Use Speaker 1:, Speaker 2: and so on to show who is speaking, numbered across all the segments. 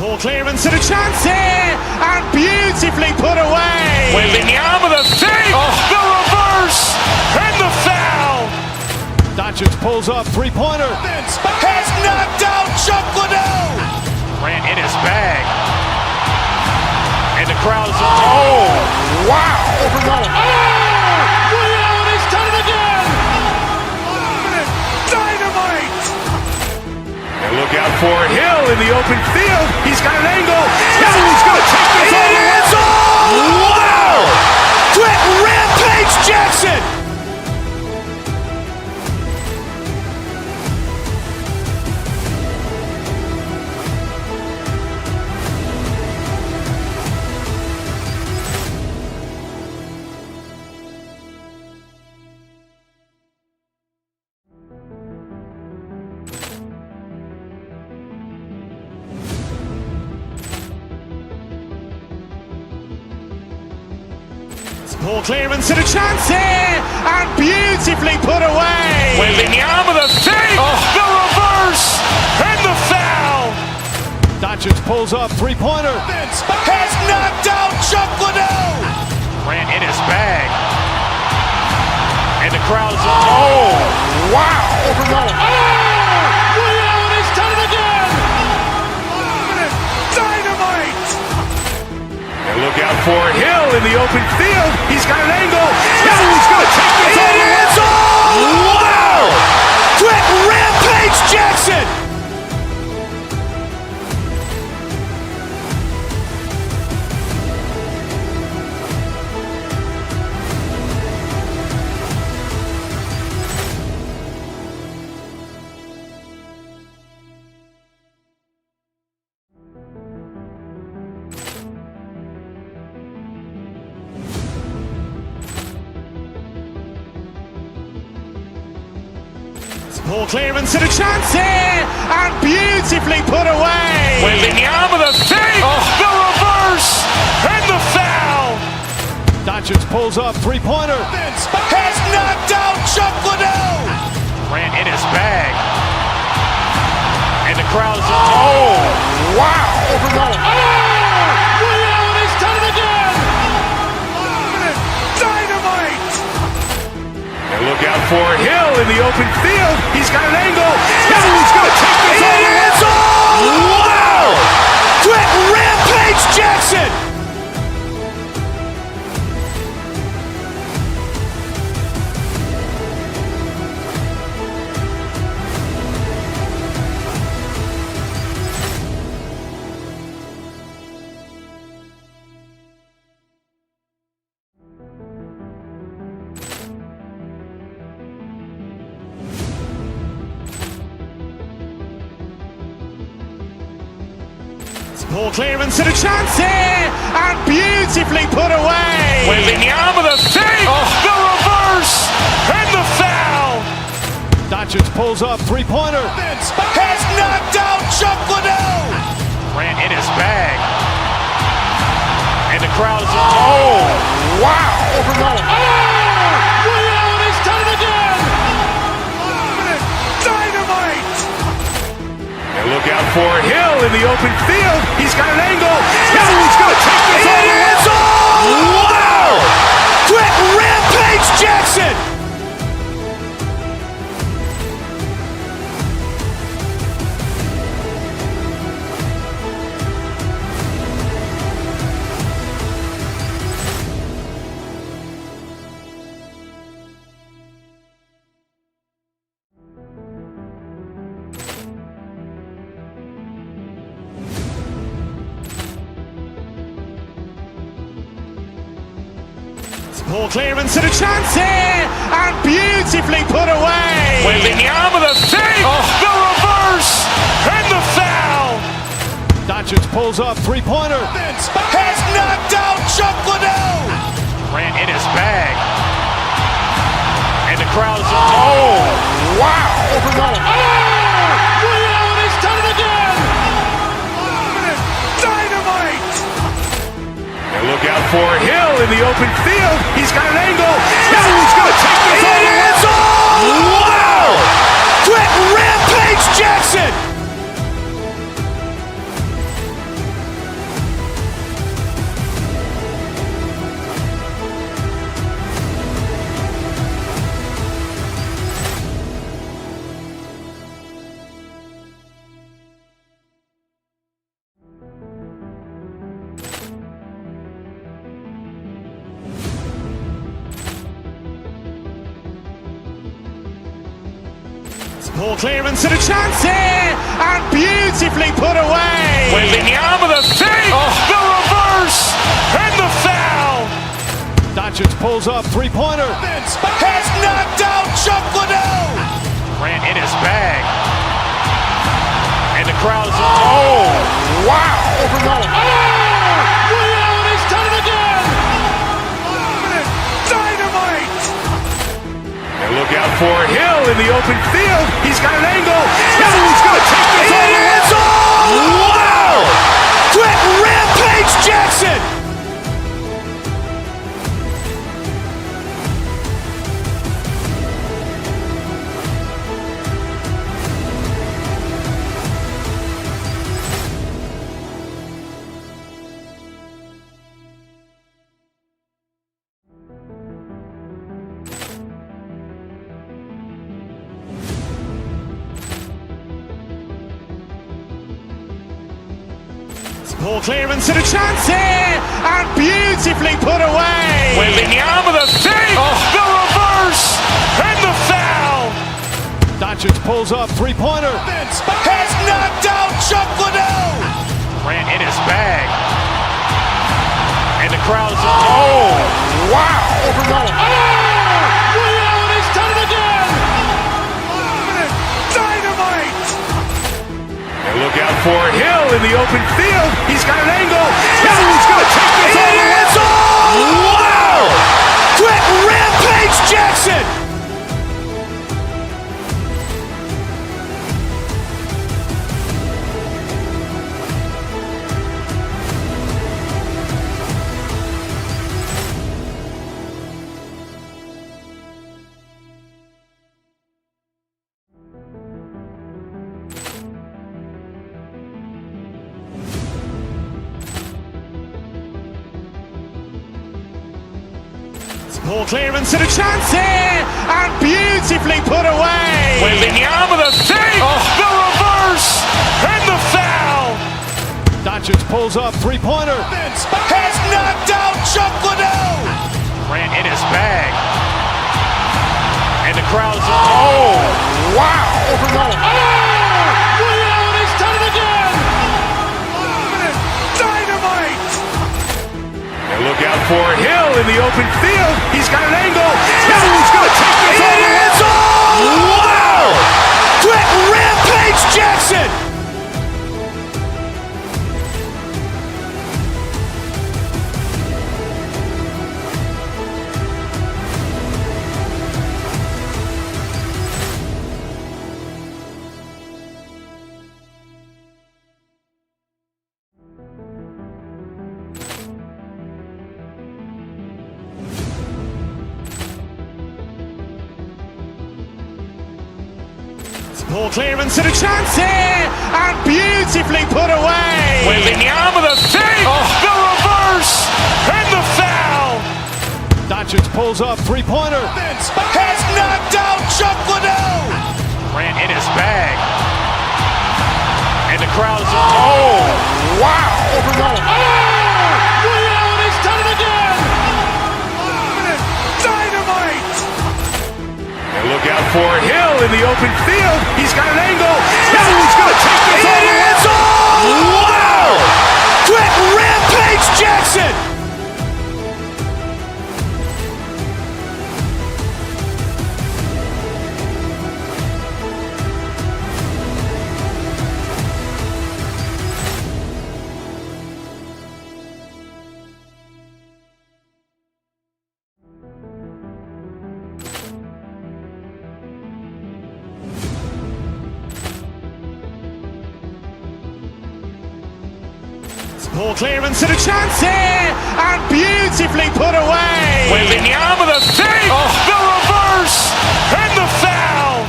Speaker 1: Ball clearance and a chance here, and beautifully put away.
Speaker 2: Wembanyama the fake, the reverse, and the foul.
Speaker 1: Doncic pulls up, three-pointer.
Speaker 2: Has knocked out Chuck Liddell. Ran in his bag. And the crowd is, oh, wow.
Speaker 1: Ray Allen has done it again. Dynamite.
Speaker 2: And look out for Hill in the open field. He's got an angle. He's going to take this all the way. Wow. Quick Rampage Jackson.
Speaker 1: Ball clearance and a chance here, and beautifully put away.
Speaker 2: Wembanyama the fake, the reverse, and the foul.
Speaker 1: Doncic pulls up, three-pointer.
Speaker 2: Has knocked out Chuck Liddell. Ran in his bag. And the crowd is, oh, wow.
Speaker 1: Ray Allen has done it again. Dynamite.
Speaker 2: And look out for Hill in the open field. He's got an angle. He's going to take this all the way. Wow. Quick Rampage Jackson.
Speaker 1: Ball clearance and a chance here, and beautifully put away.
Speaker 2: Wembanyama the fake, the reverse, and the foul.
Speaker 1: Doncic pulls up, three-pointer.
Speaker 2: Has knocked out Chuck Liddell. Ran in his bag. And the crowd is, oh, wow.
Speaker 1: Ray Allen has done it again. Dynamite.
Speaker 2: And look out for Hill in the open field. He's got an angle. He's going to take this all the way. Wow. Quick Rampage Jackson.
Speaker 1: Ball clearance and a chance here, and beautifully put away.
Speaker 2: Wembanyama the fake, the reverse, and the foul.
Speaker 1: Doncic pulls up, three-pointer.
Speaker 2: Has knocked out Chuck Liddell. Ran in his bag. And the crowd is, oh, wow.
Speaker 1: Ray Allen has done it again. Dynamite.
Speaker 2: And look out for Hill in the open field. He's got an angle. He's going to take this all the way. Wow. Quick Rampage Jackson.
Speaker 1: Ball clearance and a chance here, and beautifully put away.
Speaker 2: Wembanyama the fake, the reverse, and the foul.
Speaker 1: Doncic pulls up, three-pointer.
Speaker 2: Has knocked out Chuck Liddell. Ran in his bag. And the crowd is, oh, wow.
Speaker 1: Ray Allen has done it again. Dynamite.
Speaker 2: And look out for Hill in the open field. He's got an angle. He's going to take this all the way. Wow. Quick Rampage Jackson.
Speaker 1: Poor clearance and a chance here, and beautifully put away.
Speaker 2: Wembanyama the fake, the reverse, and the foul.
Speaker 3: Doncic pulls up, three-pointer.
Speaker 2: Has knocked out Chuck Liddell. Grant in his bag. And the crowd's oh, wow.
Speaker 1: He's done it again. Dynamite.
Speaker 2: And look out for Hill in the open field. He's got an angle. He's going to take this all the way. Wow! Quick Rampage Jackson.
Speaker 1: Poor clearance and a chance here, and beautifully put away.
Speaker 2: Wembanyama the fake, the reverse, and the foul.
Speaker 3: Doncic pulls up, three-pointer.
Speaker 2: Has knocked out Chuck Liddell. Grant in his bag. And the crowd's oh, wow.
Speaker 1: He's done it again. Dynamite.
Speaker 2: And look out for Hill in the open field. He's got an angle. He's going to take this all the way. Wow! Quick Rampage Jackson.
Speaker 1: Poor clearance and a chance here, and beautifully put away.
Speaker 2: Wembanyama the fake, the reverse, and the foul.
Speaker 3: Doncic pulls up, three-pointer.
Speaker 2: Has knocked out Chuck Liddell. Grant in his bag. And the crowd's oh, wow.
Speaker 1: He's done it again. Dynamite.
Speaker 2: And look out for Hill in the open field. He's got an angle. He's going to take this all the way. Wow! Quick Rampage Jackson.
Speaker 1: Poor clearance and a chance here, and beautifully put away.
Speaker 2: Wembanyama the fake, the reverse, and the foul.
Speaker 3: Doncic pulls up, three-pointer.
Speaker 2: Has knocked out Chuck Liddell. Grant in his bag. And the crowd's oh, wow.
Speaker 1: He's done it again. Dynamite.
Speaker 2: And look out for Hill in the open field. He's got an angle. He's going to take this all the way. Wow! Quick Rampage Jackson.
Speaker 1: Poor clearance and a chance here, and beautifully put away.
Speaker 2: Wembanyama the fake, the reverse, and the foul.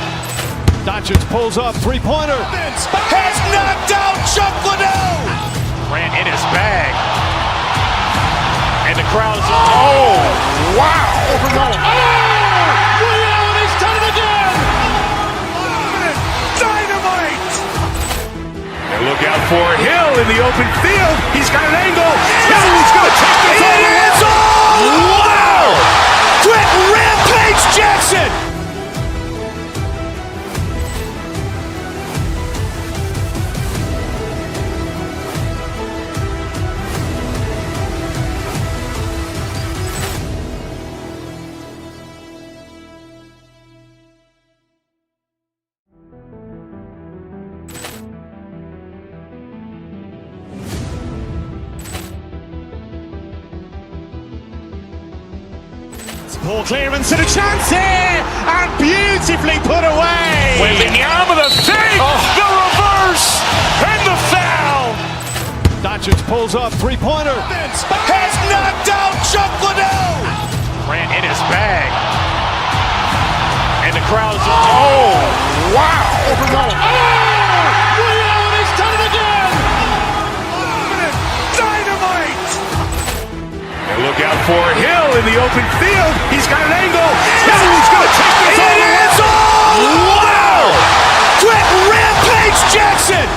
Speaker 3: Doncic pulls up, three-pointer.
Speaker 2: Has knocked out Chuck Liddell. Grant in his bag. And the crowd's oh, wow.
Speaker 1: He's done it again. Dynamite.
Speaker 2: And look out for Hill in the open field. He's got an angle. He's going to take this all the way. Wow! Quick Rampage Jackson.
Speaker 1: Ball clearance and a chance here, and beautifully put away.
Speaker 2: Wembanyama with a fake, the reverse, and the foul.
Speaker 3: Doncic pulls up, three-pointer.
Speaker 2: Has knocked out Chuck Liddell. Grant in his bag. And the crowd's, wow.
Speaker 1: Ray Allen has done it again.
Speaker 2: Dynamite. And look out for Hill in the open field. He's got an angle. Hill's going to take this all the way. Wow. Quick rampage Jackson.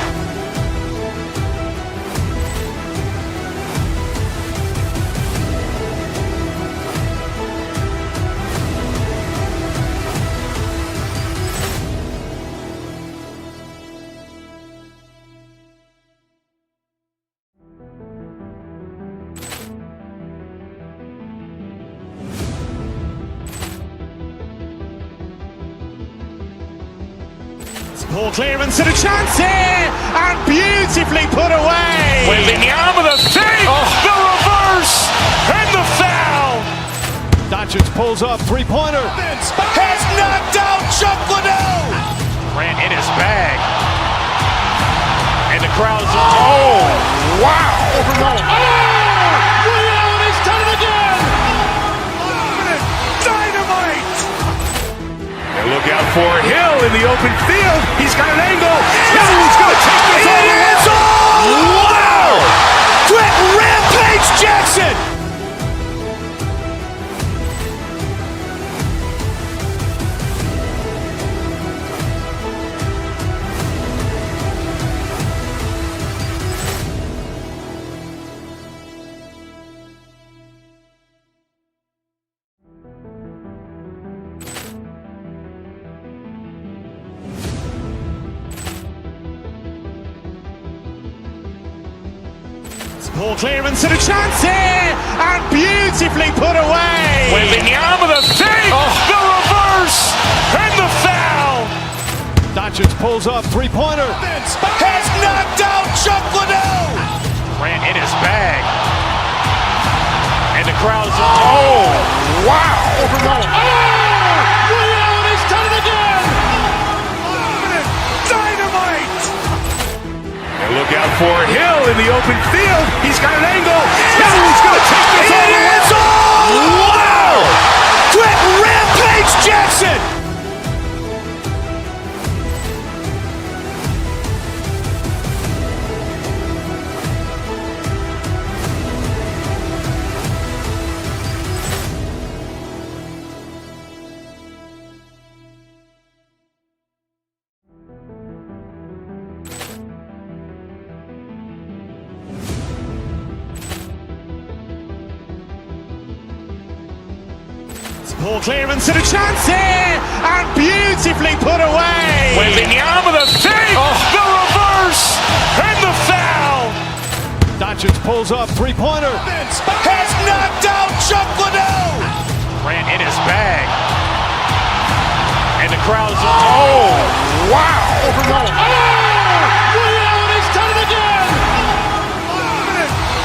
Speaker 1: Ball clearance and a chance here, and beautifully put away.
Speaker 2: Wembanyama with a fake, the reverse, and the foul.
Speaker 3: Doncic pulls up, three-pointer.
Speaker 2: Has knocked out Chuck Liddell. Grant in his bag. And the crowd's, wow.
Speaker 1: Ray Allen has done it again.
Speaker 2: Dynamite. And look out for Hill in the open field. He's got an angle. Hill's going to take this all the way. Wow. Quick rampage Jackson.
Speaker 1: Ball clearance and a chance here, and beautifully put away.
Speaker 2: Wembanyama with a fake, the reverse, and the foul.
Speaker 3: Doncic pulls up, three-pointer.
Speaker 2: Has knocked out Chuck Liddell. Grant in his bag. And the crowd's, wow.
Speaker 1: Ray Allen has done it again.
Speaker 2: Dynamite. And look out for Hill in the open field. He's got an angle. Hill's going to take this all the way. Wow. Quick rampage Jackson.
Speaker 1: Ball clearance and a chance here, and beautifully put away.
Speaker 2: Wembanyama with a fake, the reverse, and the foul.
Speaker 3: Doncic pulls up, three-pointer.
Speaker 2: Has knocked out Chuck Liddell. Grant in his bag. And the crowd's, wow.
Speaker 1: Ray Allen has done it again.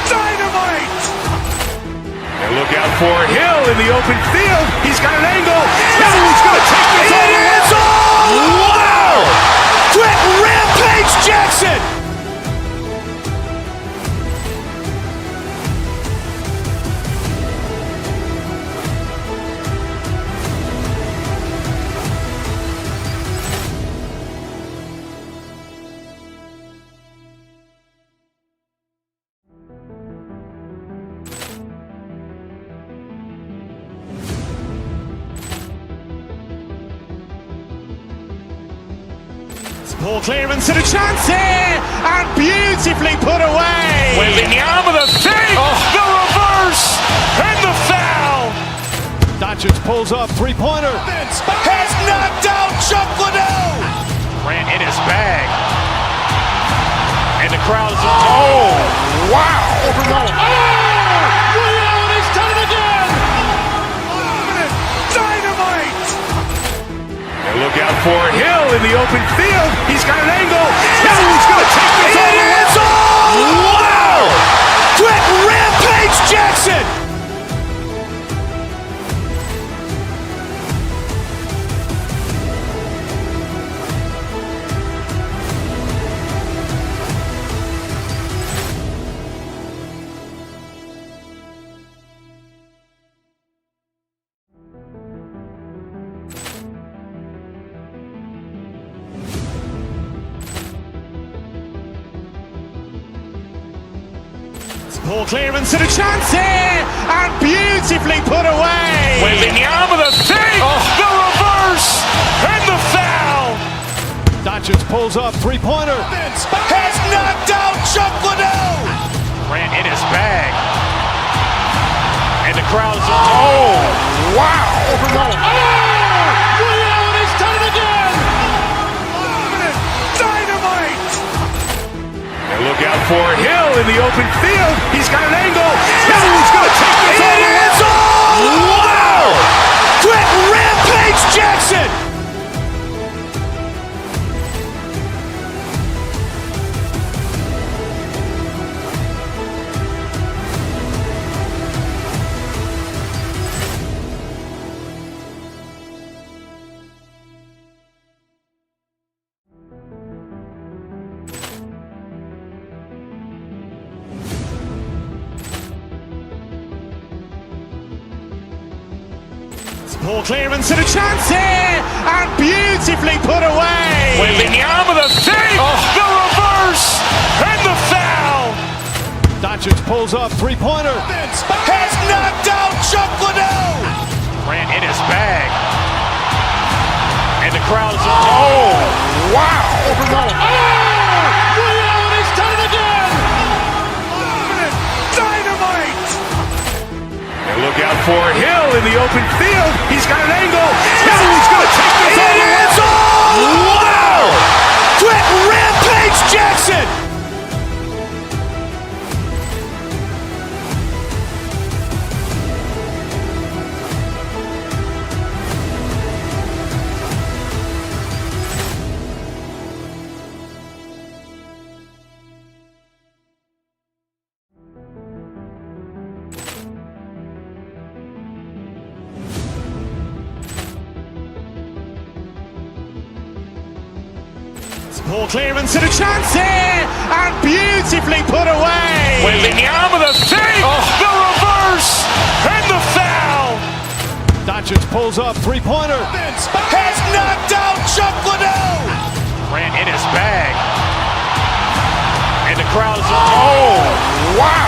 Speaker 2: Dynamite. And look out for Hill in the open field. He's got an angle. Hill's going to take this all the way. Wow. Quick rampage Jackson.
Speaker 1: Ball clearance and a chance here, and beautifully put away.
Speaker 2: Wembanyama with a fake, the reverse, and the foul.
Speaker 3: Doncic pulls up, three-pointer.
Speaker 2: Has knocked out Chuck Liddell. Grant in his bag. And the crowd's, wow.
Speaker 1: Ray Allen has done it again.
Speaker 2: Dynamite. And look out for Hill in the open field. He's got an angle. Hill's going to take this all the way. Wow. Quick rampage Jackson.
Speaker 1: Poor clearance and a chance here, and beautifully put away.
Speaker 2: Wembanyama the fake, the reverse, and the foul.
Speaker 3: Doncic pulls up, three-pointer.
Speaker 2: Has knocked out Chuck Liddell. Grant in his bag. And the crowd's wow!
Speaker 3: Ray Allen has done it again.
Speaker 2: Dynamite! And look out for Hill in the open field. He's got an angle. He's going to take this all the way. Wow! Quick Rampage Jackson!
Speaker 1: Poor clearance and a chance here, and beautifully put away.
Speaker 2: Wembanyama the fake, the reverse, and the foul.
Speaker 3: Doncic pulls up, three-pointer.
Speaker 2: Has knocked out Chuck Liddell. Grant in his bag. And the crowd's wow!
Speaker 3: Ray Allen has done it again.
Speaker 2: Dynamite! And look out for Hill in the open field. He's got an angle. He's going to take this all the way. Wow! Quick Rampage Jackson!
Speaker 1: Poor clearance and a chance here, and beautifully put away.
Speaker 2: Wembanyama the fake, the reverse, and the foul.
Speaker 3: Doncic pulls up, three-pointer.
Speaker 2: Has knocked out Chuck Liddell. Grant in his bag. And the crowd's wow!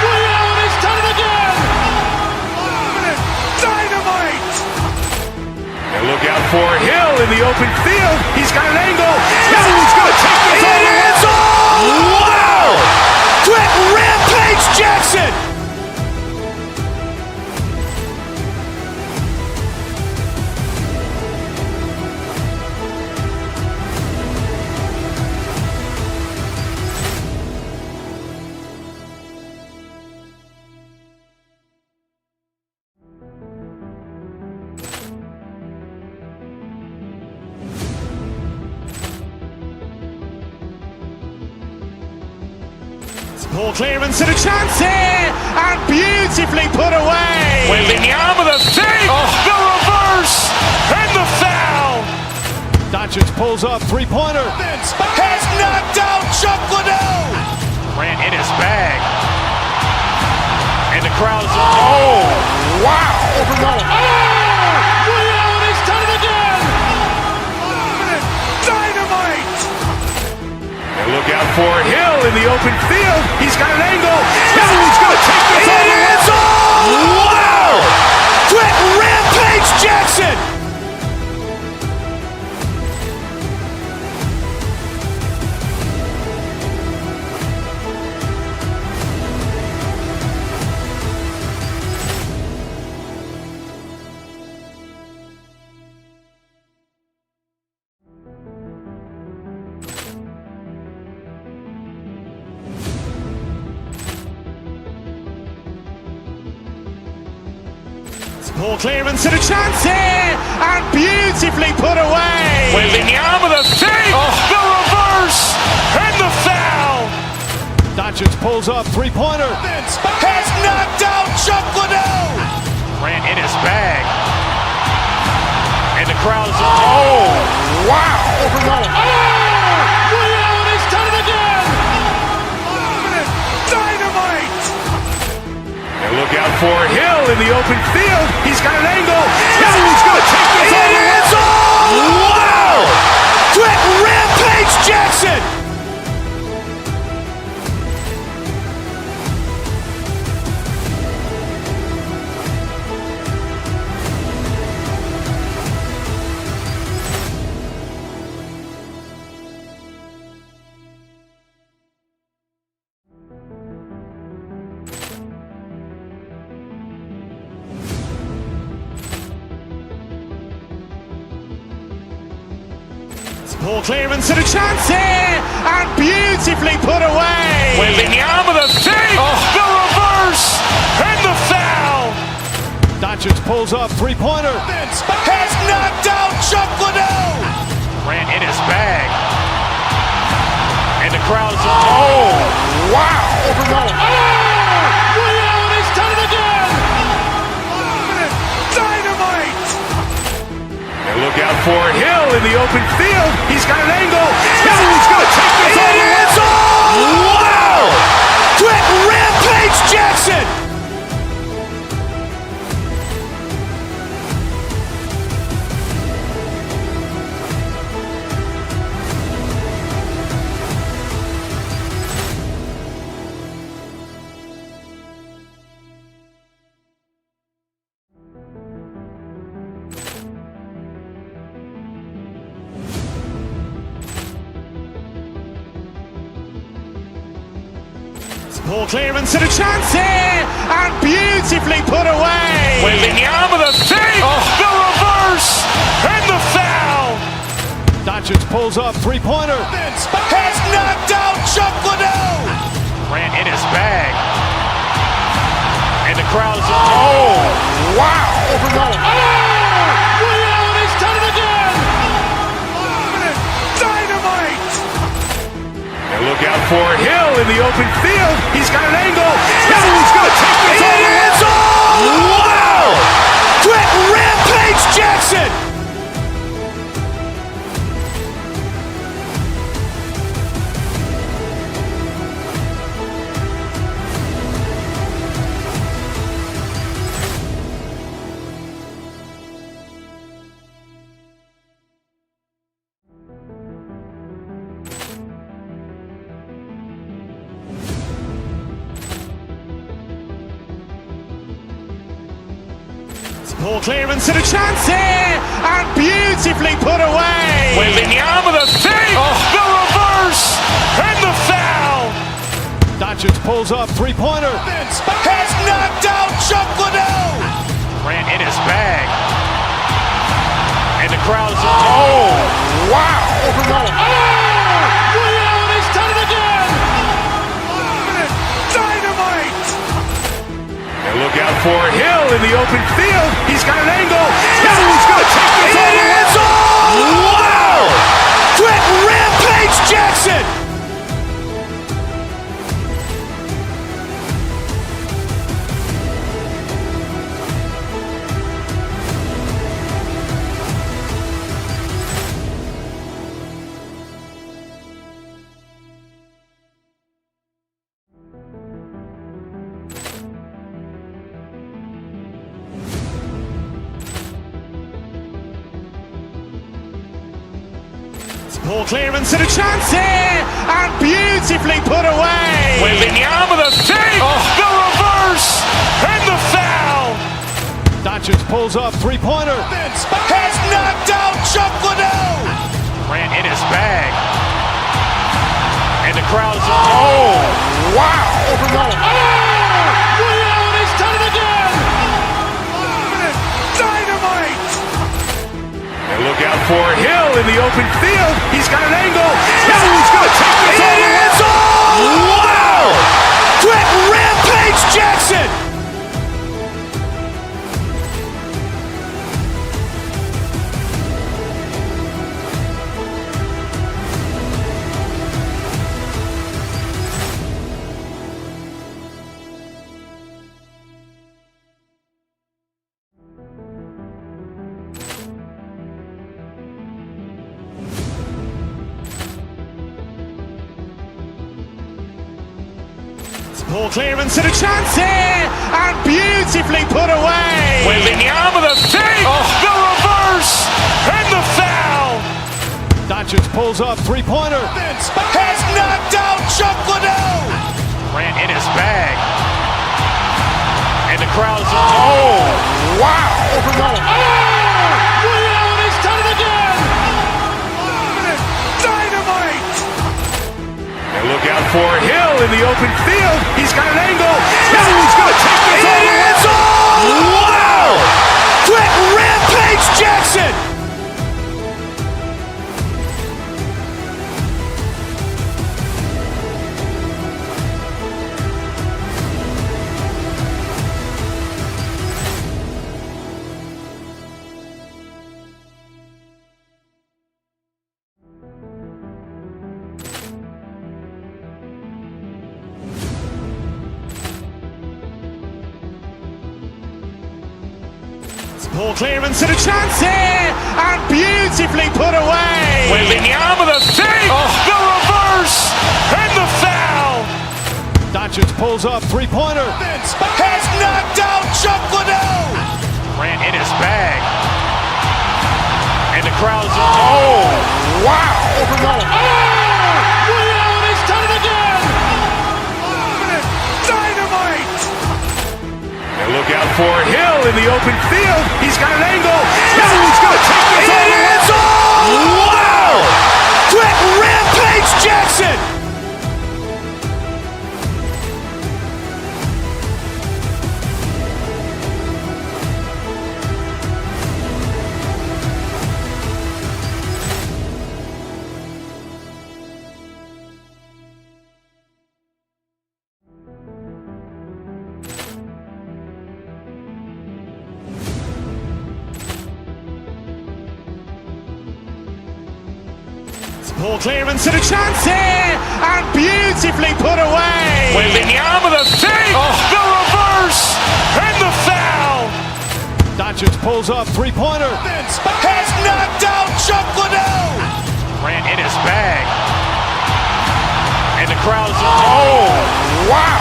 Speaker 3: Ray Allen has done it again.
Speaker 2: Dynamite! And look out for Hill in the open field. He's got an angle. He's going to take this all the way. Wow! Quick Rampage Jackson!
Speaker 1: Poor clearance and a chance here, and beautifully put away.
Speaker 2: Wembanyama the fake, the reverse, and the foul.
Speaker 3: Doncic pulls up, three-pointer.
Speaker 2: Has knocked out Chuck Liddell. Grant in his bag. And the crowd's wow!
Speaker 3: Ray Allen has done it again.
Speaker 2: Dynamite! And look out for Hill in the open field. He's got an angle. He's going to take this all the way. Wow! Quick Rampage Jackson!
Speaker 1: Poor clearance and a chance here, and beautifully put away.
Speaker 2: Wembanyama the fake, the reverse, and the foul.
Speaker 3: Doncic pulls up, three-pointer.
Speaker 2: Has knocked out Chuck Liddell. Grant in his bag. And the crowd's wow!
Speaker 3: Ray Allen has done it again.
Speaker 2: Dynamite! And look out for Hill in the open field. He's got an angle. He's going to take this all the way. Wow! Quick Rampage Jackson!
Speaker 1: Poor clearance and a chance here, and beautifully put away.
Speaker 2: Wembanyama the fake, the reverse, and the foul.
Speaker 3: Doncic pulls up, three-pointer.
Speaker 2: Has knocked out Chuck Liddell. Ran in his bag. And the crowd is, oh, wow.
Speaker 3: Ray Allen has done it again.
Speaker 2: Dynamite. And look out for Hill in the open field. He's got an angle. Hill is going to take this all the way. Wow. Quick Rampage Jackson.
Speaker 1: Poor clearance and a chance here, and beautifully put away.
Speaker 2: Wembanyama the fake, the reverse, and the foul.
Speaker 3: Doncic pulls up, three-pointer.
Speaker 2: Has knocked out Chuck Liddell. Ran in his bag. And the crowd is, oh, wow.
Speaker 3: Ray Allen has done it again.
Speaker 2: Dynamite. And look out for Hill in the open field. He's got an angle. Hill is going to take this all the way. Wow. Quick Rampage Jackson.
Speaker 1: Poor clearance and a chance here, and beautifully put away.
Speaker 2: Wembanyama the fake, the reverse, and the foul.
Speaker 3: Doncic pulls up, three-pointer.
Speaker 2: Has knocked out Chuck Liddell. Ran in his bag. And the crowd is, oh, wow.
Speaker 3: Ray Allen has done it again.
Speaker 2: Dynamite. And look out for Hill in the open field. He's got an angle. Hill is going to take this all the way. Wow. Quick Rampage Jackson.
Speaker 1: Poor clearance and a chance here, and beautifully put away.
Speaker 2: Wembanyama the fake, the reverse, and the foul.
Speaker 3: Doncic pulls up, three-pointer.
Speaker 2: Has knocked out Chuck Liddell. Ran in his bag. And the crowd is, oh, wow.
Speaker 3: Ray Allen has done it again.
Speaker 2: Dynamite. And look out for Hill in the open field. He's got an angle. Hill is going to take this all the way. Wow. Quick Rampage Jackson.
Speaker 1: Poor clearance and a chance here, and beautifully put away.
Speaker 2: Wembanyama the fake, the reverse, and the foul.
Speaker 3: Doncic pulls up, three-pointer.
Speaker 2: Has knocked out Chuck Liddell. Ran in his bag. And the crowd is, oh, wow.
Speaker 3: Ray Allen has done it again.
Speaker 2: Dynamite. And look out for Hill in the open field. He's got an angle. Hill is going to take this all the way. Wow. Quick Rampage Jackson.
Speaker 1: Ball clearance and a chance here, and beautifully put away.
Speaker 2: Wembanyama with a save, the reverse, and the foul.
Speaker 3: Doncic pulls up, three-pointer.
Speaker 2: Has knocked out Chuck Liddell. Ran in his bag. And the crowd's wow.
Speaker 3: Ray Allen has done it again.
Speaker 2: Dynamite. And look out for Hill in the open field. He's got an angle. He's going to take this all the way. Wow. Quick Rampage Jackson.
Speaker 1: Ball clearance and a chance here, and beautifully put away.
Speaker 2: Wembanyama with a save, the reverse, and the foul.
Speaker 3: Doncic pulls up, three-pointer.
Speaker 2: Has knocked out Chuck Liddell. Ran in his bag. And the crowd's wow.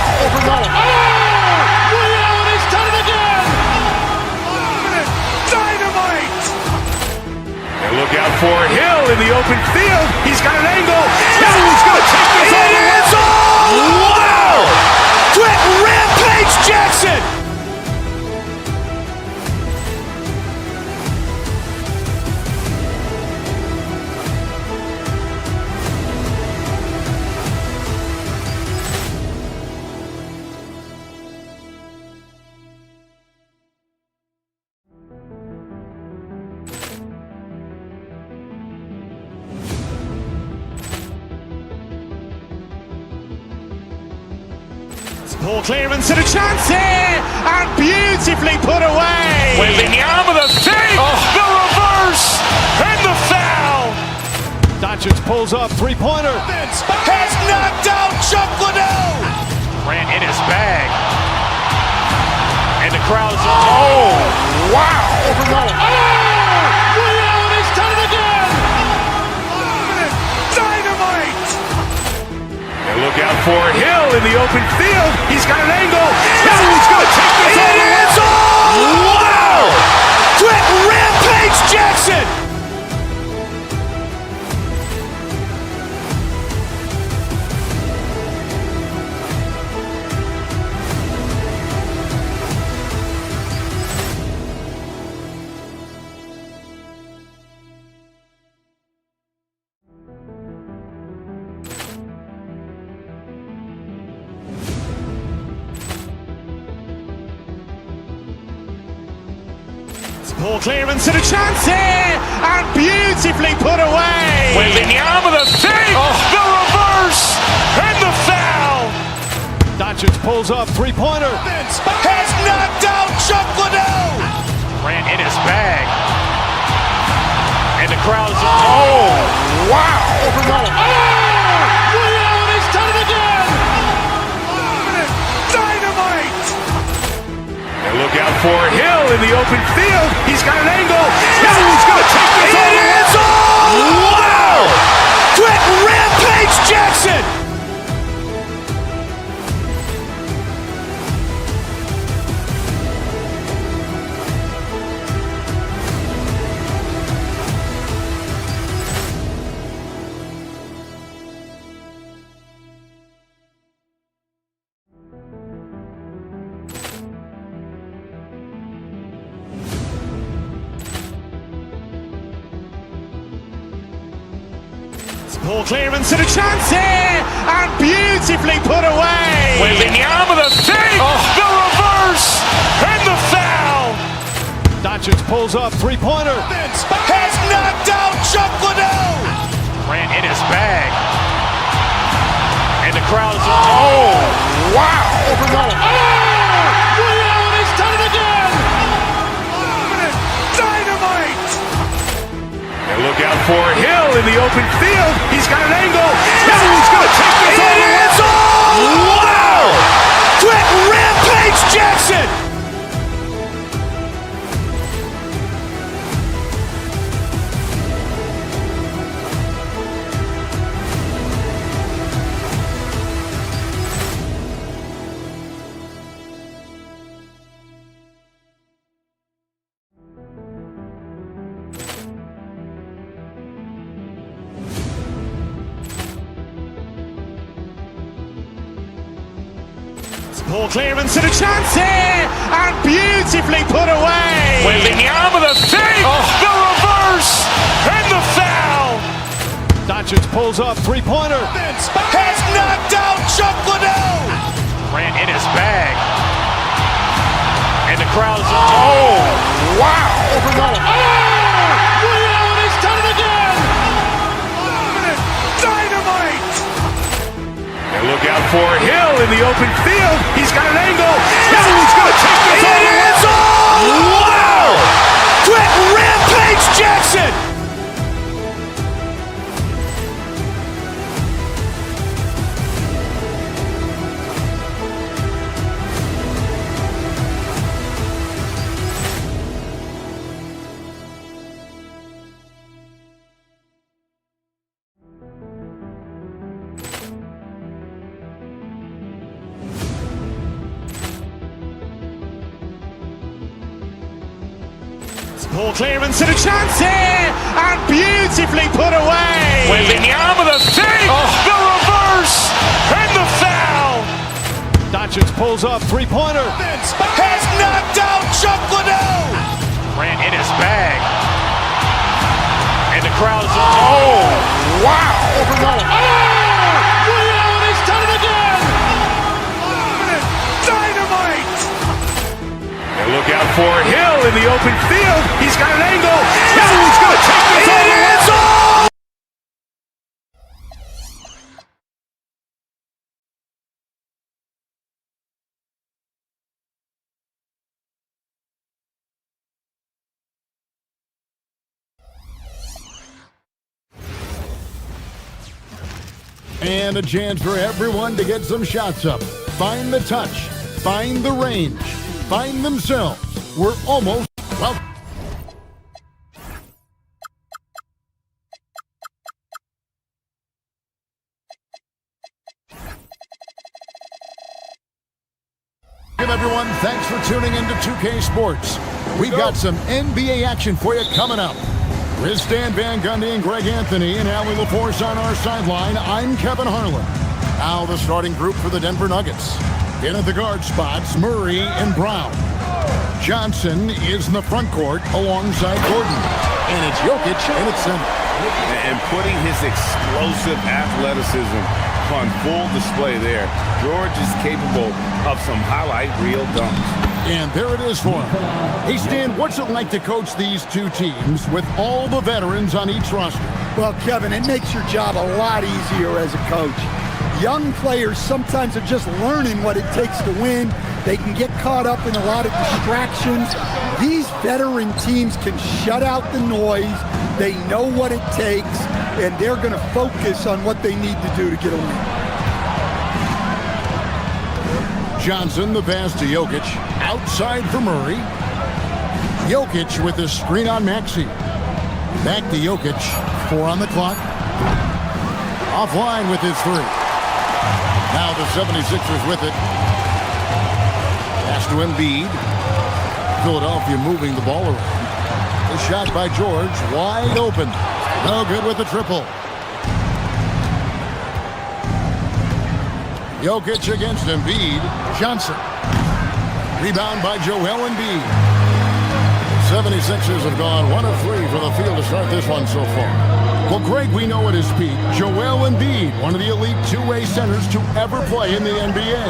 Speaker 3: Ray Allen has done it again.
Speaker 2: Dynamite. And look out for Hill in the open field. He's got an angle. He's going to take this all the way. Wow. Quick Rampage Jackson.
Speaker 1: Ball clearance and a chance here, and beautifully put away.
Speaker 2: Wembanyama with a save, the reverse, and the foul.
Speaker 3: Doncic pulls up, three-pointer.
Speaker 2: Has knocked out Chuck Liddell. Ran in his bag. And the crowd's wow.
Speaker 3: Ray Allen has done it again.
Speaker 2: Dynamite. And look out for Hill in the open field. He's got an angle. He's going to take this all the way. Wow. Quick Rampage Jackson.
Speaker 1: Ball clearance and a chance here, and beautifully put away.
Speaker 2: Wembanyama with a save, the reverse, and the foul.
Speaker 3: Doncic pulls up, three-pointer.
Speaker 2: Has knocked out Chuck Liddell. Ran in his bag. And the crowd's wow.
Speaker 3: Ray Allen has done it again.
Speaker 2: Dynamite. And look out for Hill in the open field. He's got an angle. He's going to take this all the way. Wow. Quick Rampage Jackson.
Speaker 1: Ball clearance and a chance here, and beautifully put away.
Speaker 2: Wembanyama with a save, the reverse, and the foul.
Speaker 3: Doncic pulls up, three-pointer.
Speaker 2: Has knocked out Chuck Liddell. Ran in his bag. And the crowd's wow.
Speaker 3: Ray Allen has done it again.
Speaker 2: Dynamite. And look out for Hill in the open field. He's got an angle. He's going to take this all the way. Wow. Quick Rampage Jackson.
Speaker 1: Poor clearance and a chance here, and beautifully put away.
Speaker 2: Wembanyama with a fake, the reverse, and the foul.
Speaker 3: Doncic pulls up, three-pointer.
Speaker 2: Has knocked out Chuck Liddell. Ran in his bag. And the crowd is, oh, wow.
Speaker 3: Ray Allen has done it again.
Speaker 2: Dynamite. And look out for Hill in the open field. He's got an angle. He's going to take this all the way. Wow. Quick Rampage Jackson.
Speaker 1: Poor clearance and a chance here, and beautifully put away.
Speaker 2: Wembanyama with a fake, the reverse, and the foul.
Speaker 3: Doncic pulls up, three-pointer.
Speaker 2: Has knocked out Chuck Liddell. Ran in his bag. And the crowd is, oh, wow.
Speaker 3: Ray Allen has done it again.
Speaker 2: Dynamite. And look out for Hill in the open field. He's got an angle. He's going to take this all the way.
Speaker 4: And a chance for everyone to get some shots up. Find the touch. Find the range. Find themselves. We're almost, well... Everyone, thanks for tuning into 2K Sports. We've got some NBA action for you coming up. With Stan Van Gundy and Greg Anthony and Allie LaForce on our sideline, I'm Kevin Harlan. Now the starting group for the Denver Nuggets. In at the guard spots, Murray and Brown. Johnson is in the front court alongside Gordon. And it's Jokic in its center.
Speaker 5: And putting his explosive athleticism on full display there. George is capable of some highlight reel dunks.
Speaker 4: And there it is for him. Hey, Stan, what's it like to coach these two teams with all the veterans on each roster?
Speaker 6: Well, Kevin, it makes your job a lot easier as a coach. Young players sometimes are just learning what it takes to win. They can get caught up in a lot of distractions. These veteran teams can shut out the noise. They know what it takes, and they're going to focus on what they need to do to get a win.
Speaker 4: Johnson, the pass to Jokic. Outside for Murray. Jokic with the screen on Maxey. Back to Jokic. 4 on the clock. Offline with his 3. Now the 76ers with it. Pass to Embiid. Philadelphia moving the ball around. The shot by George. Wide open. No good with the triple. Jokic against Embiid. Johnson. Rebound by Joel Embiid. 76ers have gone 1 of 3 for the field to start this one so far. Well, Greg, we know at his peak, Joel Embiid, one of the elite two-way centers to ever play in the NBA.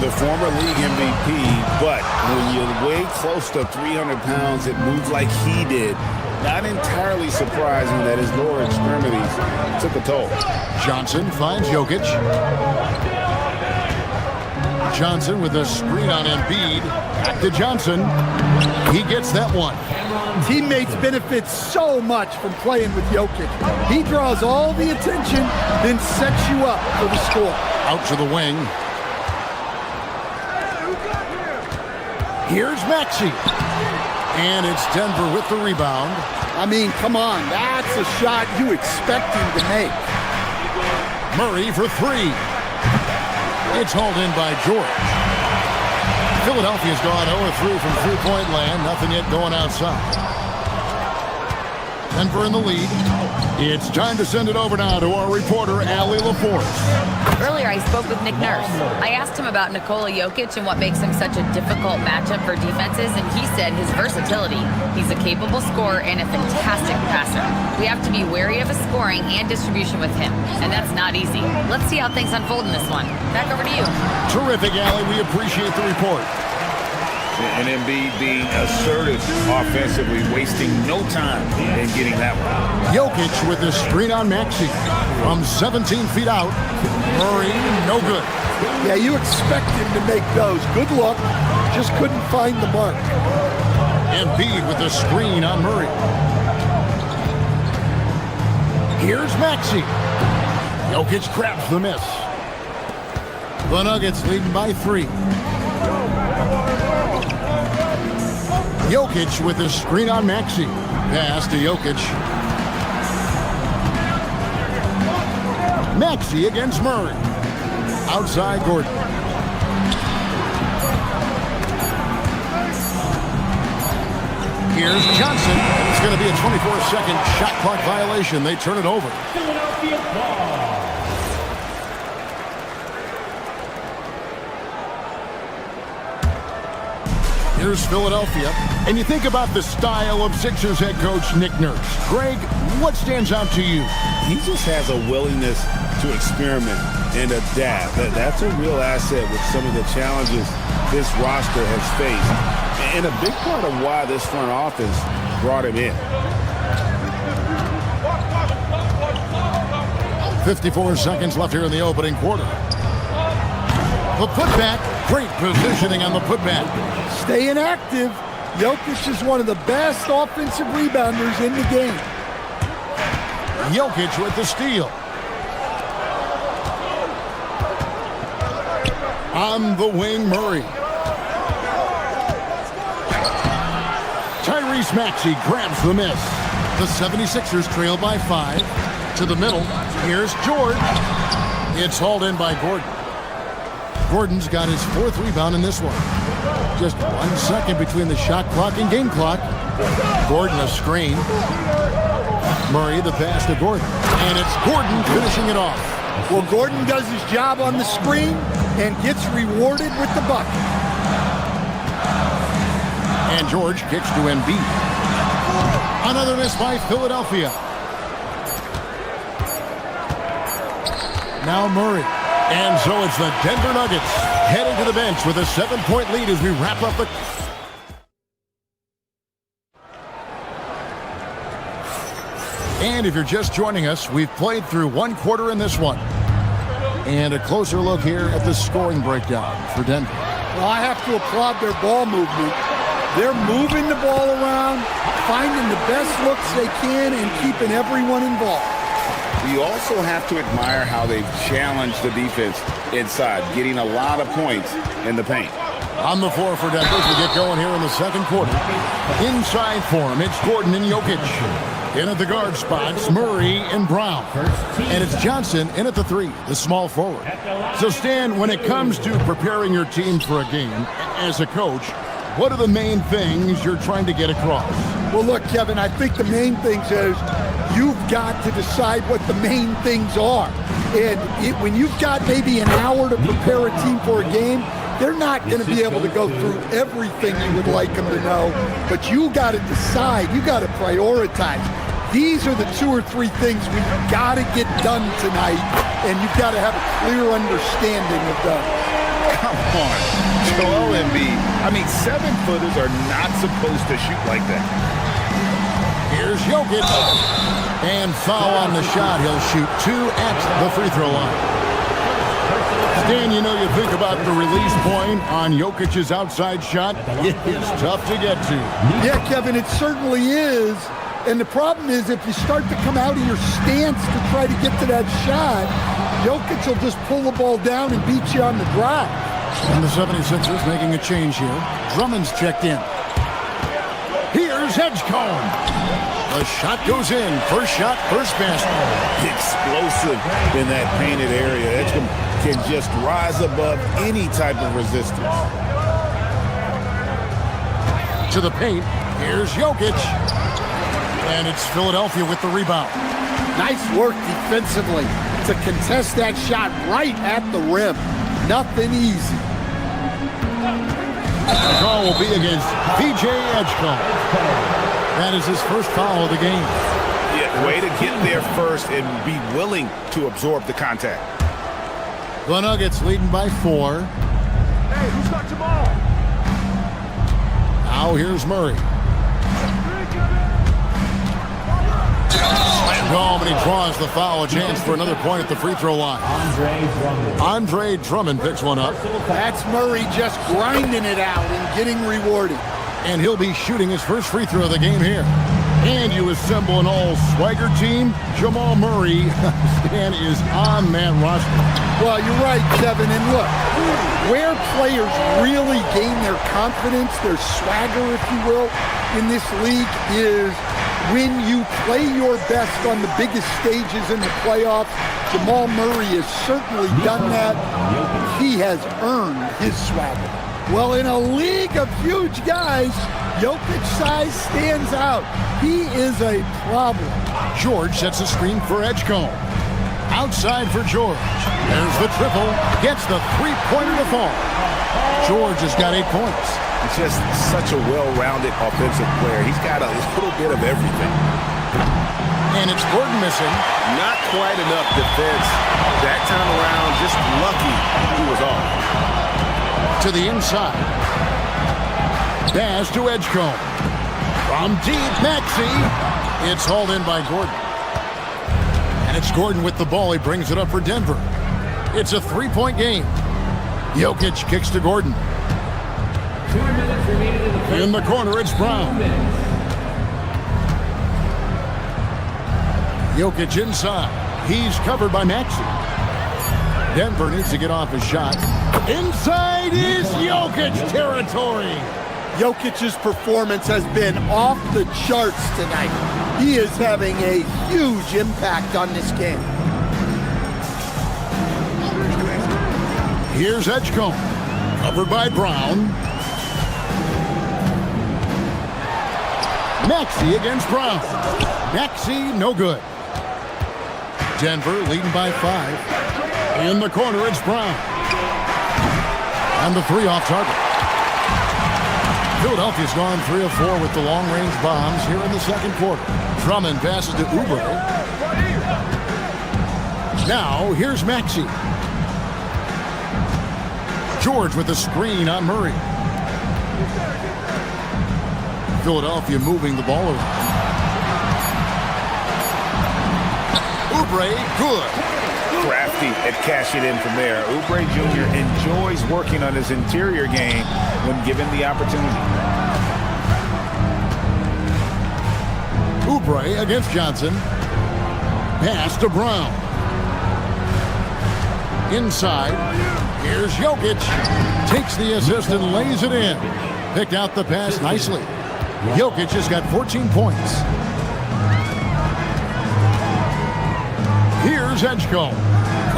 Speaker 5: The former league MVP, but when you weigh close to 300 pounds, it moves like he did. Not entirely surprising that his lower extremities took a toll.
Speaker 4: Johnson finds Jokic. Johnson with a screen on Embiid. Back to Johnson. He gets that one.
Speaker 6: Teammates benefit so much from playing with Jokic. He draws all the attention, then sets you up for the score.
Speaker 4: Out to the wing. Here's Maxey. And it's Denver with the rebound.
Speaker 6: I mean, come on. That's a shot you expect him to make.
Speaker 4: Murray for 3. It's hauled in by George. Philadelphia's gone 0-3 from three-point land. Nothing yet going outside. Denver in the lead. It's time to send it over now to our reporter, Allie LaForce.
Speaker 7: Earlier, I spoke with Nick Nurse. I asked him about Nikola Jokic and what makes him such a difficult matchup for defenses, and he said his versatility. He's a capable scorer and a fantastic passer. We have to be wary of his scoring and distribution with him, and that's not easy. Let's see how things unfold in this one. Back over to you.
Speaker 4: Terrific, Allie. We appreciate the report.
Speaker 5: And Embiid being assertive offensively, wasting no time in getting that one.
Speaker 4: Jokic with the screen on Maxey. From 17 feet out, Murray, no good.
Speaker 6: Yeah, you expect him to make those. Good luck. Just couldn't find the mark.
Speaker 4: Embiid with the screen on Murray. Here's Maxey. Jokic grabs the miss. The Nuggets leading by 3. Jokic with the screen on Maxey. Pass to Jokic. Maxey against Murray. Outside Gordon. Here's Johnson. It's going to be a 24-second shot clock violation. They turn it over. Here's Philadelphia. And you think about the style of Sixers head coach Nick Nurse. Greg, what stands out to you?
Speaker 5: He just has a willingness to experiment and adapt. That's a real asset with some of the challenges this roster has faced. And a big part of why this front office brought him in.
Speaker 4: 54 seconds left here in the opening quarter. The putback. Great positioning on the putback.
Speaker 6: Staying active. Jokic is one of the best offensive rebounders in the game.
Speaker 4: Jokic with the steal. On the wing, Murray. Tyrese Maxey grabs the miss. The 76ers trail by 5. To the middle. Here's George. It's hauled in by Gordon. Gordon's got his 4th rebound in this one. Just 1 second between the shot clock and game clock. Gordon a screen. Murray the pass to Gordon. And it's Gordon finishing it off.
Speaker 6: Well, Gordon does his job on the screen and gets rewarded with the bucket.
Speaker 4: And George kicks to Embiid. Another miss by Philadelphia. Now Murray. And so it's the Denver Nuggets heading to the bench with a 7-point lead as we wrap up the... And if you're just joining us, we've played through 1 quarter in this one. And a closer look here at the scoring breakdown for Denver.
Speaker 6: Well, I have to applaud their ball movement. They're moving the ball around, finding the best looks they can, and keeping everyone involved.
Speaker 5: You also have to admire how they've challenged the defense inside, getting a lot of points in the paint.
Speaker 4: On the floor for Denver as we get going here in the second quarter. Inside form, it's Gordon and Jokic. In at the guard spots, Murray and Brown. And it's Johnson in at the 3, the small forward. So, Stan, when it comes to preparing your team for a game, as a coach, what are the main things you're trying to get across?
Speaker 6: Well, look, Kevin, I think the main things is you've got to decide what the main things are. And when you've got maybe an hour to prepare a team for a game, they're not going to be able to go through everything you would like them to know. But you got to decide. You got to prioritize. These are the 2 or 3 things we've got to get done tonight, and you've got to have a clear understanding of them.
Speaker 5: Come on, Joel Embiid. I mean, 7-footers are not supposed to shoot like that.
Speaker 4: Here's Jokic. And foul on the shot. He'll shoot 2 at the free throw line. Stan, you know, you think about the release point on Jokic's outside shot. It is tough to get to.
Speaker 6: Yeah, Kevin, it certainly is. And the problem is if you start to come out of your stance to try to get to that shot, Jokic will just pull the ball down and beat you on the drive.
Speaker 4: And the 76ers making a change here. Drummond's checked in. Here's Edgecombe. The shot goes in. First shot, first basket.
Speaker 5: Explosive in that painted area. Edgecombe can just rise above any type of resistance.
Speaker 4: To the paint. Here's Jokic. And it's Philadelphia with the rebound.
Speaker 6: Nice work defensively to contest that shot right at the rim. Nothing easy.
Speaker 4: The call will be against VJ Edgecombe. That is his first foul of the game.
Speaker 5: Yeah, way to get there first and be willing to absorb the contact.
Speaker 4: The Nuggets leading by 4.
Speaker 3: Hey, who's got your ball?
Speaker 4: Now here's Murray. Slam home, and he draws the foul. A chance for another point at the free throw line. Andre Drummond picks one up.
Speaker 6: That's Murray just grinding it out and getting rewarded.
Speaker 4: And he'll be shooting his first free throw of the game here. And you assemble an all-swagger team. Jamal Murray, Stan, is on that roster.
Speaker 6: Well, you're right, Kevin. And look, where players really gain their confidence, their swagger, if you will, in this league is when you play your best on the biggest stages in the playoffs. Jamal Murray has certainly done that. He has earned his swagger. Well, in a league of huge guys, Jokic's size stands out. He is a problem.
Speaker 4: George sets a screen for Edgecombe. Outside for George. There's the triple. Gets the three-pointer to fall. George has got 8 points.
Speaker 5: He's just such a well-rounded offensive player. He's got a little bit of everything.
Speaker 4: And it's Gordon missing.
Speaker 5: Not quite enough defense. That time around, just lucky he was off.
Speaker 4: To the inside. Pass to Edgecombe. From deep, Maxey. It's hauled in by Gordon. And it's Gordon with the ball. He brings it up for Denver. It's a 3-point game. Jokic kicks to Gordon.
Speaker 8: 2 minutes remaining
Speaker 4: In the corner, it's Brown. Jokic inside. He's covered by Maxey. Denver needs to get off his shot. Inside is Jokic territory.
Speaker 6: Jokic's performance has been off the charts tonight. He is having a huge impact on this game.
Speaker 4: Here's Edgecombe. Covered by Brown. Maxey against Brown. Maxey, no good. Denver leading by 5. In the corner, it's Brown. And the 3 off target. Philadelphia's gone 3 of 4 with the long-range bombs here in the second quarter. Drummond passes to Oubre. Now, here's Maxey. George with the screen on Murray. Philadelphia moving the ball around. Oubre, good.
Speaker 5: Crafty at cashing in from there. Oubre Jr. enjoys working on his interior game when given the opportunity.
Speaker 4: Oubre against Johnson. Pass to Brown. Inside. Here's Jokic. Takes the assist and lays it in. Picked out the pass nicely. Jokic has got 14 points. Here's Edgecombe.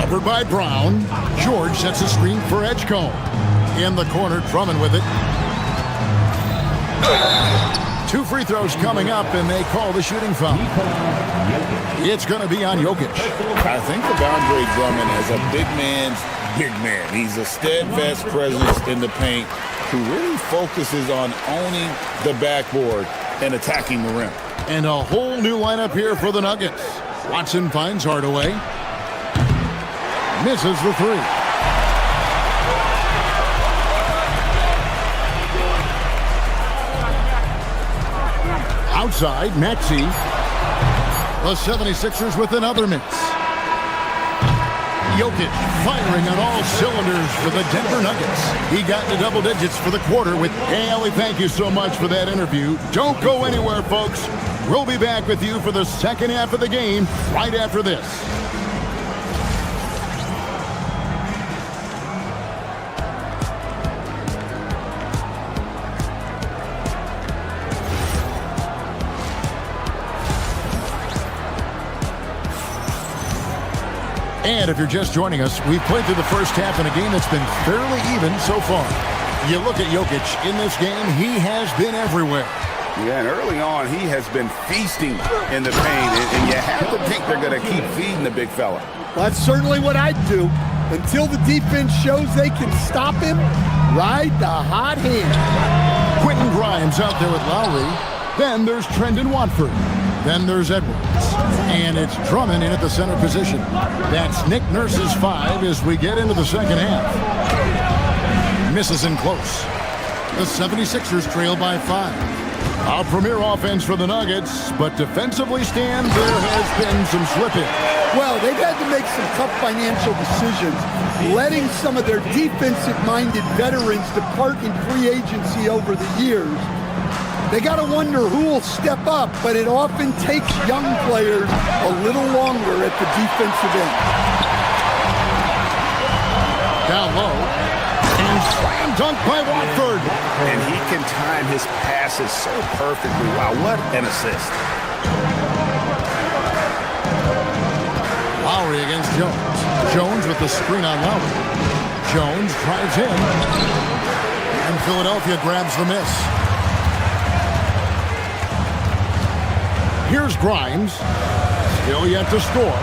Speaker 4: Covered by Brown. George sets a screen for Edgecombe. In the corner, Drummond with it. 2 free throws coming up, and they call the shooting foul. It's going to be on Jokic.
Speaker 5: I think of Andre Drummond as a big man's big man. He's a steadfast presence in the paint who really focuses on owning the backboard and attacking the rim.
Speaker 4: And a whole new lineup here for the Nuggets. Watson finds Hardaway. Misses the 3. Outside, Maxey. The 76ers with another miss. Jokic firing on all cylinders for the Denver Nuggets. He got to double digits for the quarter with Haley. Thank you so much for that interview. Don't go anywhere, folks. We'll be back with you for the second half of the game right after this. And if you're just joining us, we've played through the first half in a game that's been fairly even so far. You look at Jokic in this game, he has been everywhere.
Speaker 5: Yeah, and early on, he has been feasting in the paint, and you have to think they're going to keep feeding the big fella.
Speaker 6: That's certainly what I'd do. Until the defense shows they can stop him, ride the hot hand.
Speaker 4: Quentin Grimes out there with Lowry. Then there's Trendon Watford. Then there's Edwards. And it's Drummond in at the center position. That's Nick Nurse's 5 as we get into the second half. Misses in close. The 76ers trail by 5. A premier offense for the Nuggets, but defensively, Stan, there has been some slipping.
Speaker 6: Well, they've had to make some tough financial decisions, letting some of their defensive-minded veterans depart in free agency over the years. They got to wonder who will step up, but it often takes young players a little longer at the defensive end.
Speaker 4: Down low, and slam dunk by Watford.
Speaker 5: And he can time his passes so perfectly. Wow, what an assist.
Speaker 4: Lowry against Jones. Jones with the screen on Lowry. Jones drives in. And Philadelphia grabs the miss. Here's Grimes. Still yet to score.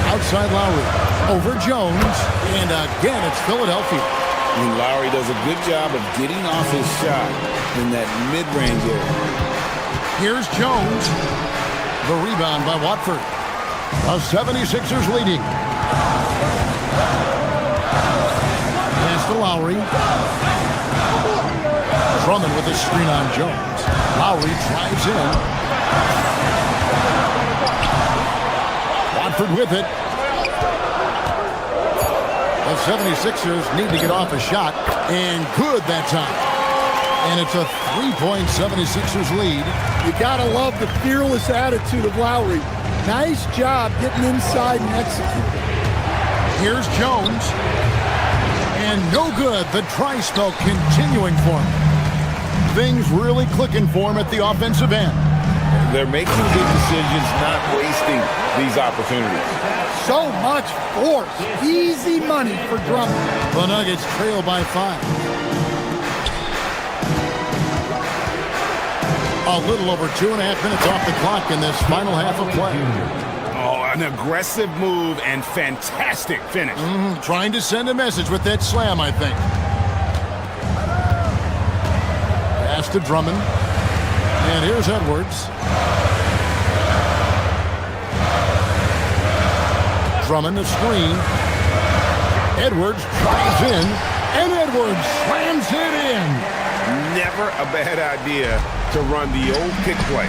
Speaker 4: Outside Lowry. Over Jones. And again, it's Philadelphia.
Speaker 5: And Lowry does a good job of getting off his shot in that mid-range area.
Speaker 4: Here's Jones. The rebound by Watford. The 76ers leading. Pass to Lowry. Drummond with a screen on Jones. Lowry drives in. Watford with it. The 76ers need to get off a shot. And good that time. And it's a 3-point 76ers lead.
Speaker 6: You gotta love the fearless attitude of Lowry. Nice job getting inside and executing.
Speaker 4: Here's Jones. And no good. The dry spell continuing for him. Things really clicking for him at the offensive end.
Speaker 5: They're making good decisions, not wasting these opportunities.
Speaker 6: So much force. Easy money for Drummond.
Speaker 4: The Nuggets trail by 5. A little over 2.5 minutes off the clock in this final half of play.
Speaker 5: Oh, an aggressive move and fantastic finish.
Speaker 4: Trying to send a message with that slam, I think. Pass to Drummond. And here's Edwards. Drummond the screen. Edwards drives in. And Edwards slams it in.
Speaker 5: Never a bad idea to run the old kick play.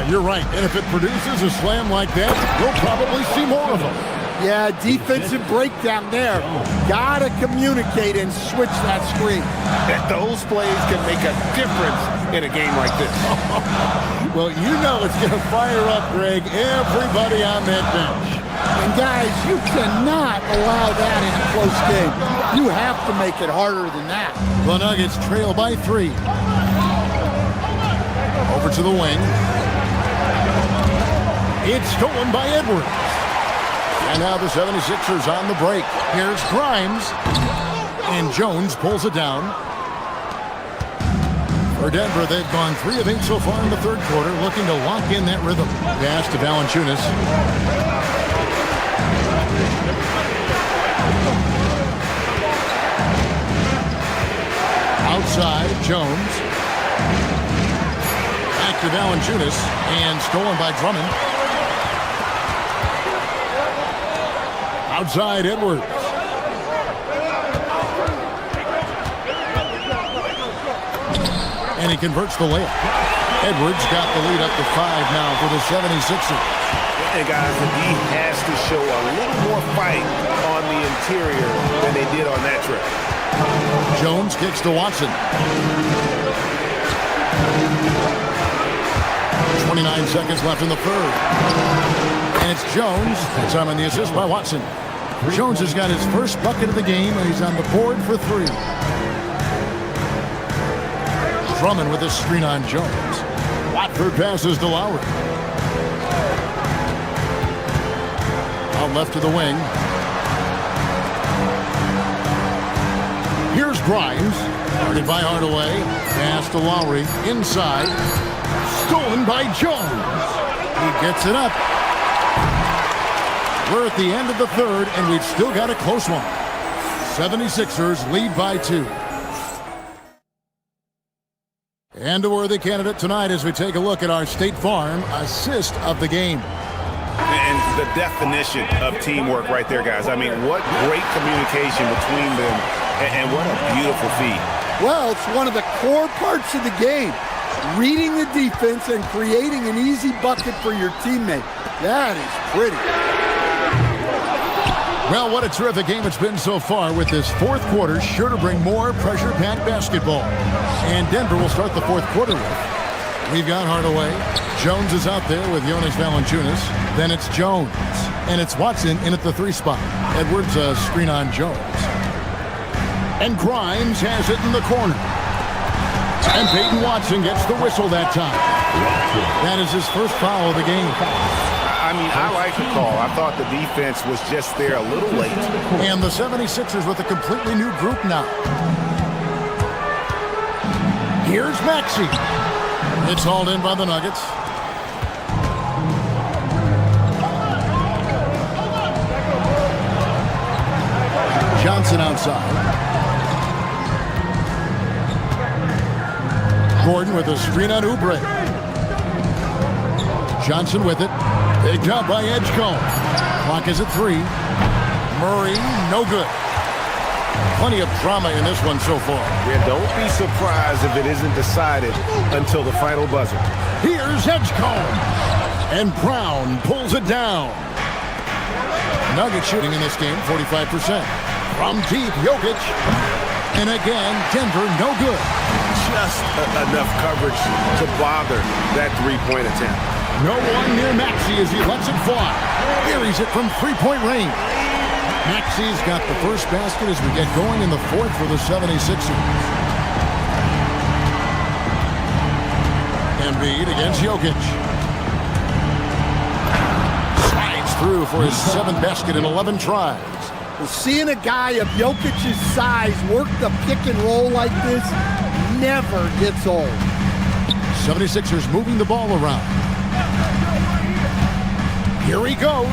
Speaker 4: You're right. And if it produces a slam like that, we'll probably see more of them.
Speaker 6: Yeah, defensive breakdown there. Gotta communicate and switch that screen.
Speaker 5: Those plays can make a difference in a game like this.
Speaker 4: Well, you know it's going to fire up, Greg, everybody on that bench.
Speaker 6: And guys, you cannot allow that in a close game. You have to make it harder than that.
Speaker 4: The Nuggets trail by 3. Over to the wing. It's stolen by Edwards. And now the 76ers on the break. Here's Grimes. And Jones pulls it down. For Denver, they've gone 3 of 8 so far in the third quarter, looking to lock in that rhythm. Pass to Valanciunas. Outside, Jones. Back to Valanciunas. And stolen by Drummond. Outside, Edwards. And he converts the layup. Edwards got the lead up to 5 now for the 76ers.
Speaker 5: And guys, he has to show a little more fight on the interior than they did on that trip.
Speaker 4: Jones kicks to Watson. 29 seconds left in the third. And it's Jones. That's on the assist by Watson. Jones has got his first bucket of the game, and he's on the board for 3. Drummond with a screen on Jones. Watford passes to Lowry. Out left to the wing. Here's Grimes. Guarded by Hardaway. Pass to Lowry. Inside. Stolen by Jones. He gets it up. We're at the end of the third, and we've still got a close one. 76ers lead by 2. And a worthy candidate tonight as we take a look at our State Farm assist of the game.
Speaker 5: And the definition of teamwork right there, guys. I mean, what great communication between them, and what a beautiful feed.
Speaker 6: Well, it's one of the core parts of the game. Reading the defense and creating an easy bucket for your teammate. That is pretty.
Speaker 4: Well, what a terrific game it's been so far, with this fourth quarter sure to bring more pressure-packed basketball. And Denver will start the fourth quarter with. We've got Hardaway. Jones is out there with Jonas Valanciunas. Then it's Jones. And it's Watson in at the 3 spot. Edwards screen on Jones. And Grimes has it in the corner. And Peyton Watson gets the whistle that time. That is his first foul of the game.
Speaker 5: I mean, I like the call. I thought the defense was just there a little late.
Speaker 4: And the 76ers with a completely new group now. Here's Maxey. It's hauled in by the Nuggets. Johnson outside. Gordon with a screen on Oubre. Johnson with it. Picked up by Edgecombe. Clock is at 3. Murray, no good. Plenty of drama in this one so far.
Speaker 5: Yeah, don't be surprised if it isn't decided until the final buzzer.
Speaker 4: Here's Edgecombe. And Brown pulls it down. Nugget shooting in this game, 45%. From deep, Jokic. And again, Denver, no good.
Speaker 5: Just enough coverage to bother that three-point attempt.
Speaker 4: No one near Maxey as he lets it fly. Buries it from three-point range. Maxey's got the first basket as we get going in the fourth for the 76ers. Embiid against Jokic. Slides through for his 7th basket in 11 tries.
Speaker 6: Well, seeing a guy of Jokic's size work the pick and roll like this never gets old.
Speaker 4: 76ers moving the ball around. Here he goes.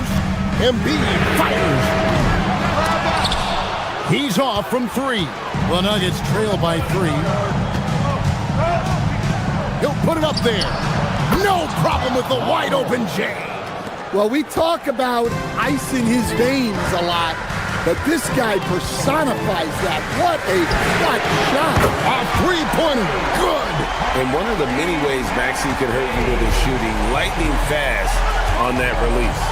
Speaker 4: Embiid fires. He's off from 3. The Nuggets trail by 3. He'll put it up there. No problem with the wide open J.
Speaker 6: Well, we talk about ice in his veins a lot, but this guy personifies that. What a clutch shot.
Speaker 4: A three-pointer. Good.
Speaker 5: And one of the many ways Maxey could hurt you with his shooting, lightning fast on that release.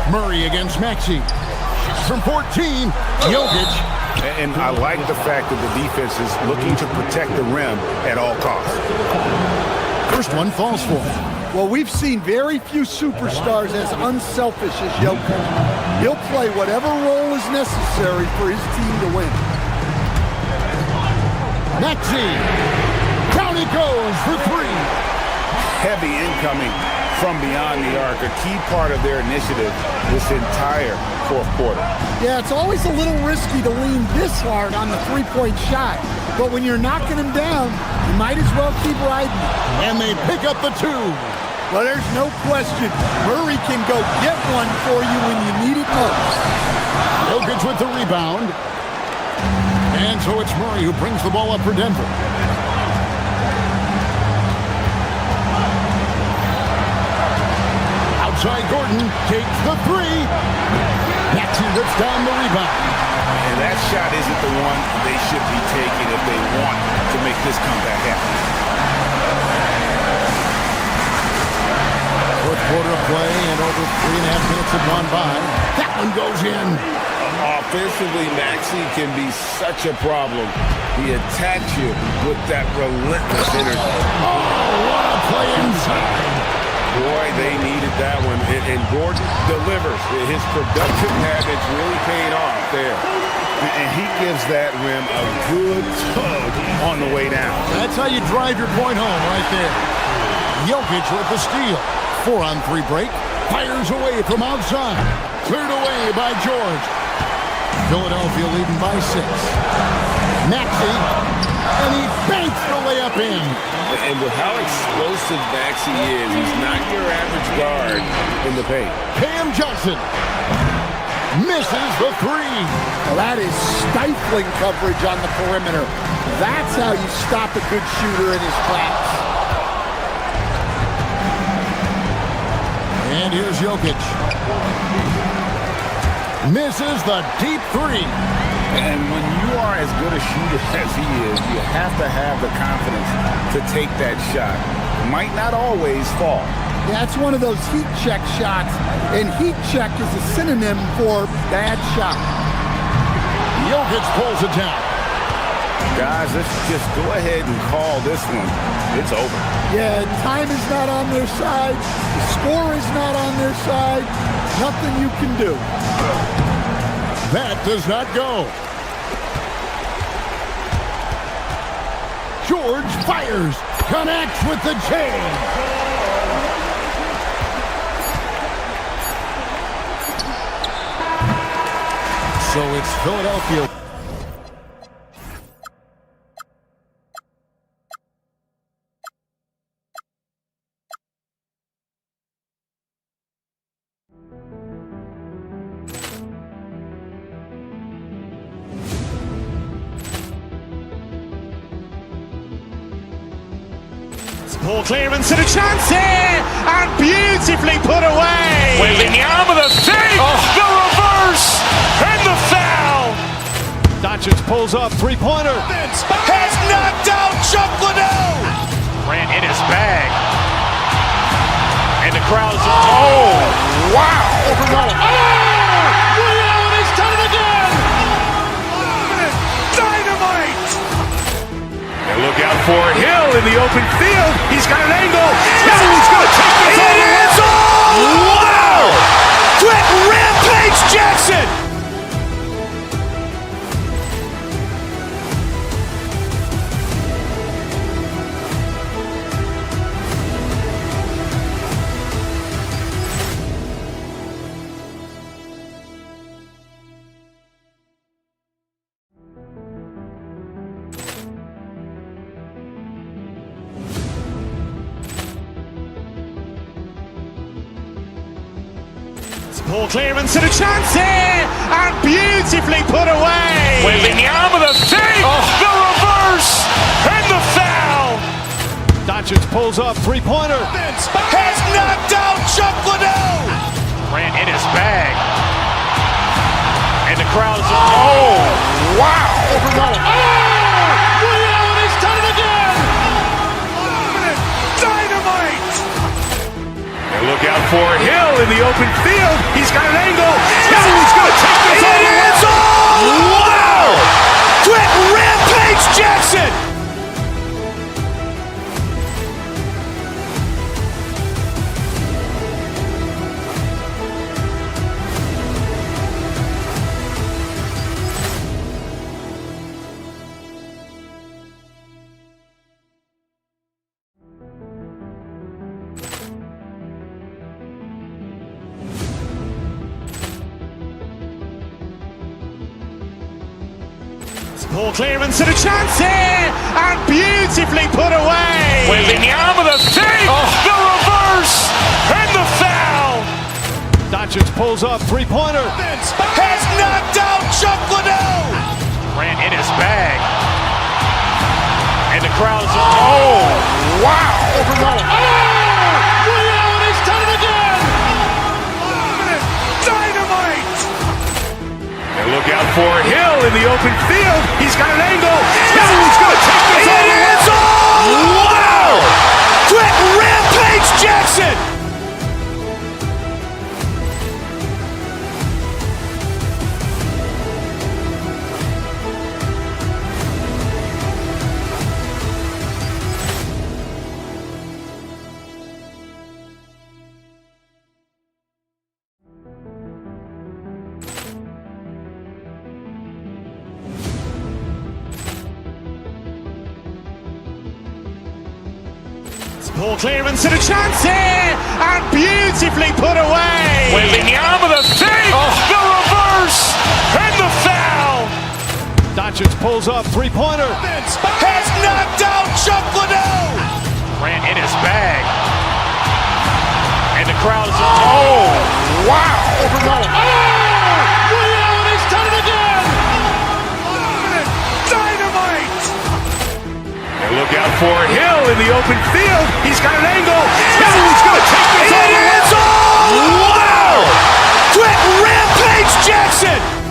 Speaker 4: Murray against Maxey. From 14, Jokic.
Speaker 5: And I like the fact that the defense is looking to protect the rim at all costs.
Speaker 4: First one falls for him.
Speaker 6: Well, we've seen very few superstars as unselfish as Jokic. He'll play whatever role is necessary for his team to win.
Speaker 4: Maxey. Down he goes for 3.
Speaker 5: Heavy incoming from beyond the arc, a key part of their initiative this entire fourth quarter.
Speaker 6: Yeah, it's always a little risky to lean this hard on the three-point shot, but when you're knocking him down, you might as well keep riding.
Speaker 4: And they pick up the 2.
Speaker 6: Well, there's no question. Murray can go get one for you when you need it most.
Speaker 4: Jokic with the rebound. And so it's Murray who brings the ball up for Denver. Outside Gordon takes the 3. Maxey rips down the rebound.
Speaker 5: And that shot isn't the one they should be taking if they want to make this comeback happen.
Speaker 4: Fourth quarter of play, and over 3.5 minutes have gone by. That one goes in.
Speaker 5: Offensively, Maxey can be such a problem. He attacks you with that relentless energy.
Speaker 4: Oh, what a play inside.
Speaker 5: Boy, they needed that one. And Gordon delivers. His production habits really paid off there. And he gives that rim a good tug on the way down.
Speaker 4: That's how you drive your point home right there. Jokic with the steal. 4-on-3 break. Fires away from outside. Cleared away by George. Philadelphia leading by 6. Maxey, and he banks the layup in.
Speaker 5: And with how explosive Maxey is, he's not your average guard in the paint.
Speaker 4: Cam Johnson misses the 3.
Speaker 6: Well, that is stifling coverage on the perimeter. That's how you stop a good shooter in his tracks.
Speaker 4: And here's Jokic. Misses the deep 3.
Speaker 5: And when you are as good a shooter as he is, you have to have the confidence to take that shot. It might not always fall.
Speaker 6: Yeah, it's one of those heat check shots, and heat check is a synonym for bad shot.
Speaker 4: Jokic pulls it down.
Speaker 5: Guys, let's just go ahead and call this one. It's over.
Speaker 6: Yeah, time is not on their side. The score is not on their side. Nothing you can do.
Speaker 4: That does not go. George fires. Connects with the chain. So it's Philadelphia.
Speaker 1: Ball clearance and a chance here, and beautifully put away.
Speaker 2: Waving the arm of the fake, the reverse, and the foul.
Speaker 3: Doncic pulls up, three-pointer.
Speaker 2: Has knocked out Chuck Liddell. Ran in his bag. And the crowd's, oh, wow.
Speaker 3: Ray Allen has done it again.
Speaker 2: Dynamite. And look out for Hill in the open field. He's got an angle. He's going to take this all the way. Wow. Quick Rampage Jackson.
Speaker 1: Ball clearance and a chance here, and beautifully put away.
Speaker 2: Waving the arm of the fake, the reverse, and the foul.
Speaker 3: Doncic pulls up, three-pointer.
Speaker 2: Has knocked out Chuck Liddell. Ran in his bag. And the crowd's, oh, wow.
Speaker 3: Ray Allen has done it again.
Speaker 2: Dynamite. And look out for Hill in the open field. He's got an angle. He's going to take this all the way. Wow. Quick Rampage Jackson.
Speaker 1: Ball clearance and a chance here, and beautifully put away.
Speaker 2: Waving the arm of the fake, the reverse, and the foul.
Speaker 3: Doncic pulls up, three-pointer.
Speaker 2: Has knocked out Chuck Liddell. Ran in his bag. And the crowd's, oh, wow.
Speaker 3: Ray Allen has done it again.
Speaker 2: Dynamite. And look out for Hill in the open field. He's got an angle. He's going to take this all the way. Wow. Quick Rampage Jackson.
Speaker 1: Ball clearance and a chance here, and beautifully put away.
Speaker 2: Waving the arm of the fake, the reverse, and the foul.
Speaker 1: Doncic pulls up, three-pointer.
Speaker 2: Has knocked out Chuck Liddell.
Speaker 1: Grant in his bag. And the crowd is...
Speaker 2: Oh, wow.
Speaker 3: Ray Allen has done it again.
Speaker 2: Dynamite. And look out for Hill in the open field. He's got an angle. Hill's going to take this all the way. Wow. Quit Rampage Jackson.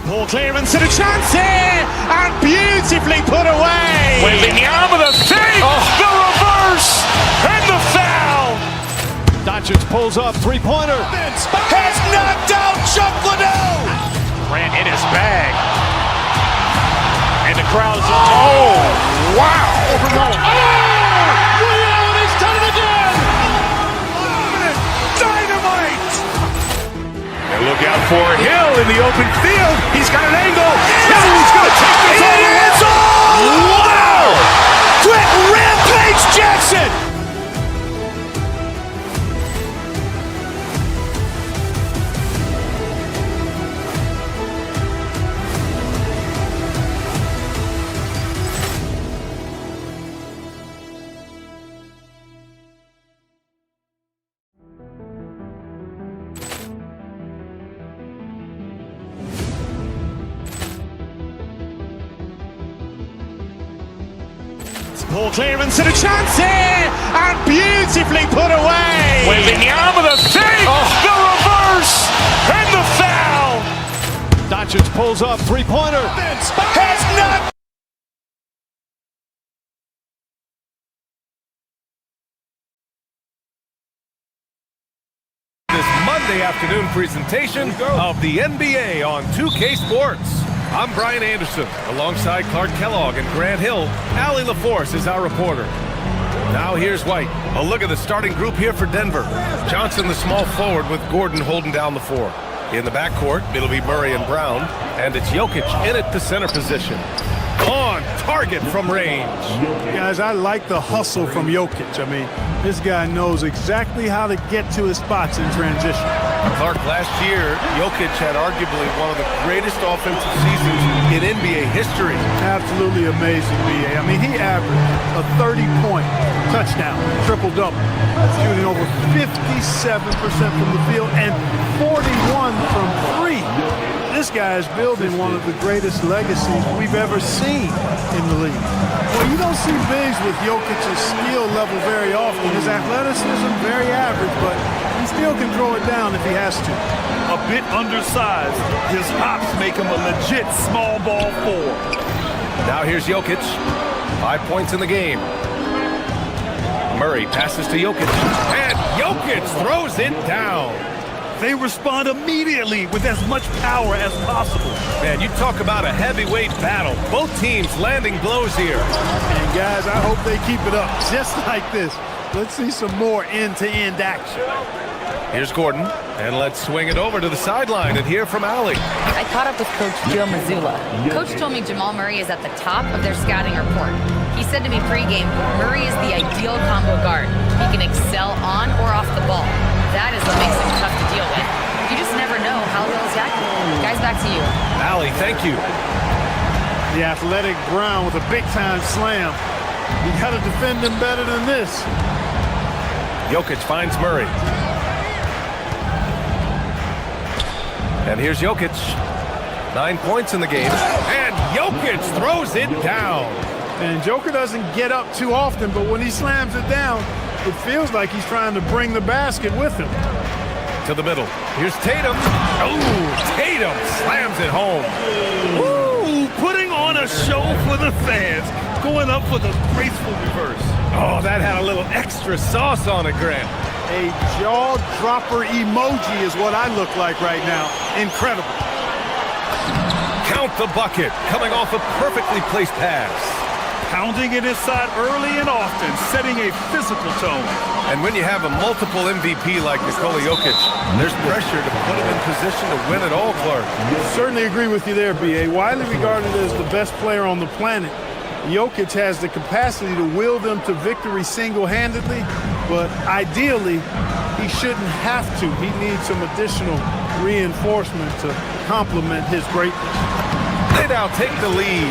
Speaker 1: Ball clearance and a chance here, and beautifully put away.
Speaker 2: Wembanyama the fake, the reverse, and the foul.
Speaker 1: Doncic pulls up, three-pointer.
Speaker 2: Has knocked out Chuck Liddell.
Speaker 1: Grant in his bag. And the crowd is...
Speaker 2: Oh, wow.
Speaker 3: Ray Allen has done it again.
Speaker 2: Dynamite. And look out for Hill in the open field. He's got an angle. Hill's going to take this all the way. Wow. Quit Rampage Jackson.
Speaker 1: Ball clearance and a chance here, and beautifully put away.
Speaker 2: Wembanyama the fake, the reverse, and the foul.
Speaker 1: Doncic pulls up, three-pointer.
Speaker 2: Has not.
Speaker 9: This Monday afternoon presentation of the NBA on 2K Sports. I'm Brian Anderson, alongside Clark Kellogg and Grant Hill. Allie LaForce is our reporter. Now here's White. A look at the starting group here for Denver. Johnson, the small forward, with Gordon holding down the four. In the backcourt, it'll be Murray and Brown, and it's Jokic in at the center position. On target from range.
Speaker 10: Guys, I like the hustle from Jokic. I mean, this guy knows exactly how to get to his spots in transition.
Speaker 9: Clark, last year, Jokic had arguably one of the greatest offensive seasons in NBA history.
Speaker 10: Absolutely amazing, B.A. I mean, he averaged a 30-point touchdown, triple-double, shooting over 57% from the field and 41 from three. This guy is building one of the greatest legacies we've ever seen in the league. Well, you don't see bigs with Jokic's skill level very often. His athleticism, very average, but he still can throw it down if he has to.
Speaker 11: A bit undersized, his hops make him a legit small ball four.
Speaker 9: Now here's Jokic. 5 points in the game. Murray passes to Jokic, and Jokic throws it down.
Speaker 11: They respond immediately with as much power as possible.
Speaker 9: Man, you talk about a heavyweight battle. Both teams landing blows here.
Speaker 10: And guys, I hope they keep it up just like this. Let's see some more end-to-end action.
Speaker 9: Here's Gordon, and let's swing it over to the sideline and hear from Allie.
Speaker 7: I caught up with Coach Joe Mazzulla. Coach told me Jamal Murray is at the top of their scouting report. He said to me pregame, Murray is the ideal combo guard. He can excel on or off the ball. That is what makes him tough to deal with. You just never know how he'll attack you. Guys, back to you.
Speaker 9: Allie, thank you.
Speaker 10: The athletic Brown with a big-time slam. You got to defend him better than this.
Speaker 9: Jokic finds Murray. And here's Jokic. 9 points in the game. And Jokic throws it down.
Speaker 10: And Joker doesn't get up too often, but when he slams it down, it feels like he's trying to bring the basket with him.
Speaker 9: To the middle. Here's Tatum. Oh, Tatum slams it home.
Speaker 11: Woo! Putting on a show for the fans. Going up for the graceful reverse.
Speaker 9: Oh, that had a little extra sauce on it, Grant.
Speaker 10: A jaw-dropper emoji is what I look like right now. Incredible.
Speaker 9: Count the bucket. Coming off a perfectly placed pass.
Speaker 11: pounding it inside early and often, setting a physical tone.
Speaker 9: And when you have a multiple MVP like Nikola Jokic, there's pressure to put him in position to win it all, Clark.
Speaker 10: Certainly agree with you there, B.A. Widely regarded as the best player on the planet, Jokic has the capacity to will them to victory single-handedly, but ideally, he shouldn't have to. He needs some additional reinforcement to complement his greatness.
Speaker 9: They now take the lead.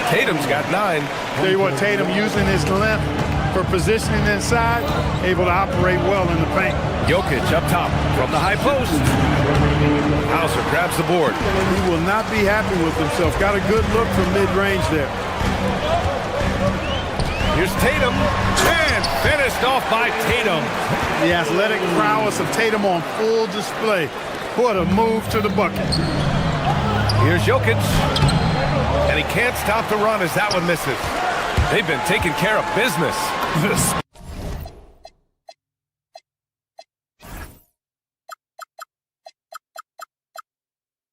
Speaker 9: Tatum's got 9.
Speaker 10: Tell you what, Tatum using his length for positioning inside, able to operate well in the paint.
Speaker 9: Jokic up top from the high post. Hauser grabs the board.
Speaker 10: He will not be happy with himself. Got a good look from mid-range there.
Speaker 9: Here's Tatum, and finished off by Tatum.
Speaker 10: The athletic prowess of Tatum on full display. What a move to the bucket.
Speaker 9: Here's Jokic, and he can't stop the run as that one misses. They've been taking care of business.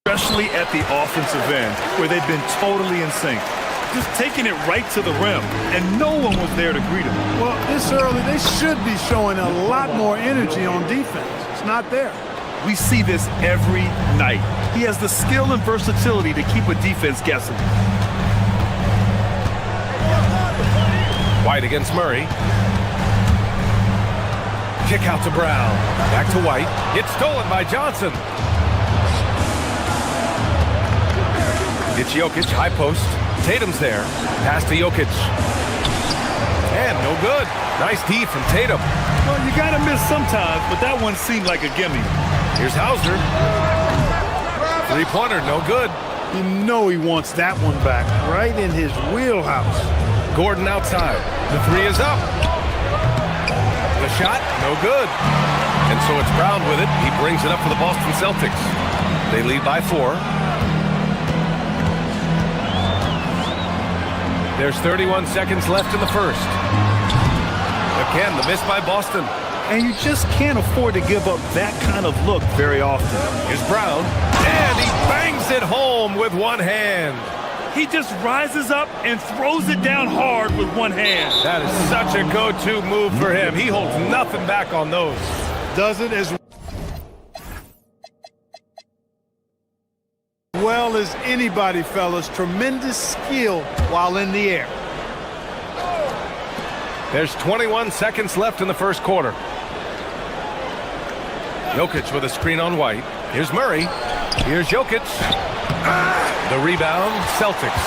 Speaker 11: Especially at the offensive end, where they've been totally in sync. Just taking it right to the rim, and no one was there to greet him.
Speaker 10: Well, this early, they should be showing a lot more energy on defense. It's not there.
Speaker 11: We see this every night. He has the skill and versatility to keep a defense guessing.
Speaker 9: White against Murray. Kick out to Brown. Back to White. It's stolen by Johnson. It's Jokic, high post. Tatum's there. Pass to Jokic. And no good. Nice D from Tatum.
Speaker 11: Well, you got to miss sometimes, but that one seemed like a gimme.
Speaker 9: Here's Hauser. Three-pointer, no good.
Speaker 10: You know he wants that one back, right in his wheelhouse.
Speaker 9: Gordon outside. The three is up. The shot, no good. And so it's Brown with it. He brings it up for the Boston Celtics. They lead by 4. There's 31 seconds left in the first. Again, the miss by Boston.
Speaker 11: And you just can't afford to give up that kind of look very often.
Speaker 9: Here's Brown, and he bangs it home with one hand.
Speaker 11: He just rises up and throws it down hard with one hand.
Speaker 9: That is such a go-to move for him. He holds nothing back on those.
Speaker 10: Does it as well as anybody, fellas. Tremendous skill while in the air.
Speaker 9: There's 21 seconds left in the first quarter. Jokic with a screen on White. Here's Murray. Here's Jokic. The rebound, Celtics.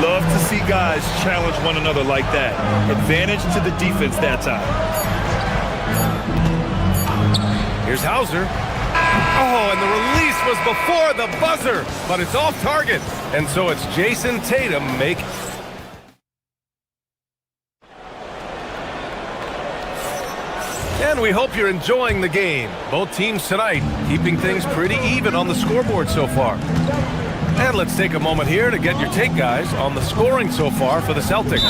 Speaker 11: Love to see guys challenge one another like that. Advantage to the defense that time.
Speaker 9: Here's Hauser. Oh, and the release was before the buzzer, but it's off target. And so it's Jason Tatum making. And we hope you're enjoying the game. Both teams tonight keeping things pretty even on the scoreboard so far. And let's take a moment here to get your take, guys, on the scoring so far for the Celtics.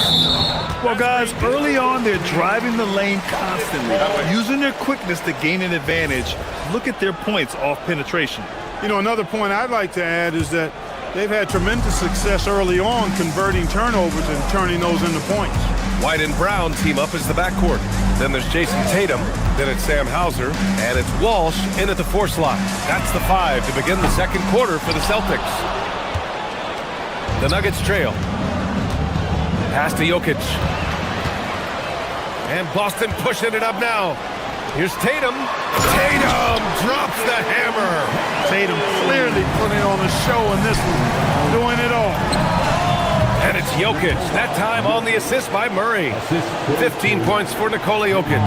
Speaker 11: Well, guys, early on, they're driving the lane constantly, using their quickness to gain an advantage. Look at their points off penetration.
Speaker 10: You know, another point I'd like to add is that they've had tremendous success early on converting turnovers and turning those into points.
Speaker 9: White and Brown team up as the backcourt. Then there's Jason Tatum. Then it's Sam Hauser. And it's Walsh in at the 4 slot. That's the 5 to begin the second quarter for the Celtics. The Nuggets trail. Pass to Jokic. And Boston pushing it up now. Here's Tatum. Tatum drops the hammer.
Speaker 10: Tatum clearly putting on a show in this one, doing it all.
Speaker 9: And it's Jokic, that time on the assist by Murray. 15 points for Nikola Jokic.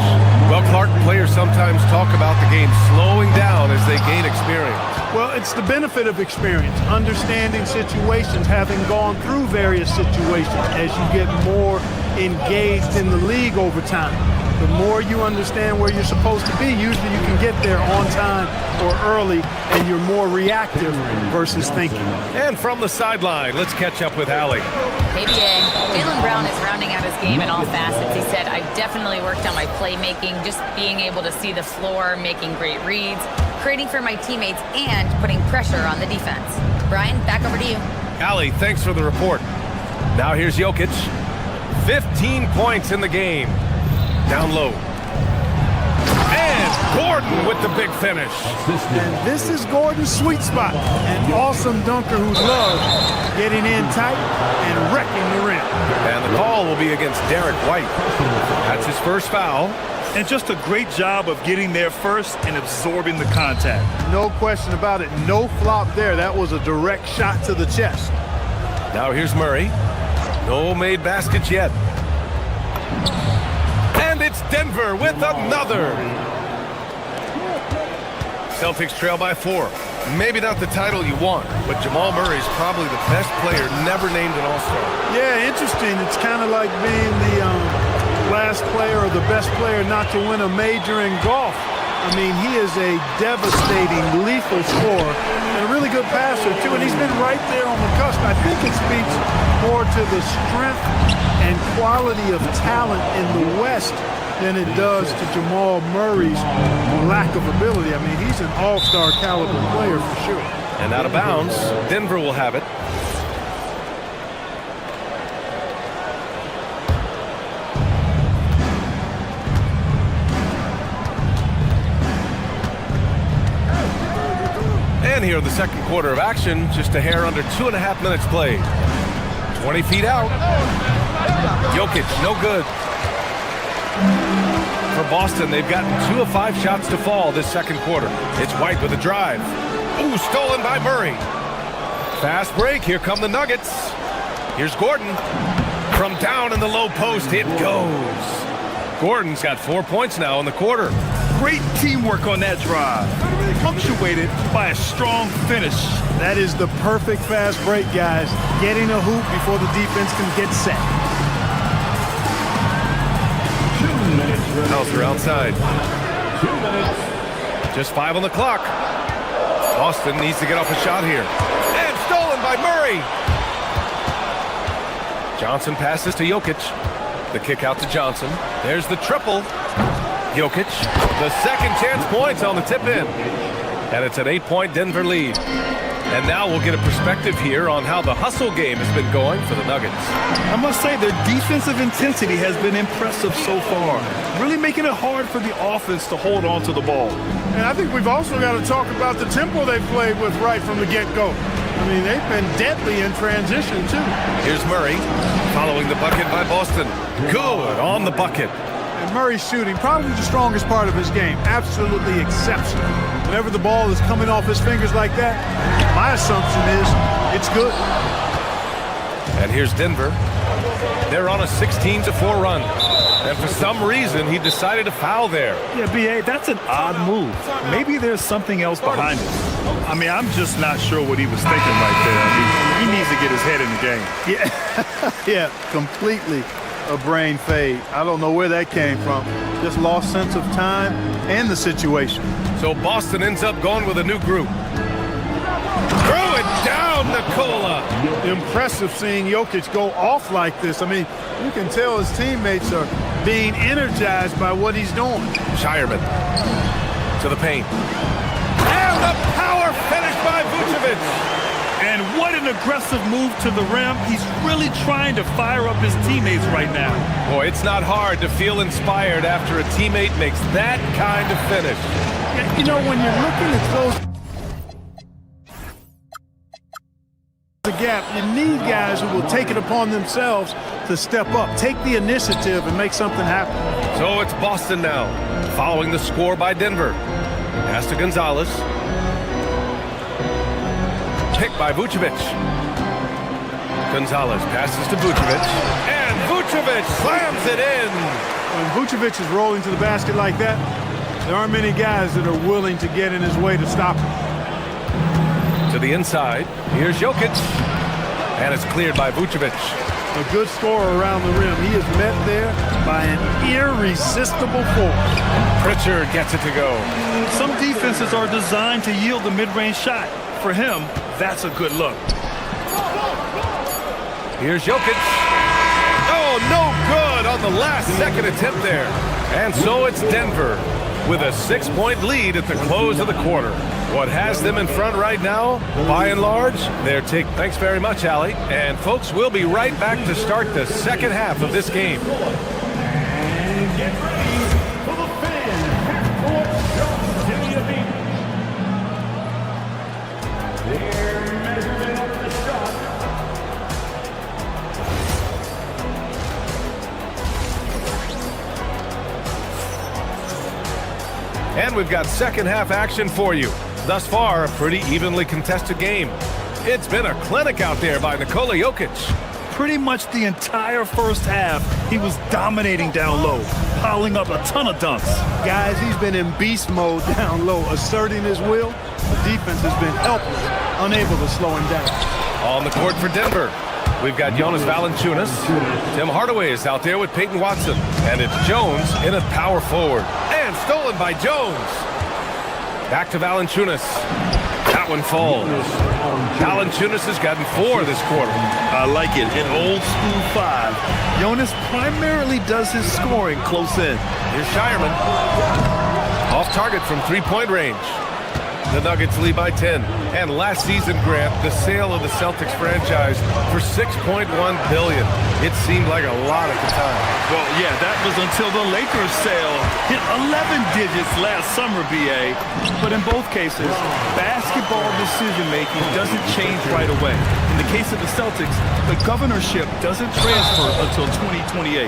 Speaker 9: Well, Clark, players sometimes talk about the game slowing down as they gain experience.
Speaker 10: Well, it's the benefit of experience, understanding situations, having gone through various situations as you get more engaged in the league over time. The more you understand where you're supposed to be, usually you can get there on time or early, and you're more reactive versus thinking.
Speaker 9: And from the sideline, let's catch up with Allie.
Speaker 7: Hey, BA. Jaylen Brown is rounding out his game in all facets. He said, I definitely worked on my playmaking, just being able to see the floor, making great reads, creating for my teammates, and putting pressure on the defense. Brian, back over to you.
Speaker 9: Allie, thanks for the report. Now here's Jokic. 15 points in the game. Down low. And Gordon with the big finish.
Speaker 10: And this is Gordon's sweet spot. An awesome dunker who loves getting in tight and wrecking the rim.
Speaker 9: And the call will be against Derek White. That's his first foul.
Speaker 11: And just a great job of getting there first and absorbing the contact.
Speaker 10: No question about it. No flop there. That was a direct shot to the chest.
Speaker 9: Now here's Murray. No made baskets yet. And it's Denver with another. Celtics trail by 4. Maybe not the title you want, but Jamal Murray's probably the best player never named an All-Star.
Speaker 10: Yeah, interesting. It's kind of like being the last player or the best player not to win a major in golf. I mean, he is a devastating, lethal scorer and a really good passer, too. And he's been right there on the cusp. I think it speaks more to the strength and quality of talent in the West than it does to Jamal Murray's lack of ability. I mean, he's an all-star caliber player for sure.
Speaker 9: And out of bounds, Denver will have it. And here in the second quarter of action, just a hair under 2.5 minutes played. 20 feet out. Jokic, no good. For Boston, they've gotten 2 of 5 shots to fall this second quarter. It's White with a drive. Ooh, stolen by Murray. Fast break, here come the Nuggets. Here's Gordon. From down in the low post, it goes. Gordon's got 4 points now in the quarter.
Speaker 11: Great teamwork on that drive, punctuated by a strong finish.
Speaker 10: That is the perfect fast break, guys. Getting a hoop before the defense can get set.
Speaker 9: Hauser outside.
Speaker 8: 2 minutes.
Speaker 9: Just 5 on the clock. Boston needs to get off a shot here. And stolen by Murray. Johnson passes to Jokic. The kick out to Johnson. There's the triple. Jokic, the second chance points on the tip in. And it's an 8-point Denver lead. And now we'll get a perspective here on how the hustle game has been going for the Nuggets.
Speaker 11: I must say their defensive intensity has been impressive so far, really making it hard for the offense to hold on to the ball.
Speaker 10: And I think we've also got to talk about the tempo they've played with right from the get-go. I mean, they've been deadly in transition, too.
Speaker 9: Here's Murray, following the bucket by Boston. Good on the bucket.
Speaker 10: And Murray's shooting, probably the strongest part of his game. Absolutely exceptional. Whenever the ball is coming off his fingers like that, my assumption is it's good.
Speaker 9: And here's Denver. They're on a 16-4 run. And for some reason, he decided to foul there.
Speaker 11: Yeah, B.A., that's an odd move. Maybe there's something else behind it. I mean, I'm just not sure what he was thinking right there. I mean, he needs to get his head in the game.
Speaker 10: Yeah, yeah, completely a brain fade. I don't know where that came from. Just lost sense of time and the situation.
Speaker 9: So Boston ends up going with a new group. Throw it down, Nikola.
Speaker 10: Impressive seeing Jokic go off like this. I mean, you can tell his teammates are being energized by what he's doing.
Speaker 9: Shireman to the paint. And the power finish by Vucevic.
Speaker 11: And what an aggressive move to the rim. He's really trying to fire up his teammates right now.
Speaker 9: Boy, it's not hard to feel inspired after a teammate makes that kind of finish.
Speaker 10: You know, when you're looking to close the gap, you need guys who will take it upon themselves to step up, take the initiative, and make something happen.
Speaker 9: So it's Boston now, following the score by Denver. Pass to Gonzalez. Picked by Vucevic. Gonzalez passes to Vucevic. And Vucevic slams it in.
Speaker 10: When Vucevic is rolling to the basket like that, there aren't many guys that are willing to get in his way to stop him.
Speaker 9: To the inside. Here's Jokic. And it's cleared by Vucevic.
Speaker 10: A good scorer around the rim. He is met there by an irresistible force.
Speaker 9: Pritchard gets it to go.
Speaker 11: Some defenses are designed to yield the mid-range shot. For him, that's a good look.
Speaker 9: Here's Jokic. Oh, no good on the last second attempt there. And so it's Denver with a 6-point lead at the close of the quarter. What has them in front right now, by and large, they're taking. Thanks very much, Allie. And folks, we'll be right back to start the second half of this game.
Speaker 8: And get ready for the fan half-court shot. Their measurement of the shot.
Speaker 9: And we've got second half action for you. Thus far, a pretty evenly contested game. It's been a clinic out there by Nikola Jokic.
Speaker 11: Pretty much the entire first half, he was dominating down low, piling up a ton of dunks.
Speaker 10: Guys, he's been in beast mode down low, asserting his will. The defense has been helpless, unable to slow him down.
Speaker 9: On the court for Denver, we've got Jonas Valanciunas. Tim Hardaway is out there with Peyton Watson. And it's Jones in at power forward. And stolen by Jones. Back to Valanciunas. That one falls. Valanciunas has gotten 4 this quarter.
Speaker 11: I like it. In old school 5, Jonas primarily does his scoring close in.
Speaker 9: Here's Shireman. Off target from 3-point range. The Nuggets lead by 10. And last season, Grant, the sale of the Celtics franchise for $6.1 billion. It seemed like a lot at the time.
Speaker 11: Well, yeah, that was until the Lakers sale hit 11 digits last summer, BA. But in both cases, basketball decision-making doesn't change right away. In the case of the Celtics, the governorship doesn't transfer until 2028.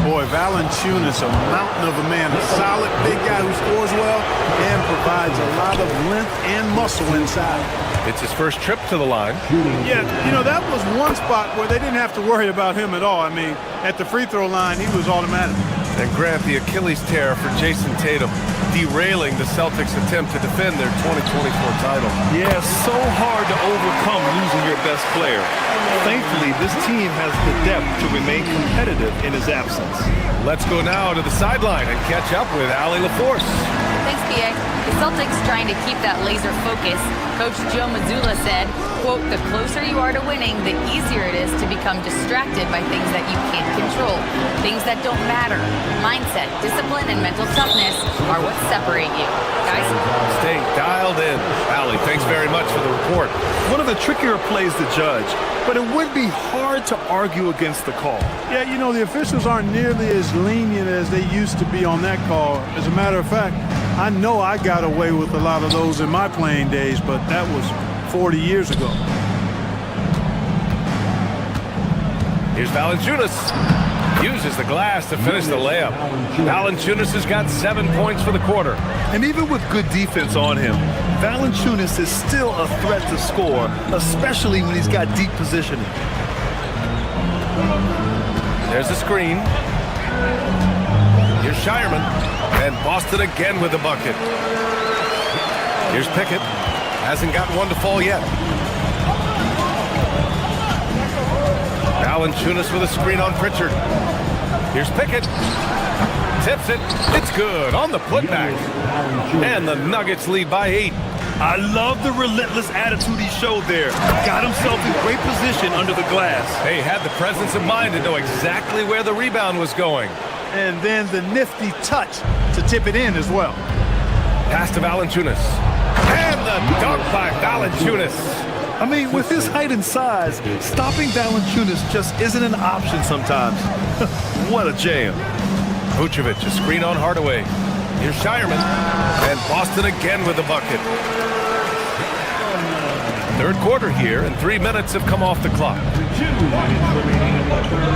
Speaker 10: Boy, Valanciunas, a mountain of a man, a solid big guy who scores well and provides a lot of length and muscle inside.
Speaker 9: It's his first trip to the line.
Speaker 10: Yeah, you know, that was one spot where they didn't have to worry about him at all. I mean, at the free throw line, he was automatic.
Speaker 9: And Grant, the Achilles tear for Jason Tatum, derailing the Celtics' attempt to defend their 2024 title.
Speaker 11: Yeah, so hard to overcome losing your best player. Thankfully, this team has the depth to remain competitive in his absence.
Speaker 9: Let's go now to the sideline and catch up with Allie LaForce.
Speaker 7: Thanks, PA. The Celtics trying to keep that laser focus. Coach Joe Mazzulla said, quote, "The closer you are to winning, the easier it is to become distracted by things that you can't control, things that don't matter. Mindset, discipline, and mental toughness are what separate you." Guys?
Speaker 9: Stay dialed in. Allie, thanks very much for the report.
Speaker 11: One of the trickier plays to judge, but it would be hard to argue against the call.
Speaker 10: Yeah, you know, the officials aren't nearly as lenient as they used to be on that call. As a matter of fact, I know I got away with a lot of those in my playing days, but that was 40 years ago.
Speaker 9: Here's Valanciunas. Uses the glass to finish the layup. Valanciunas has got 7 points for the quarter.
Speaker 11: And even with good defense on him, Valanciunas is still a threat to score, especially when he's got deep positioning.
Speaker 9: There's a screen. Here's Shireman. And Boston again with the bucket. Here's Pickett. Hasn't gotten one to fall yet. Valanciunas with a screen on Pritchard. Here's Pickett. Tips it. It's good on the putback. And the Nuggets lead by 8.
Speaker 11: I love the relentless attitude he showed there. Got himself in great position under the glass.
Speaker 9: He had the presence of mind to know exactly where the rebound was going.
Speaker 10: And then the nifty touch to tip it in as well.
Speaker 9: Pass to Valanciunas. And the dunk by Valanciunas.
Speaker 11: I mean, with his height and size, stopping Valanciunas just isn't an option sometimes. What a jam.
Speaker 9: Vucevic, a screen on Hardaway. Here's Shireman. And Boston again with the bucket. Third quarter here, and 3 minutes have come off the clock.
Speaker 8: 2 minutes remaining in the third.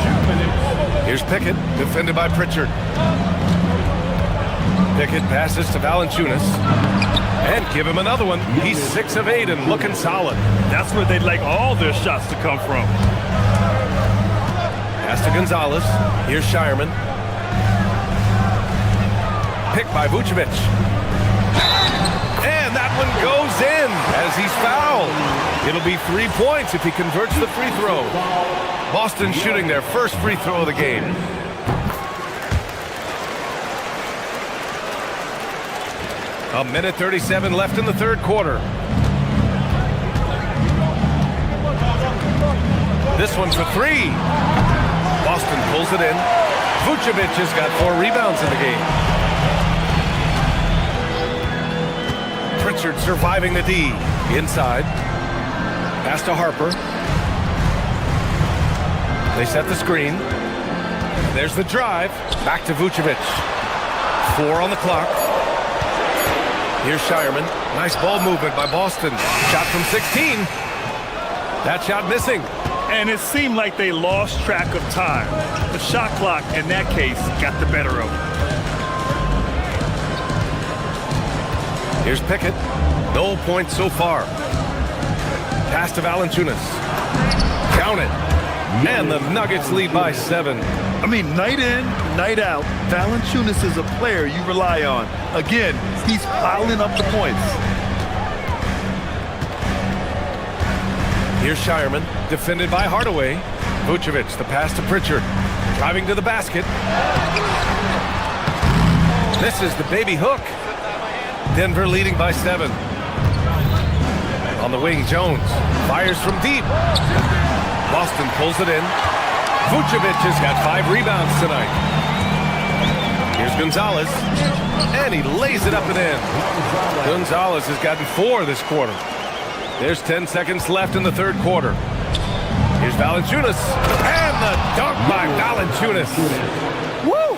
Speaker 8: 2 minutes.
Speaker 9: Here's Pickett, defended by Pritchard. Pickett passes to Valanciunas. And give him another one. He's 6 of 8 and looking solid.
Speaker 11: That's where they'd like all their shots to come from.
Speaker 9: Pass to Gonzalez. Here's Shireman. Picked by Vucevic. And that one goes in as he's fouled. It'll be 3 points if he converts the free throw. Boston shooting their first free throw of the game. A minute 37 left in the third quarter. This one for 3. Boston pulls it in. Vucevic has got 4 rebounds in the game. Pritchard surviving the D. Inside. Pass to Harper. They set the screen. There's the drive. Back to Vucevic. 4 on the clock. Here's Shireman. Nice ball movement by Boston. Shot from 16. That shot missing.
Speaker 11: And it seemed like they lost track of time. The shot clock, in that case, got the better of them.
Speaker 9: Here's Pickett. No points so far. Pass to Valanciunas. Count it. And the Nuggets lead by 7.
Speaker 11: I mean, night in, night out, Valanciunas is a player you rely on. Again, he's piling up the points.
Speaker 9: Here's Shireman, defended by Hardaway. Vucevic, the pass to Pritchard. Driving to the basket. This is the baby hook. Denver leading by 7. On the wing, Jones fires from deep. Boston pulls it in. Vucevic has got 5 rebounds tonight. Here's Gonzalez. And he lays it up and in. Gonzalez has gotten 4 this quarter. There's 10 seconds left in the third quarter. Here's Valanciunas. And the dunk by Valanciunas.
Speaker 11: Woo!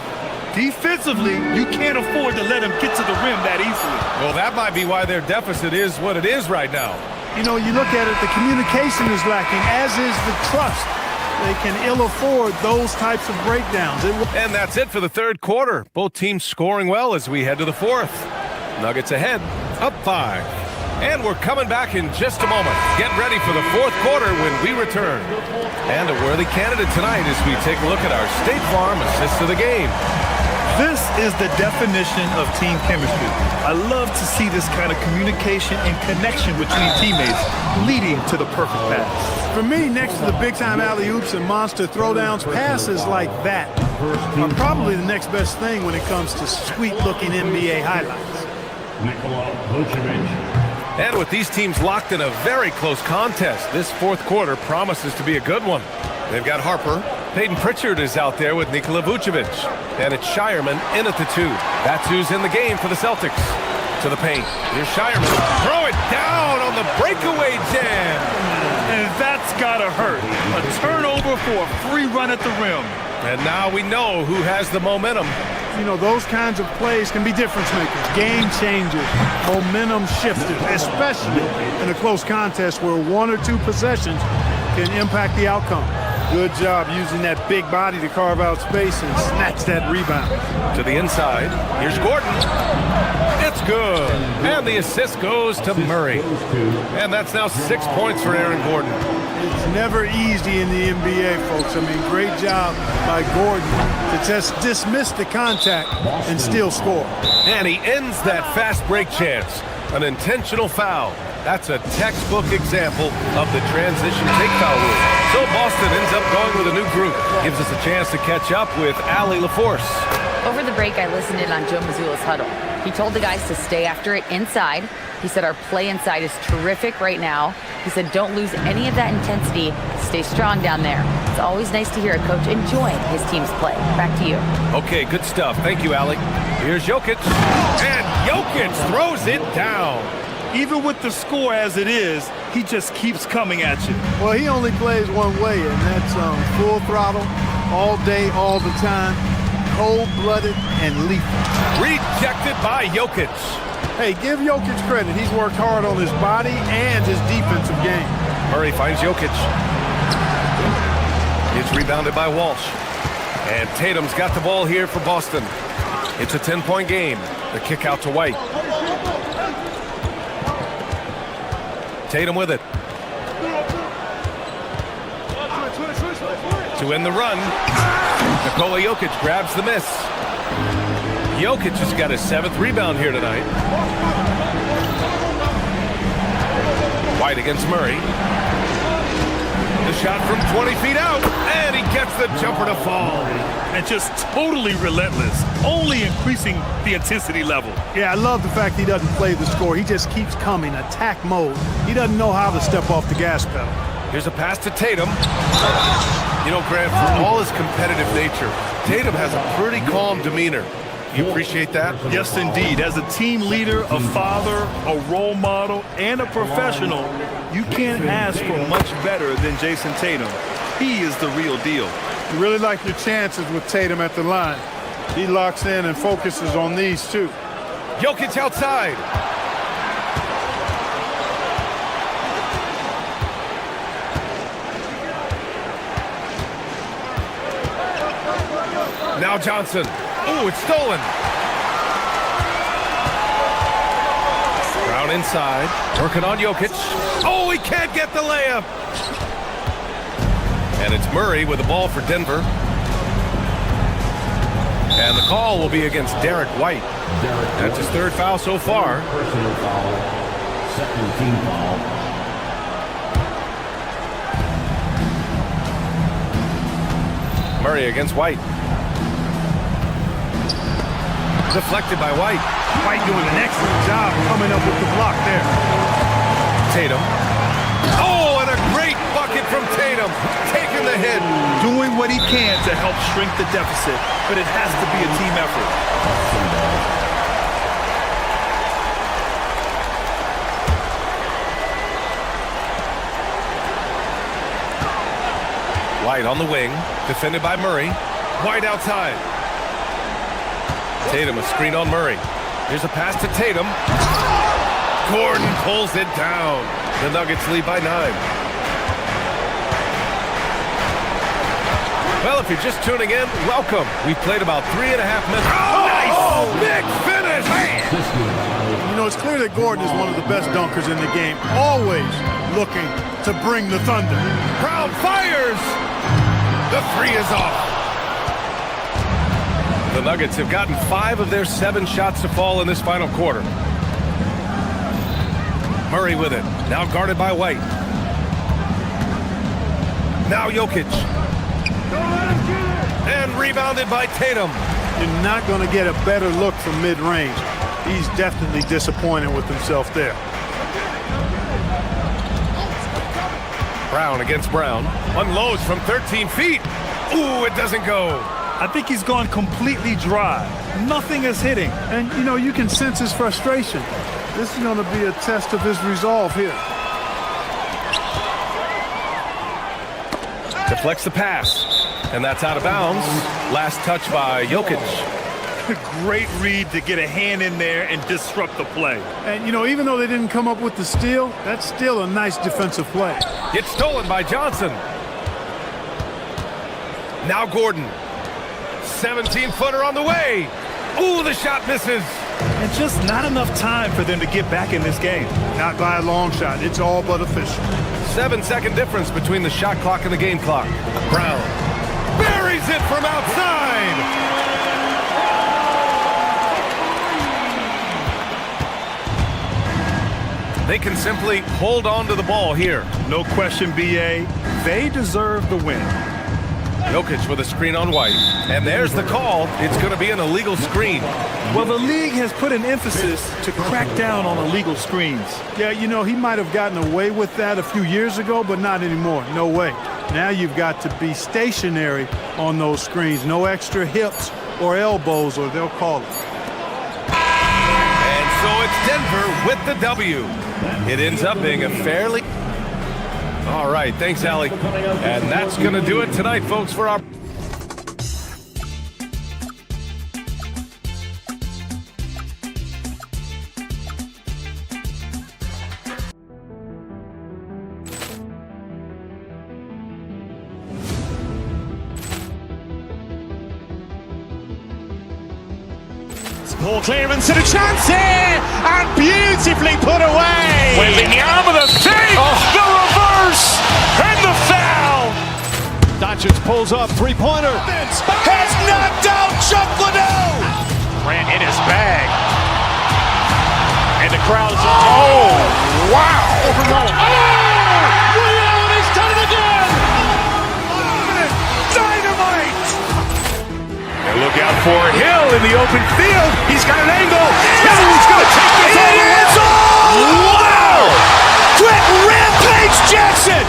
Speaker 11: Defensively, you can't afford to let him get to the rim that easily.
Speaker 9: Well, that might be why their deficit is what it is right now.
Speaker 10: You know, you look at it, the communication is lacking, as is the trust. They can ill afford those types of breakdowns.
Speaker 9: And that's it for the third quarter. Both teams scoring well as we head to the fourth. Nuggets ahead, up 5. And we're coming back in just a moment. Get ready for the fourth quarter when we return. And a worthy candidate tonight as we take a look at our State Farm assist of the game.
Speaker 11: This is the definition of team chemistry. I love to see this kind of communication and connection between teammates leading to the perfect pass.
Speaker 10: For me, next to the big-time alley-oops and monster throwdowns, passes like that are probably the next best thing when it comes to sweet-looking NBA highlights.
Speaker 9: And with these teams locked in a very close contest, this fourth quarter promises to be a good one. They've got Harper. Peyton Pritchard is out there with Nikola Vucevic. And it's Shireman in at the 2. That's who's in the game for the Celtics. To the paint. Here's Shireman. Throw it down on the breakaway jam.
Speaker 11: And that's gotta hurt. A turnover for a free run at the rim.
Speaker 9: And now we know who has the momentum.
Speaker 10: You know, those kinds of plays can be difference makers, game changers, momentum shifters, especially in a close contest where 1 or 2 possessions can impact the outcome. Good job using that big body to carve out space and snatch that rebound.
Speaker 9: To the inside, here's Gordon. It's good. And the assist goes to Murray. And that's now 6 points for Aaron Gordon.
Speaker 10: It's never easy in the NBA, folks. I mean, great job by Gordon to just dismiss the contact and still score.
Speaker 9: And he ends that fast break chance. An intentional foul. That's a textbook example of the transition take foul rule. So Boston ends up going with a new group. Gives us a chance to catch up with Allie LaForce.
Speaker 7: Over the break, I listened in on Joe Mazzulla's huddle. He told the guys to stay after it inside. He said our play inside is terrific right now. He said don't lose any of that intensity. Stay strong down there. It's always nice to hear a coach enjoying his team's play. Back to you.
Speaker 9: Okay, good stuff. Thank you, Allie. Here's Jokic. And Jokic throws it down.
Speaker 11: Even with the score as it is, he just keeps coming at you.
Speaker 10: Well, he only plays one way, and that's full throttle, all day, all the time, cold-blooded and lethal.
Speaker 9: Rejected by Jokic.
Speaker 10: Hey, give Jokic credit. He's worked hard on his body and his defensive game.
Speaker 9: Murray finds Jokic. It's rebounded by Walsh. And Tatum's got the ball here for Boston. It's a 10-point game. The kick out to White. Tatum with it. To end the run, Nikola Jokic grabs the miss. Jokic has got his 7th rebound here tonight. White against Murray. The shot from 20 feet out, and he gets the jumper to fall.
Speaker 11: And just totally relentless, only increasing the intensity level.
Speaker 10: Yeah, I love the fact he doesn't play the score. He just keeps coming, attack mode. He doesn't know how to step off the gas pedal.
Speaker 9: Here's a pass to Tatum. You know, Grant, for all his competitive nature, Tatum has a pretty calm demeanor. You appreciate that?
Speaker 11: Yes, indeed. As a team leader, a father, a role model, and a professional, you can't ask for much better than Jason Tatum. He is the real deal.
Speaker 10: You really like your chances with Tatum at the line. He locks in and focuses on these two.
Speaker 9: Jokic outside. Now Johnson. Ooh, it's stolen. Brown inside. Working on Jokic. Oh, he can't get the layup. And it's Murray with the ball for Denver. And the call will be against Derek White. That's his third foul so far.
Speaker 8: Personal foul. Second team foul.
Speaker 9: Murray against White. Deflected by White.
Speaker 10: White doing an excellent job coming up with the block there.
Speaker 9: Tatum. Oh, and a great bucket from Tatum. Taking the hit.
Speaker 11: Doing what he can to help shrink the deficit, but it has to be a team effort.
Speaker 9: White on the wing, defended by Murray. White outside. Tatum a screen on Murray. Here's a pass to Tatum. Gordon pulls it down. The Nuggets lead by 9. Well, if you're just tuning in, welcome. We've played about 3.5 minutes. Oh, nice! Big finish! Man.
Speaker 10: You know, it's clear that Gordon is one of the best dunkers in the game. Always looking to bring the thunder.
Speaker 9: Brown fires! The 3 is off. The Nuggets have gotten 5 of their 7 shots to fall in this final quarter. Murray with it. Now guarded by White. Now Jokic. And rebounded by Tatum.
Speaker 10: You're not going to get a better look from mid-range. He's definitely disappointed with himself there.
Speaker 9: Brown against Brown. Unloads from 13 feet. Ooh, it doesn't go.
Speaker 11: I think he's gone completely dry. Nothing is hitting.
Speaker 10: And, you know, you can sense his frustration. This is going to be a test of his resolve here.
Speaker 9: Deflects the pass. And that's out of bounds. Last touch by Jokic.
Speaker 11: Great read to get a hand in there and disrupt the play.
Speaker 10: And, you know, even though they didn't come up with the steal, that's still a nice defensive play.
Speaker 9: It's stolen by Johnson. Now Gordon. 17-footer on the way. Ooh, the shot misses.
Speaker 11: And just not enough time for them to get back in this game.
Speaker 10: Not by a long shot. It's all but official.
Speaker 9: 7-second difference between the shot clock and the game clock. Brown buries it from outside. They can simply hold on to the ball here.
Speaker 11: No question, B.A. They deserve the win.
Speaker 9: Jokic with a screen on White. And there's the call. It's going to be an illegal screen.
Speaker 11: Well, the league has put an emphasis to crack down on illegal screens.
Speaker 10: Yeah, you know, he might have gotten away with that a few years ago, but not anymore. No way. Now you've got to be stationary on those screens. No extra hips or elbows, or they'll call it.
Speaker 9: And so it's Denver with the W. It ends up being a fairly... All right, thanks, Allie. And that's going to do it tonight, folks, for our...
Speaker 1: Ball clearance and a chance here, and beautifully put away.
Speaker 2: Waving the arm of the save, the reverse, and the foul.
Speaker 1: Doncic pulls up, three-pointer.
Speaker 2: Has knocked out Chuck Liddell. Ran in his bag. And the crowd's... Oh, wow.
Speaker 3: Ray Allen has done it again.
Speaker 2: Dynamite. And look out for Hill in the open field. He's got an angle. Hill is going to take this all the way. Wow! Quick Rampage Jackson.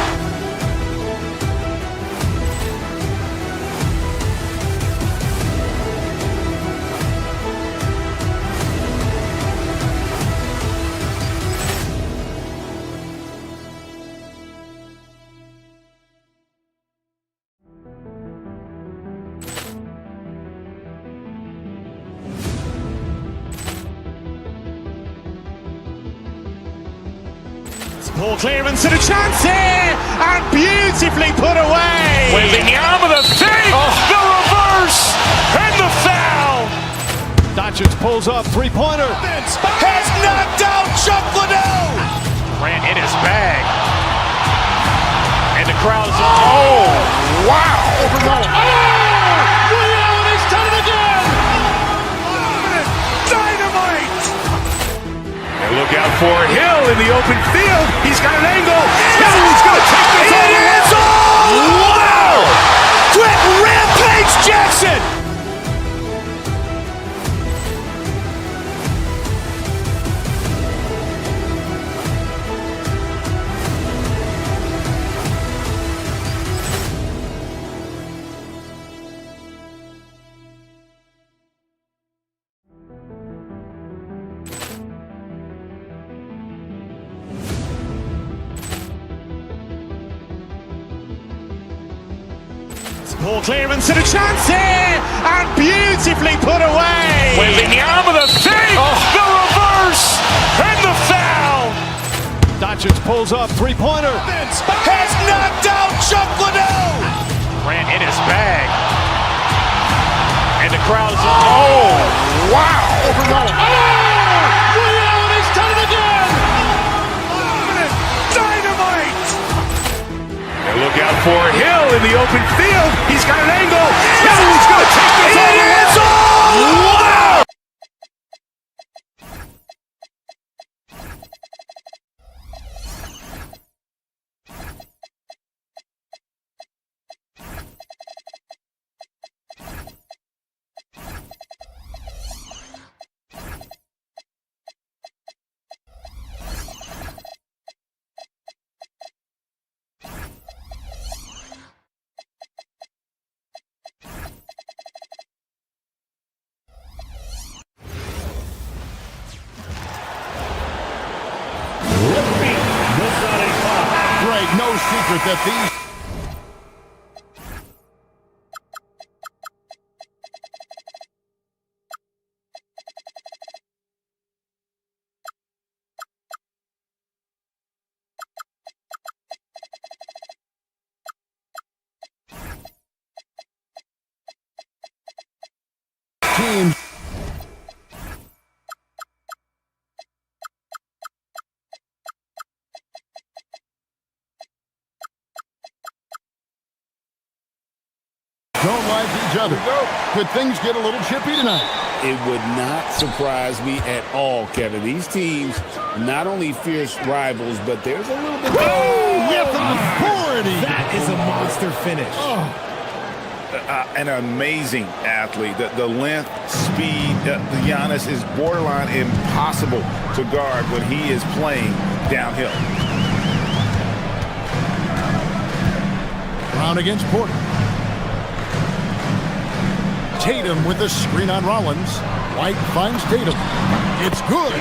Speaker 1: Ball clearance and a chance here, and beautifully put away.
Speaker 2: Wembanyama the save, the reverse, and the foul.
Speaker 10: Doncic pulls up, three-pointer.
Speaker 2: Has knocked out Chuck Liddell. Grant in his bag. And the crowd is, oh, wow.
Speaker 3: Ray Allen has done it again.
Speaker 2: Dynamite. And look out for Hill in the open field. He's got an angle. He's going to take this all the way. Wow. Quick Rampage Jackson.
Speaker 1: Ball clearance and a chance here, and beautifully put away.
Speaker 2: Wembanyama the save, the reverse, and the foul.
Speaker 10: Doncic pulls up, three-pointer.
Speaker 2: Has knocked out Chuck Liddell. Grant in his bag. And the crowd is, oh, wow.
Speaker 3: Ray Allen has done it again.
Speaker 2: Dynamite. And look out for Hill in the open field. He's got an angle. He's going to take this all the way. Wow.
Speaker 4: Greg, no secret that these teams don't like each other. Could things get a little chippy tonight?
Speaker 5: It would not surprise me at all, Kevin. These teams, not only fierce rivals, but there's a little bit
Speaker 4: With authority.
Speaker 2: That is a monster finish. An amazing athlete. The length, speed, Giannis is borderline impossible to guard when he is playing downhill.
Speaker 4: Brown against Porter. Tatum with the screen on Rollins. White finds Tatum. It's good.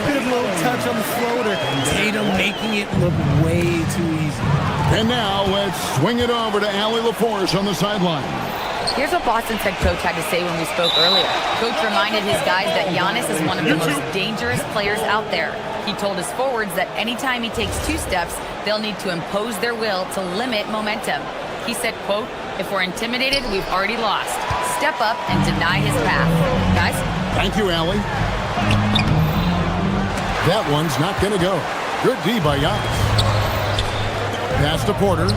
Speaker 12: Bit of a little touch on the floater. Tatum making it look way too easy.
Speaker 4: And now let's swing it over to Allie LaForce on the sideline.
Speaker 7: Here's what Boston's head coach had to say when we spoke earlier. Coach reminded his guys that Giannis is one of the most dangerous players out there. He told his forwards that anytime he takes two steps, they'll need to impose their will to limit momentum. He said, quote, "If we're intimidated, we've already lost. Step up and deny his path." Guys?
Speaker 4: Thank you, Allie. That one's not going to go. Good D by Giannis. Pass to Porter.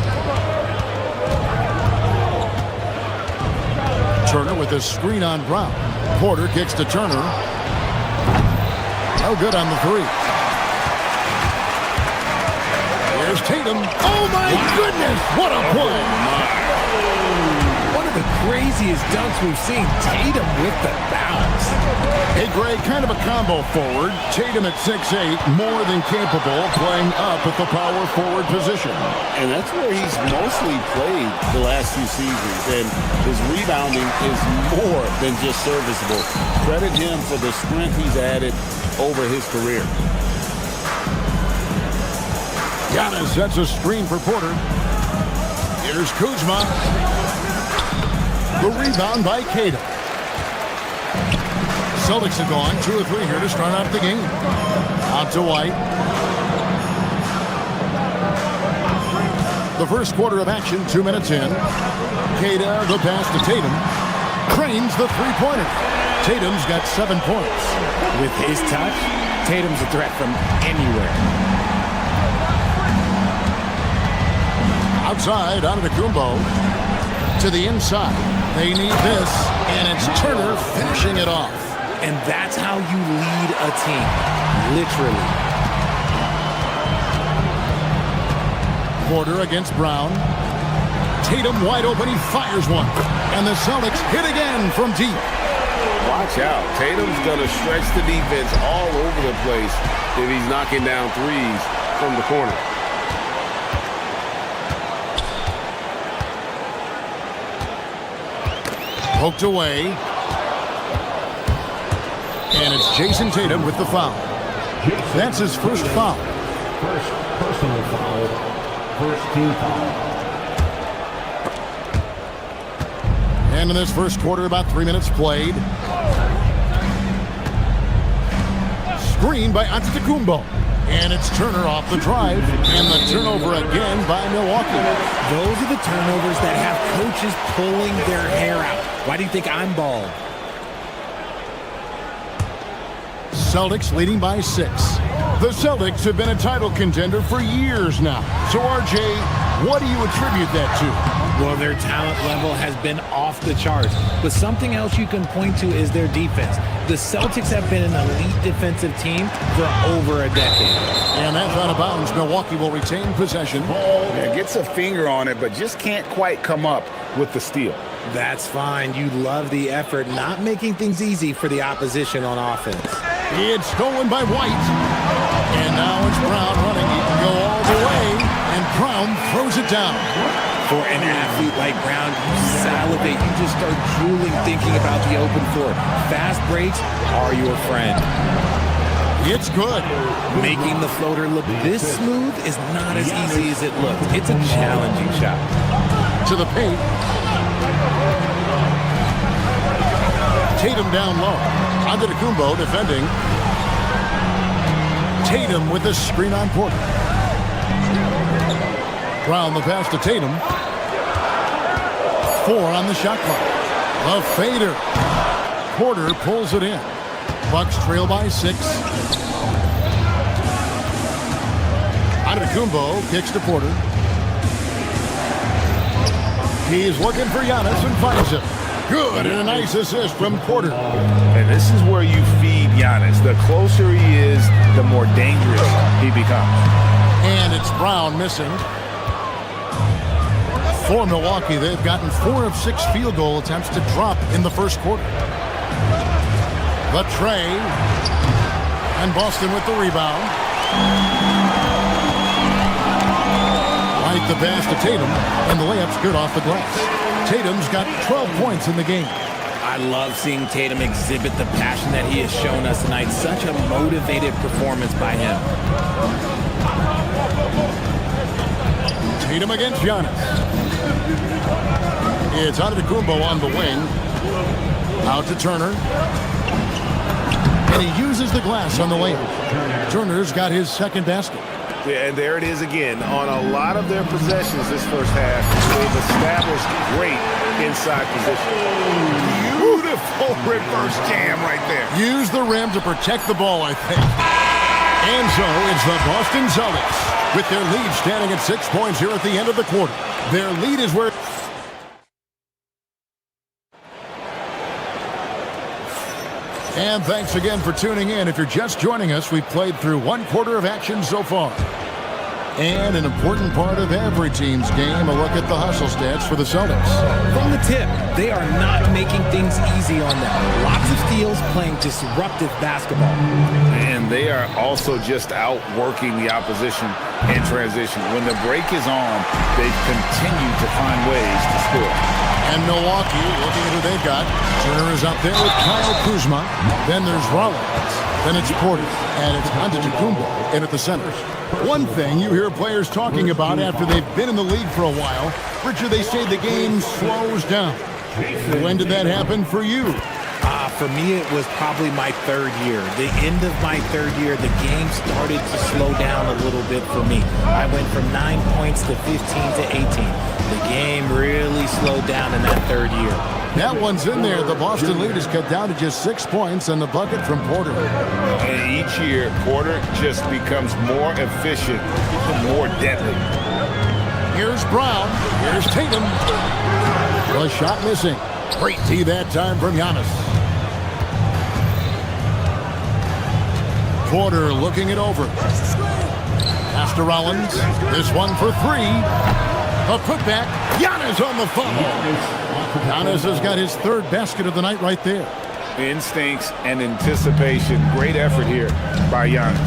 Speaker 4: Turner with a screen on Brown. Porter kicks to Turner. No good on the three. Here's Tatum. Oh, my goodness. What a play.
Speaker 12: One of the craziest dunks we've seen. Tatum with the bounce.
Speaker 4: Hey, Greg, kind of a combo forward. Tatum at 6'8", more than capable of playing up at the power forward position.
Speaker 5: And that's where he's mostly played the last few seasons. And his rebounding is more than just serviceable. Credit him for the strength he's added over his career.
Speaker 4: Giannis sets a screen for Porter. Here's Kuzma. The rebound by Tatum. Celtics have gone 2 of 3 here to start out the game. Out to White. The first quarter of action, 2 minutes in. Kata, the pass to Tatum. Cranes the three-pointer. Tatum's got 7 points.
Speaker 13: With his touch, Tatum's a threat from anywhere.
Speaker 4: Outside, Antetokounmpo to the inside. They need this, and it's Turner finishing it off.
Speaker 13: And that's how you lead a team, literally.
Speaker 4: Porter against Brown. Tatum wide open, he fires one. And the Celtics hit again from deep.
Speaker 5: Watch out. Tatum's going to stretch the defense all over the place if he's knocking down threes from the corner.
Speaker 4: Poked away. And it's Jason Tatum with the foul. That's his first foul.
Speaker 8: First personal foul. First team foul.
Speaker 4: And in this first quarter, about 3 minutes played. Screen by Antetokounmpo. And it's Turner off the drive. And the turnover again by Milwaukee.
Speaker 13: Those are the turnovers that have coaches pulling their hair out. Why do you think I'm bald?
Speaker 4: Celtics leading by 6. The Celtics have been a title contender for years now. So, RJ, what do you attribute that to?
Speaker 13: Well, their talent level has been off the charts. But something else you can point to is their defense. The Celtics have been an elite defensive team for over a decade.
Speaker 4: And that's out of bounds. Milwaukee will retain possession.
Speaker 5: Yeah, gets a finger on it, but just can't quite come up with the steal.
Speaker 13: That's fine. You love the effort, not making things easy for the opposition on offense.
Speaker 4: It's stolen by White. And now it's Brown running. He can go all the way. And Brown throws it down.
Speaker 13: For an athlete like Brown, you salivate. You just start drooling thinking about the open floor. Fast breaks are your friend.
Speaker 4: It's good.
Speaker 13: Making the floater look this smooth is not as easy as it looks. It's a challenging shot.
Speaker 4: To the paint. Tatum down low. Antetokounmpo defending. Tatum with the screen on Porter. Brown the pass to Tatum. 4 on the shot clock. The fader. Porter pulls it in. Bucks trail by 6. Antetokounmpo kicks to Porter. He's looking for Giannis and finds him. Good, and a nice assist from Porter.
Speaker 5: And this is where you feed Giannis. The closer he is, the more dangerous he becomes.
Speaker 4: And it's Brown missing. For Milwaukee, they've gotten 4 of 6 field goal attempts to drop in the first quarter. The tray. And Boston with the rebound. Like the pass to Tatum, and the layup's good off the glass. Tatum's got 12 points in the game.
Speaker 13: I love seeing Tatum exhibit the passion that he has shown us tonight. Such a motivated performance by him.
Speaker 4: Tatum against Giannis. It's Antetokounmpo on the wing. Out to Turner. And he uses the glass on the layup. Turner's got his second basket.
Speaker 5: Yeah, and there it is again. On a lot of their possessions this first half, they've established great inside position. Beautiful reverse jam right there.
Speaker 4: Use the rim to protect the ball, I think. And so it's the Boston Celtics with their lead standing at 6 points here at the end of the quarter. Their lead is where... And thanks again for tuning in. If you're just joining us, we've played through 1 quarter of action so far. And an important part of every team's game, a look at the hustle stats for the Celtics.
Speaker 13: From the tip, they are not making things easy on them. Lots of steals, playing disruptive basketball.
Speaker 5: And they are also just outworking the opposition in transition. When the break is on, they continue to find ways to score.
Speaker 4: And Milwaukee, looking at who they've got. Turner is up there with Kyle Kuzma. Then there's Rollins. Then it's Porter. And it's Antetokounmpo in at the center. One thing you hear players talking about after they've been in the league for a while, Richard, they say the game slows down. When did that happen for you?
Speaker 13: For me, it was probably my third year. The end of my third year, the game started to slow down a little bit for me. I went from 9 points to 15 to 18. The game really slowed down in that third year.
Speaker 4: That one's in there. The Boston lead is cut down to just 6 points and the bucket from Porter.
Speaker 5: And each year, Porter just becomes more efficient, more deadly.
Speaker 4: Here's Brown. Here's Tatum. The shot missing. Great D that time from Giannis. Porter looking it over. Pass to Rollins. This one for three. A putback. Giannis on the follow. Giannis has got his third basket of the night right there.
Speaker 5: Instincts and anticipation. Great effort here by Giannis.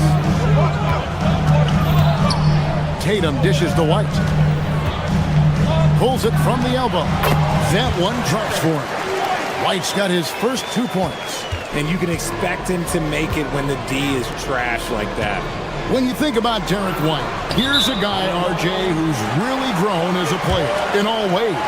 Speaker 4: Tatum dishes to White. Pulls it from the elbow. That one drops for him. White's got his first 2 points.
Speaker 13: And you can expect him to make it when the D is trash like that.
Speaker 4: When you think about Derek White, here's a guy, RJ, who's really grown as a player in all ways.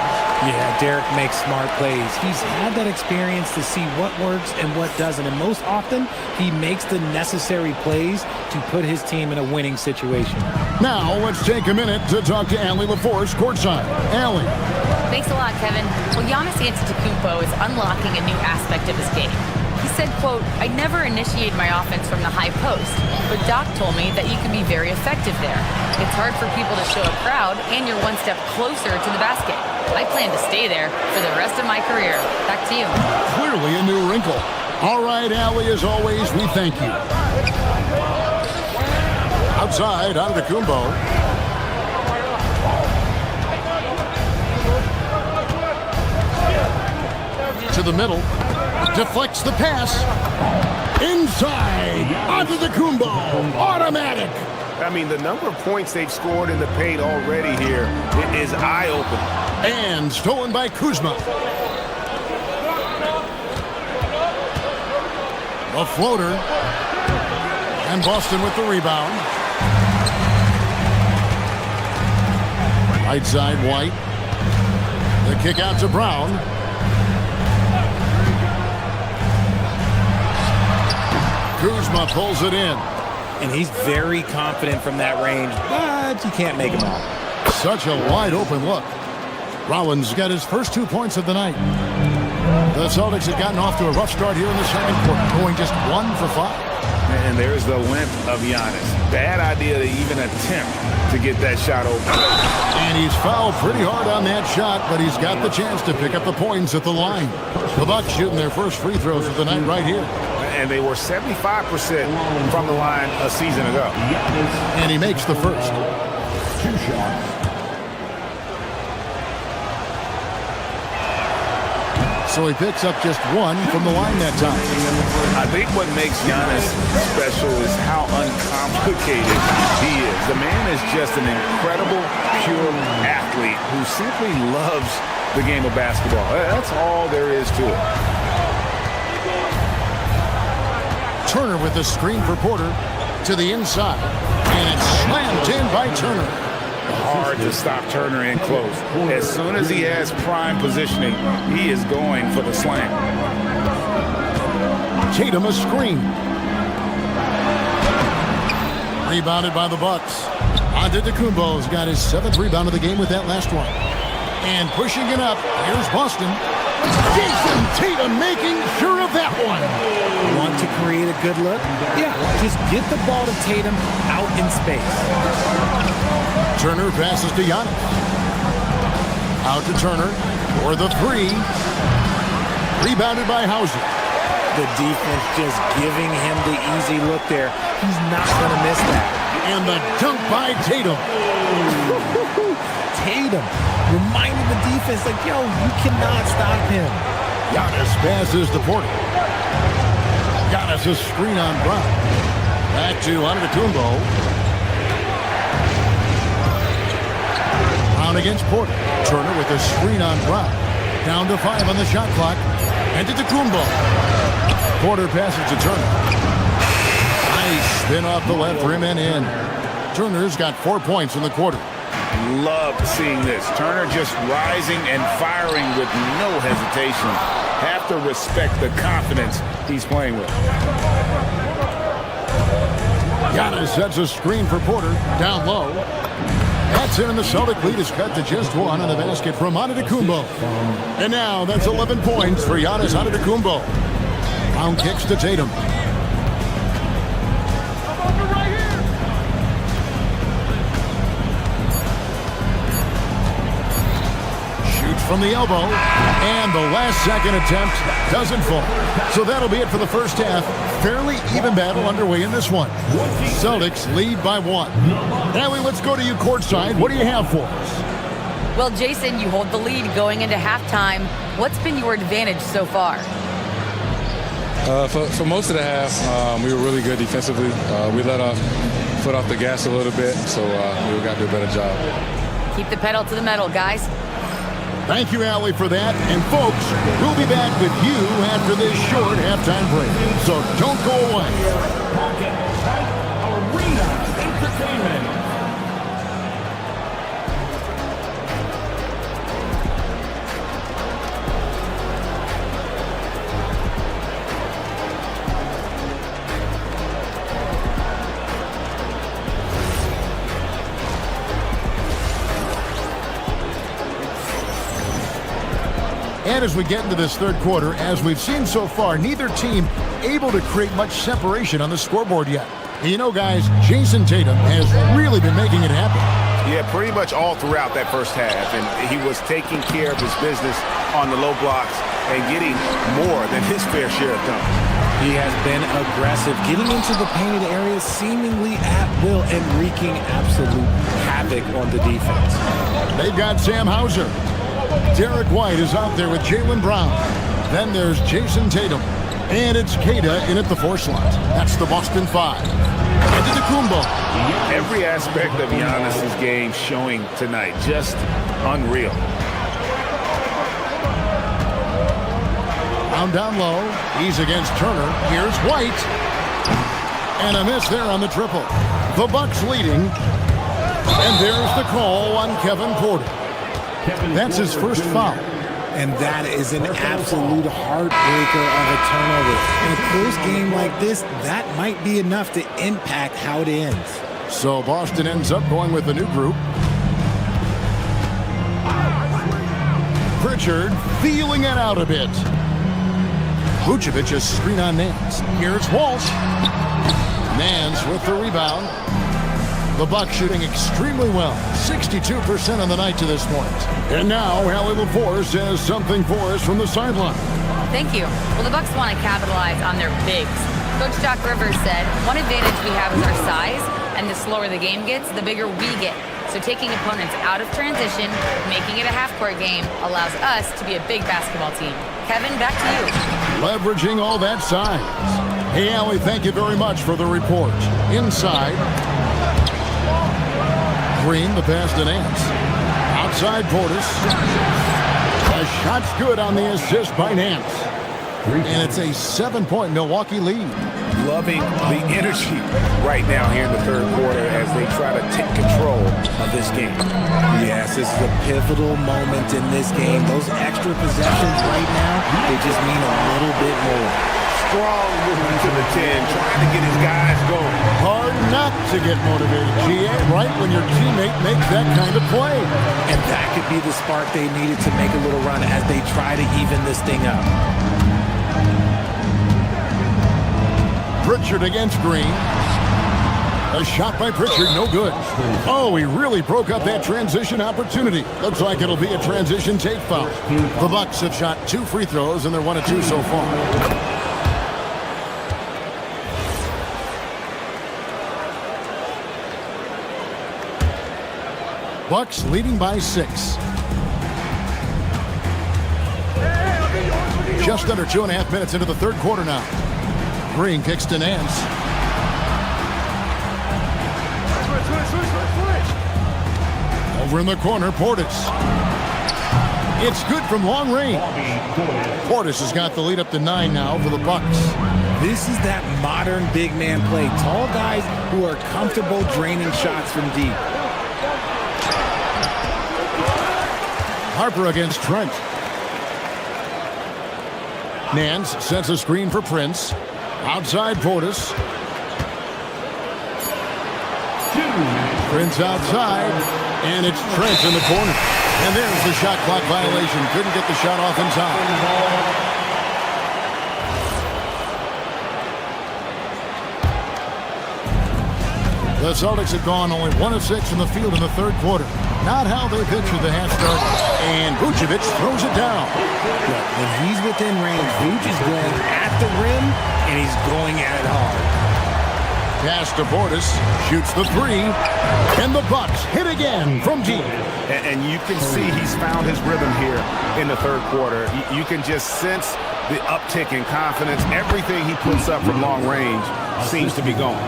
Speaker 13: Yeah, Derek makes smart plays. He's had that experience to see what works and what doesn't. And most often, he makes the necessary plays to put his team in a winning situation.
Speaker 4: Now, let's take a minute to talk to Allie LaForce courtside. Allie.
Speaker 7: Thanks a lot, Kevin. Well, Giannis Antetokounmpo is unlocking a new aspect of his game. He said, quote, "I never initiate my offense from the high post, but Doc told me that you can be very effective there. It's hard for people to show a crowd, and you're one step closer to the basket. I plan to stay there for the rest of my career." Back to you.
Speaker 4: Clearly a new wrinkle. All right, Allie, as always, we thank you. Outside, Antetokounmpo. To the middle. Deflects the pass. Inside. Antetokounmpo. Automatic.
Speaker 5: I mean, the number of points they've scored in the paint already here is eye-opening.
Speaker 4: And stolen by Kuzma. A floater. And Boston with the rebound. Right side, White. The kick out to Brown. Kuzma pulls it in.
Speaker 13: And he's very confident from that range, but you can't make him out.
Speaker 4: Such a wide open look. Rollins got his first 2 points of the night. The Celtics had gotten off to a rough start here in the second quarter, going just 1 for 5.
Speaker 5: And there's the length of Giannis. Bad idea to even attempt to get that shot open.
Speaker 4: And he's fouled pretty hard on that shot, but he's got the chance to pick up the points at the line. The Bucks shooting their first free throws of the night right here.
Speaker 5: And they were 75% from the line a season ago.
Speaker 4: And he makes the first.
Speaker 8: 2 shots.
Speaker 4: So he picks up just 1 from the line that time.
Speaker 5: I think what makes Giannis special is how uncomplicated he is. The man is just an incredible, pure athlete who simply loves the game of basketball. That's all there is to it.
Speaker 4: Turner with the screen for Porter to the inside. And it's slammed in by Turner.
Speaker 5: Hard to stop Turner in close. As soon as he has prime positioning, he is going for the slam.
Speaker 4: Tatum a screen. Rebounded by the Bucks. Antetokounmpo's got his 7th rebound of the game with that last one. And pushing it up, here's Boston. Jason Tatum making sure of that one.
Speaker 13: Want to create a good look? Yeah, just get the ball to Tatum out in space.
Speaker 4: Turner passes to Giannis. Out to Turner for the 3. Rebounded by Hauser.
Speaker 13: The defense just giving him the easy look there. He's not going to miss that.
Speaker 4: And the dunk by Tatum.
Speaker 13: Tatum reminding the defense, like, yo, you cannot stop him.
Speaker 4: Giannis passes to Porter. Giannis a screen on Brown. Back to Antetokounmpo. Brown against Porter. Turner with a screen on Brown. Down to 5 on the shot clock. Antetokounmpo. Porter passes to Turner. Nice spin off the left rim and in. Turner's got 4 points in the quarter.
Speaker 5: Loved seeing this. Turner just rising and firing with no hesitation. Have to respect the confidence he's playing with.
Speaker 4: Giannis sets a screen for Porter. Down low. That's in, and the Celtic lead is cut to just one on the basket from Antetokounmpo. And now that's 11 points for Giannis Antetokounmpo. Round kicks to Tatum. Shoots from the elbow, and the last second attempt doesn't fall. So that'll be it for the first half. Fairly even battle underway in this one. Celtics lead by 1. Allie, let's go to you courtside. What do you have for us?
Speaker 7: Well, Jason, you hold the lead going into halftime. What's been your advantage so far?
Speaker 14: For most of the half, we were really good defensively. We let our foot off the gas a little bit, so we got to do a better job.
Speaker 7: Keep the pedal to the metal, guys.
Speaker 4: Thank you, Allie, for that. And, folks, we'll be back with you after this short halftime break. So don't go away.
Speaker 8: Arena Entertainment.
Speaker 4: And as we get into this third quarter, as we've seen so far, neither team able to create much separation on the scoreboard yet. And you know, guys, Jason Tatum has really been making it happen.
Speaker 5: Yeah, pretty much all throughout that first half. And he was taking care of his business on the low blocks and getting more than his fair share of dunks.
Speaker 13: He has been aggressive, getting into the painted areas seemingly at will and wreaking absolute havoc on the defense.
Speaker 4: They've got Sam Hauser. Derek White is out there with Jaylen Brown. Then there's Jason Tatum. And it's Keita in at the 4 slot. That's the Boston 5. Antetokounmpo.
Speaker 5: Every aspect of Giannis' game showing tonight. Just unreal.
Speaker 4: Down low. He's against Turner. Here's White. And a miss there on the triple. The Bucks leading. And there's the call on Kevin Porter. That's his first foul.
Speaker 13: And that is an absolute heartbreaker of a turnover. In a close game like this, that might be enough to impact how it ends.
Speaker 4: So Boston ends up going with a new group. Pritchard feeling it out a bit. Vucevic a screen on Nance. Here's Walsh. Nance with the rebound. The Bucks shooting extremely well. 62% on the night to this point. And now, Allie LaForce has something for us from the sideline.
Speaker 7: Thank you. Well, the Bucks want to capitalize on their bigs. Coach Doc Rivers said, one advantage we have is our size, and the slower the game gets, the bigger we get. So taking opponents out of transition, making it a half-court game, allows us to be a big basketball team. Kevin, back to you.
Speaker 4: Leveraging all that size. Hey, Allie, thank you very much for the report. Inside. Green, the pass to Nance. Outside Portis. The shot's good on the assist by Nance. And it's a 7-point Milwaukee lead.
Speaker 5: Loving the energy right now here in the third quarter as they try to take control of this game.
Speaker 13: Yes, this is a pivotal moment in this game. Those extra possessions right now, they just mean a little bit more.
Speaker 5: Strong movement to the 10, trying to get his guys going.
Speaker 4: Hard not to get motivated, GA, right when your teammate makes that kind of play.
Speaker 13: And that could be the spark they needed to make a little run as they try to even this thing up.
Speaker 4: Pritchard against Green. A shot by Pritchard, no good. Oh, he really broke up that transition opportunity. Looks like it'll be a transition take foul. The Bucks have shot 2 free throws, and they're 1 of 2 so far. Bucks leading by 6. Just under 2.5 minutes into the third quarter now. Green kicks to Nance. Over in the corner, Portis. It's good from long range. Portis has got the lead up to 9 now for the Bucks.
Speaker 13: This is that modern big man play. Tall guys who are comfortable draining shots from deep.
Speaker 4: Harper against Trent. Nance sets a screen for Prince. Outside Portis. Prince outside, and it's Trent in the corner. And there's the shot clock violation. Couldn't get the shot off in time. The Celtics have gone only 1 of 6 from the field in the third quarter. Not how they pictured the half start. And Vucevic throws it down.
Speaker 12: Look, when he's within range, Vuce is going at the rim, and he's going at it hard.
Speaker 4: Pass to Portis, shoots the three, and the Bucks hit again from deep.
Speaker 5: And you can see he's found his rhythm here in the third quarter. You can just sense the uptick in confidence. Everything he puts up from long range seems to be going.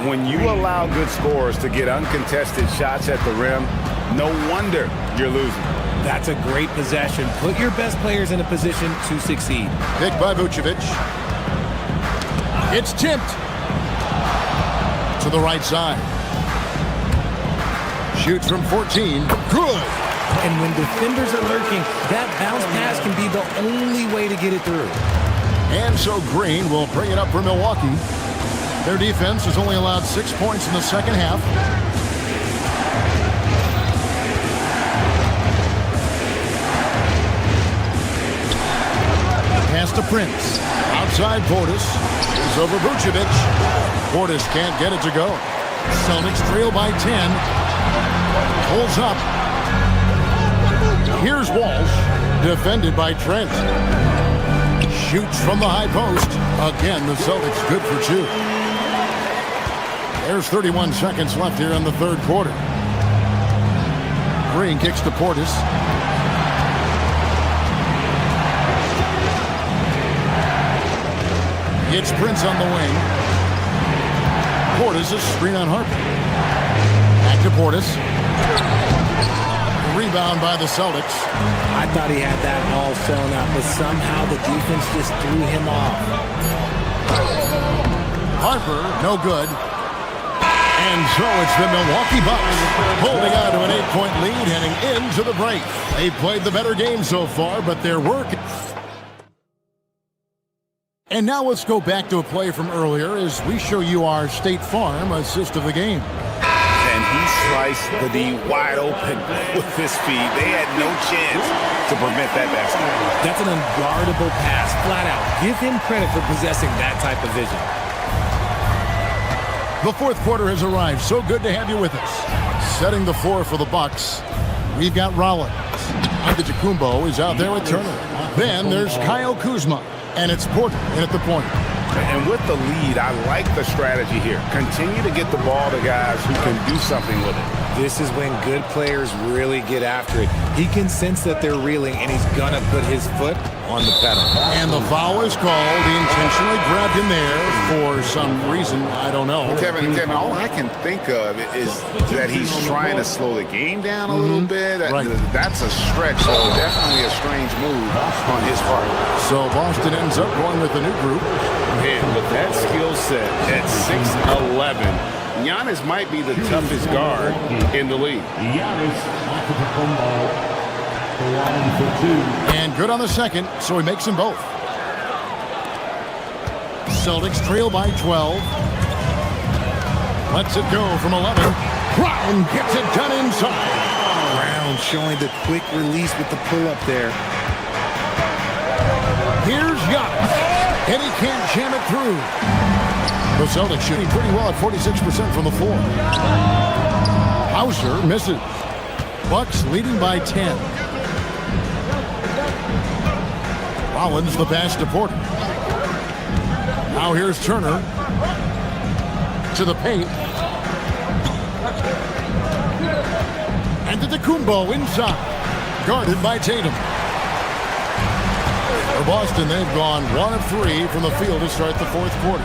Speaker 5: When you allow good scorers to get uncontested shots at the rim, no wonder you're losing.
Speaker 12: That's a great possession. Put your best players in a position to succeed.
Speaker 4: Picked by Vucevic. It's tipped to the right side. Shoots from 14. Good.
Speaker 12: And when defenders are lurking, that bounce pass can be the only way to get it through.
Speaker 4: And so Green will bring it up for Milwaukee. Their defense has only allowed 6 points in the second half. Pass to Prince. Outside Portis. He's over Vucevic. Portis can't get it to go. Celtics trail by 10. Pulls up. Here's Walsh. Defended by Trent. Shoots from the high post. Again, the Celtics good for 2. There's 31 seconds left here in the third quarter. Green kicks to Portis. It's Prince on the wing. Portis a screen on Harper. Back to Portis. Rebound by the Celtics.
Speaker 12: I thought he had that all sewn up, but somehow the defense just threw him off.
Speaker 4: Harper, no good. And so it's the Milwaukee Bucks holding on to an 8-point lead heading into the break. They've played the better game so far, but their work. And now let's go back to a play from earlier as we show you our State Farm assist of the game.
Speaker 5: And he sliced the D wide open with his feet. They had no chance to prevent that basket.
Speaker 12: That's an unguardable pass, flat out. Give him credit for possessing that type of vision.
Speaker 4: The fourth quarter has arrived. So good to have you with us. Setting the floor for the Bucks, we've got Rollins. Antetokounmpo is out there with Turner. Then there's Kyle Kuzma, and it's Porter in at the point.
Speaker 5: And with the lead, I like the strategy here. Continue to get the ball to guys who can do something with it.
Speaker 13: This is when good players really get after it. He can sense that they're reeling, and he's going to put his foot on the pedal.
Speaker 4: And the foul is called. He intentionally grabbed him there for some reason. I don't know.
Speaker 5: Kevin, all I can think of is that he's trying to slow the game down a little bit.
Speaker 4: Right.
Speaker 5: That's a stretch, so definitely a strange move on his part.
Speaker 4: So Boston ends up going with a new group.
Speaker 5: And with that skill set at 6'11", Giannis might be the toughest guard in the league.
Speaker 4: And good on the second, so he makes them both. Celtics trail by 12. Lets it go from 11. Brown gets it done inside.
Speaker 12: Brown showing the quick release with the pull-up there.
Speaker 4: Here's Giannis, and he can't jam it through. The Celtics shooting pretty well at 46% from the floor. Hauser misses. Bucks leading by 10. Rollins the pass to Porter. Now here's Turner to the paint. And to Antetokounmpo inside. Guarded by Tatum. For Boston, they've gone 1 of 3 from the field to start the fourth quarter.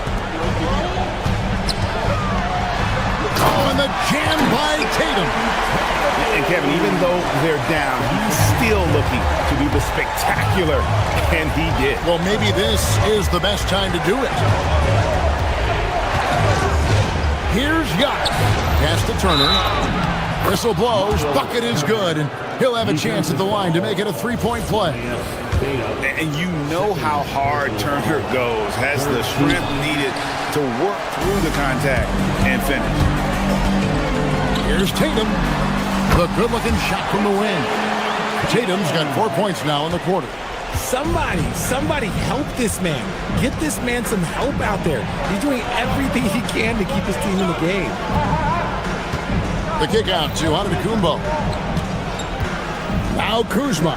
Speaker 4: Oh, and the jam by Tatum.
Speaker 5: And Kevin, even though they're down, he's still looking to do the spectacular, and he did.
Speaker 4: Well, maybe this is the best time to do it. Here's Giannis. Pass to Turner. Whistle blows, bucket is good, and he'll have a chance at the line to make it a three-point play.
Speaker 5: And you know how hard Turner goes, has the strength needed to work through the contact and finish.
Speaker 4: Here's Tatum. The good-looking shot from the wing. Tatum's got 4 points now in the quarter.
Speaker 13: Somebody help this man. Get this man some help out there. He's doing everything he can to keep his team in the game.
Speaker 4: The kick out to Antetokounmpo. Now Kuzma.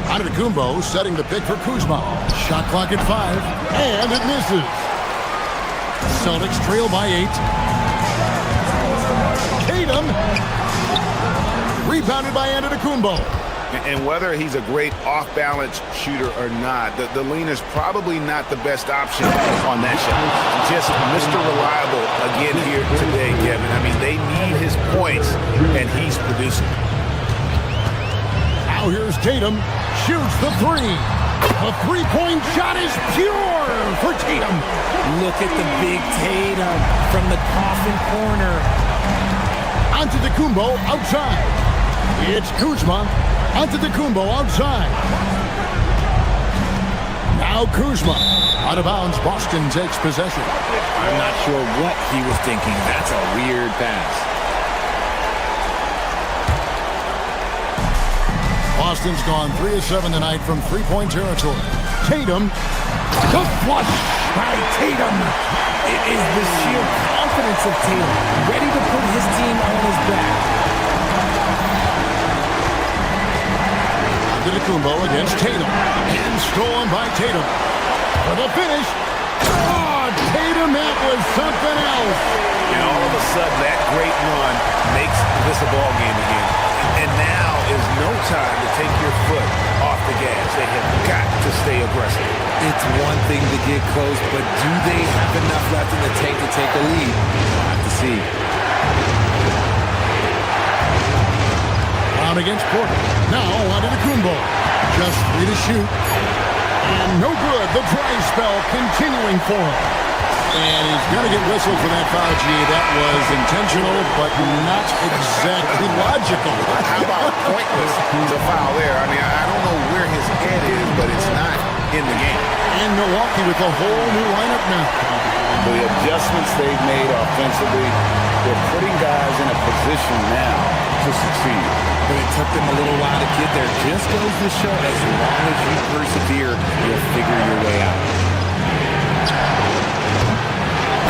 Speaker 4: Antetokounmpo setting the pick for Kuzma. Shot clock at 5, and it misses. Celtics trail by 8. Tatum. Rebounded by Antetokounmpo.
Speaker 5: And whether he's a great off-balance shooter or not, the lean is probably not the best option on that shot. Just Mr. Reliable again here today, Kevin. I mean, they need his points, and he's producing.
Speaker 4: Now here's Tatum. Shoots the three. The three-point shot is pure for Tatum.
Speaker 13: Look at the big Tatum from the coffin corner.
Speaker 4: Antetokounmpo outside. It's Kuzma. Antetokounmpo outside. Now Kuzma. Out of bounds. Boston takes possession.
Speaker 13: I'm not sure what he was thinking. That's a weird pass.
Speaker 4: Boston's gone 3 of 7 tonight from three-point territory. Tatum. The flush by Tatum.
Speaker 13: It is the sheer confidence of Tatum, ready to put his team on his back.
Speaker 4: Antetokounmpo against Tatum. And stolen by Tatum. For the finish. Oh, Tatum, that was something else.
Speaker 5: And all of a sudden, that great run makes this a ball game again. And now is no time to take your foot off the gas. They have got to stay aggressive.
Speaker 13: It's one thing to get close, but do they have enough left in the tank to take a lead? We'll have to see.
Speaker 4: Brown against Porter. Now Antetokounmpo. Just 3 to shoot. And no good. The dry spell continuing for him. And he's going to get whistled for that foul, G. That was intentional, but not exactly logical.
Speaker 5: How about pointless to foul there? I mean, I don't know where his head is, but it's not in the game.
Speaker 4: And Milwaukee with a whole new lineup now.
Speaker 5: The adjustments they've made offensively, they're putting guys in a position now to succeed.
Speaker 13: But it took them a little while to get there. Just goes to show, as long as you persevere, you'll figure your way out.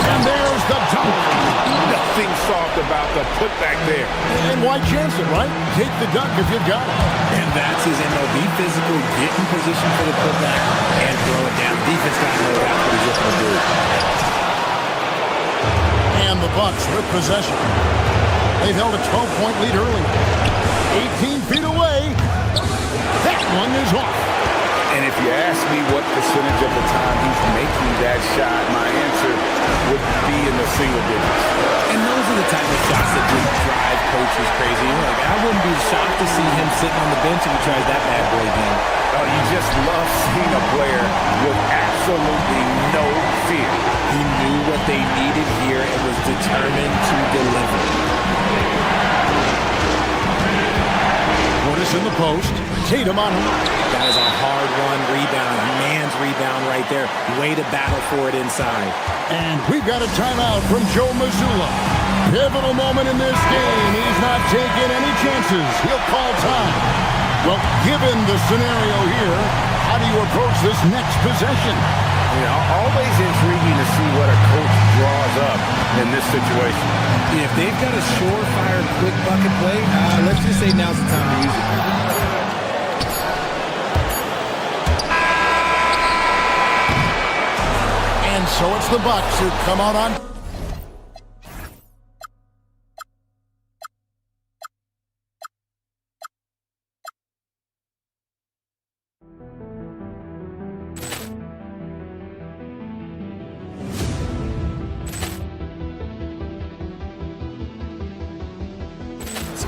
Speaker 4: And there's the dunk.
Speaker 5: Nothing soft about the putback there.
Speaker 4: And why chance it, right? Take the dunk if you've got it.
Speaker 13: And that's his MO. Be physical, get in position for the putback, and throw it down. Defense got to know that's what he's just going to do.
Speaker 4: And the Bucks with possession. They've held a 12-point lead early. 18 feet away. That one is off.
Speaker 5: And if you ask me what percentage of the time he's making that shot, my answer would be in the single digits.
Speaker 13: And those are the type of shots that just drive coaches crazy. Like, I wouldn't be shocked to see him sitting on the bench if he tries that bad boy again.
Speaker 5: You just love seeing a player with absolutely no fear.
Speaker 13: He knew what they needed here and was determined to deliver.
Speaker 4: Portis in the post. Tatum on him.
Speaker 13: That is a hard-won rebound. Man's rebound right there. Way to battle for it inside.
Speaker 4: And we've got a timeout from Joe Mazzulla. Pivotal moment in this game. He's not taking any chances. He'll call time. Well, given the scenario here, how do you approach this next possession?
Speaker 5: You know, always intriguing to see what a coach draws up in this situation.
Speaker 13: If they've got a surefire quick bucket play, let's just say now's the time to use it.
Speaker 4: And so it's the Bucks who come out on.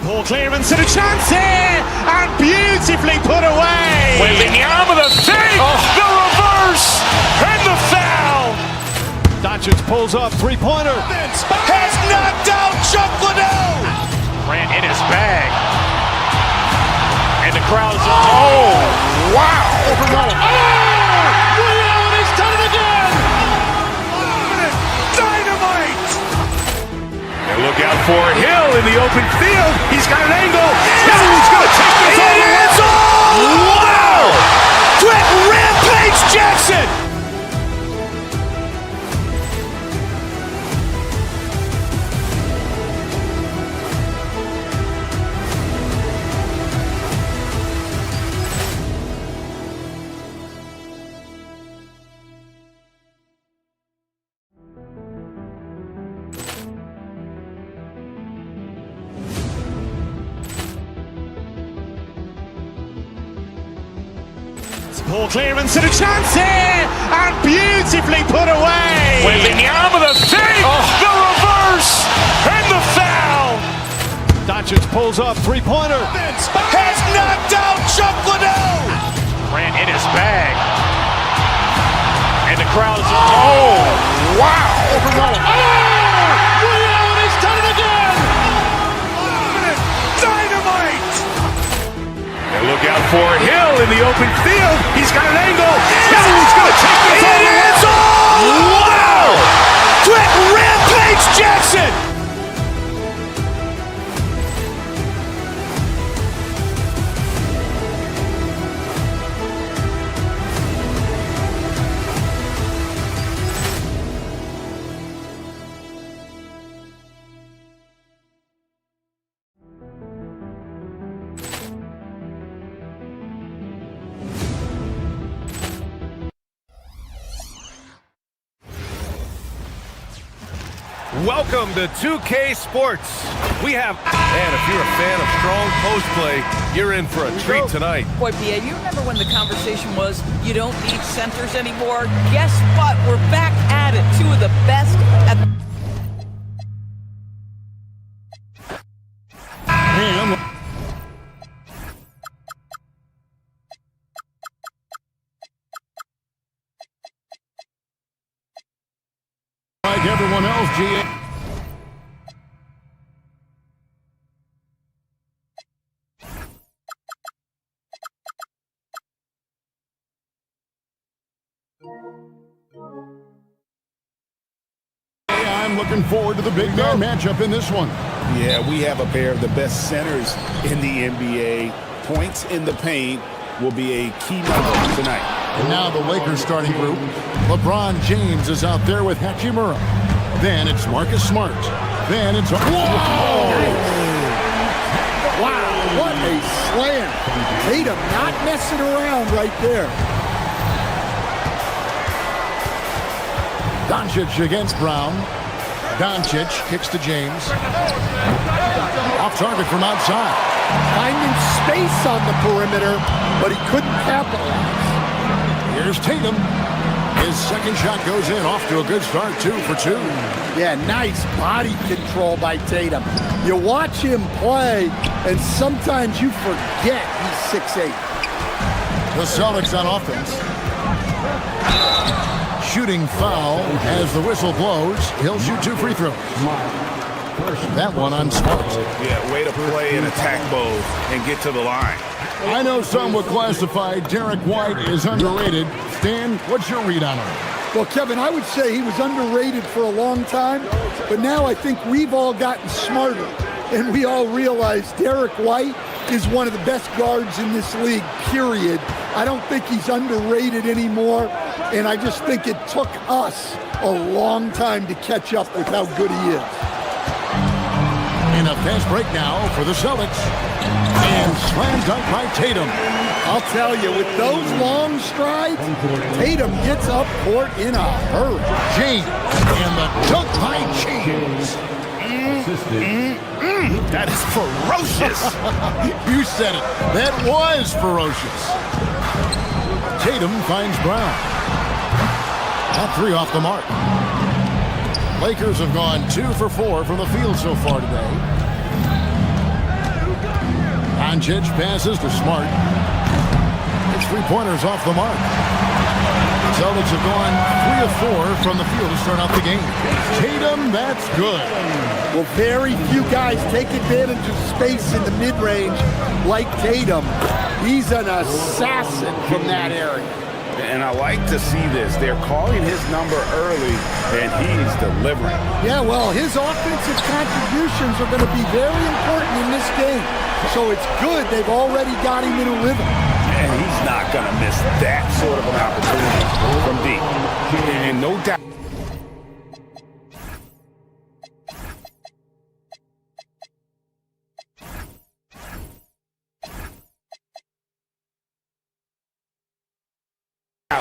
Speaker 1: Ball clearance and a chance here, and beautifully put away.
Speaker 2: With the arm of the fake, the reverse, and the foul.
Speaker 1: Doncic pulls up, three-pointer.
Speaker 2: Has knocked out Chuck Liddell.
Speaker 1: Grant in his bag. And the crowd is, oh, wow.
Speaker 3: Ray Allen has done it again.
Speaker 2: Dynamite. And look out for Hill in the open field. He's got an angle. He's going to take this all the way. Wow. Quick Rampage Jackson.
Speaker 1: Poor clearance and a chance here, and beautifully put away.
Speaker 2: Wembanyama the save, the reverse, and the foul.
Speaker 1: Doncic pulls up, three-pointer.
Speaker 2: Has knocked out Chuck Liddell.
Speaker 1: Grant in his bag. And the crowd is, oh, wow.
Speaker 3: Ray Allen has done it again.
Speaker 2: Dynamite. And look out for Hill in the open field. He's got an angle. He's going to take this all the way. Wow. Quick Rampage Jackson.
Speaker 9: Welcome to 2K Sports. We have, and if you're a fan of strong post play, you're in for a treat tonight.
Speaker 15: Boy, BA, you remember when the conversation was you don't need centers anymore? Guess what? We're back at it. Two of the best at
Speaker 4: like everyone else, GA. I'm looking forward to the big man matchup in this one.
Speaker 5: Yeah, we have a pair of the best centers in the NBA. Points in the paint will be a key number tonight.
Speaker 4: And now the Lakers starting group. LeBron James is out there with Hachimura. Then it's Marcus Smart. Then it's... Whoa!
Speaker 6: Wow, what a slam. Tatum not messing around right there.
Speaker 4: Doncic against Brown. Doncic kicks to James. Off target from outside.
Speaker 6: Finding space on the perimeter, but he couldn't capitalize.
Speaker 4: Here's Tatum. His second shot goes in, off to a good start, 2 for 2.
Speaker 6: Yeah, nice body control by Tatum. You watch him play, and sometimes you forget he's 6'8".
Speaker 4: The Celtics on offense. Shooting foul as the whistle blows. He'll shoot 2 free throws. That one on Smart.
Speaker 5: Yeah, way to play in attack mode and get to the line.
Speaker 4: I know some would classify Derek White as underrated. Stan, what's your read on him?
Speaker 6: Well, Kevin, I would say he was underrated for a long time, but now I think we've all gotten smarter, and we all realize Derek White is one of the best guards in this league, period. I don't think he's underrated anymore, and I just think it took us a long time to catch up with how good he is.
Speaker 4: In a fast break now for the Celtics. And slam dunk by Tatum.
Speaker 6: I'll tell you, with those long strides, Tatum gets up court in a hurry.
Speaker 4: James, and the dunk by James.
Speaker 2: That is ferocious.
Speaker 4: You said it. That was ferocious. Tatum finds Brown. That 3 off the mark. Lakers have gone 2 for 4 from the field so far today. Doncic passes to Smart. His 3-pointers off the mark. Celtics have gone 3 of 4 from the field to start out the game. Tatum, that's good.
Speaker 6: Well, very few guys take advantage of space in the mid-range like Tatum. He's an assassin from that area.
Speaker 5: And I like to see this. They're calling his number early, and he's delivering.
Speaker 6: Yeah, well, his offensive contributions are going to be very important in this game. So it's good they've already got him in a rhythm.
Speaker 5: And he's not going to miss that sort of an opportunity from deep. And no doubt.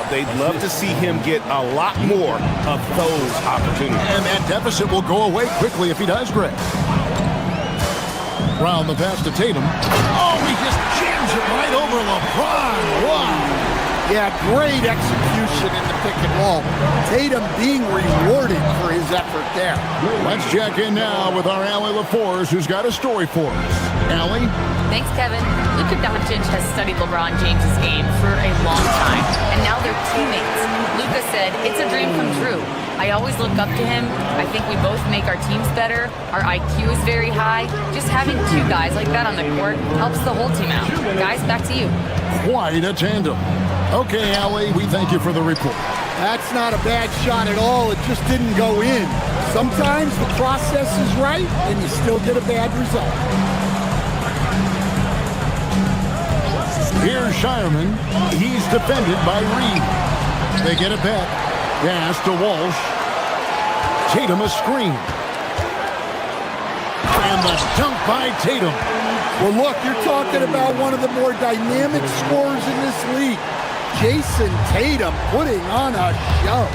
Speaker 5: They'd love to see him get a lot more of those opportunities.
Speaker 4: And that deficit will go away quickly if he does, Greg. Brown the pass to Tatum. Oh, he just jams it right over LeBron. Wow.
Speaker 6: Yeah, great execution in the pick and roll. Tatum being rewarded for his effort there.
Speaker 4: Let's check in now with our Allie LaForce, who's got a story for us. Allie?
Speaker 7: Thanks, Kevin. Luka Doncic has studied LeBron James' game for a long time, and now they're teammates. Luka said, "It's a dream come true. I always look up to him. I think we both make our teams better. Our IQ is very high. Just having two guys like that on the court helps the whole team out. Guys, back to you."
Speaker 4: Quite a tandem. Okay, Allie, we thank you for the report.
Speaker 6: That's not a bad shot at all. It just didn't go in. Sometimes the process is right, and you still get a bad result.
Speaker 4: Here's Shireman. He's defended by Reed. They get it back. Pass to Walsh. Tatum a screen. And the dunk by Tatum.
Speaker 6: Well, look, you're talking about one of the more dynamic scorers in this league. Jason Tatum putting on a show.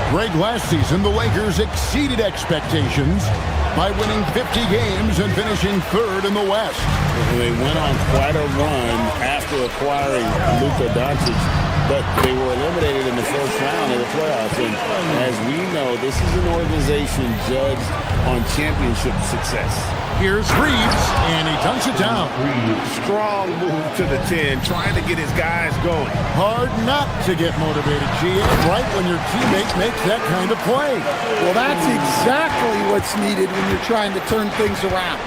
Speaker 4: Greg, last season, the Lakers exceeded expectations by winning 50 games and finishing third in the West.
Speaker 5: They went on quite a run after acquiring Luka Doncic, but they were eliminated in the first round of the playoffs. And as we know, this is an organization judged on championship success.
Speaker 4: Here's Reeves, and he dunks it down.
Speaker 5: Strong move to the 10, trying to get his guys going.
Speaker 4: Hard not to get motivated, GA, right when your teammate makes that kind of play.
Speaker 6: Well, that's exactly what's needed when you're trying to turn things around.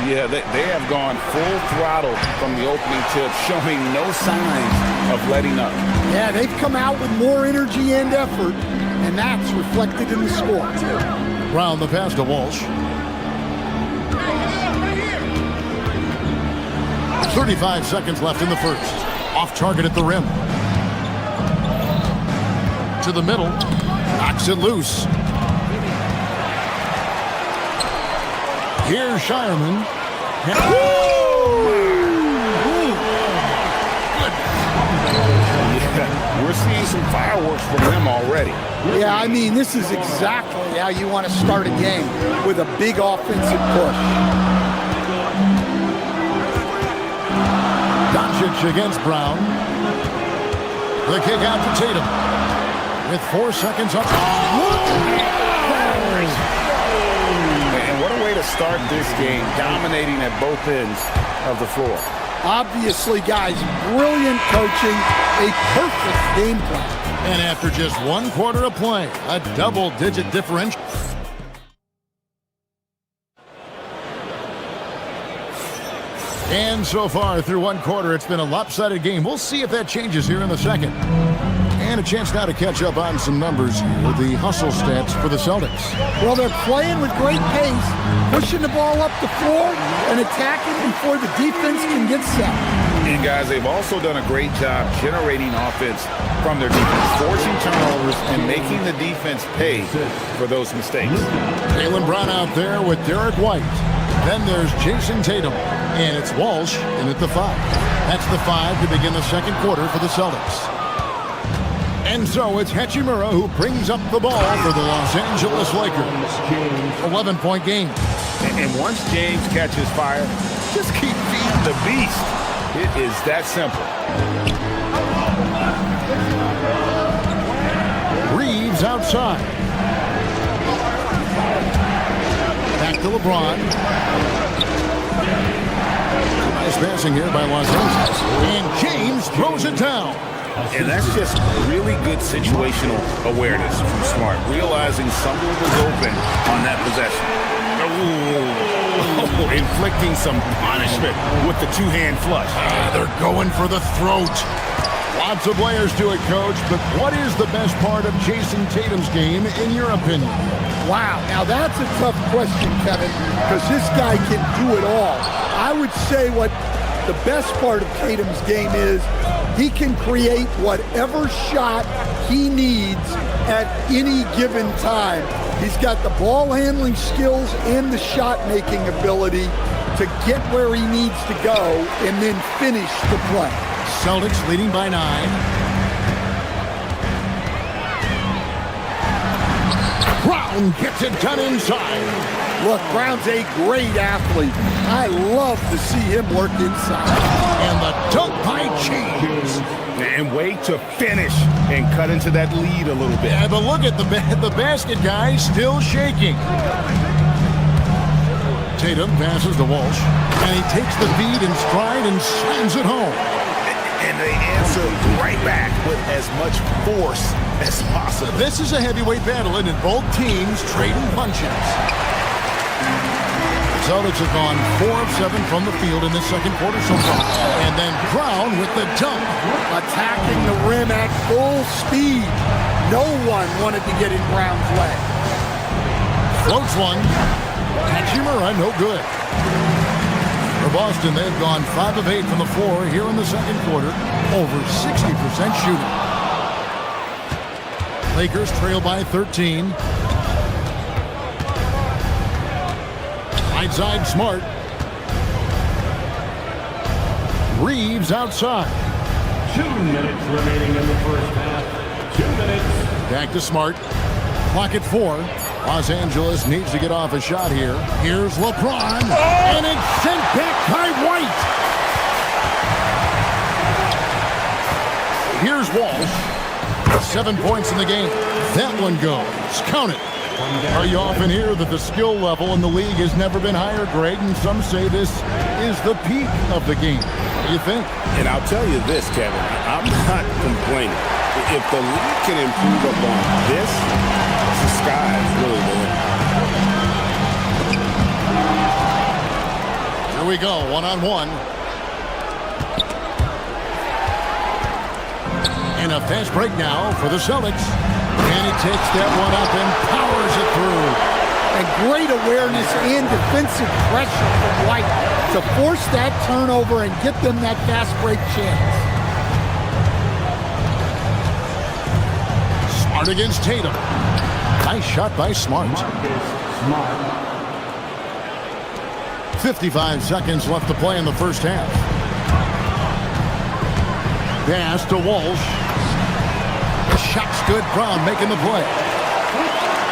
Speaker 5: Yeah, they have gone full throttle from the opening tip, showing no signs of letting up.
Speaker 6: Yeah, they've come out with more energy and effort, and that's reflected in the score.
Speaker 4: Brown the pass to Walsh. 35 seconds left in the first. Off target at the rim. To the middle. Knocks it loose. Here's Shireman.
Speaker 5: Yeah, we're seeing some fireworks from them already.
Speaker 6: Yeah, I mean, this is exactly how you want to start a game, with a big offensive push.
Speaker 4: Doncic against Brown. The kick out to Tatum. With 4 seconds up.
Speaker 5: And what a way to start this game, dominating at both ends of the floor.
Speaker 6: Obviously, guys, brilliant coaching, a perfect game plan.
Speaker 4: And after just 1 quarter of play, a double-digit differential. And so far, through 1 quarter, it's been a lopsided game. We'll see if that changes here in the second. And a chance now to catch up on some numbers here. The hustle stats for the Celtics.
Speaker 6: Well, they're playing with great pace, pushing the ball up the floor and attacking before the defense can get set.
Speaker 5: And guys, they've also done a great job generating offense from their defense, forcing turnovers and making the defense pay for those mistakes.
Speaker 4: Jaylen Brown out there with Derek White. Then there's Jason Tatum, and it's Walsh in at the 5. That's the 5 to begin the second quarter for the Celtics. And so it's Hachimura who brings up the ball for the Los Angeles Lakers. 11-point game.
Speaker 5: And once James catches fire, just keep feeding the beast. It is that simple.
Speaker 4: Reeves outside. Back to LeBron. Nice passing here by Los Angeles. And James throws it down.
Speaker 5: And that's just really good situational awareness from Smart, realizing someone was open on that possession. Ooh. Inflicting some punishment with the two-hand flush.
Speaker 4: They're going for the throat. Lots of layers to it, Coach, but what is the best part of Jason Tatum's game, in your opinion?
Speaker 6: Wow, now that's a tough question, Kevin, because this guy can do it all. I would say what the best part of Tatum's game is he can create whatever shot he needs at any given time. He's got the ball handling skills and the shot making ability to get where he needs to go and then finish the play.
Speaker 4: Celtics leading by 9. Brown gets it done inside.
Speaker 6: Look, Brown's a great athlete. I love to see him work inside.
Speaker 4: And the dunk by James.
Speaker 5: And wait to finish and cut into that lead a little bit.
Speaker 4: Yeah, but look at the basket guy still shaking. Tatum passes to Walsh, and he takes the feed in stride and slams it home.
Speaker 5: And they answer right back with as much force as possible.
Speaker 4: This is a heavyweight battle, and both teams trading punches. The Celtics have gone 4 of 7 from the field in this second quarter so far. And then Brown with the dunk.
Speaker 6: Attacking the rim at full speed. No one wanted to get in Brown's way.
Speaker 4: Floats one. Hachimura, no good. For Boston, they've gone 5 of 8 from the floor here in the second quarter. Over 60% shooting. Lakers trail by 13. Right side, Smart. Reeves outside.
Speaker 8: 2 minutes remaining in the first half. 2 minutes.
Speaker 4: Back to Smart. Clock at 4. Los Angeles needs to get off a shot here. Here's LeBron. And it's sent back by White. Here's Walsh. 7 points in the game. That one goes. Count it. Are you often hear that the skill level in the league has never been higher, Greg? And some say this is the peak of the game. What do you think?
Speaker 5: And I'll tell you this, Kevin. I'm not complaining. If the league can improve upon this, the sky is really the limit.
Speaker 4: Here we go, one-on-one. And a fast break now for the Celtics. And he takes that one up and powers it through.
Speaker 6: And great awareness and defensive pressure from White to force that turnover and get them that fast break chance.
Speaker 4: Smart against Tatum. Nice shot by Smart. 55 seconds left to play in the first half. Pass to Walsh. The shot's good. Brown making the play.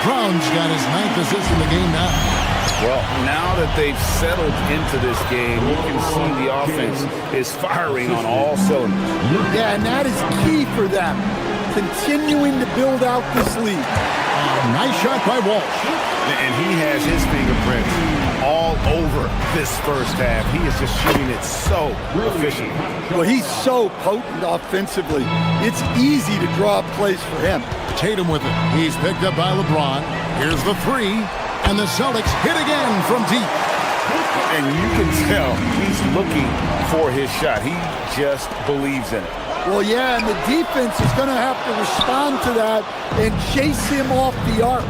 Speaker 4: Brown's got his 9th assist in the game now.
Speaker 5: Well, now that they've settled into this game, you can see the offense is firing on all cylinders.
Speaker 6: Yeah, and that is key for them. Continuing to build out this lead.
Speaker 4: Nice shot by Walsh.
Speaker 5: And he has his fingerprints all over this first half. He is just shooting it so efficiently.
Speaker 6: Well, he's so potent offensively. It's easy to draw up plays for him.
Speaker 4: Tatum with it. He's picked up by LeBron. Here's the 3. And the Celtics hit again from deep.
Speaker 5: And you can tell he's looking for his shot. He just believes in it.
Speaker 6: Well, yeah, and the defense is going to have to respond to that and chase him off the arc.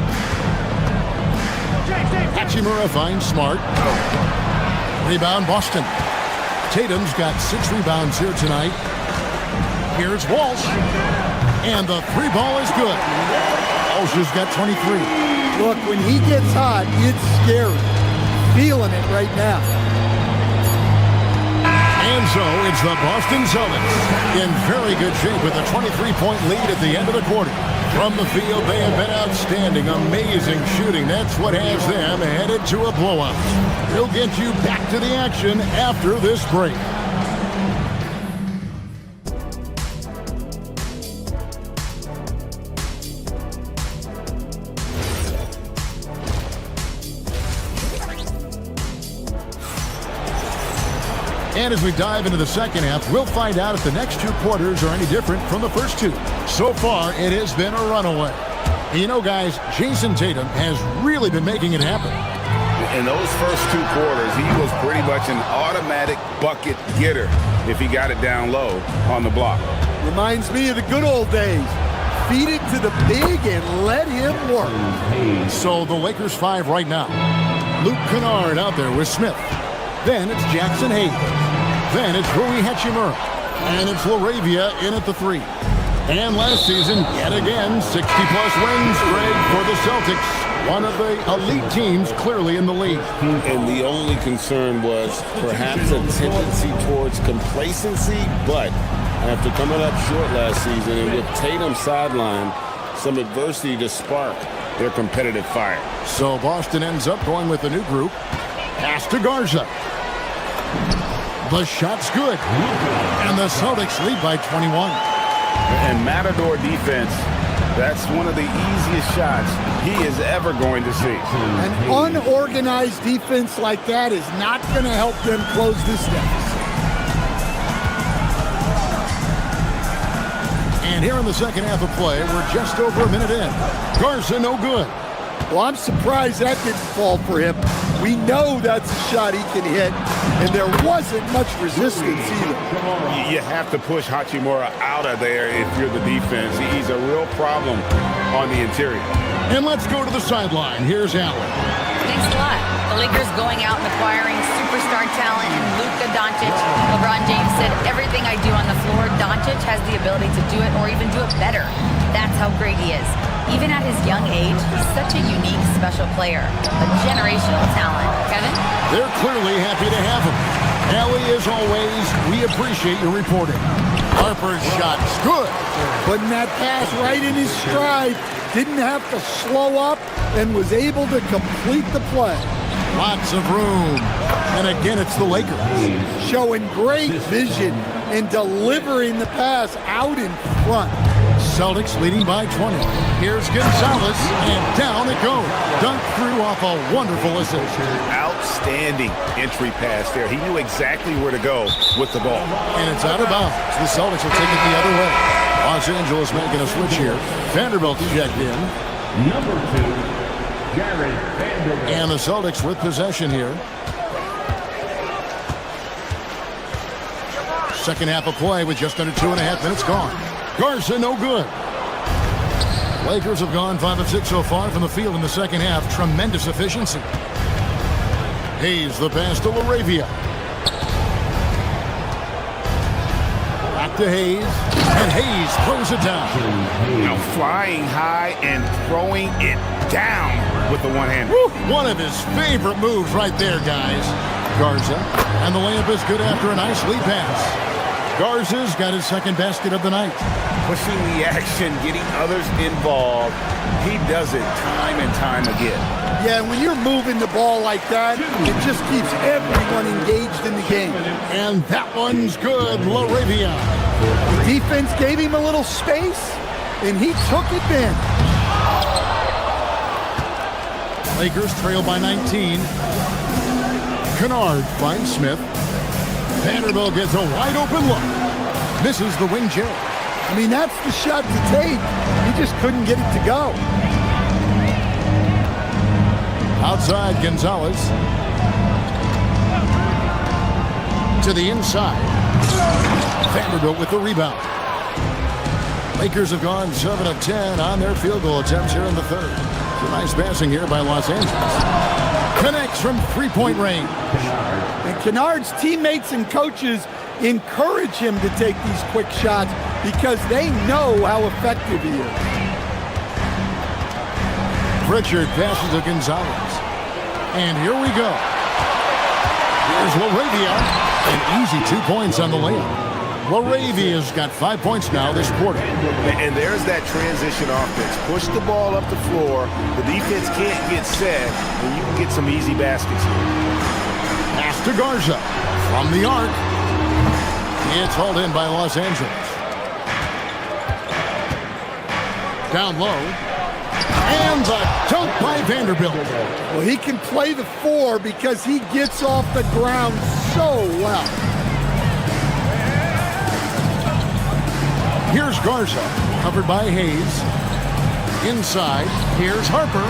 Speaker 4: Hachimura finds Smart. Rebound, Boston. Tatum's got 6 rebounds here tonight. Here's Walsh. And the 3 ball is good. Walsh has got 23.
Speaker 6: Look, when he gets hot, it's scary. Feeling it right now.
Speaker 4: And so it's the Boston Celtics in very good shape with a 23-point lead at the end of the quarter. From the field, they have been outstanding, amazing shooting. That's what has them headed to a blowout. We'll get you back to the action after this break. And as we dive into the second half, we'll find out if the next two quarters are any different from the first two. So far, it has been a runaway. And you know, guys, Jason Tatum has really been making it happen.
Speaker 5: In those first two quarters, he was pretty much an automatic bucket getter if he got it down low on the block.
Speaker 6: Reminds me of the good old days. Feed it to the big and let him work.
Speaker 4: So the Lakers 5 right now. Luke Kennard out there with Smith. Then it's Jackson Hayes. Then it's Rui Hachimura. And it's LaRavia in at the 3. And last season, yet again, 60-plus wins, Greg, for the Celtics. One of the elite teams clearly in the league.
Speaker 5: And the only concern was perhaps a tendency towards complacency, but after coming up short last season and with Tatum sidelined, some adversity to spark their competitive fire.
Speaker 4: So Boston ends up going with a new group. Pass to Garza. The shot's good. And the Celtics lead by 21.
Speaker 5: And Matador defense, that's one of the easiest shots he is ever going to see.
Speaker 6: An unorganized defense like that is not going to help them close this deficit.
Speaker 4: And here in the second half of play, we're just over a minute in. Garza, no good.
Speaker 6: Well, I'm surprised that didn't fall for him. We know that's a shot he can hit, and there wasn't much resistance either.
Speaker 5: You have to push Hachimura out of there if you're the defense. He's a real problem on the interior.
Speaker 4: And let's go to the sideline. Here's Allen.
Speaker 7: Thanks a lot. The Lakers going out and acquiring superstar talent in Luka Doncic. LeBron James said, everything I do on the floor, Doncic has the ability to do it or even do it better. That's how great he is. Even at his young age, he's such a unique, special player. A generational talent. Kevin?
Speaker 4: They're clearly happy to have him. Allie, as always, we appreciate your reporting. Harper's shot's good.
Speaker 6: Putting that pass right in his stride. Didn't have to slow up and was able to complete the play.
Speaker 4: Lots of room. And again, it's the Lakers.
Speaker 6: Showing great vision and delivering the pass out in front.
Speaker 4: Celtics leading by 20. Here's Gonzalez, and down it goes. Dunked through off a wonderful assist.
Speaker 5: Outstanding entry pass there. He knew exactly where to go with the ball.
Speaker 4: And it's out of bounds. The Celtics will take it the other way. Los Angeles making a switch here. Vanderbilt checked in.
Speaker 8: Number 2, Jared Vanderbilt.
Speaker 4: And the Celtics with possession here. Second half of play with just under 2.5 minutes gone. Garza, no good. Lakers have gone 5 of 6 so far from the field in the second half. Tremendous efficiency. Hayes, the pass to LaRavia. Back to Hayes. And Hayes throws it down.
Speaker 5: Now flying high and throwing it down with the one hand.
Speaker 4: One of his favorite moves right there, guys. Garza. And the layup is good after a nice lead pass. Garza's got his second basket of the night.
Speaker 5: Pushing the action, getting others involved. He does it time and time again.
Speaker 6: Yeah, when you're moving the ball like that, it just keeps everyone engaged in the game.
Speaker 4: And that one's good, LaRavia.
Speaker 6: The defense gave him a little space, and he took advantage.
Speaker 4: Lakers trail by 19. Kennard finds Smith. Vanderbilt gets a wide open look. Misses the wing chair.
Speaker 6: I mean, that's the shot to take. He just couldn't get it to go.
Speaker 4: Outside, Gonzalez. To the inside. Vanderbilt with the rebound. Lakers have gone 7 of 10 on their field goal attempts here in the third. Some nice passing here by Los Angeles. Connects from three-point range.
Speaker 6: And Kennard's teammates and coaches encourage him to take these quick shots because they know how effective he is.
Speaker 4: Pritchard passes to Gonzalez. And here we go. Here's LaRavia. An easy 2 points on the layup. LaRavia's got 5 points now this quarter.
Speaker 5: And there's that transition offense. Push the ball up the floor. The defense can't get set, and you can get some easy baskets here.
Speaker 4: Pass to Garza. From the arc. It's hauled in by Los Angeles. Down low. And the dunk by Vanderbilt.
Speaker 6: Well, he can play the 4 because he gets off the ground so well.
Speaker 4: Here's Garza, covered by Hayes. Inside, here's Harper.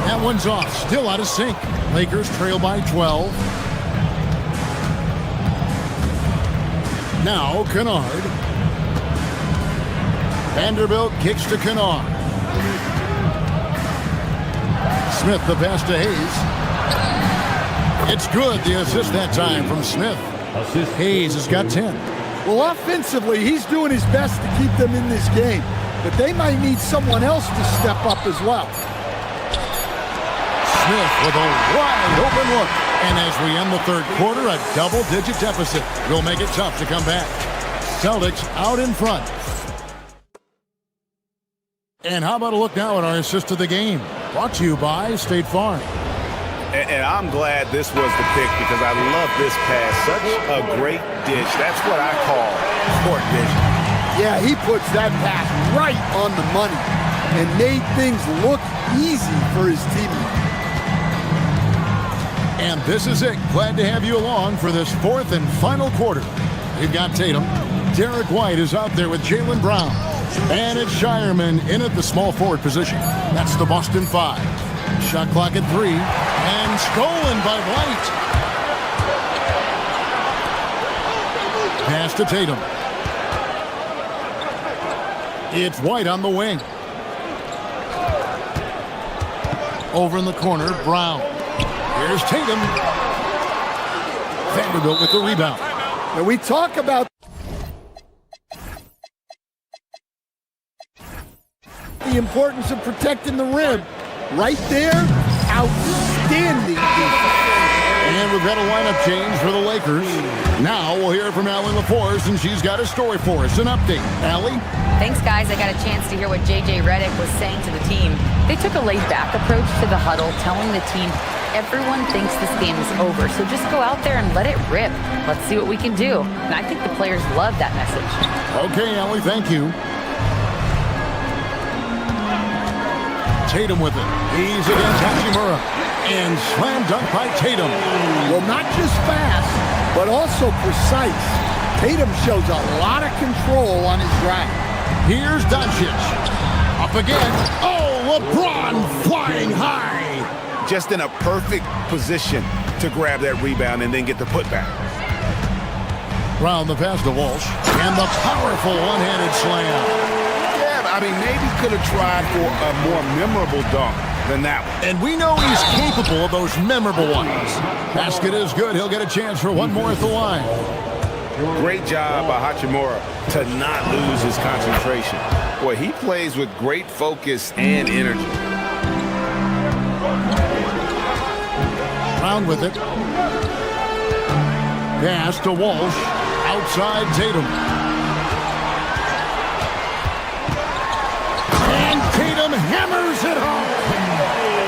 Speaker 4: That one's off, still out of sync. Lakers trail by 12. Now Kennard. Vanderbilt kicks to Kennard. Smith the pass to Hayes. It's good, the assist that time from Smith. Hayes has got 10.
Speaker 6: Well, offensively, he's doing his best to keep them in this game, but they might need someone else to step up as well.
Speaker 4: Smith with a wide open look. And as we end the third quarter, a double-digit deficit will make it tough to come back. Celtics out in front. And how about a look now at our assist of the game? Brought to you by State Farm.
Speaker 5: And I'm glad this was the pick because I love this pass. Such a great dish. That's what I call court vision.
Speaker 6: Yeah, he puts that pass right on the money and made things look easy for his teammates.
Speaker 4: And this is it. Glad to have you along for this fourth and final quarter. We've got Tatum. Derek White is out there with Jaylen Brown. And it's Shireman in at the small forward position. That's the Boston 5. Shot clock at 3. And stolen by White. Pass to Tatum. It's White on the wing. Over in the corner, Brown. Here's Tatum. Vanderbilt with the rebound.
Speaker 6: And we talk about the importance of protecting the rim. Right there, outstanding defense.
Speaker 4: And we've got a lineup change for the Lakers. Now we'll hear from Allie LaForce, and she's got a story for us. An update. Allie?
Speaker 7: Thanks, guys. I got a chance to hear what J.J. Redick was saying to the team. They took a laid-back approach to the huddle, telling the team, everyone thinks this game is over, so just go out there and let it rip. Let's see what we can do. And I think the players love that message.
Speaker 4: Okay, Allie, thank you. Tatum with it. He's against Hachimura. And slam dunk by Tatum.
Speaker 6: Well, not just fast, but also precise. Tatum shows a lot of control on his drive.
Speaker 4: Here's Doncic. Up again. Oh, LeBron flying high.
Speaker 5: Just in a perfect position to grab that rebound and then get the putback.
Speaker 4: Round the pass to Walsh. And the powerful one-handed slam.
Speaker 5: I mean, maybe could have tried for a more memorable dunk than that one.
Speaker 4: And we know he's capable of those memorable ones. Basket is good. He'll get a chance for one more at the line.
Speaker 5: Great job by Hachimura to not lose his concentration. Boy, he plays with great focus and energy.
Speaker 4: Brown with it. Pass to Walsh. Outside Tatum. Tatum hammers it home.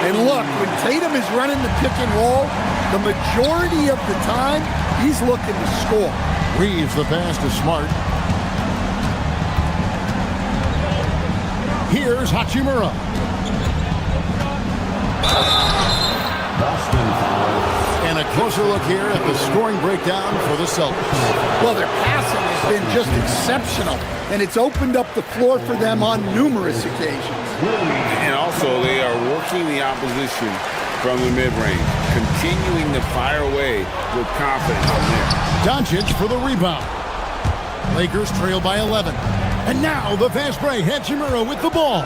Speaker 6: And look, when Tatum is running the pick and roll, the majority of the time, he's looking to score.
Speaker 4: Reeves the pass to Smart. Here's Hachimura. And a closer look here at the scoring breakdown for the Celtics.
Speaker 6: Well, their passing has been just exceptional, and it's opened up the floor for them on numerous occasions.
Speaker 5: And also, they are working the opposition from the mid-range, continuing to fire away with confidence from there.
Speaker 4: Doncic for the rebound. Lakers trail by 11. And now the fast break. Hachimura with the ball.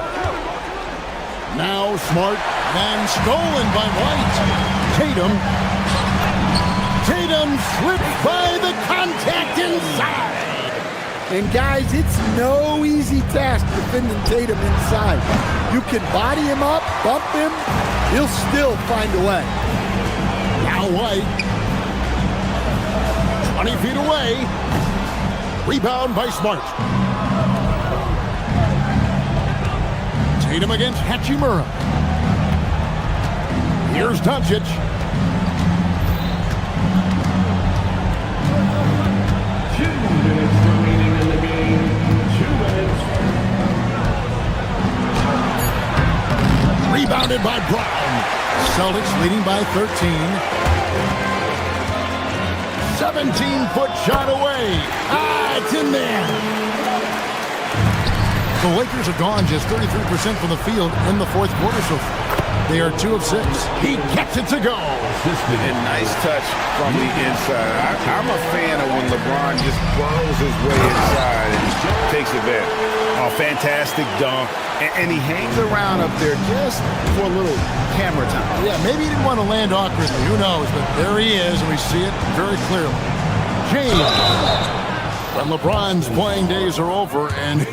Speaker 4: Now Smart, and stolen by White. Tatum slipped by the contact inside.
Speaker 6: And guys, it's no easy task defending Tatum inside. You can body him up, bump him, he'll still find a way.
Speaker 4: Now White. 20 feet away. Rebound by Smart. Tatum against Hachimura. Here's Doncic. Rebounded by Brown. Celtics leading by 13. 17-foot shot away. It's in there. The Lakers have gone just 33% from the field in the fourth quarter so far. They are 2 of 6. He gets it to go.
Speaker 5: And nice touch from the inside. I'm a fan of when LeBron just burrows his way inside and takes advantage. Oh, fantastic dunk. And he hangs around up there just for a little camera time.
Speaker 4: Yeah, maybe he didn't want to land awkwardly. Who knows? But there he is, and we see it very clearly. James. When LeBron's playing days are over, and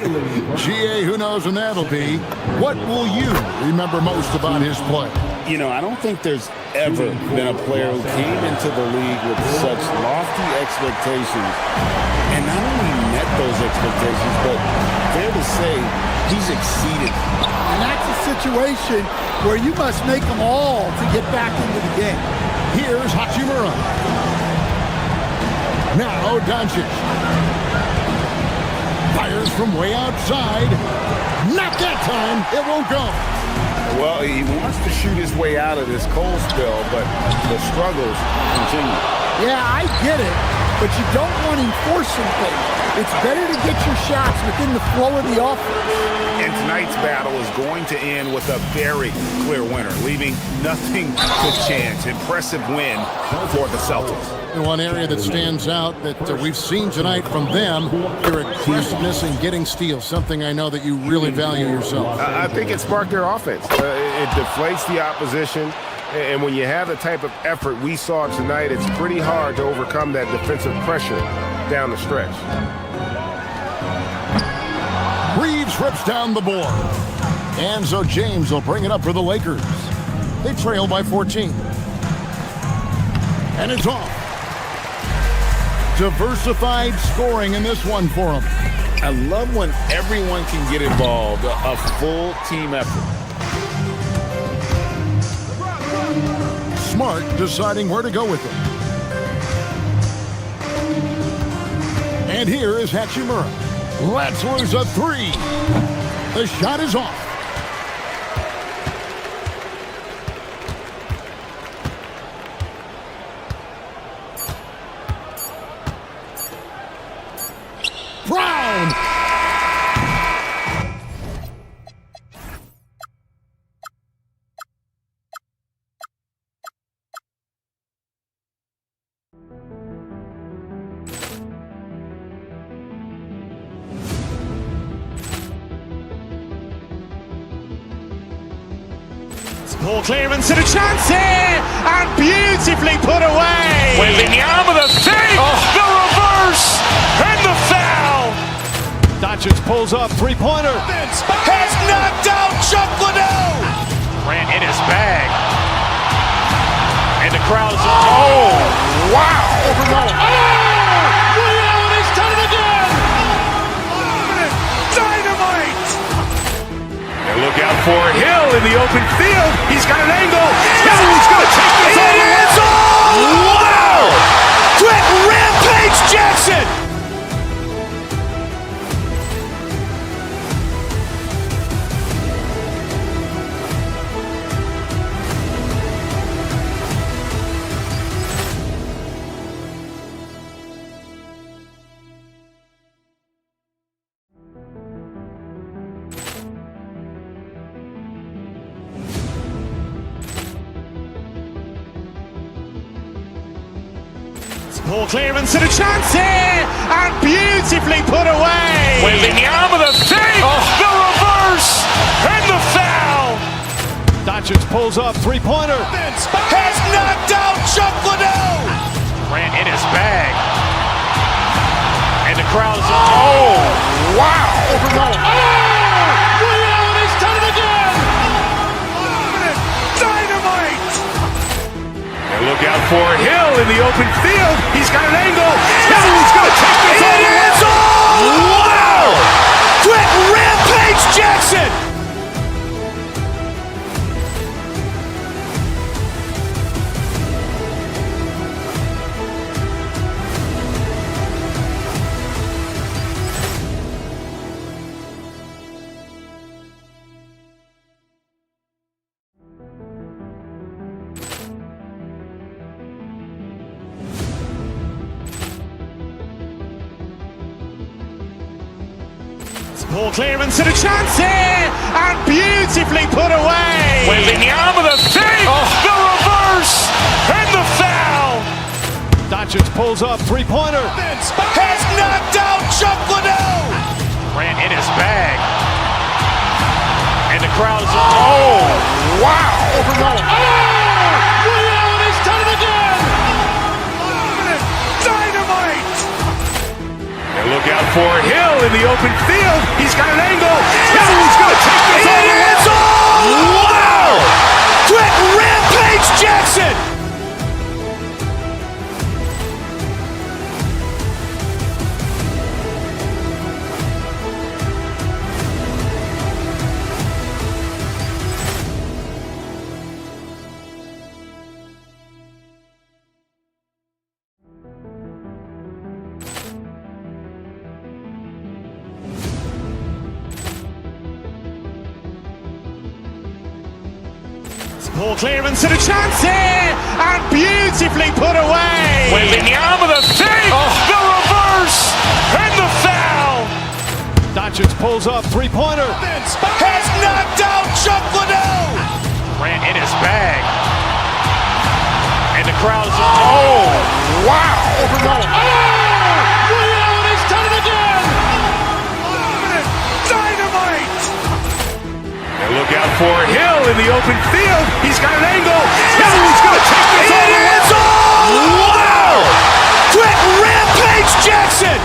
Speaker 4: GA, who knows when that'll be, what will you remember most about his play?
Speaker 5: You know, I don't think there's ever been a player who came into the league with such lofty expectations and not only met those expectations, but fair to say, he's exceeded.
Speaker 6: And that's a situation where you must make them all to get back into the game.
Speaker 4: Here's Hachimura. Now Doncic. Fires from way outside. Not that time. It won't go.
Speaker 5: Well, he wants to shoot his way out of this cold spell, but the struggles continue.
Speaker 6: Yeah, I get it, but you don't want him forcing things. It's better to get your shots within the flow of the offense.
Speaker 5: And tonight's battle is going to end with a very clear winner, leaving nothing to chance. Impressive win for the Celtics.
Speaker 4: And one area that stands out that we've seen tonight from them, their aggressiveness in getting steals, something I know that you really value yourself.
Speaker 5: I think it sparked their offense. It deflates the opposition. And when you have the type of effort we saw tonight, it's pretty hard to overcome that defensive pressure down the stretch.
Speaker 4: Reeves rips down the board. And so James will bring it up for the Lakers. They trail by 14. And it's off. Diversified scoring in this one for him.
Speaker 5: I love when everyone can get involved, a full team effort.
Speaker 4: Smart deciding where to go with it. And here is Hachimura. Let's lose a 3. The shot is off. Brown!
Speaker 1: Ball clearance and a chance here, and beautifully put away.
Speaker 2: Wembanyama the save, the reverse, and the foul.
Speaker 3: Doncic pulls up, three-pointer.
Speaker 2: Has knocked out Chuck Liddell. Ran in his bag. And the crowd is, oh, wow.
Speaker 3: Ray Allen has done it again.
Speaker 2: Dynamite. And look out for Hill in the open field. He's got an angle. He's going to take this all the way. Wow. Quick Rampage Jackson.
Speaker 1: Ball clearance and a chance here, and beautifully put away.
Speaker 2: Wembanyama the save, the reverse, and the foul.
Speaker 3: Doncic pulls up, three-pointer.
Speaker 2: Has knocked out Chuck Liddell. Ran in his bag. And the crowd is, oh, wow.
Speaker 3: Ray Allen has done it again.
Speaker 2: Dynamite. And look out for Hill in the open field. He's got an angle. He's going to take this all the way. Wow. Quick Rampage Jackson.
Speaker 1: Ball clearance and a chance here, and beautifully put away.
Speaker 2: Wembanyama the save, the reverse, and the foul.
Speaker 10: Doncic pulls up, three-pointer.
Speaker 2: Has knocked out Chuck Liddell. Ran in his bag. And the crowd is, oh, wow.
Speaker 3: Ray Allen has done it again.
Speaker 2: Dynamite. And look out for Hill in the open field. He's got an angle. He's going to take this all the way. Wow. Quick Rampage Jackson.
Speaker 1: Ball clearance and a chance here, and beautifully put away.
Speaker 2: Wembanyama the save, the reverse, and the foul.
Speaker 10: Doncic pulls up, three-pointer.
Speaker 2: Has knocked out Chuck Liddell. Ran in his bag. And the crowd is, oh, wow.
Speaker 3: Ray Allen has done it again.
Speaker 2: Dynamite. And look out for Hill in the open field. He's got an angle. He's going to take this all the way. Wow. Quick Rampage Jackson.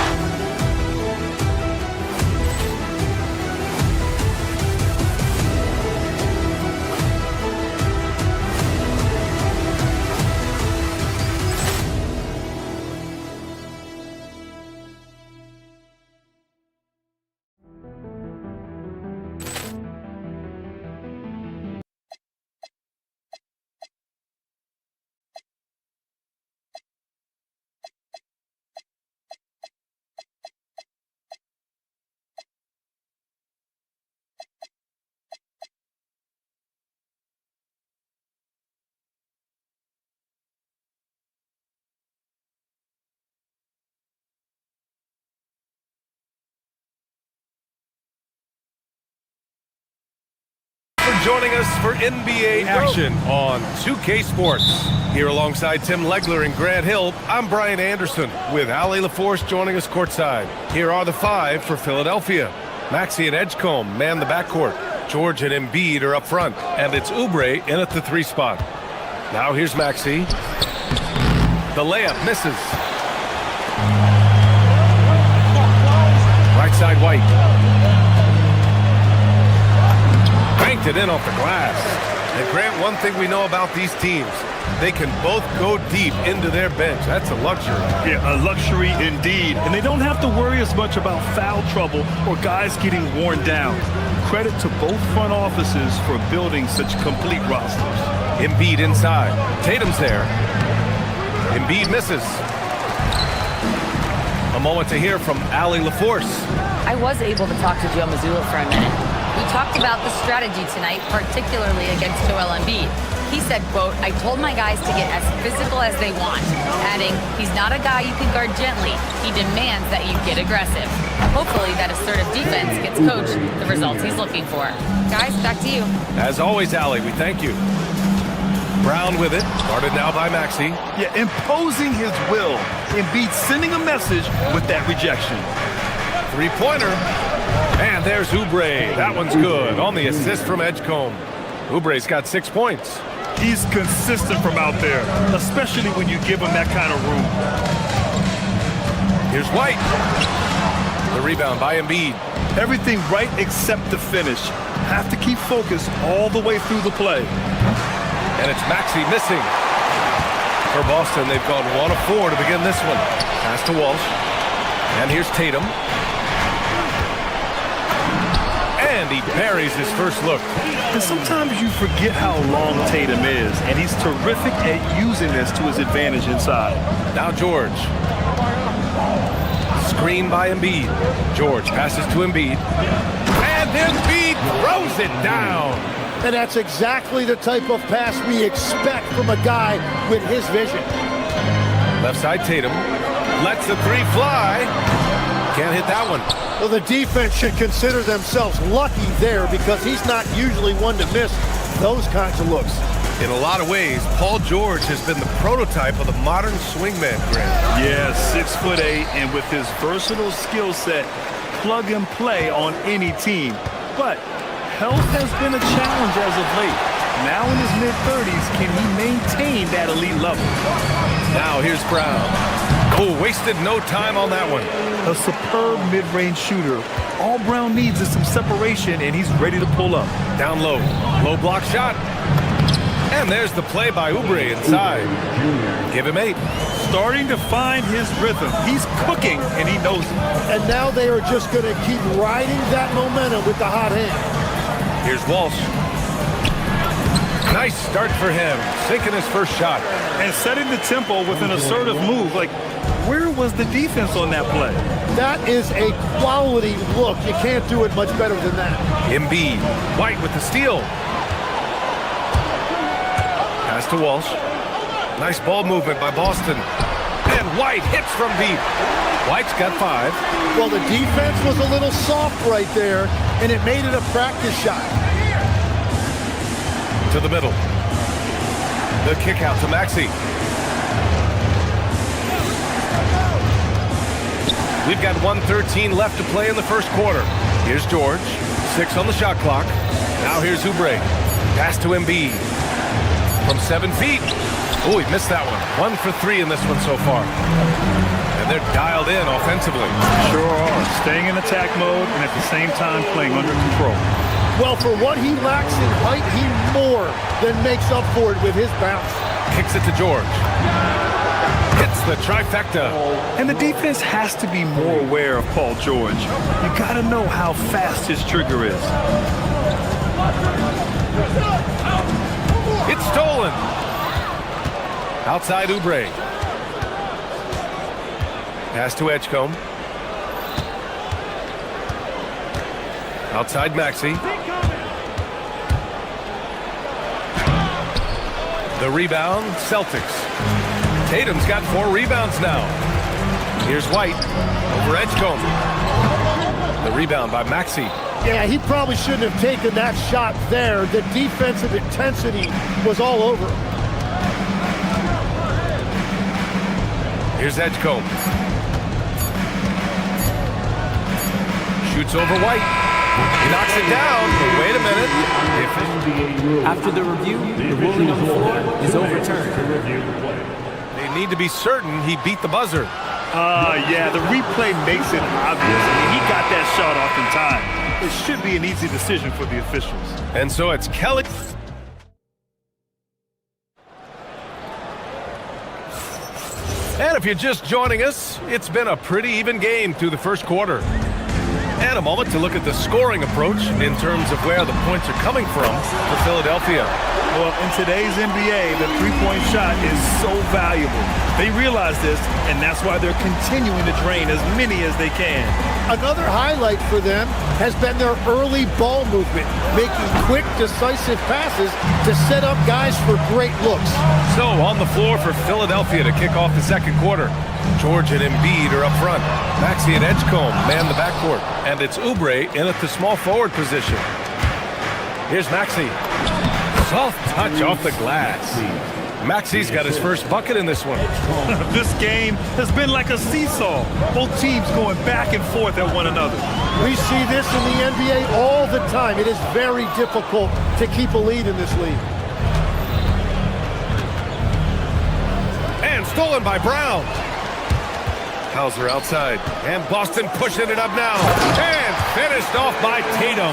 Speaker 9: Joining us for NBA action on 2K Sports. Here alongside Tim Legler and Grant Hill, I'm Brian Anderson with Ali LaForce joining us courtside. Here are the five for Philadelphia. Maxey and Edgecombe man the backcourt. George and Embiid are up front, and it's Oubre in at the 3 spot. Now here's Maxey. The layup misses. Right side White. Banked it in off the glass. And Grant, one thing we know about these teams, they can both go deep into their bench. That's a luxury.
Speaker 11: Yeah, a luxury indeed. And they don't have to worry as much about foul trouble or guys getting worn down. Credit to both front offices for building such complete rosters.
Speaker 9: Embiid inside. Tatum's there. Embiid misses. A moment to hear from Ali LaForce.
Speaker 7: I was able to talk to Joe Mazzulla for a minute. We talked about the strategy tonight, particularly against Joel Embiid. He said, quote, "I told my guys to get as physical as they want," adding, "He's not a guy you can guard gently. He demands that you get aggressive." Hopefully that assertive defense gets Coach the results he's looking for. Guys, back to you.
Speaker 9: As always, Ali, we thank you. Brown with it, guarded now by Maxey.
Speaker 11: Yeah, imposing his will. Embiid sending a message with that rejection.
Speaker 9: Three-pointer. And there's Oubre. That one's good on the assist from Edgecombe. Oubre's got 6 points.
Speaker 11: He's consistent from out there, especially when you give him that kind of room.
Speaker 9: Here's White. The rebound by Embiid.
Speaker 11: Everything right except the finish. Have to keep focused all the way through the play.
Speaker 9: And it's Maxey missing. For Boston, they've gone 1 of 4 to begin this one. Pass to Walsh. And here's Tatum. And he buries his first look.
Speaker 11: And sometimes you forget how long Tatum is, and he's terrific at using this to his advantage inside.
Speaker 9: Now George. Screen by Embiid. George passes to Embiid. And Embiid throws it down.
Speaker 6: And that's exactly the type of pass we expect from a guy with his vision.
Speaker 9: Left side Tatum. Lets the three fly. Can't hit that one.
Speaker 3: Well, the defense should consider themselves lucky there because he's not usually one to miss those kinds of looks.
Speaker 9: In a lot of ways, Paul George has been the prototype of the modern swingman, Grant.
Speaker 11: Yeah, 6'8", and with his versatile skill set, plug and play on any team. But health has been a challenge as of late. Now in his mid-30s, can he maintain that elite level?
Speaker 9: Now here's Brown. Oh, wasted no time on that one.
Speaker 11: A superb mid-range shooter. All Brown needs is some separation, and he's ready to pull up.
Speaker 9: Down low. Low block shot. And there's the play by Oubre inside. Give him 8.
Speaker 11: Starting to find his rhythm. He's cooking, and he knows it.
Speaker 3: And now they are just going to keep riding that momentum with the hot hand.
Speaker 9: Here's Walsh. Nice start for him. Sinking his first shot.
Speaker 11: And setting the tempo with an assertive move. Like, where was the defense on that play?
Speaker 3: That is a quality look. You can't do it much better than that.
Speaker 9: Embiid. White with the steal. Pass to Walsh. Nice ball movement by Boston. And White hits from deep. White's got 5.
Speaker 3: Well, the defense was a little soft right there, and it made it a practice shot.
Speaker 9: To the middle. The kick out to Maxey. We've got 1:13 left to play in the first quarter. Here's George. 6 on the shot clock. Now here's Oubre. Pass to Embiid. From 7 feet. Oh, he missed that one. 1 for 3 in this one so far. And they're dialed in offensively.
Speaker 11: Sure are. Staying in attack mode and at the same time playing under control.
Speaker 3: Well, for what he lacks in height, he more than makes up for it with his bounce.
Speaker 9: Kicks it to George. Hits the trifecta.
Speaker 11: And the defense has to be more aware of Paul George. You got to know how fast his trigger is.
Speaker 9: It's stolen. Outside Oubre. Pass to Edgecombe. Outside Maxey. The rebound, Celtics. Tatum's got 4 rebounds now. Here's White over Edgecombe. The rebound by Maxey.
Speaker 3: Yeah, he probably shouldn't have taken that shot there. The defensive intensity was all over.
Speaker 9: Here's Edgecombe. Shoots over White. He knocks it down, but wait a minute.
Speaker 16: After the review, the ruling on the floor is overturned.
Speaker 9: They need to be certain he beat the buzzer.
Speaker 11: Yeah, the replay makes it obvious. I mean, he got that shot off in time. It should be an easy decision for the officials.
Speaker 9: And so it's Kelly. And if you're just joining us, it's been a pretty even game through the first quarter. And a moment to look at the scoring approach in terms of where the points are coming from for Philadelphia.
Speaker 11: Well, in today's NBA, the three-point shot is so valuable. They realize this, and that's why they're continuing to drain as many as they can.
Speaker 3: Another highlight for them has been their early ball movement, making quick, decisive passes to set up guys for great looks.
Speaker 9: So on the floor for Philadelphia to kick off the second quarter. George and Embiid are up front. Maxey and Edgecombe man the backcourt. And it's Oubre in at the small forward position. Here's Maxey. Soft touch off the glass. Maxey's got his first bucket in this one.
Speaker 11: This game has been like a seesaw. Both teams going back and forth at one another.
Speaker 3: We see this in the NBA all the time. It is very difficult to keep a lead in this league.
Speaker 9: And stolen by Brown. Hauser outside. And Boston pushing it up now. And finished off by Tatum.